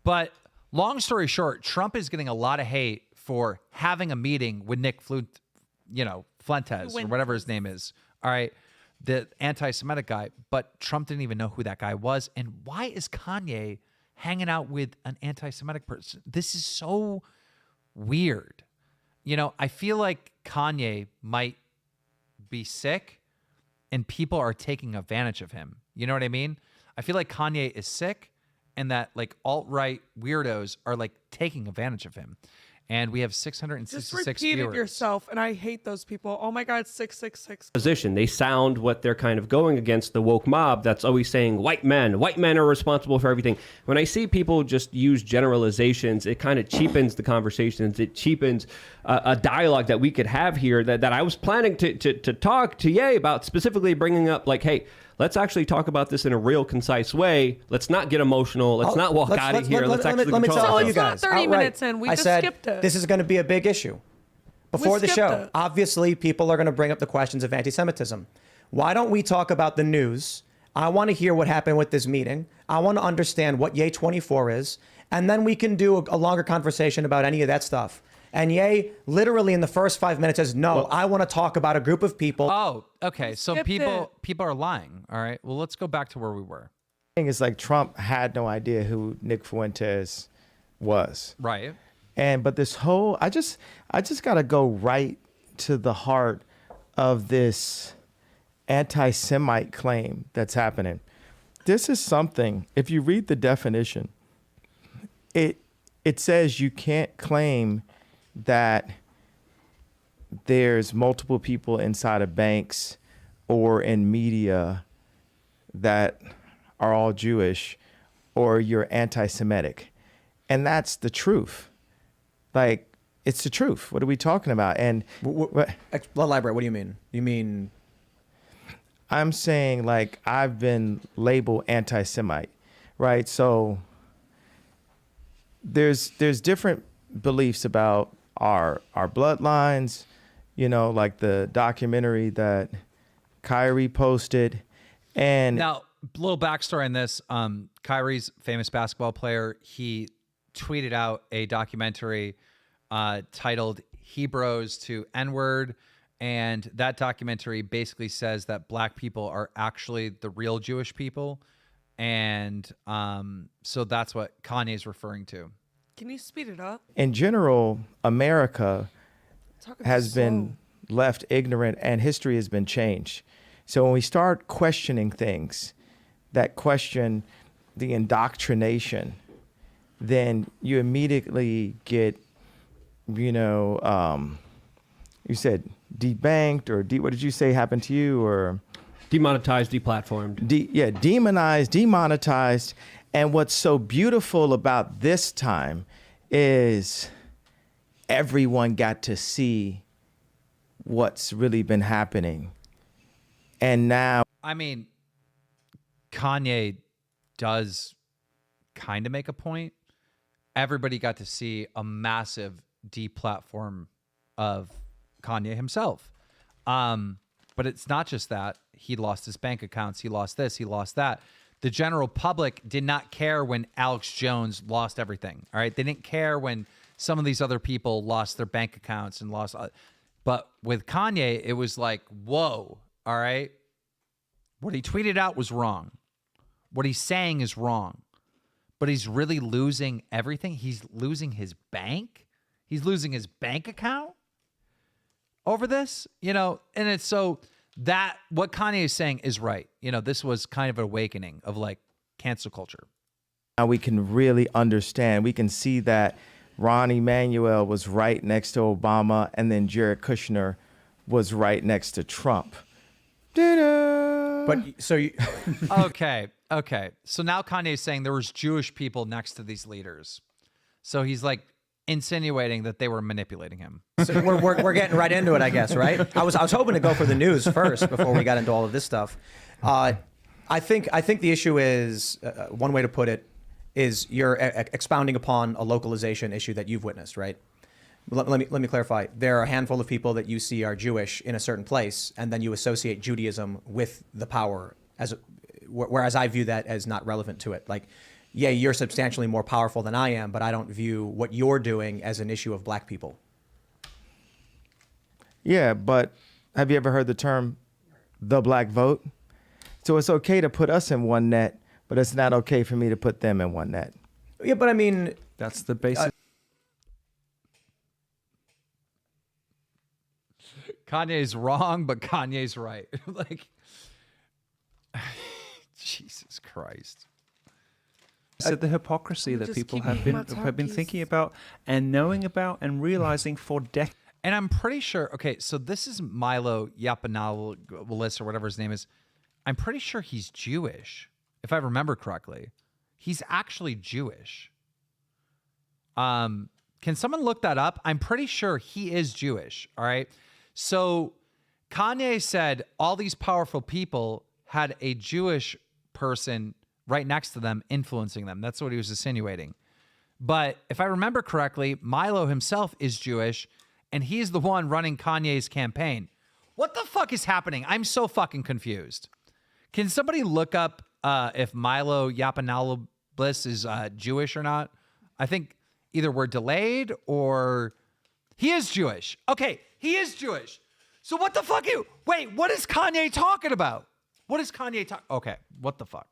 But long story short, Trump is getting a lot of hate for having a meeting with Nick Fuentes or whatever his name is. All right. The anti-Semitic guy, but Trump didn't even know who that guy was. And why is Kanye hanging out with an anti-Semitic person? This is so weird. You know, I feel like Kanye might be sick and people are taking advantage of him. You know what I mean? I feel like Kanye is sick and that like alt-right weirdos are like taking advantage of him. And we have 666 Just repeat viewers. it yourself, and I hate those people. Oh my God, 666. Position. They sound what they're kind of going against the woke mob that's always saying white men are responsible for everything. When I see people just use generalizations, it kind of cheapens the conversations. It cheapens a dialogue that we could have here that I was planning to talk to Ye about, specifically bringing up like, hey, let's actually talk about this in a real concise way. Let's not get emotional. Let's not walk out of here. Let's actually let me control tell you ourselves. guys. 30 outright, minutes in. We I just said, skipped it. This is going to be a big issue. Before the skipped show, it. obviously, people are going to bring up the questions of anti-Semitism. Why don't we talk about the news? I want to hear what happened with this meeting. I want to understand what Ye 24 is. And then we can do a longer conversation about any of that stuff. And Ye literally in the first 5 minutes says, no, I want to talk about a group of people. Oh, okay. So people are lying. All right. Well, let's go back to where we were. Thing is, like, Trump had no idea who Nick Fuentes was. Right. But this whole, I just got to go right to the heart of this anti-Semite claim that's happening. This is something, if you read the definition, it says you can't claim that there's multiple people inside of banks or in media that are all Jewish or you're anti-Semitic. And that's the truth. Like, it's the truth. What are we talking about? And elaborate. What do you mean? You mean? I'm saying, like, I've been labeled anti-Semite, right? So there's different beliefs about our bloodlines, you know, like the documentary that Kyrie posted. And now, a little backstory on this. Kyrie's famous basketball player, he tweeted out a documentary titled Hebrews to N-word. And that documentary basically says that black people are actually the real Jewish people. And so that's what Kanye's referring to. Can you speed it up? in general, America has been left ignorant and history has been changed. So when we start questioning things that question the indoctrination, then you immediately get, you said debanked or what did you say happened to you? Or demonetized, deplatformed. Demonized, demonetized. And what's so beautiful about this time is everyone got to see what's really been happening. And now, I mean, Kanye does kind of make a point. Everybody got to see a massive deplatform of Kanye himself. But it's not just that. He lost his bank accounts. He lost this. He lost that. The general public did not care when Alex Jones lost everything. All right. They didn't care when some of these other people lost their bank accounts and lost. But with Kanye, it was like, whoa. All right. What he tweeted out was wrong. What he's saying is wrong. But he's really losing everything. He's losing his bank. He's losing his bank account over this, and it's so that what Kanye is saying is right. This was kind of an awakening of like cancel culture. now we can really understand. We can see that Ron Emanuel was right next to Obama, and then Jared Kushner was right next to Trump. But so you okay. So now Kanye is saying there was Jewish people next to these leaders. So he's like insinuating that they were manipulating him. So we're getting right into it, I guess, right? I was hoping to go for the news first before we got into all of this stuff. I think the issue is one way to put it is you're expounding upon a localization issue that you've witnessed, right? Let me clarify. There are a handful of people that you see are Jewish in a certain place, and then you associate Judaism with the power, whereas I view that as not relevant to it. Like, yeah, you're substantially more powerful than I am, but I don't view what you're doing as an issue of black people. Yeah, but have you ever heard the term the black vote? So it's okay to put us in one net, but it's not okay for me to put them in one net. Yeah, but I mean, that's the basic. Kanye's wrong, but Kanye's right. Like, Jesus Christ. So the hypocrisy that people have been thinking about and knowing about and realizing for decades. And I'm pretty sure, okay, so this is Milo Yiannopoulos or whatever his name is. I'm pretty sure he's Jewish, if I remember correctly. He's actually Jewish. Can someone look that up? I'm pretty sure he is Jewish, all right? So Kanye said all these powerful people had a Jewish person right next to them influencing them. That's what he was insinuating. But if I remember correctly, Milo himself is Jewish, and he's the one running Kanye's campaign. What the fuck is happening? I'm so fucking confused. Can somebody look up if Milo Yiannopoulos is Jewish or not? I think either we're delayed or he is Jewish. Okay, he is Jewish. So what the fuck wait, what is Kanye talking about? What is Kanye talking? Okay, what the fuck?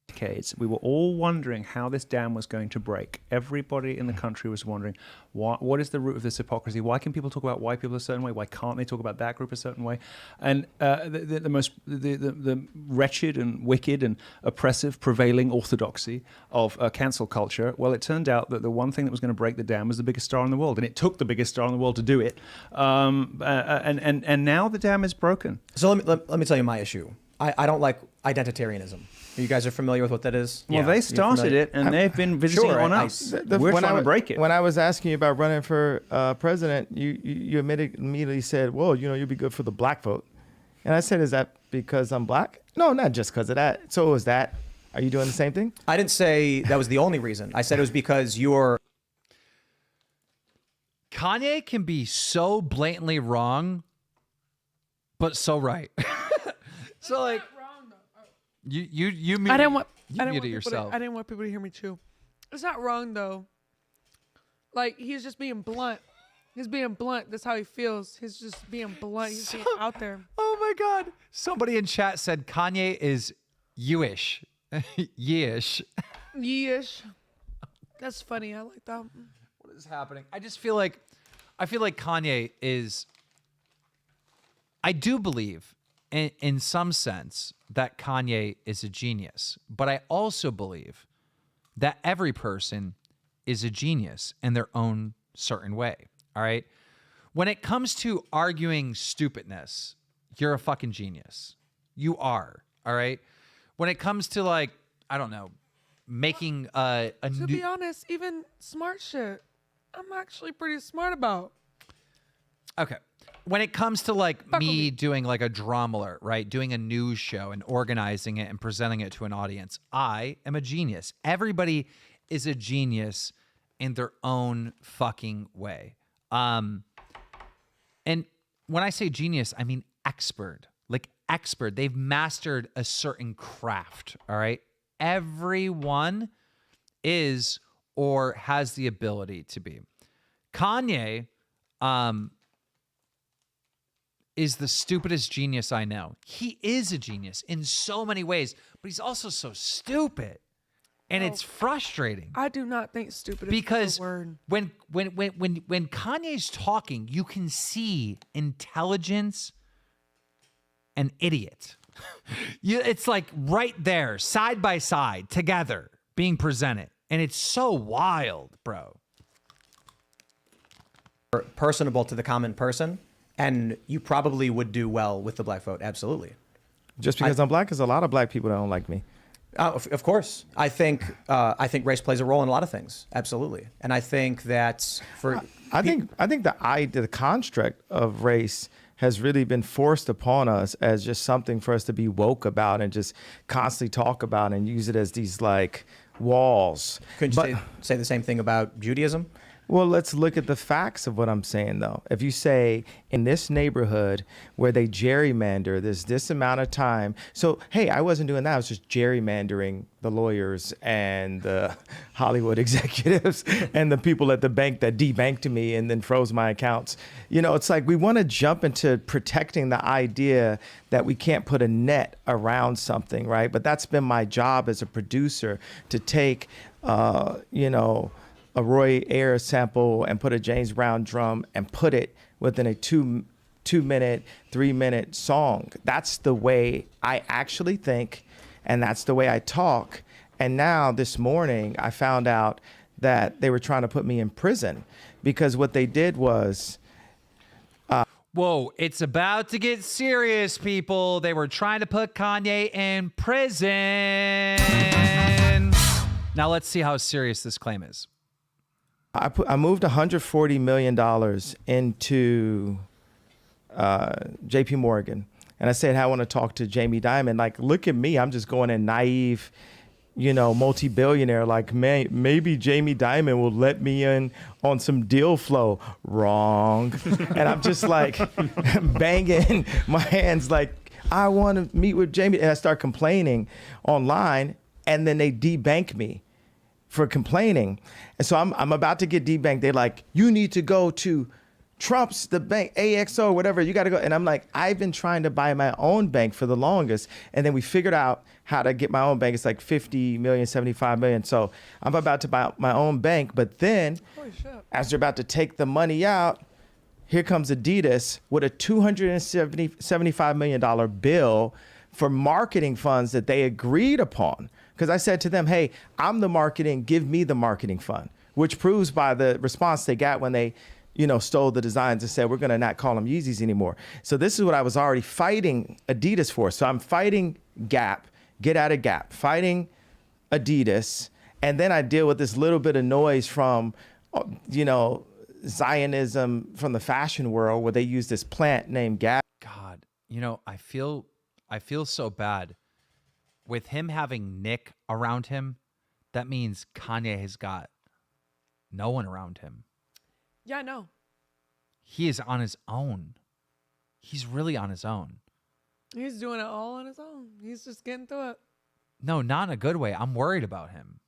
Decades, we were all wondering how this dam was going to break. Everybody in the country was wondering, what is the root of this hypocrisy? Why can people talk about white people a certain way? Why can't they talk about that group a certain way? And the wretched and wicked and oppressive prevailing orthodoxy of cancel culture. Well, it turned out that the one thing that was going to break the dam was the biggest star in the world, and it took the biggest star in the world to do it. And now the dam is broken. So let me tell you my issue. I don't like identitarianism. You guys are familiar with what that is? Well, they started it, and they've been visiting on us. We're trying to break it. When I was asking you about running for president, you immediately said, well, you'd be good for the black vote. And I said, is that because I'm black? No, not just because of that. So was that. Are you doing the same thing? I didn't say that was the only reason. I said it was because you're... Kanye can be so blatantly wrong, but so right. So like... You muted, I didn't want yourself. I didn't want people to hear me chew. It's not wrong though. Like, he's just being blunt. He's being blunt. That's how he feels. He's just being blunt. He's being out there. Oh my God! Somebody in chat said Kanye is Jewish. Yeesh. Yeesh. That's funny. I like that. What is happening? I feel like Kanye is. I do believe, in some sense, that Kanye is a genius. But I also believe that every person is a genius in their own certain way. All right? When it comes to arguing stupidness, you're a fucking genius. You are. All right? When it comes to, like, I don't know, making to be honest, even smart shit, I'm actually pretty smart about. Okay. when it comes to like me doing like a drama alert, right? Doing a news show and organizing it and presenting it to an audience, I am a genius. Everybody is a genius in their own fucking way. And when I say genius, I mean expert, like expert. They've mastered a certain craft, all right? Everyone is or has the ability to be. Kanye is the stupidest genius I know. He is a genius in so many ways, but he's also so stupid. And it's frustrating. I do not think stupid because is the word. when Kanye's talking, you can see intelligence and idiot. It's like right there, side by side, together, being presented. And it's so wild, bro. Personable to the common person, and you probably would do well with the black vote. Absolutely. Just because I'm black, there's a lot of black people that don't like me. Of course, I think race plays a role in a lot of things. Absolutely, and I think that's for. I think the construct of race has really been forced upon us as just something for us to be woke about and just constantly talk about and use it as these like walls. Couldn't you say the same thing about Judaism? Well, let's look at the facts of what I'm saying, though. If you say in this neighborhood where they gerrymander, there's this amount of time. So, hey, I wasn't doing that. I was just gerrymandering the lawyers and the Hollywood executives and the people at the bank that debanked me and then froze my accounts. You know, it's like we want to jump into protecting the idea that we can't put a net around something, right? But that's been my job as a producer to take, a Roy Ayers sample and put a James Brown drum and put it within a 2 minute, 3 minute song. That's the way I actually think, and that's the way I talk. And now this morning I found out that they were trying to put me in prison because what they did was whoa, it's about to get serious, people. They were trying to put Kanye in prison. Now let's see how serious this claim is. I moved $140 million into JP Morgan. And I said, I want to talk to Jamie Dimon. Like, look at me. I'm just going in naive, multi-billionaire. Like, maybe Jamie Dimon will let me in on some deal flow. Wrong. And I'm just like banging my hands like, I want to meet with Jamie. And I start complaining online. And then they debank me for complaining. And so I'm about to get debanked. They're like, you need to go to Trump's, the bank, AXO, whatever, you got to go. And I'm like, I've been trying to buy my own bank for the longest. And then we figured out how to get my own bank. It's like 50 million, 75 million. So I'm about to buy my own bank. But then as they're about to take the money out, here comes Adidas with a $275 million bill for marketing funds that they agreed upon. Because I said to them, hey, I'm the marketing, give me the marketing fund, which proves by the response they got when they, stole the designs and said, we're going to not call them Yeezys anymore. So this is what I was already fighting Adidas for. So I'm fighting Gap, get out of Gap, fighting Adidas. And then I deal with this little bit of noise from, Zionism from the fashion world where they use this plant named Gap. God, I feel so bad. With him having Nick around him, that means Kanye has got no one around him. Yeah, I know. He is on his own. He's really on his own. He's doing it all on his own. He's just getting through it. No, not in a good way. I'm worried about him.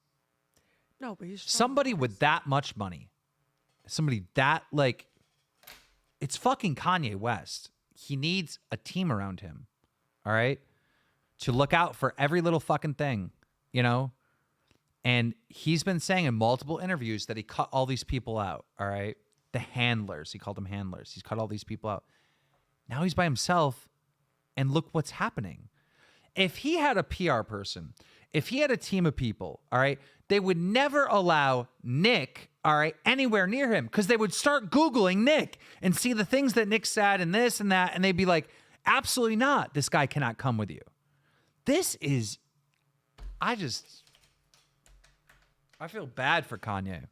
No, but he's somebody with that much money. Somebody that it's fucking Kanye West. He needs a team around him. All right? To look out for every little fucking thing, And he's been saying in multiple interviews that he cut all these people out, all right? The handlers, he called them handlers. He's cut all these people out. Now he's by himself, and look what's happening. If he had a PR person, if he had a team of people, all right, they would never allow Nick, all right, anywhere near him because they would start Googling Nick and see the things that Nick said and this and that, and they'd be like, absolutely not. This guy cannot come with you. This is, I feel bad for Kanye.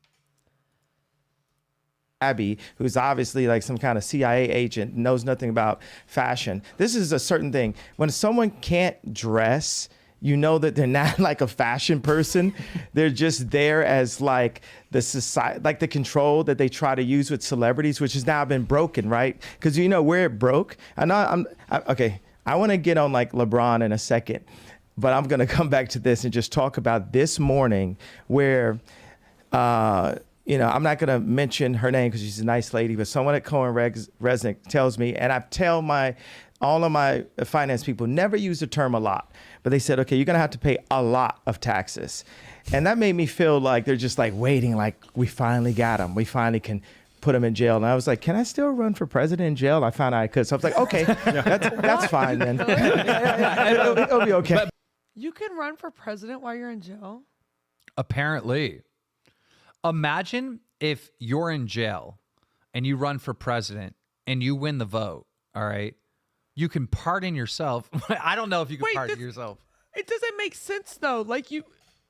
Abby, who's obviously like some kind of CIA agent, knows nothing about fashion. This is a certain thing. When someone can't dress, you know that they're not like a fashion person. They're just there as like the society, like the control that they try to use with celebrities, which has now been broken, right? Because you know where it broke. Okay. I want to get on like LeBron in a second, but I'm going to come back to this and just talk about this morning where, you know, I'm not going to mention her name because she's a nice lady, but someone at Cohen Resnick tells me, and I tell all of my finance people, never use the term a lot, but they said, okay, you're going to have to pay a lot of taxes. And that made me feel like they're just like waiting, like we finally got them. We finally can put him in jail. And I was like, can I still run for president in jail? I found out I could. So I was like, okay, that's fine then. It'll be okay. You can run for president while you're in jail? Apparently. Imagine if you're in jail and you run for president and you win the vote, all right? You can pardon yourself. I don't know if you can pardon yourself. It doesn't make sense though. Like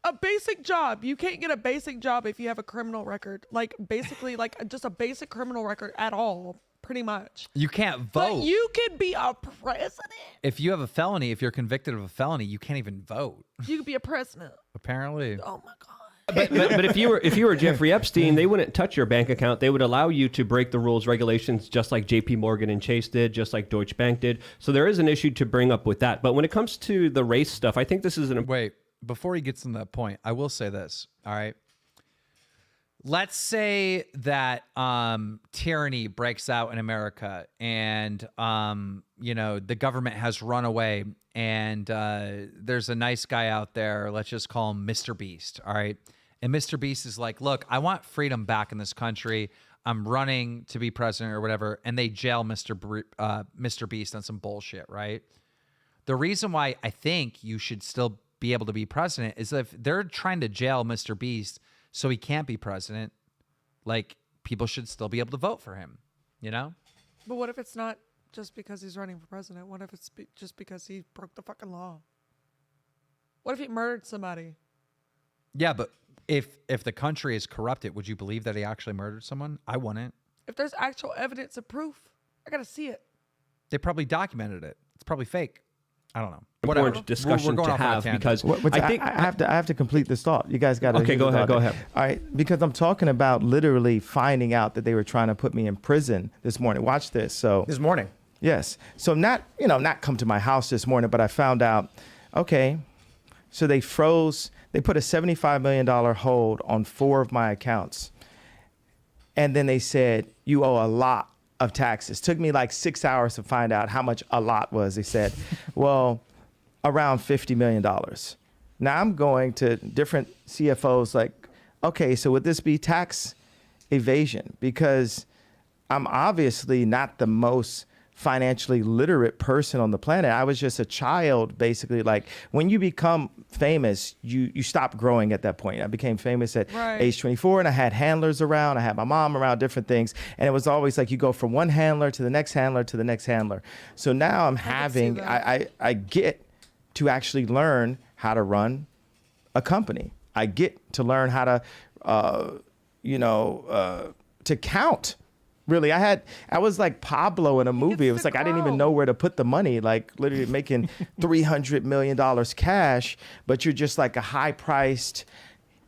a basic job. You can't get a basic job if you have a criminal record. Like basically like just a basic criminal record at all, pretty much. You can't vote. But you could be a president. If you have a felony, if you're convicted of a felony, you can't even vote. You could be a president. Apparently. Oh my God. But if you were Jeffrey Epstein, they wouldn't touch your bank account. They would allow you to break the rules, regulations, just like J.P. Morgan and Chase did, just like Deutsche Bank did. So there is an issue to bring up with that. But when it comes to the race stuff, I think this is Wait, before he gets to that point, I will say this, all right? Let's say that tyranny breaks out in America and, you know, the government has run away and there's a nice guy out there. Let's just call him Mr. Beast. All right. And Mr. Beast is like, look, I want freedom back in this country. I'm running to be president or whatever. And they jail Mr. Beast on some bullshit. Right. The reason why I think you should still be able to be president is if they're trying to jail Mr. Beast so he can't be president, like people should still be able to vote for him, you know? But what if it's not just because he's running for president? What if it's just because he broke the fucking law? What if he murdered somebody? Yeah, but if the country is corrupted, would you believe that he actually murdered someone? I wouldn't. If there's actual evidence of proof, I gotta see it. They probably documented it. It's probably fake. I don't know. Important discussion to have because I think I have to complete this thought. You guys got to. Okay, go ahead. Go ahead. All right, because I'm talking about literally finding out that they were trying to put me in prison this morning. Watch this. So this morning. Yes. So not come to my house this morning, but I found out. Okay, so they put a $75 million hold on 4 of my accounts, and then they said you owe a lot of taxes. Took me like 6 hours to find out how much a lot was. They said, well, around $50 million. Now I'm going to different CFOs like, okay, so would this be tax evasion? Because I'm obviously not the most financially literate person on the planet. I was just a child, basically. Like when you become famous, you stop growing at that point. I became famous at age 24 and I had handlers around. I had my mom around, different things. And it was always like you go from one handler to the next handler to the next handler. So now I get to actually learn how to run a company. I get to learn how to, to count. Really, I was like Pablo in a movie. It was like I didn't even know where to put the money, like literally making $300 million cash, but you're just like a high-priced,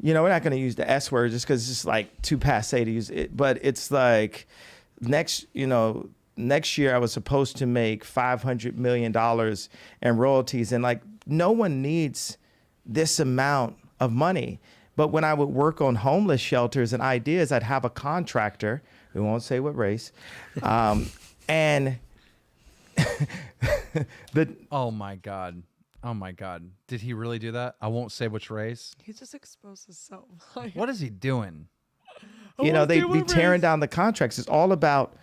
we're not going to use the S word just because it's like too passé to use it, but it's like next year I was supposed to make $500 million in royalties, and like no one needs this amount of money. But when I would work on homeless shelters and ideas, I'd have a contractor, we won't say what race, and oh my God. Did he really do that? I won't say which race. He just exposed himself. What is he doing? They be tearing down the contracts. It's all about,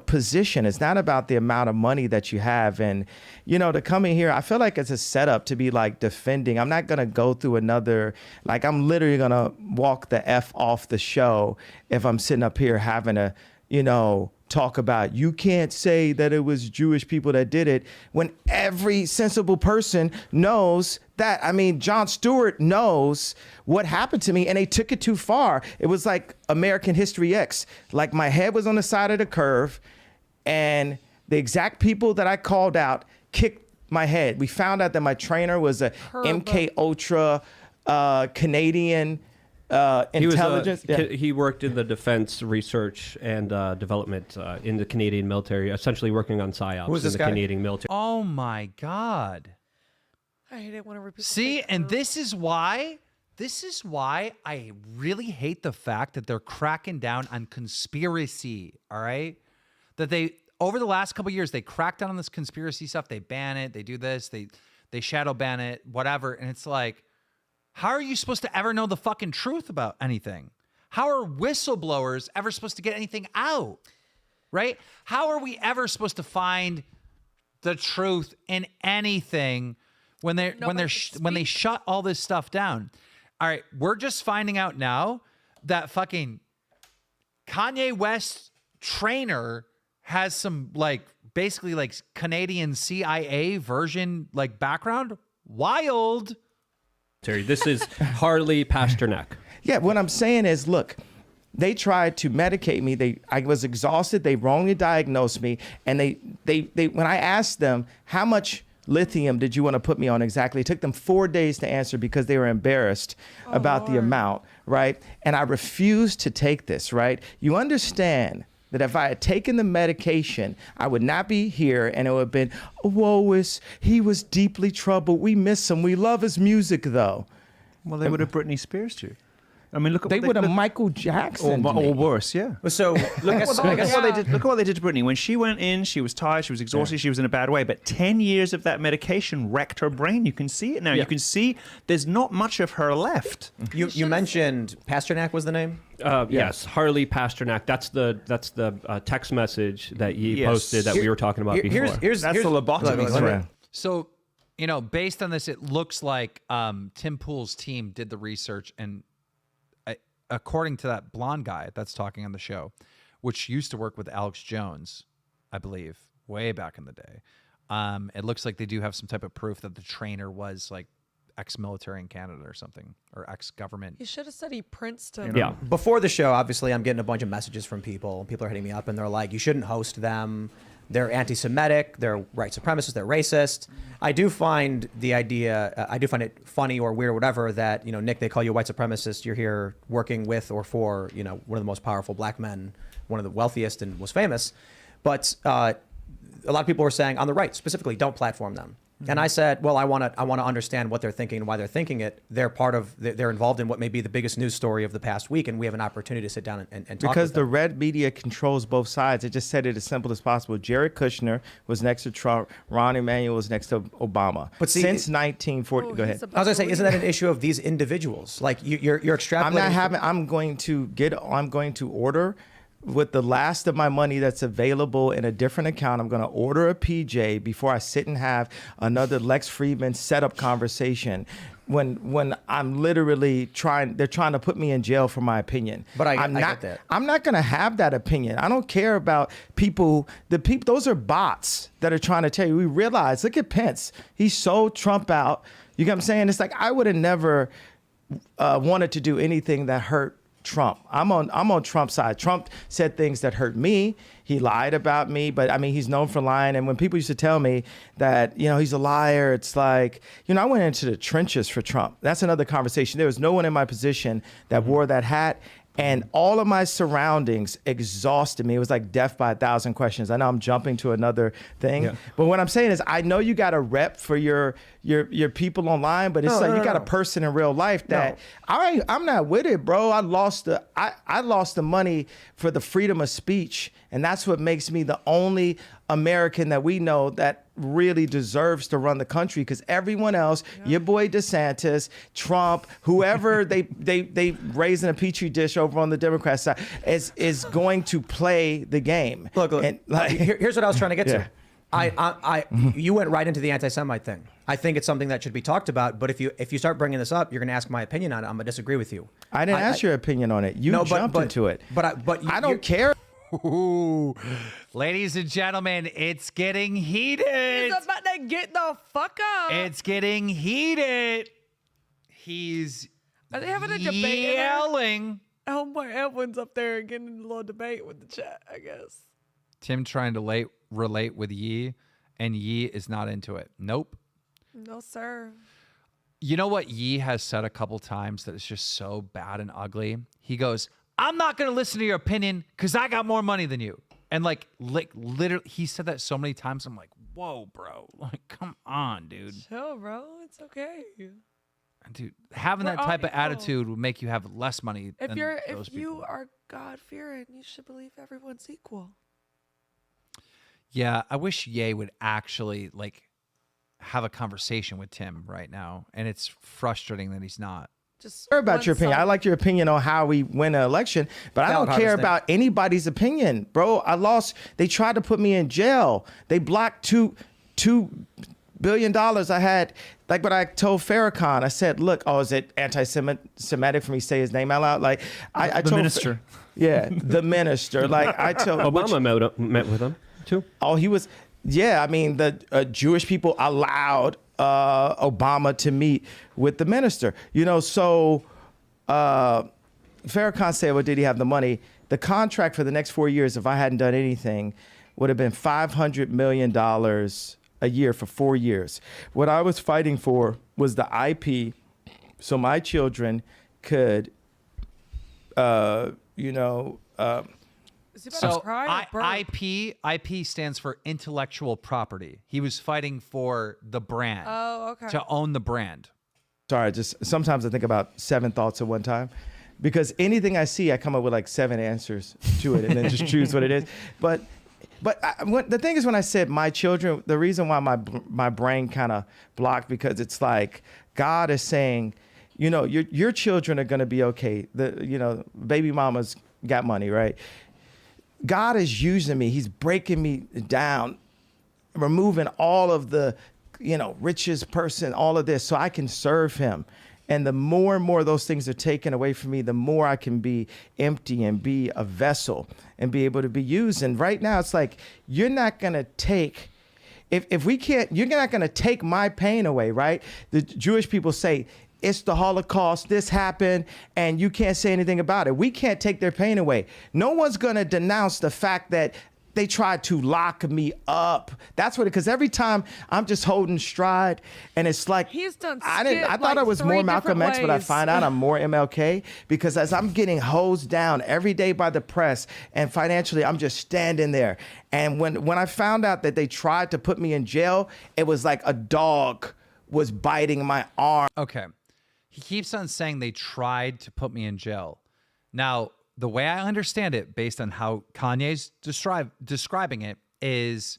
position. It's not about the amount of money that you have. And, to come in here, I feel like it's a setup to be like defending. I'm not going to go through another, like I'm literally going to walk the F off the show if I'm sitting up here having a, talk about. You can't say that it was Jewish people that did it when every sensible person knows that. I mean, Jon Stewart knows what happened to me, and they took it too far. It was like American History X. Like my head was on the side of the curve, and the exact people that I called out kicked my head. We found out that my trainer was a MK Ultra Canadian intelligence. He worked in the defense research and development in the Canadian military, essentially working on psyops Who's in this the guy? Canadian military. Oh my God. I didn't want to repeat. See, and this is why I really hate the fact that they're cracking down on conspiracy. All right, that they over the last couple of years they cracked down on this conspiracy stuff. They ban it. They do this. They shadow ban it. Whatever. And it's like, how are you supposed to ever know the fucking truth about anything? How are whistleblowers ever supposed to get anything out? Right? How are we ever supposed to find the truth in anything when they shut all this stuff down? All right, we're just finding out now that fucking Kanye West trainer has some basically Canadian CIA version I Wild. Terry, this is Harley Pasternak. Yeah, what I'm saying is, look, they tried to medicate me. I was exhausted. They wrongly diagnosed me, and they when I asked them how much lithium did you want to put me on exactly, it took them 4 days to answer because they were embarrassed about the amount, right? And I refused to take this, right? You understand that if I had taken the medication, I would not be here, and it would have been, he was deeply troubled. We miss him. We love his music, though. Well, they would have Britney Spears you. I mean, look at they would have Michael Jackson or worse, yeah. So look at what they did. Look at what they did to Britney. When she went in, she was tired, she was exhausted, she was in a bad way. But 10 years of that medication wrecked her brain. You can see it now. Yeah. You can see there's not much of her left. You mentioned Pasternak was the name. Yes, Harley Pasternak. That's the text message that you posted that we were talking about before. That's the lobotomy thread. So, based on this, it looks like Tim Pool's team did the research, and according to that blonde guy that's talking on the show, which used to work with Alex Jones, I believe, way back in the day, it looks like they do have some type of proof that the trainer was ex-military in Canada or something, or ex-government. He should have said he printed him. Yeah. Before the show, obviously, I'm getting a bunch of messages from people. People are hitting me up, and they're like, you shouldn't host them. They're anti-Semitic. They're white supremacists. They're racist. I do find the idea, I do find it funny or weird or whatever that, Nick, they call you a white supremacist. You're here working with or for, one of the most powerful black men, one of the wealthiest and most famous. But a lot of people were saying on the right, specifically, don't platform them. And I said, well, I want to understand what they're thinking and why they're thinking it. They're they're involved in what may be the biggest news story of the past week, and we have an opportunity to sit down and talk. Because with them. the red media controls both sides. It just said it as simple as possible. Jared Kushner was next to Trump. Ron Emanuel was next to Obama. But see, since 1940, go ahead. I was going to say, isn't that an issue of these individuals? Like you're extrapolating. I'm going to order. With the last of my money that's available in a different account, I'm going to order a PJ before I sit and have another Lex Friedman setup conversation. When I'm literally they're trying to put me in jail for my opinion. But I get that. I'm not going to have that opinion. I don't care about people. Those are bots that are trying to tell you. We realize, look at Pence. He sold Trump out. You get what I'm saying? It's like I would have never wanted to do anything that hurt Trump. I'm on Trump's side. Trump said things that hurt me. He lied about me, but I mean, he's known for lying. And when people used to tell me that, he's a liar, it's like, I went into the trenches for Trump. That's another conversation. There was no one in my position that wore that hat. And all of my surroundings exhausted me. It was like death by 1,000 questions. I know I'm jumping to another thing, but what I'm saying is, I know you got a rep for your people online, but it's you got a person in real life that I'm not with it, bro. I lost the money for the freedom of speech, and that's what makes me the only American that we know that really deserves to run the country, because everyone else, your boy DeSantis, Trump, whoever they raise in a petri dish over on the Democrat side is going to play the game. Look, and here's what I was trying to get to. You went right into the anti-Semite thing. I think it's something that should be talked about. But if you start bringing this up, you're going to ask my opinion on it. I'm going to disagree with you. I didn't ask your opinion on it. You jumped into it. But I don't care. Ooh. Ladies and gentlemen, it's getting heated. He's about to get the fuck up. It's getting heated. He's Are they having a debate? yelling. Homeboy Edwin's up there getting in a little debate with the chat, I guess. Tim trying to relate with Yee, and Yee is not into it. Nope. No, sir. You know what Yee has said a couple times that is just so bad and ugly? He goes, I'm not going to listen to your opinion because I got more money than you. And like literally, he said that so many times. I'm like, whoa, bro. Like, come on, dude. Chill, bro. It's okay. Dude, having that type of attitude will make you have less money If than you're those if you people. are God fearing, you should believe everyone's equal. Yeah, I wish Ye would actually like have a conversation with Tim right now, and it's frustrating that he's not. Just care about your opinion. I like your opinion on how we win an election, but I don't care about anybody's opinion, bro. I lost. They tried to put me in jail. They blocked $2 billion I had. Like what I told Farrakhan, I said, look, is it anti-Semitic for me to say his name out loud? Like I The told minister. Yeah, the minister. Like I told Obama met with him too. Oh, he was. Yeah, I mean the Jewish people allowed Obama to meet with the minister. You know, so Farrakhan said, well, did he have the money? The contract for the next 4 years, if I hadn't done anything, would have been $500 million a year for 4 years. What I was fighting for was the IP, so my children could, So IP stands for intellectual property. He was fighting for the brand. Oh, okay. To own the brand. Sorry, just sometimes I think about 7 thoughts at one time, because anything I see, I come up with like 7 answers to it and then just choose what it is. But the thing is, when I said my children, the reason why my brain kind of blocked, because it's like God is saying, you know, your children are going to be okay. Baby mama's got money, right? God is using me. He's breaking me down, removing all of the, richest person, all of this, so I can serve him. And the more and more those things are taken away from me, the more I can be empty and be a vessel and be able to be used. And right now it's like, you're not going to take, if we can't, you're not going to take my pain away, right? The Jewish people say, it's the Holocaust, this happened, and you can't say anything about it. We can't take their pain away. No one's going to denounce the fact that they tried to lock me up. That's what, because every time I'm just holding stride, and it's like, he's done. I thought I was more Malcolm X, but I find out I'm more MLK, because as I'm getting hosed down every day by the press and financially, I'm just standing there. And when I found out that they tried to put me in jail, it was like a dog was biting my arm. Okay. He keeps on saying they tried to put me in jail. Now, the way I understand it, based on how Kanye's describing it, is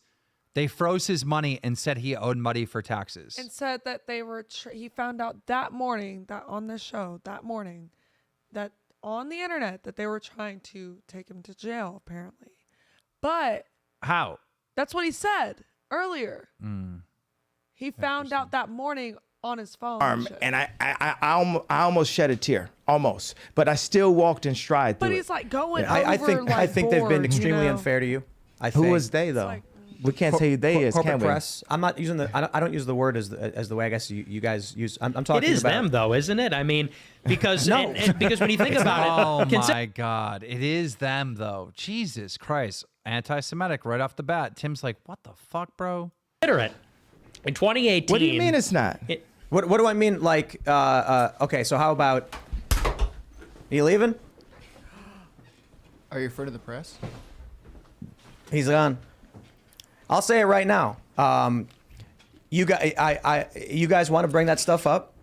they froze his money and said he owed money for taxes. And said that they were. He found out that morning, that on this show, that on the internet, that they were trying to take him to jail, apparently. But how? That's what he said earlier. Mm. He found out that morning on his phone. And I almost shed a tear, almost, but I still walked in stride through But it. he's like going over. I think they've been extremely unfair to you. Who was they though? We can't say who they is, corporate can we? press. I'm not using the. I don't use the word as the way I guess you guys use. I'm talking. It is about them though, isn't it? I mean, because No. because when you think about it, Oh my God, it is them though. Jesus Christ, anti-Semitic right off the bat. Tim's like, what the fuck, bro? Consider it. In 2018. What do you mean it's not? What do I mean? Like, okay, so how about? Are you leaving? Are you afraid of the press? He's gone. I'll say it right now. You guys want to bring that stuff up,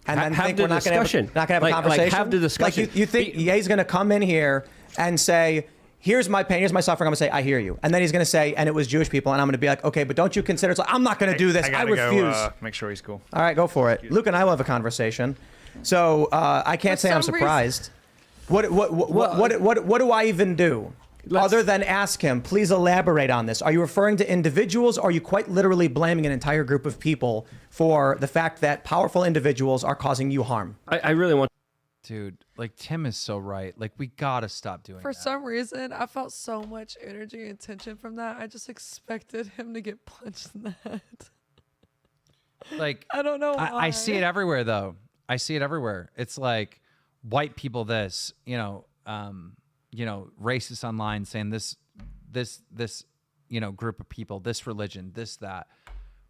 and then Have think the we're not going discussion. to have a Like, conversation. have the discussion. Like you think he's going to come in here and say, "Here's my pain, here's my suffering." I'm going to say, "I hear you," and then he's going to say, "And it was Jewish people," and I'm going to be like, "Okay, but don't you consider?" It's like, I'm not going to do this. I gotta refuse. Go, make sure he's cool. All right, go for it. Luke and I will have a conversation. So I can't say I'm surprised. What do I even do? Other than ask him, please elaborate on this. Are you referring to individuals, or are you quite literally blaming an entire group of people for the fact that powerful individuals are causing you harm? I really want. Dude, like Tim is so right. Like we gotta stop doing For that. some reason, I felt so much energy and tension from that. I just expected him to get punched in the head. Like I don't know why. I see it everywhere though. I see it everywhere. It's like white people this, racist online saying this, group of people, this religion, this, that.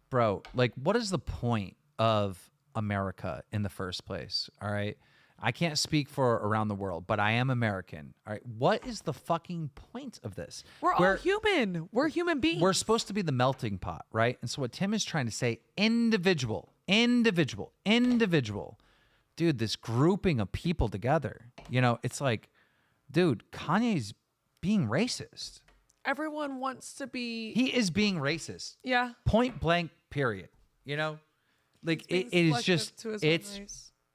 Bro, like what is the point of America in the first place? All right. I can't speak for around the world, but I am American. All right. What is the fucking point of this? We're all human. We're human beings. We're supposed to be the melting pot, right? And so what Tim is trying to say, individual. Dude, this grouping of people together, it's like, dude, Kanye's being racist. Everyone wants to be. He is being racist. Yeah. Point blank, period. Like it is just,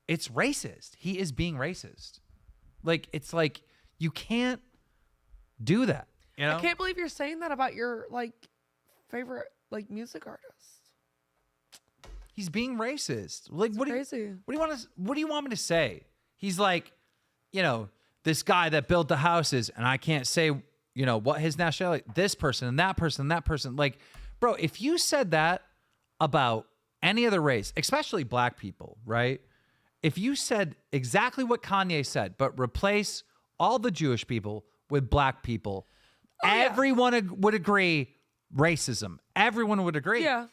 it's racist. He is being racist. Like, it's like, you can't do that. I can't believe you're saying that about your favorite music artist. He's being racist. Like, what crazy. What do you want me to say? He's like, this guy that built the houses, and I can't say, what his nationality, this person and that person and that person. Like, bro, if you said that about any other race, especially black people, right? If you said exactly what Kanye said, but replace all the Jewish people with black people, everyone would agree racism. Everyone would agree. Yeah.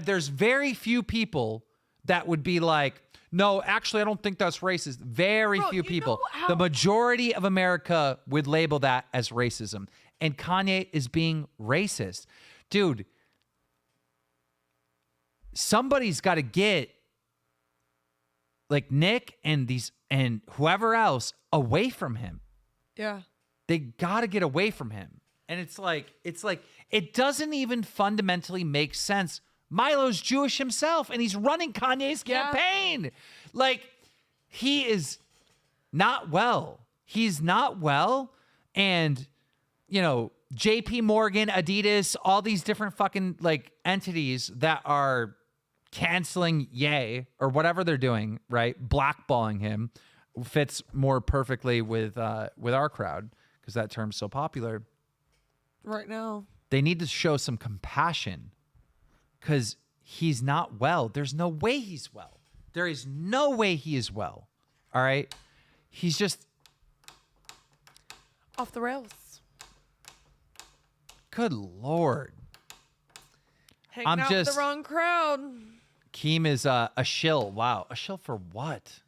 There's very few people that would be like, no, actually, I don't think that's racist. Very few people. The majority of America would label that as racism. And Kanye is being racist. Dude, somebody's got to get Nick and whoever else away from him. Yeah. They got to get away from him. And it's like it doesn't even fundamentally make sense. Milo's Jewish himself, and he's running Kanye's campaign. Like, he is not well. He's not well. And, JP Morgan, Adidas, all these different fucking entities that are canceling Ye or whatever they're doing, right? Blackballing him fits more perfectly with our crowd because that term's so popular. Right now. They need to show some compassion because he's not well. There's no way he's well. There is no way he is well. All right? He's just off the rails. Good Lord. Hanging out with the wrong crowd. Keem is a shill. Wow. A shill for what?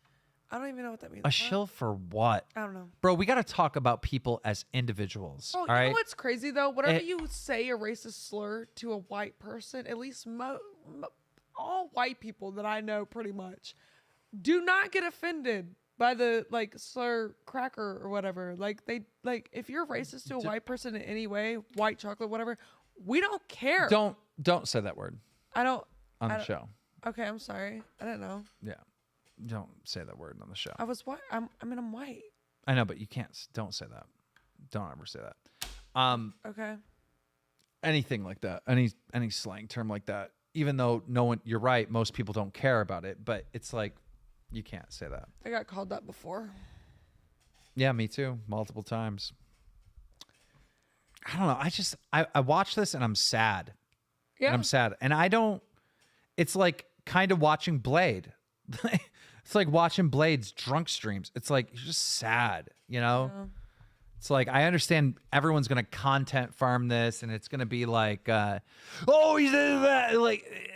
I don't even know what that means. A shill for what? I don't know. Bro, we got to talk about people as individuals. Oh, all you right? know what's crazy though? Whenever you say a racist slur to a white person, at least all white people that I know pretty much do not get offended by the slur cracker or whatever. If you're racist to a white person in any way, white chocolate, whatever, we don't care. Don't say that word. I don't on the show. Okay, I'm sorry. I didn't know. Yeah. Don't say that word on the show. I was white. I'm white. I know, but you can't. Don't say that. Don't ever say that. Okay. Anything like that. Any slang term like that. Even though no one, you're right. Most people don't care about it, but it's like you can't say that. I got called that before. Yeah, me too. Multiple times. I don't know. I watch this and I'm sad. Yeah. And I'm sad. And I don't. It's like kind of watching Blade. It's like watching Blade's drunk streams. It's like you're just sad, Yeah. It's like I understand everyone's gonna content farm this, and it's gonna be like, oh, he's that,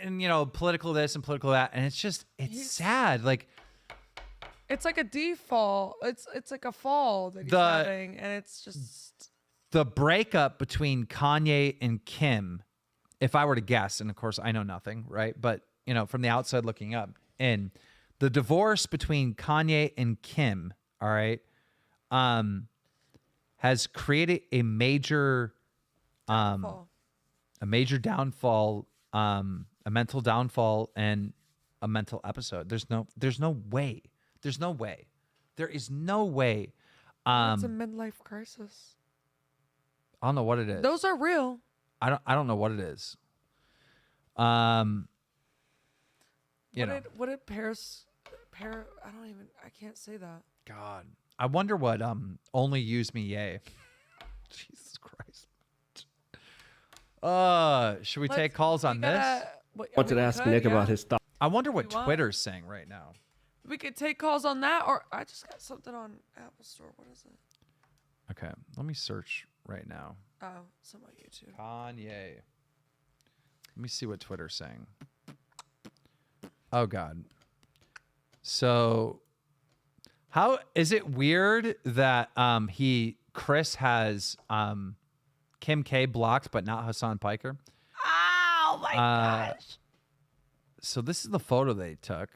and political this and political that, and it's sad. Like it's like a default. It's like a fall that he's having, and it's just the breakup between Kanye and Kim. If I were to guess, and of course I know nothing, right? But from the outside looking up. And the divorce between Kanye and Kim, all right, has created a major downfall, a mental downfall, and a mental episode. There's no way. There is no way. it's a midlife crisis. I don't know what it is. Those are real. I don't know what it is. What did Paris? I can't say that. God. I wonder what only use me yay. Jesus Christ. Should we take calls on this? Wanted to ask Nick about his thoughts. I wonder what Twitter's saying right now. We could take calls on that, or I just got something on Apple Store. What is it? Okay, let me search right now. Oh, some on YouTube. Kanye. Let me see what Twitter's saying. Oh God. So, how is it weird that Chris has Kim K blocked, but not Hassan Piker? Oh my gosh. So this is the photo they took.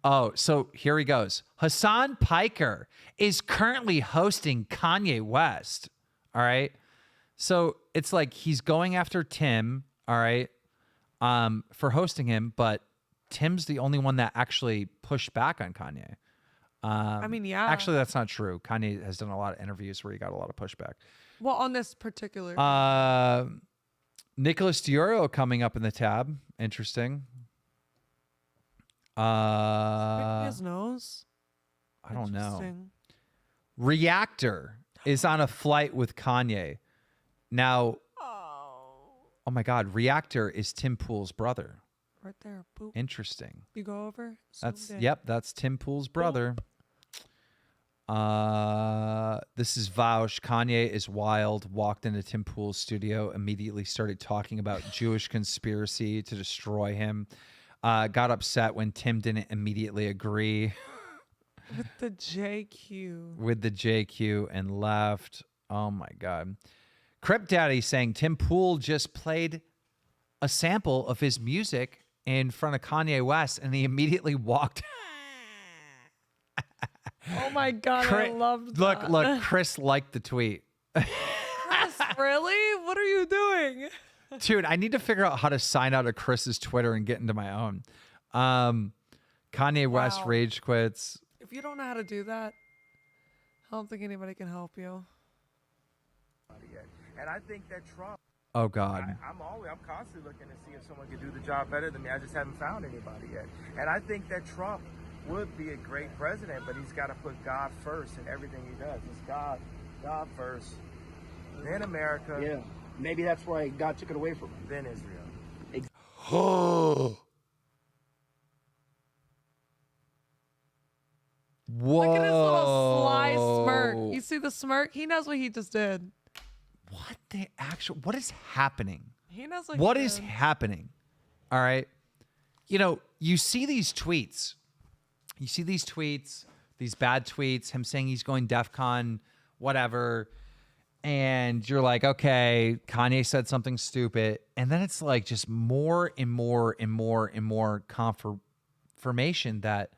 Oh, so here he goes. Hassan Piker is currently hosting Kanye West. All right. So it's like he's going after Tim, all right, for hosting him, but Tim's the only one that actually pushed back on Kanye. I mean, yeah. Actually, that's not true. Kanye has done a lot of interviews where he got a lot of pushback. Well, on this particular. Nicholas Dioro coming up in the tab. Interesting. His nose. I don't know. Interesting. Reactor is on a flight with Kanye. Now, oh my God, Reactor is Tim Pool's brother. Right there. Boop. Interesting. You go over? That's Zoomed in. yep, that's Tim Pool's brother. This is Vaush. Kanye is wild. Walked into Tim Pool's studio, immediately started talking about Jewish conspiracy to destroy him. Got upset when Tim didn't immediately agree With the JQ. with the JQ and left. Oh my God. Crip Daddy saying Tim Pool just played a sample of his music in front of Kanye West and he immediately walked. Oh my God, I loved that. Look, Chris liked the tweet. Chris, really? What are you doing? Dude, I need to figure out how to sign out of Chris's Twitter and get into my own. Kanye West rage quits. If you don't know how to do that, I don't think anybody can help you. And I think that Trump. Oh God. I'm constantly looking to see if someone could do the job better than me. I just haven't found anybody yet. And I think that Trump would be a great president, but he's got to put God first in everything he does. It's God first, then America. Yeah, maybe that's why God took it away from him. Then Israel. Whoa. Look at his little sly smirk. You see the smirk? He knows what he just did. What is happening? He knows what What he is did. happening? All right. You know, you see these tweets. You see these tweets, these bad tweets, him saying he's going DEF CON, whatever. And you're like, okay, Kanye said something stupid. And then it's like just more and more and more and more confirmation that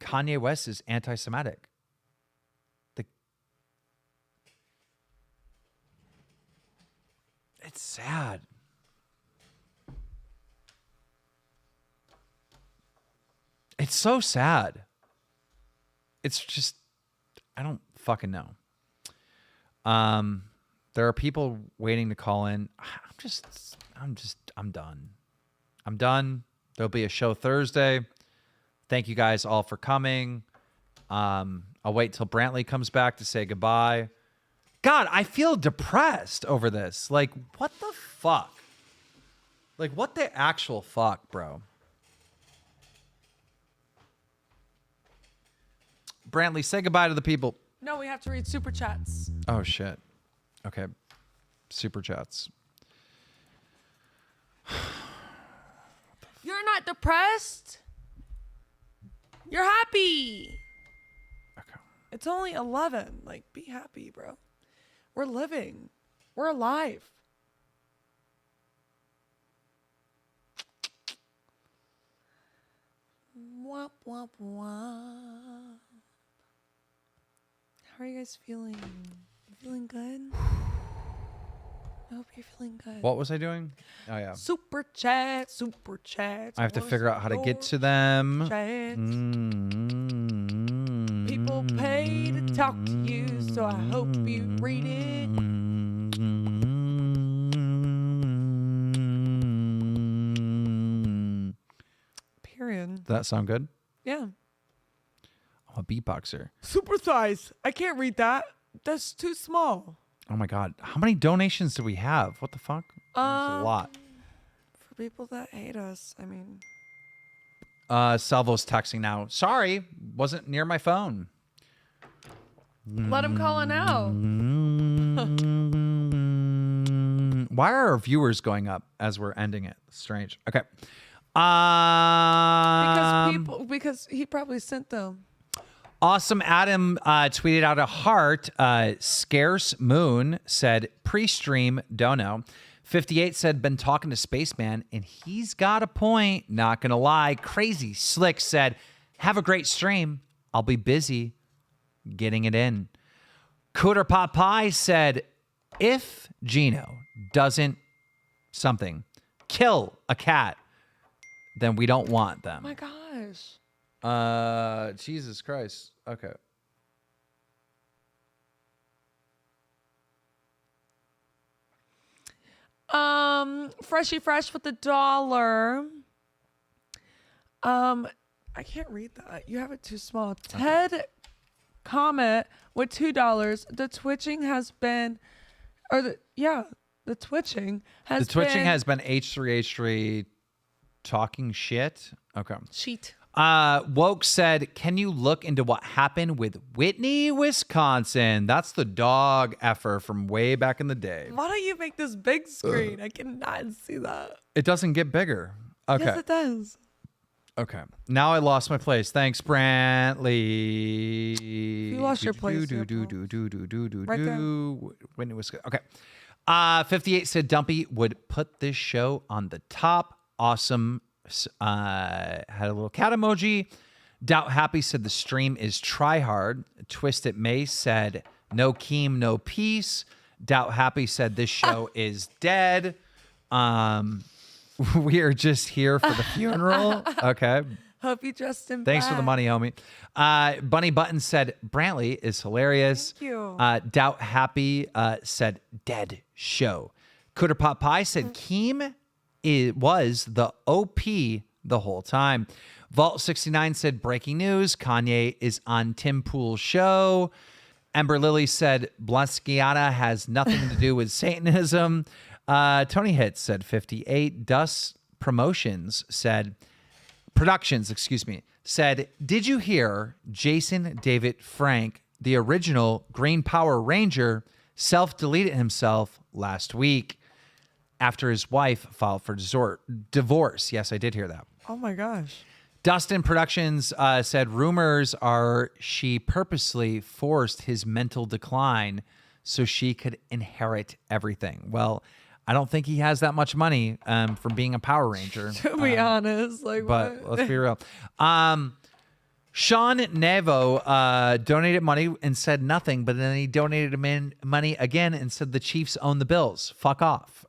Kanye West is anti-Semitic. It's sad. It's so sad. It's just, I don't fucking know. There are people waiting to call in. I'm done. I'm done. There'll be a show Thursday. Thank you guys all for coming. I'll wait till Brantley comes back to say goodbye. God, I feel depressed over this. Like, what the fuck? Like, what the actual fuck, bro? Brantley, say goodbye to the people. No, we have to read super chats. Oh, shit. Okay. Super chats. You're not depressed. You're happy. Okay. It's only 11. Like, be happy, bro. We're living. We're alive. Womp, womp, womp. How are you guys feeling? You feeling good? I hope you're feeling good. What was I doing? Oh, yeah. Super chat, super chat. I have to figure out how to get to them. People pay to talk to you, so I hope you read it. Period. Does that sound good? Yeah. I'm a beatboxer. Super size. I can't read that. That's too small. Oh my God. How many donations do we have? What the fuck? That's a lot. For people that hate us, I mean. Salvo's texting now. Sorry, wasn't near my phone. Let him call it out. Why are our viewers going up as we're ending it? Strange. Okay. Because he probably sent them. Awesome Adam tweeted out a heart. Scarce Moon said pre-stream dono. 58 said been talking to Spaceman and he's got a point. Not gonna lie. Crazy Slick said have a great stream. I'll be busy getting it in. Cooter Pot Pie said if Gino doesn't something kill a cat, then we don't want them. Oh my gosh. Jesus Christ. Okay. Freshy Fresh with $1. I can't read that. You have it too small. Ted Comet with $2. The twitching has been, the twitching has been H3H3 talking shit. Okay. Sheet. Woke said, can you look into what happened with Whitney, Wisconsin? That's the dog effer from way back in the day. Why don't you make this big screen? I cannot see that. It doesn't get bigger. Okay. Yes, it does. Okay. Now I lost my place. Thanks, Brantley. You lost your place. Right there. Whitney, Wisconsin. Okay. 58 said Dumpy would put this show on the top. Awesome. Had a little cat emoji. Doubt Happy said the stream is try hard. Twisted May said no Keem, no peace. Doubt Happy said this show is dead. We are just here for the funeral. Okay. Hope you dressed him. Thanks for the money, homie. Bunny Button said Brantley is hilarious. Thank you. Doubt Happy said dead show. Cooter Pot Pie said Keem was the OP the whole time. Vault 69 said breaking news. Kanye is on Tim Pool's show. Ember Lily said Balenciaga has nothing to do with Satanism. Tony Hits said 58. Productions, said, did you hear Jason David Frank, the original Green Power Ranger, self-deleted himself last week after his wife filed for divorce? Yes, I did hear that. Oh my gosh. Dustin Productions said rumors are she purposely forced his mental decline so she could inherit everything. Well, I don't think he has that much money from being a Power Ranger. To be honest, like, but what? let's be real. Sean Nevo donated money and said nothing, but then he donated money again and said the Chiefs own the Bills. Fuck off.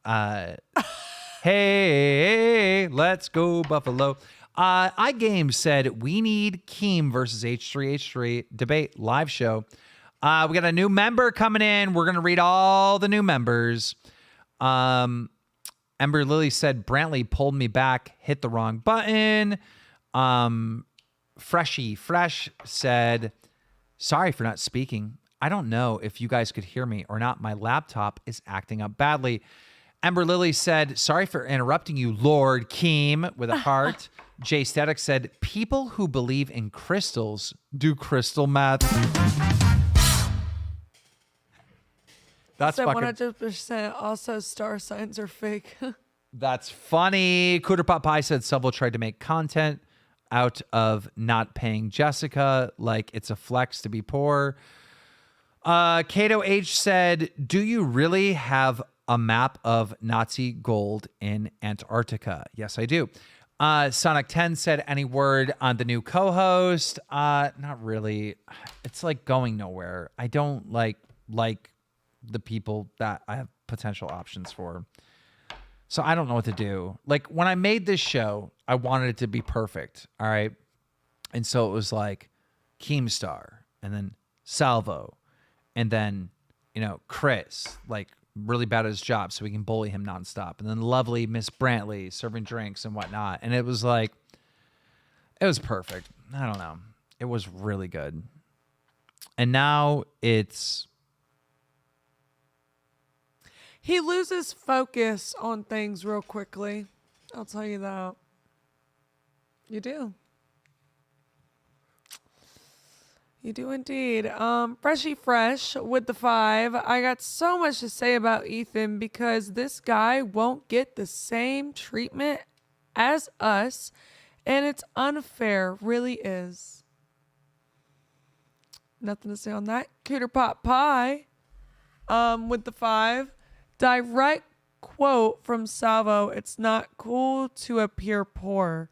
Hey, let's go Buffalo. iGame said we need Keem versus H3H3 debate live show. We got a new member coming in. We're gonna read all the new members. Ember Lily said Brantley pulled me back, hit the wrong button. Freshy Fresh said, sorry for not speaking. I don't know if you guys could hear me or not. My laptop is acting up badly. Ember Lily said, sorry for interrupting you, Lord Keem, with a heart. Jay Static said, people who believe in crystals do crystal meth. That's so fucking... 100% also star signs are fake. That's funny. Cooter Pot Pie said Salvo tried to make content out of not paying Jessica like it's a flex to be poor. Kato H said, do you really have a map of Nazi gold in Antarctica? Yes, I do. Sonic 10 said, any word on the new co-host? Not really. It's like going nowhere. I don't like the people that I have potential options for. So I don't know what to do. Like when I made this show, I wanted it to be perfect. All right. And so it was like Keemstar and then Salvo and then, Chris, like really bad at his job so we can bully him nonstop. And then lovely Miss Brantley serving drinks and whatnot. And it was like, it was perfect. I don't know. It was really good. And now it's... He loses focus on things real quickly. I'll tell you that. You do. You do indeed. Freshy Fresh with the 5. I got so much to say about Ethan because this guy won't get the same treatment as us, and it's unfair, really is. Nothing to say on that. Cooter Pot Pie with the 5. Direct quote from Salvo. It's not cool to appear poor.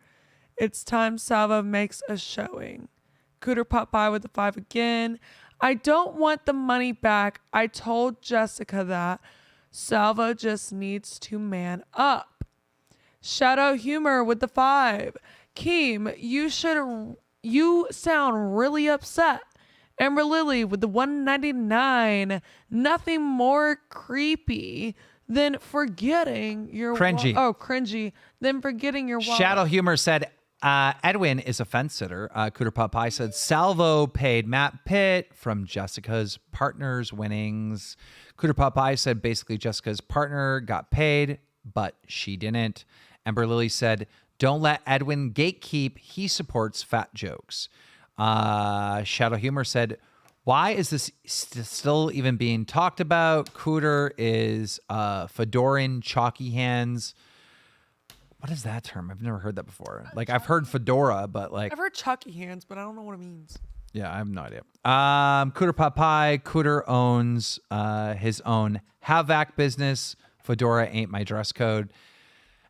It's time Salvo makes a showing. Cooter Pot Pie with the 5 again. I don't want the money back. I told Jessica that. Salvo just needs to man up. Shadow Humor with the 5. Keem, you sound really upset. Amber Lily with the 199. Nothing more creepy than forgetting your Cringy. Cringy. Than forgetting your wallet. Shadow Humor said, Edwin is a fence sitter. Cooter Pot Pie said, Salvo paid Matt Pitt from Jessica's partner's winnings. Cooter Pot Pie said, basically Jessica's partner got paid, but she didn't. Amber Lily said, don't let Edwin gatekeep. He supports fat jokes. Shadow Humor said, why is this still even being talked about? Cooter is Fedoran chalky hands. What is that term? I've never heard that before. Like, I've heard fedora, but like... I've heard chalky hands, but I don't know what it means. Yeah, I have no idea. Cooter Pot Pie. Cooter owns his own Havoc business. Fedora ain't my dress code.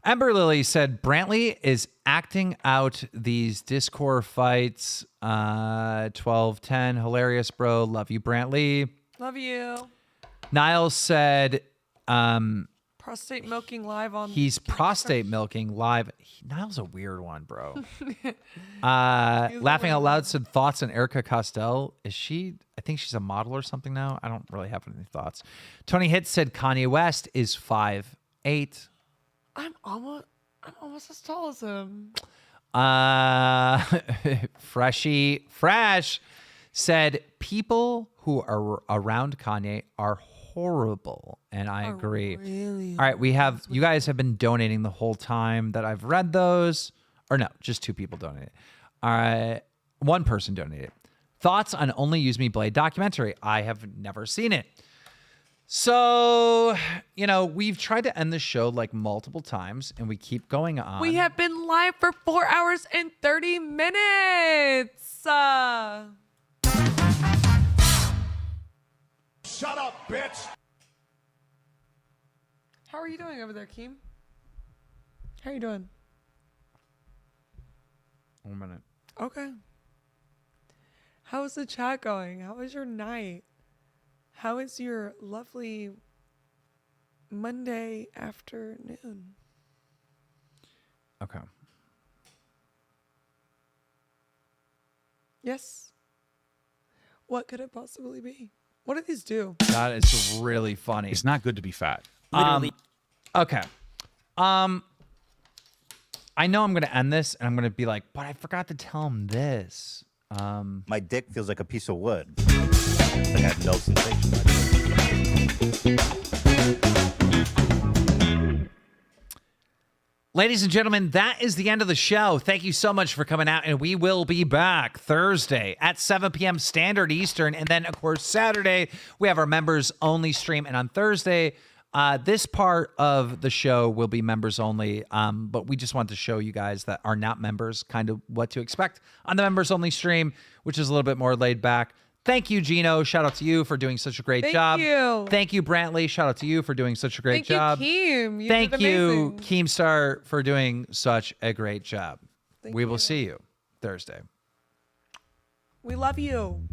Amber Lily said, Brantley is acting out these Discord fights. 12-10. Hilarious, bro. Love you, Brantley. Love you. Niles said... prostate milking live on... He's prostate milking live. Niles a weird one, bro. Laughing Out Loud said, thoughts on Erica Costello. Is she... I think she's a model or something now. I don't really have any thoughts. Tony Hitz said, Kanye West is 5'8". I'm almost as tall as him. Freshy Fresh said, people who are around Kanye are horrible, and I agree. Really? All right, you guys have been donating the whole time that I've read those. Or no, just 2 people donated. All right, 1 person donated. Thoughts on Only Use Me Blade documentary? I have never seen it. So, we've tried to end the show like multiple times, and we keep going on. We have been live for 4 hours and 30 minutes. Shut up, bitch. How are you doing over there, Keem? How are you doing? 1 minute. Okay. How is the chat going? How was your night? How is your lovely Monday afternoon? Okay. Yes. What could it possibly be? What do these do? That is really funny. It's not good to be fat. Okay. I know I'm going to end this, and I'm going to be like, but I forgot to tell him this. My dick feels like a piece of wood. Like I have no sensation. Ladies and gentlemen, that is the end of the show. Thank you so much for coming out, and we will be back Thursday at 7 p.m. Standard Eastern, and then, of course, Saturday, we have our members-only stream, and on Thursday, this part of the show will be members only, but we just want to show you guys that are not members kind of what to expect on the members-only stream, which is a little bit more laid back. Thank you, Gino. Shout out to you for doing such a great job. Thank you. Thank you, Brantley. Shout out to you for doing such a great job. Thank you, Keem. You Thank did you, amazing. Keemstar, for doing such a great job. Thank we will you. see you Thursday. We love you.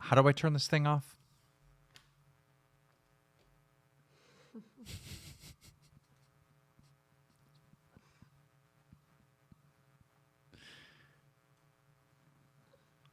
How do I turn this thing off?